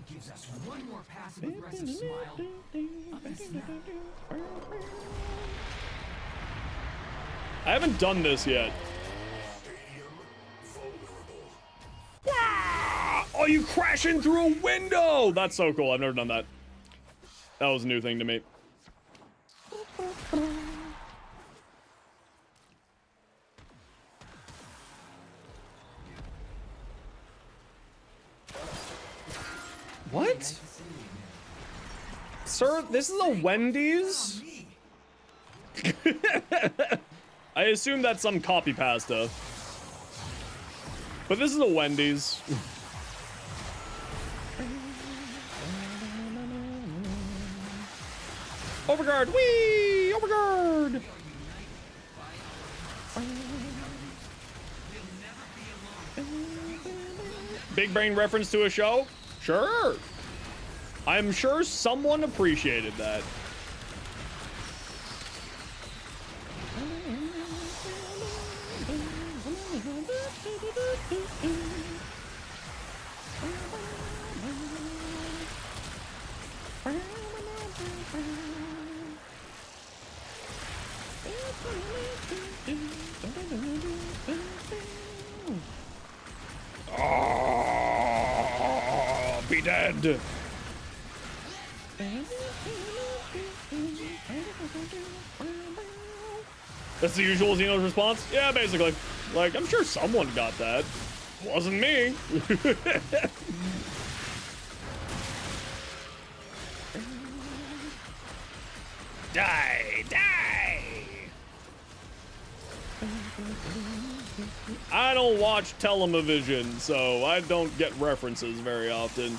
gives us one more passive aggressive smile. I haven't done this yet. Oh, you crashing through a window! That's so cool. I've never done that. That was a new thing to me. What? Sir, this is a Wendy's? I assume that's some copy pasta. But this is a Wendy's. Overguard! Whee! Overguard! Big brain reference to a show? Sure. I'm sure someone appreciated that. Oh, be dead. That's the usual Xeno's response? Yeah, basically. Like, I'm sure someone got that. Wasn't me. Die, die. I don't watch television, so I don't get references very often.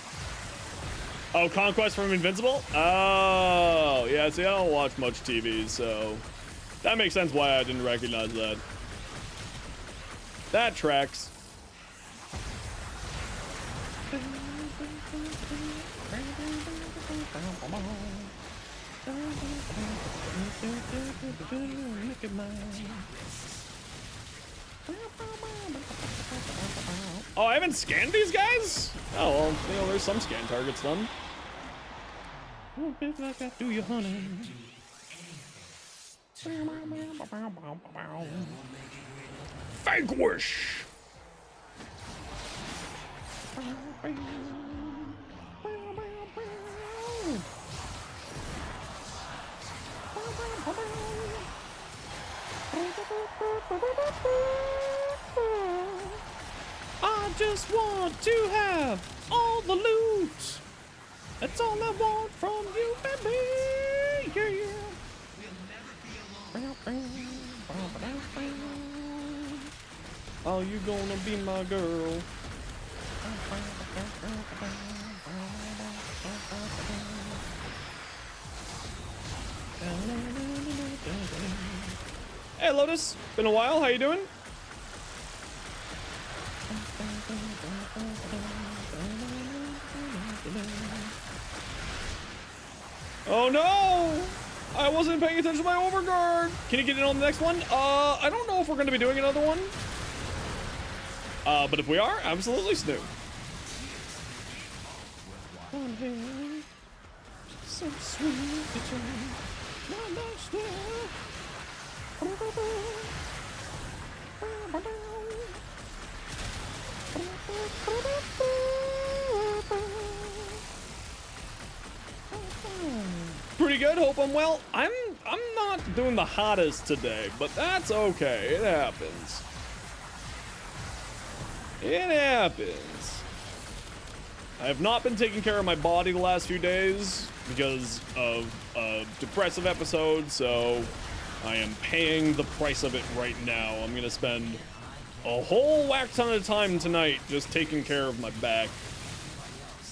Oh, Conquest from Invincible? Oh, yeah, see, I don't watch much TV, so that makes sense why I didn't recognize that. That tracks. Oh, I haven't scanned these guys? Oh, well, you know, there's some scan targets done. Oh, bitch, like I do your hunting. Vanquish! I just want to have all the loot. That's all I want from you, baby. Yeah. Oh, you gonna be my girl. Hey, Lotus. Been a while. How you doing? Oh no! I wasn't paying attention to my overguard. Can you get in on the next one? I don't know if we're going to be doing another one. But if we are, absolutely snoo. So sweet, pretty good. Hope I'm well. I'm not doing the hottest today, but that's okay. It happens. It happens. I have not been taking care of my body the last few days because of a depressive episode, so I am paying the price of it right now. I'm gonna spend a whole whack ton of time tonight just taking care of my back.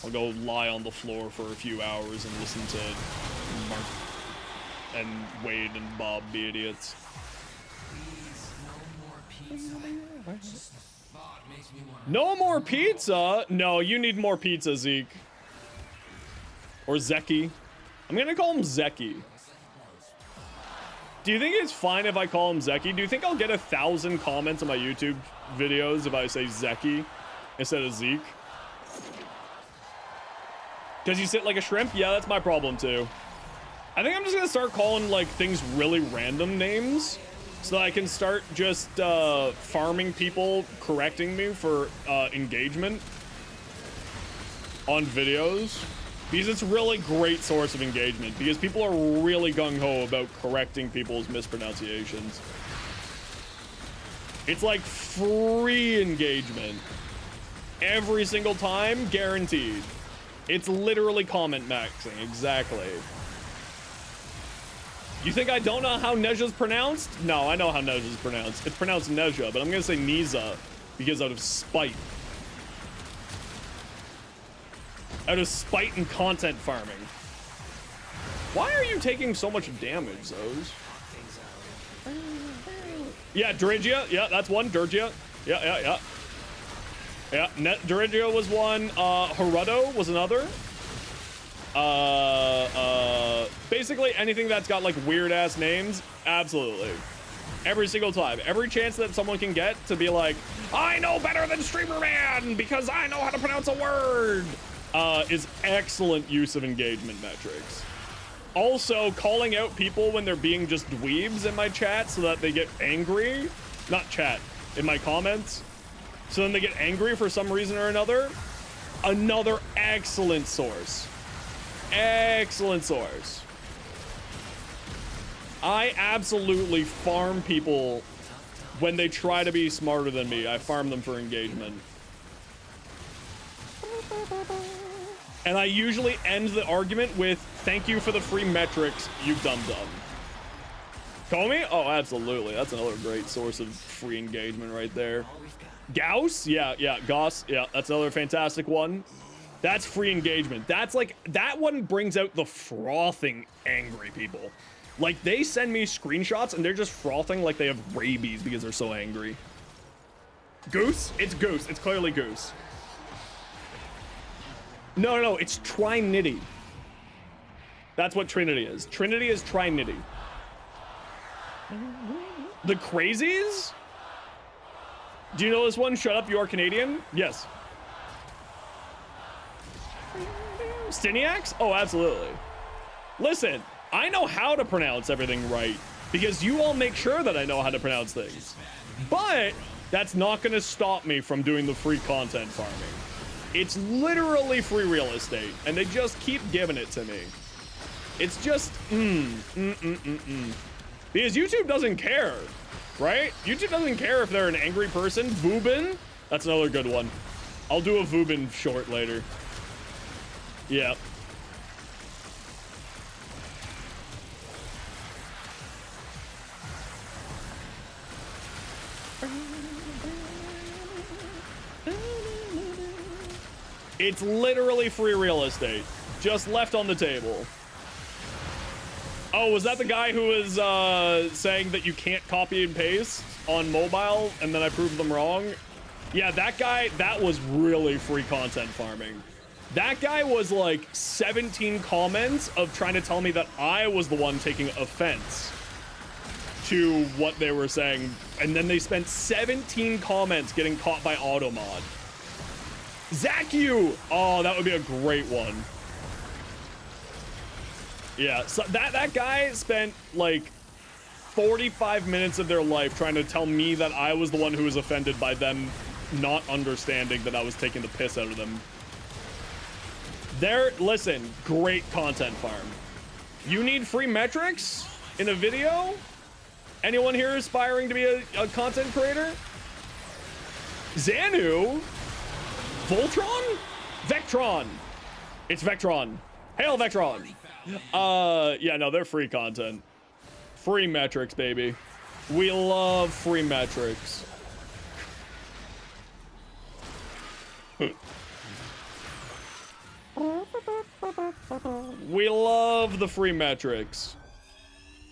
I'll go lie on the floor for a few hours and listen to Mark and Wade and Bob be idiots. No more pizza? No, you need more pizza, Zeke. Or Zeki. I'm gonna call him Zeki. Do you think it's fine if I call him Zeki? Do you think I'll get 1,000 comments on my YouTube videos if I say Zeki instead of Zeke? Because you sit like a shrimp? Yeah, that's my problem too. I think I'm just gonna start calling like things really random names so that I can start just farming people correcting me for engagement on videos. Because it's a really great source of engagement. Because people are really gung-ho about correcting people's mispronunciations. It's like free engagement. Every single time, guaranteed. It's literally comment maxing, exactly. You think I don't know how Neja's pronounced? No, I know how Neja's pronounced. It's pronounced Neja, but I'm gonna say Niza because out of spite. Out of spite and content farming. Why are you taking so much damage, Zos? Yeah, Durigia. Yeah, that's one. Durgia. Yeah. Yeah, Durigia was one. Haruto was another. Basically anything that's got like weird ass names, absolutely. Every single time. Every chance that someone can get to be like, I know better than Streamer Man because I know how to pronounce a word. Is excellent use of engagement metrics. Also, calling out people when they're being just dweebs in my chat so that they get angry. Not chat, in my comments. So then they get angry for some reason or another. Another excellent source. Excellent source. I absolutely farm people when they try to be smarter than me. I farm them for engagement. And I usually end the argument with, thank you for the free metrics, you dum-dum. Comey? Oh, absolutely. That's another great source of free engagement right there. Gauss? Yeah, Gauss. Yeah, that's another fantastic one. That's free engagement. That's like, that one brings out the frothing angry people. Like, they send me screenshots and they're just frothing like they have rabies because they're so angry. Goose? It's Goose. It's clearly Goose. No, it's Trinity. That's what Trinity is. Trinity is Trinity. The Crazies? Do you know this one? Shut up, you are Canadian? Yes. Stiniacs? Oh, absolutely. Listen, I know how to pronounce everything right because you all make sure that I know how to pronounce things. But that's not going to stop me from doing the free content farming. It's literally free real estate, and they just keep giving it to me. It's just, Because YouTube doesn't care, right? YouTube doesn't care if they're an angry person. Vubin, that's another good one. I'll do a Vubin short later. Yeah. It's literally free real estate, just left on the table. Oh, was that the guy who was saying that you can't copy and paste on mobile, and then I proved them wrong? Yeah, that guy, that was really free content farming. That guy was like 17 comments of trying to tell me that I was the one taking offense to what they were saying, and then they spent 17 comments getting caught by automod. Zacu! Oh, that would be a great one. Yeah, so that guy spent like 45 minutes of their life trying to tell me that I was the one who was offended by them not understanding that I was taking the piss out of them. Listen, great content farm. You need free metrics in a video? Anyone here aspiring to be a content creator? Xanu? Voltron? Vectron. It's Vectron. Hail Vectron. Yeah, no, they're free content. Free metrics, baby. We love free metrics. We love the free metrics.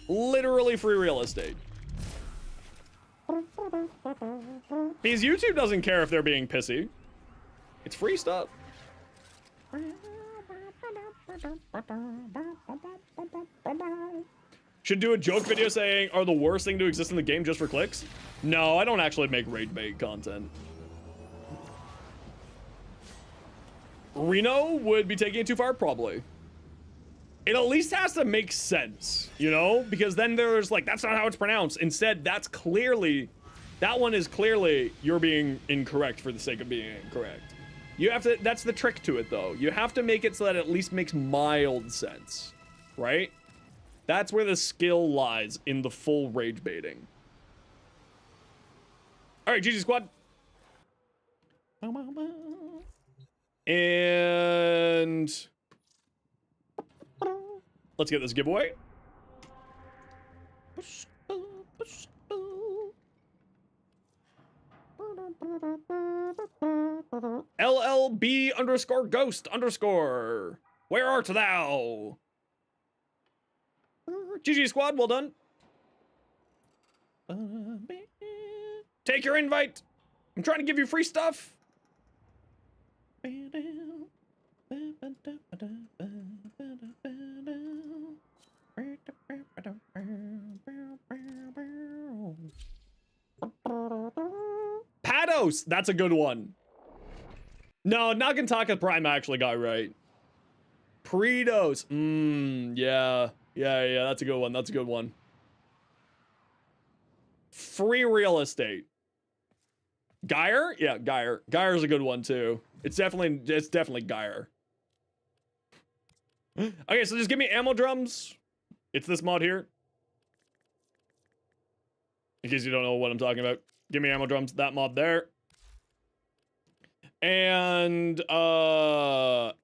Literally free real estate. Because YouTube doesn't care if they're being pissy. It's free stuff. Should do a joke video saying, are the worst thing to exist in the game just for clicks? No, I don't actually make raid bait content. Reno would be taking it too far, probably. It at least has to make sense, you know? Because then there's like, that's not how it's pronounced. Instead, that one is clearly you're being incorrect for the sake of being incorrect. You have to, that's the trick to it though. You have to make it so that it at least makes mild sense, right? That's where the skill lies in the full rage baiting. All right, GG squad. And let's get this giveaway. LLB_ghost_. Where art thou? GG squad, well done. Take your invite. I'm trying to give you free stuff. Pados, that's a good one. No, Nagantaka Prime actually got right. Credos. Yeah. Yeah, that's a good one. That's a good one. Free real estate. Geyer? Yeah, Geyer. Geyer's a good one too. It's definitely Geyer. Okay, so just give me ammo drums. It's this mod here. In case you don't know what I'm talking about. Give me ammo drums, that mod there. And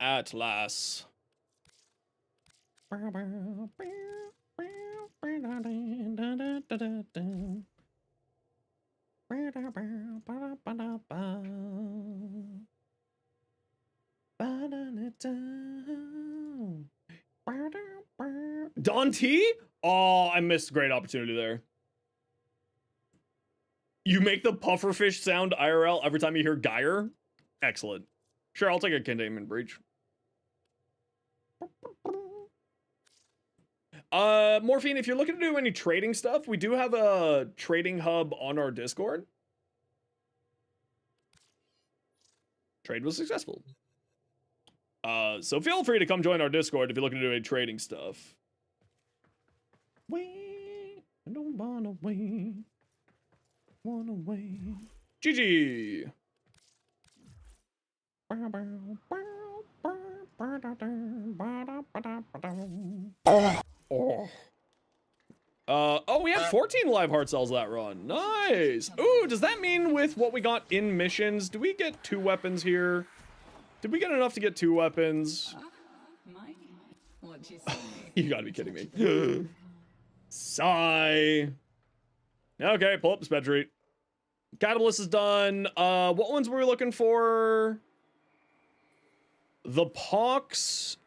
Atlas. Don T? Oh, I missed a great opportunity there. You make the pufferfish sound IRL every time you hear Geyer? Excellent. Sure, I'll take a containment breach. Morphine, if you're looking to do any trading stuff, we do have a trading hub on our Discord. Trade was successful. So feel free to come join our Discord if you're looking to do any trading stuff. We don't wanna wait. Wanna wait. GG. Oh, we had 14 live heart cells that run. Nice. Ooh, does that mean with what we got in missions, do we get 2 weapons here? Did we get enough to get 2 weapons? Mike, what'd you say? You gotta be kidding me. Sigh. Okay, pull up the sped treat. Catalyst is done. What ones were we looking for? The Pox,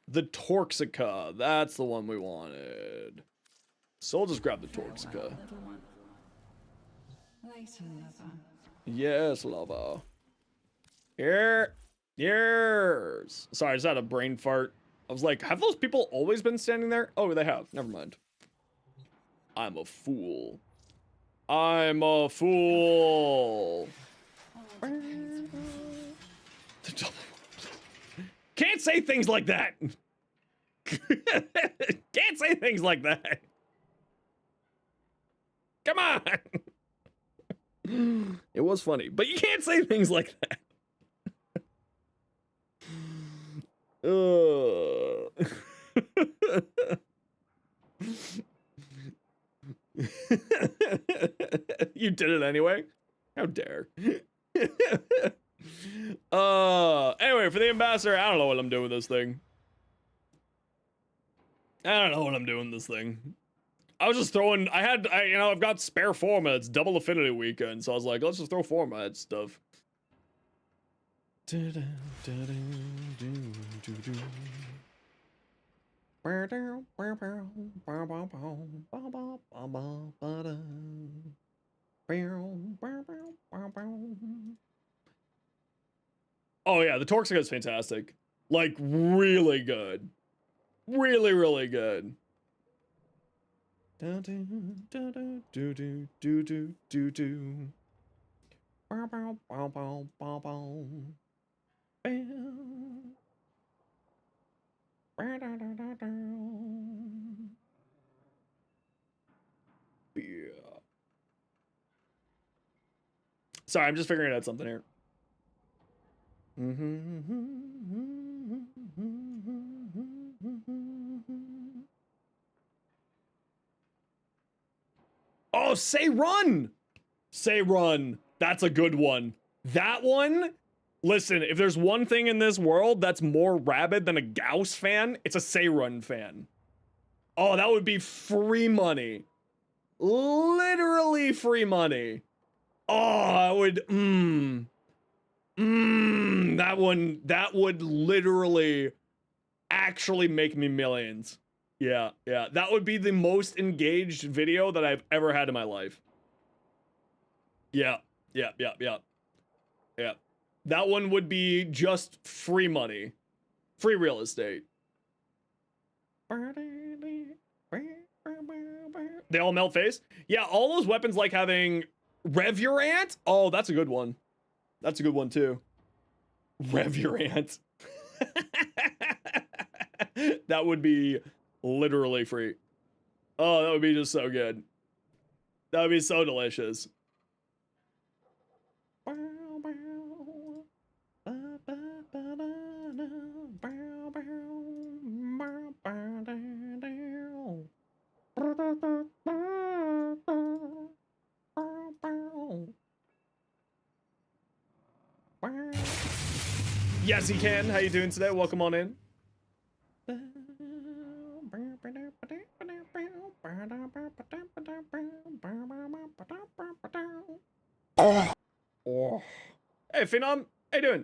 the Torxica. That's the one we wanted. So we'll just grab the Torxica. Little one. Later, lover. Yes, lover. Here. Years. Sorry, I just had a brain fart. I was like, have those people always been standing there? Oh, they have. Never mind. I'm a fool. I'm a fool. Can't say things like that. Can't say things like that. Come on. It was funny, but you can't say things like that. You did it anyway? How dare. Anyway, for the ambassador, I don't know what I'm doing with this thing. I was just throwing, I've got spare format. It's double affinity weekend, so I was like, let's just throw format stuff. Oh yeah, the Torxica is fantastic. Like, really good. Really, really good. Yeah. Sorry, I'm just figuring out something here. Oh, say run! Say run. That's a good one. That one, listen, if there's one thing in this world that's more rabid than a Gauss fan, it's a say run fan. Oh, that would be free money. Literally free money. Oh, I would, that would literally actually make me millions. Yeah, that would be the most engaged video that I've ever had in my life. Yeah. That one would be just free money. Free real estate. They all melt face? Yeah, all those weapons like having Revurant? Oh, that's a good one. That's a good one too. Revurant. That would be literally free. Oh, that would be just so good. That would be so delicious. Yes, he can. How you doing today? Welcome on in. Oh. Hey, Phenom. How you doing?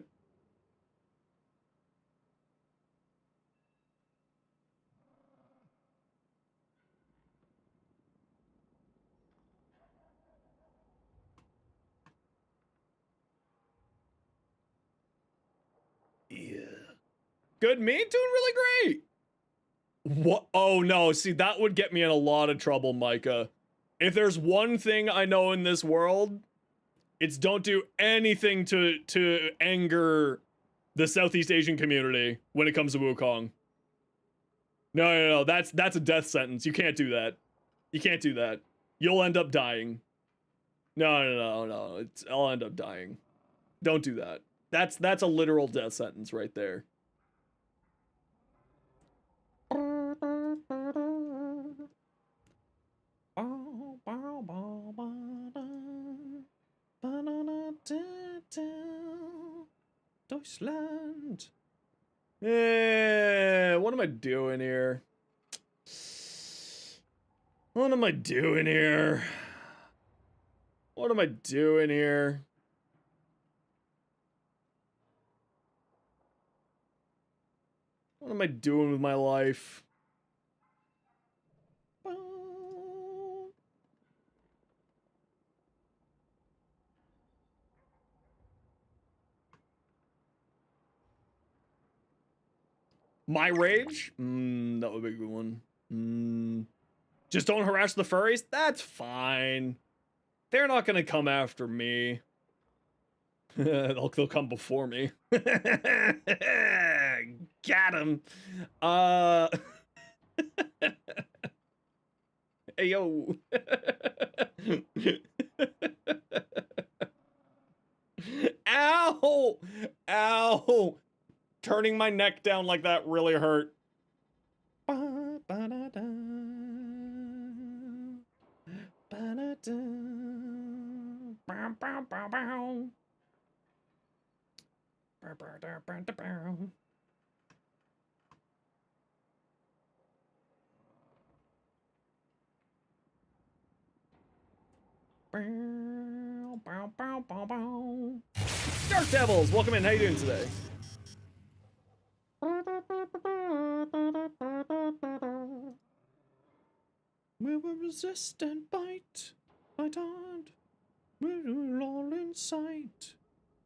Yeah. Good, me? Doing really great. What? Oh, no. See, that would get me in a lot of trouble, Micah. If there's one thing I know in this world, it's don't do anything to anger the Southeast Asian community when it comes to Wukong. No. That's a death sentence. You can't do that. You can't do that. You'll end up dying. No. I'll end up dying. Don't do that. That's a literal death sentence right there. Deutschland. What am I doing here? What am I doing here? What am I doing here? What am I doing with my life? My rage? That would be a good one. Just don't harass the furries? That's fine. They're not gonna come after me. They'll come before me. Got him. Hey, yo. Ow! Ow! Turning my neck down like that really hurt. Dark Devils, welcome in. How you doing today? We will resist and bite on. We're all in sight.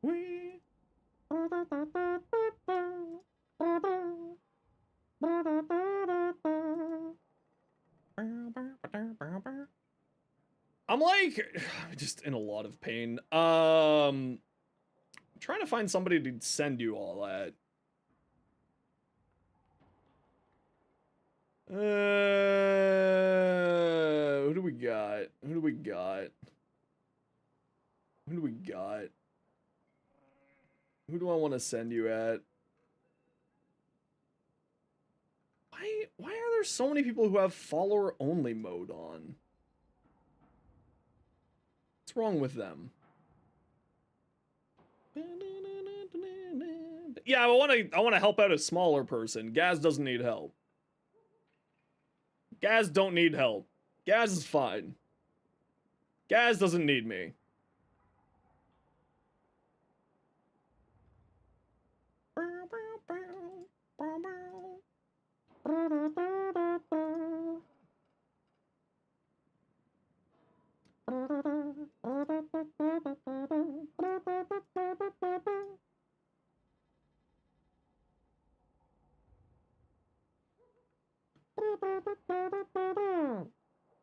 We. I'm like just in a lot of pain. Trying to find somebody to send you all that. Who do we got? Who do we got? Who do we got? Who do I want to send you at? Why are there so many people who have follower only mode on? What's wrong with them? Yeah, I want to help out a smaller person. Gaz doesn't need help. Gaz don't need help. Gaz is fine. Gaz doesn't need me.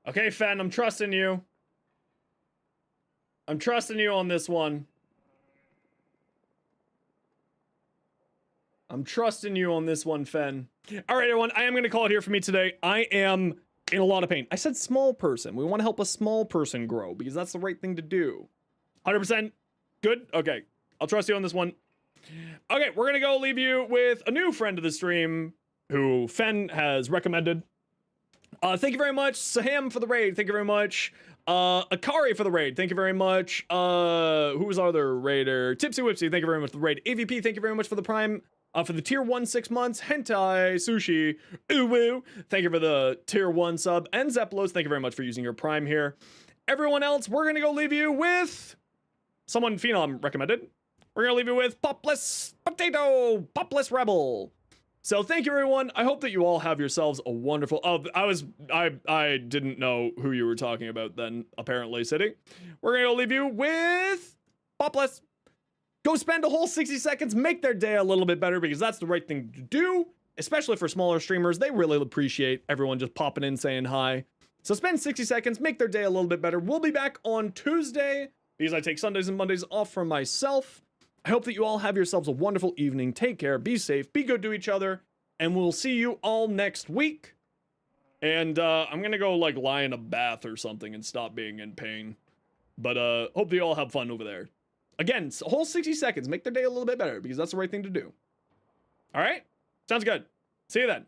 Okay, Fen, I'm trusting you. I'm trusting you on this one. I'm trusting you on this one, Fen. All right, everyone, I am going to call it here for me today. I am in a lot of pain. I said small person. We want to help a small person grow because that's the right thing to do. 100% good? Okay, I'll trust you on this one. Okay, we're going to go leave you with a new friend of the stream who Fen has recommended. Thank you very much, Saham, for the raid. Thank you very much. Akari for the raid. Thank you very much. Who was our other raider? Tipsy Whipsy, thank you very much for the raid. AVP, thank you very much for the prime. For the tier 1 6 months. Hentai Sushi Uwu, thank you for the tier 1 sub. And Zeplos, thank you very much for using your prime here. Everyone else, we're gonna go leave you with someone Phenom recommended. We're gonna leave you with Popless Potato, Popless Rebel. So thank you, everyone. I hope that you all have yourselves a wonderful. Oh, I didn't know who you were talking about then. Apparently, City. We're gonna leave you with Popless. Go spend a whole 60 seconds, make their day a little bit better because that's the right thing to do, especially for smaller streamers. They really appreciate everyone just popping in saying hi. So spend 60 seconds, make their day a little bit better. We'll be back on Tuesday because I take Sundays and Mondays off from myself. I hope that you all have yourselves a wonderful evening. Take care, be safe, be good to each other, and we'll see you all next week. And I'm gonna go like lie in a bath or something and stop being in pain. But hope that you all have fun over there. Again, a whole 60 seconds, make their day a little bit better because that's the right thing to do. All right? Sounds good. See you then.